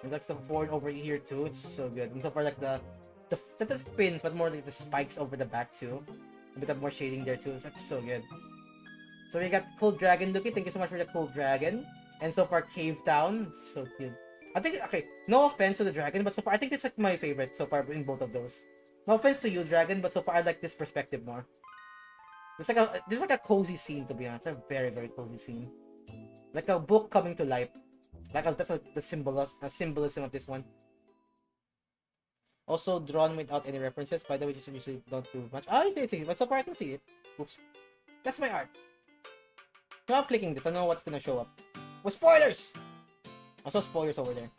Speaker 2: And like the horn over here too. It's so good. And so far like the fins, but more like the spikes over the back too. A bit of more shading there too. It's like so good. So we got Cool Dragon Looky. Thank you so much for the Cool Dragon. And so far Cave Town. So cute. I think, okay, no offense to the dragon, but so far I think this is like my favorite so far in both of those. No offense to you, dragon, but so far I like this perspective more. This is like a cozy scene, to be honest. A very, very cozy scene. Like a book coming to life. Like that's like the symbolism of this one. Also drawn without any references. By the way, just usually don't do much. Oh, you can see it, but so far I can see it. Oops. That's my art. Now I'm clicking this. I know what's gonna show up. With spoilers! I saw spoilers over there.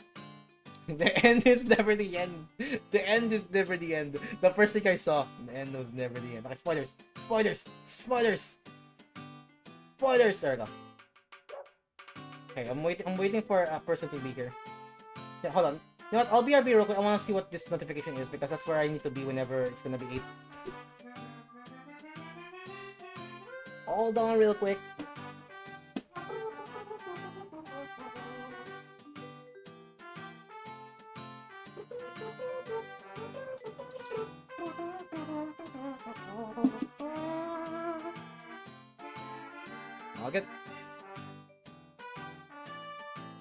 Speaker 2: The end is never the end. The end is never the end. The first thing I saw, the end was never the end. Okay, spoilers. Spoilers. Spoilers. Spoilers. There we go. Okay, I'm waiting for a person to be here. Yeah, hold on. You know what? I'll BRB real quick. I want to see what this notification is because that's where I need to be whenever it's gonna be 8. Hold on real quick. Good.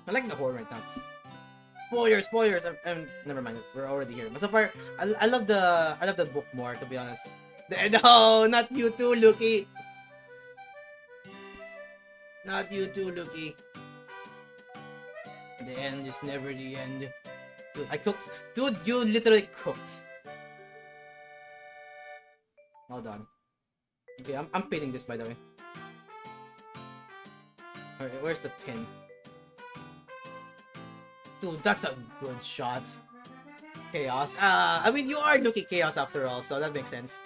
Speaker 2: I like the horn right now. Spoilers. Never mind. We're already here. But so far, I love the book more. To be honest. No, not you too, Lucky. Not you too, Lucky. The end is never the end. Dude, I cooked. Dude, you literally cooked. Hold on. Okay, I'm pinning this by the way. Alright, where's the pin? Dude, that's a good shot. Chaos. I mean, you are looking chaos after all, so that makes sense.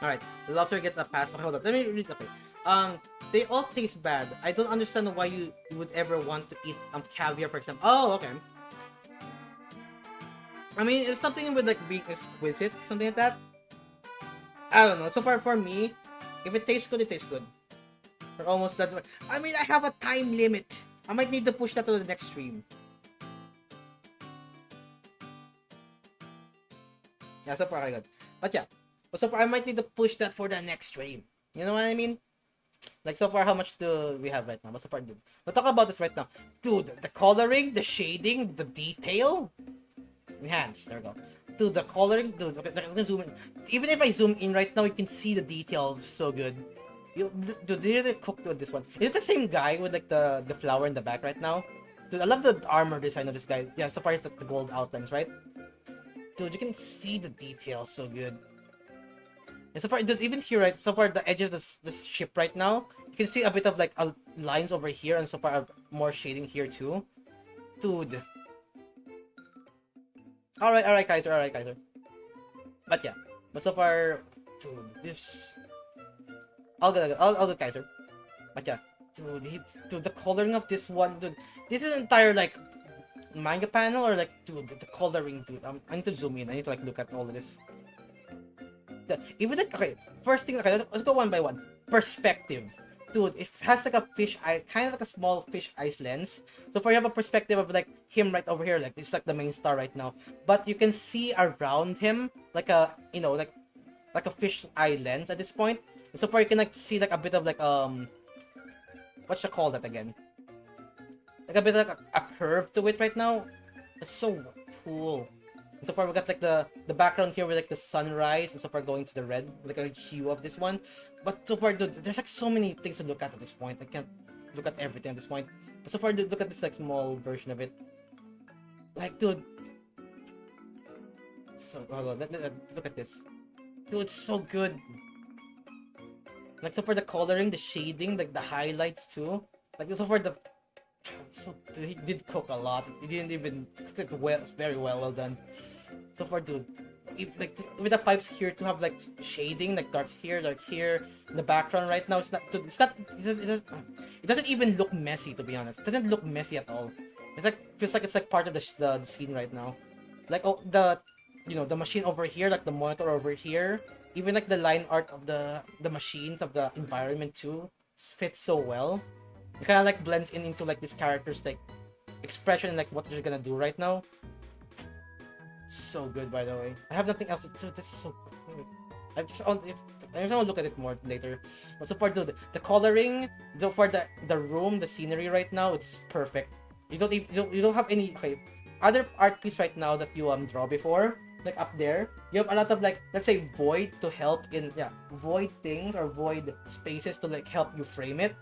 Speaker 2: Alright, the lobster gets a pass. Okay, hold on. Let me read. Okay. They all taste bad. I don't understand why you would ever want to eat caviar, for example. Oh, okay. I mean, it's something with like being exquisite, something like that. I don't know. So far for me, if it tastes good, it tastes good. We're almost done. I mean, I have a time limit. I might need to push that to the next stream. Yeah, so far I got. But yeah. But so far I might need to push that for the next stream. You know what I mean? Like so far, how much do we have right now? But so far, dude. We'll talk about this right now. Dude, the coloring, the shading, the detail. Enhance. There we go. Dude, the coloring. Dude, okay, I can zoom in. Even if I zoom in right now, you can see the details so good. Dude, they really cooked with this one. Is it the same guy with like the flower in the back right now? Dude, I love the armor design of this guy. Yeah, so far it's like the gold outlines, right? Dude, you can see the details so good. And so far, dude, even here, right? So far, the edge of this ship right now, you can see a bit of like lines over here, and so far more shading here too. Dude. Alright, Kaiser. But yeah, but so far, dude, this. I'll go, Kaiser. But yeah, dude, the coloring of this one, dude, this is an entire like manga panel or like, dude, the coloring, dude. I need to zoom in. I need to like look at all of this. Even like, okay, first thing, okay, let's go one by one. Perspective. Dude, it has like a fish eye, kind of like a small fish eyes lens. So far you have a perspective of like him right over here, like it's like the main star right now. But you can see around him like a, you know, like a fish eye lens at this point. And so far you can like see like a bit of like what should I call that again? Like a bit like a curve to it right now. It's so cool. And so far we got like the background here with like the sunrise, and so far going to the red, like a hue of this one. But so far, dude, there's like so many things to look at this point. I can't look at everything at this point. But so far, dude, look at this like small version of it. Like, dude. So hold on, look at this. Dude, it's so good. Like so far the coloring, the shading, like the highlights too. Like so far the so dude, he did cook a lot. He didn't even cook it well, very well done. So far, dude, like with the pipes here to have like shading, like dark here, in the background right now. It doesn't even look messy, to be honest. It doesn't look messy at all. It's like feels like it's like part of the scene right now. Like the machine over here, like the monitor over here, even like the line art of the machines of the environment too fits so well. It kind of like blends into like this character's like expression and like what they're gonna do right now. So good, by the way. I have nothing else to do. This is so good. I'm just gonna look at it more later. But so far, dude, the coloring, so far the room, the scenery right now, it's perfect. You don't have any other art piece right now that you draw before. Like up there, you have a lot of like, let's say, void to help in void things or void spaces to like help you frame it.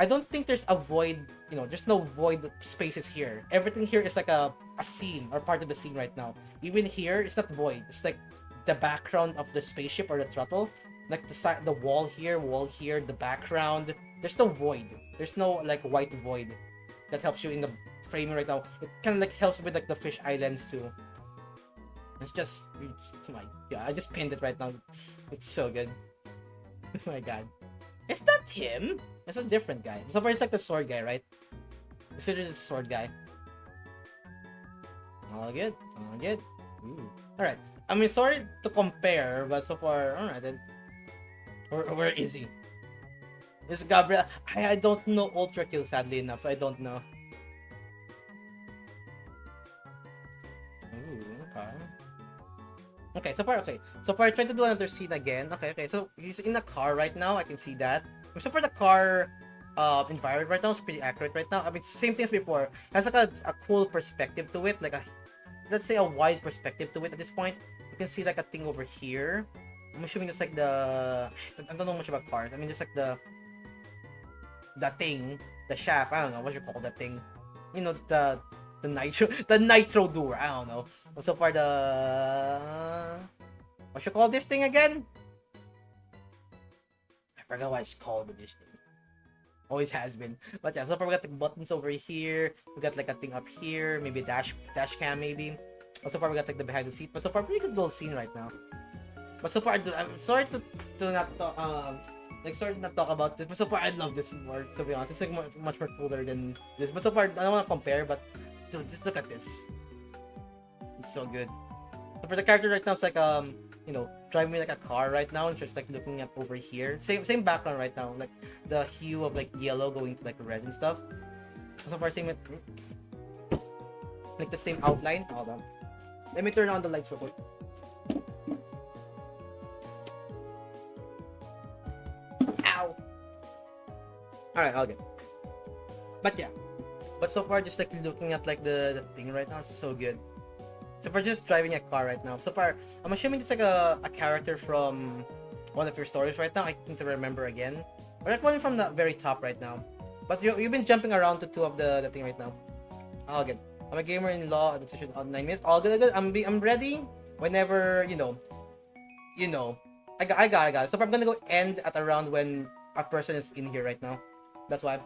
Speaker 2: I don't think there's a void, there's no void spaces here. Everything here is like a scene or part of the scene right now. Even here, it's not void. It's like the background of the spaceship or the throttle. Like the wall here, the background. There's no void. There's no like white void that helps you in the framing right now. It kind of like helps with like the fish islands too. It's just, I just pinned it right now. It's so good. Oh my god. Is that him? It's a different guy. So far, it's like the sword guy, right? It's literally the sword guy. All good. Alright. I mean, sorry to compare, but so far, alright then. Where is he? Is Gabriel? I don't know Ultra Kill, sadly enough, so I don't know. Okay, so far, trying to do another scene again. Okay, so he's in a car right now. I can see that. So far, the car environment right now is pretty accurate right now. I mean, same thing as before. It has like a cool perspective to it, like let's say a wide perspective to it at this point. You can see like a thing over here. I'm assuming it's like I don't know much about cars. I mean, it's like the thing, the shaft. I don't know what you call that thing. The nitro door. I don't know. So far what you call this thing again? I forgot what it's called with this thing. Always has been. But yeah, so far we got the buttons over here. We got like a thing up here. Maybe a dash cam maybe. So far we got like the behind the seat. But so far pretty good little scene right now. But so far I'm sorry to not talk about this. But so far I love this more, to be honest. It's like much more cooler than this. But so far I don't want to compare, but dude, just look at this. It's so good. So for the character right now, it's like driving like a car right now, and just like looking up over here. Same background right now, like the hue of like yellow going to like red and stuff. So far same like the same outline. Hold on. Let me turn on the lights real quick. Ow. Alright, okay. But yeah. But so far, just like looking at like the thing right now, it's so good. So far, just driving a car right now. So far, I'm assuming it's like a character from one of your stories right now. I need to remember again. or like one from the very top right now. But you've been jumping around to two of the thing right now. All good. I'm a gamer in law. The session on 9 minutes. All good. All good. I'm ready. Whenever you know. I got it. So I'm gonna go end at around when a person is in here right now. That's why.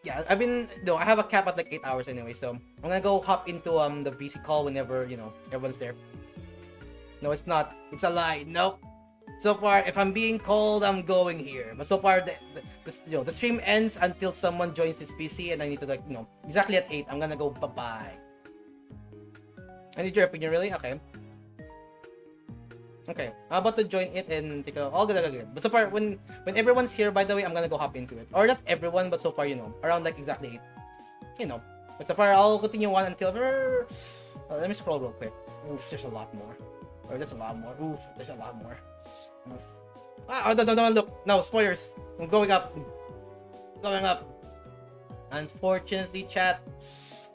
Speaker 2: Yeah, I have a cap at like 8 hours anyway, so I'm gonna go hop into the VC call whenever everyone's there. No, it's not. It's a lie. Nope. So far, if I'm being called, I'm going here. But so far, the stream ends until someone joins this PC, and I need to exactly at 8. I'm gonna go bye. I need your opinion, really? Okay. Okay, I'm about to join it and take a all good. But so far, when everyone's here, by the way, I'm gonna go hop into it. Or not everyone, but so far, around like exactly 8. But so far, I'll continue on until. Let me scroll real quick. Oof, there's a lot more. Or there's a lot more. Oof, there's a lot more. Oof. No, look. No, spoilers. I'm going up. Going up. Unfortunately, chat.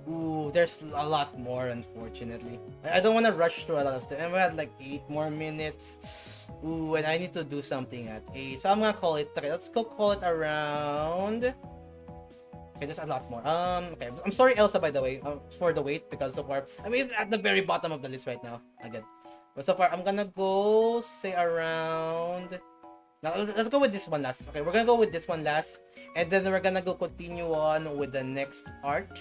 Speaker 2: Ooh, there's a lot more, unfortunately. I don't want to rush through a lot of stuff. And we had like 8 more minutes. Ooh, and I need to do something at 8. So I'm gonna call it. Okay, let's go call it around. Okay, there's a lot more. Okay. I'm sorry, Elsa, by the way, for the wait, because so far, it's at the very bottom of the list right now. Again. But so far, I'm gonna go say around. Now, let's go with this one last. Okay, we're gonna go with this one last. And then we're gonna go continue on with the next art.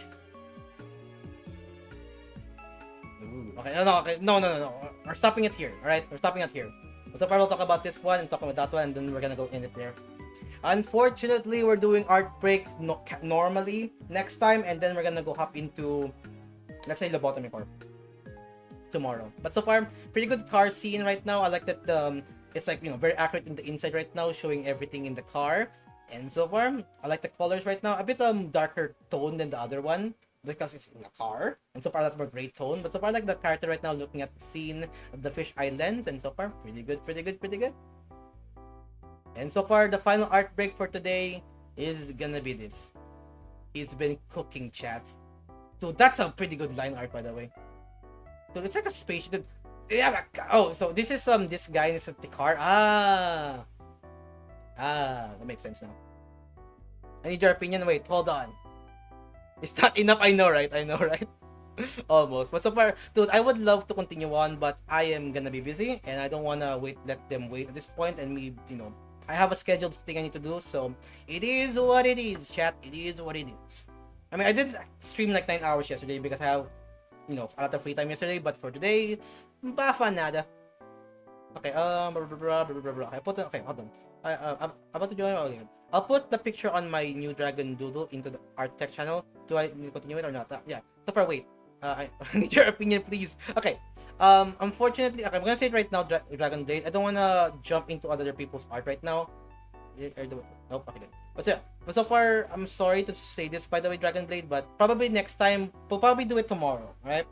Speaker 2: Ooh, okay, okay, no. We're stopping it here, alright? We're stopping it here. So far, we'll talk about this one and talk about that one, and then we're gonna go in it there. Unfortunately, we're doing art break normally next time, and then we're gonna go hop into, let's say, lobotomy core tomorrow. But so far, pretty good car scene right now. I like that it's like very accurate in the inside right now, showing everything in the car. And so far, I like the colors right now. A bit darker tone than the other one, because it's in a car, and so far that's more gray tone. But so far, I like the character right now, looking at the scene of the fish islands, and so far pretty good. And so far, the final art break for today is gonna be this. It's been cooking, chat. So that's a pretty good line art, by the way. So it's like a spaceship. Yeah. Oh, so this is this guy is at the car. That makes sense now. I need your opinion. Wait, hold on. It's not enough. I know, right? Almost. But so far, dude, I would love to continue on, but I am gonna be busy, and I don't wanna let them wait at this point, and me, I have a scheduled thing I need to do, so it is what it is, chat. It is what it is. I mean, I did stream like 9 hours yesterday because I have, a lot of free time yesterday, but for today, bafa nada. Okay, okay, hold on. I'm about to join. Okay. I'll put the picture on my new dragon doodle into the art text channel. Do I need to continue it or not? Yeah. So far, wait. I need your opinion, please. Okay. Unfortunately, okay, I'm gonna say it right now, Dragon Blade. I don't wanna jump into other people's art right now. Nope. Okay. But so far, I'm sorry to say this, by the way, Dragon Blade. But probably next time, we'll probably do it tomorrow, right?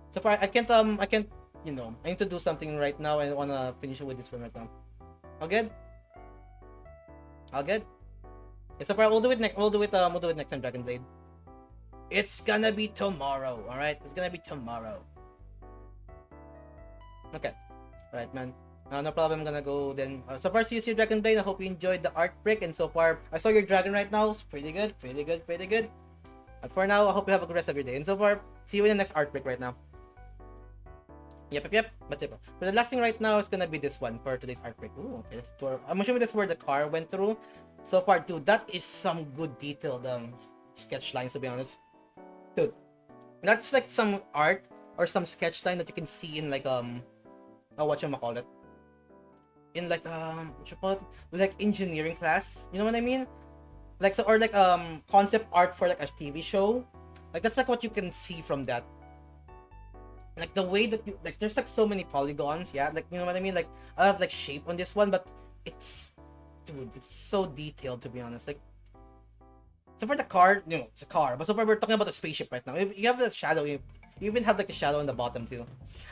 Speaker 2: So far, I can't. I need to do something right now, and I wanna finish it with this one right now. All good. Yeah, so far, we'll do it next. We'll do it next time, Dragon Blade. It's gonna be tomorrow, alright? It's gonna be tomorrow. Okay. Alright, man. No problem, I'm gonna go then. So far, see you, Dragon Blade. I hope you enjoyed the art break. And so far, I saw your dragon right now. It's pretty good. But for now, I hope you have a good rest of your day. And so far, see you in the next art break right now. Yep. But the last thing right now is gonna be this one for today's art break. Ooh, okay, that's tour. I'm assuming that's where the car went through. So far, dude, that is some good detailed sketch lines, to be honest. Dude, that's like some art or some sketch line that you can see in like whatchamacallit, in like like engineering class, you know what I mean? Like, so, or like concept art for like a TV show. Like, that's like what you can see from that. Like the way that you, like, there's like so many polygons, yeah, like, you know what I mean? Like, I have like shape on this one, but it's, dude, it's so detailed, to be honest. Like, so for the car, it's a car, but so far we're talking about the spaceship right now. You have the shadow, you even have like a shadow on the bottom too.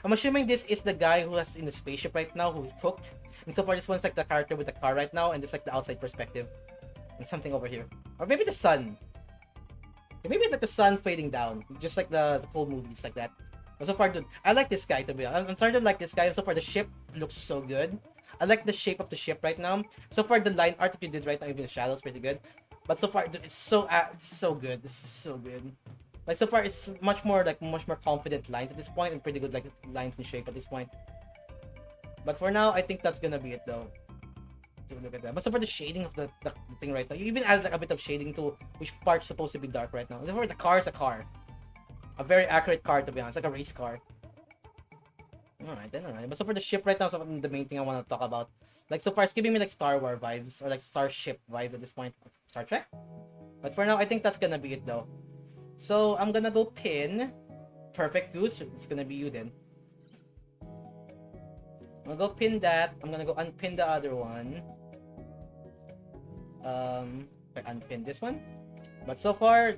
Speaker 2: I'm assuming this is the guy who is in the spaceship right now, who cooked. And so far this one's like the character with the car right now, and it's like the outside perspective. And something over here. Or maybe the sun. Maybe it's like the sun fading down, just like the cool movies like that. But so far, dude, I like this guy, to be honest. I'm starting to like this guy. So far, the ship looks so good. I like the shape of the ship right now. So far, the line art that you did right now, even the shadows, pretty good. But so far, dude, it's so good. This is so good. Like so far, it's much more confident lines at this point, and pretty good like lines and shape at this point. But for now, I think that's gonna be it though. So look at that. But so for the shading of the thing right now, you even added like a bit of shading to which part's supposed to be dark right now. For the car is a car, a very accurate car to be honest, like a race car. Alright. But so for the ship right now, so the main thing I want to talk about, like so far, it's giving me like Star Wars vibes or like Starship vibe at this point, Star Trek. But for now, I think that's gonna be it though. So I'm gonna go pin. Perfect Goose. It's gonna be you then. I'm gonna go pin that. I'm gonna go unpin the other one. Unpin this one. But so far,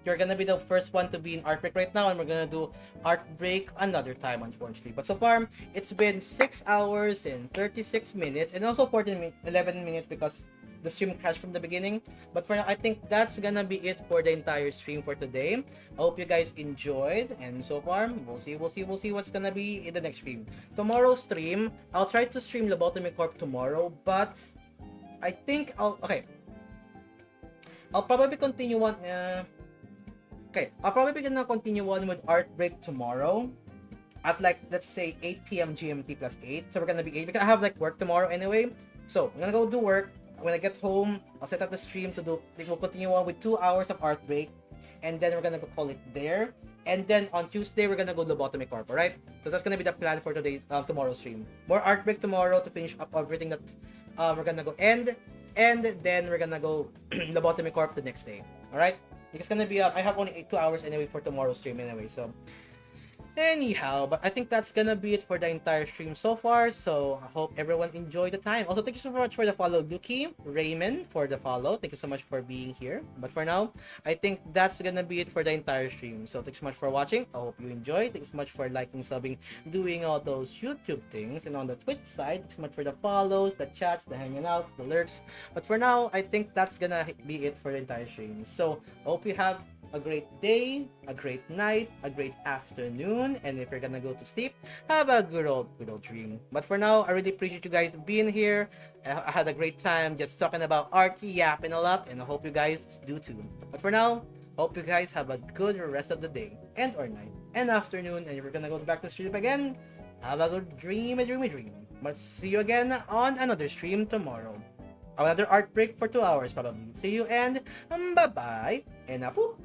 Speaker 2: you're gonna be the first one to be in art break right now, and we're gonna do art break another time, unfortunately. But so far, it's been 6 hours and 36 minutes, and also 11 minutes because the stream crashed from the beginning. But for now, I think that's gonna be it for the entire stream for today. I hope you guys enjoyed, and so far, we'll see what's gonna be in the next stream. Tomorrow's stream, I'll try to stream Lobotomy Corp tomorrow, but I think I'll probably continue on. I'll probably gonna continue on with art break tomorrow at like let's say 8 p.m. GMT plus 8. So we're gonna be 8 because I have like work tomorrow anyway. So I'm gonna go do work. When I get home, I'll set up the stream to do. We'll continue on with 2 hours of art break, and then we're gonna go call it there. And then on Tuesday we're gonna go to Lobotomy Corp. Alright? So that's gonna be the plan for tomorrow's stream. More art break tomorrow to finish up everything that we're gonna go end, and then we're gonna go Lobotomy Corp the next day. Alright? It's gonna be I have only 2 hours anyway for tomorrow's stream anyway, so anyhow, but I think that's gonna be it for the entire stream so far. So I hope everyone enjoyed the time. Also, thank you so much for the follow, Luki, Raymond, for the follow. Thank you so much for being here. But for now, I think that's gonna be it for the entire stream. So thanks so much for watching. I hope you enjoyed. Thanks so much for liking, subbing, doing all those YouTube things. And on the Twitch side, thanks so much for the follows, the chats, the hanging out, the lurks. But for now, I think that's gonna be it for the entire stream. So I hope you have a great day, a great night, a great afternoon, and if you're gonna go to sleep, have a good old dream. But for now, I really appreciate you guys being here. I had a great time just talking about art, yapping a lot, and I hope you guys do too. But for now, hope you guys have a good rest of the day, and or night, and afternoon, and if you're gonna go back to sleep again, have a good dream, a dreamy dream. But see you again on another stream tomorrow. Another art break for 2 hours probably. See you and bye-bye, and apu!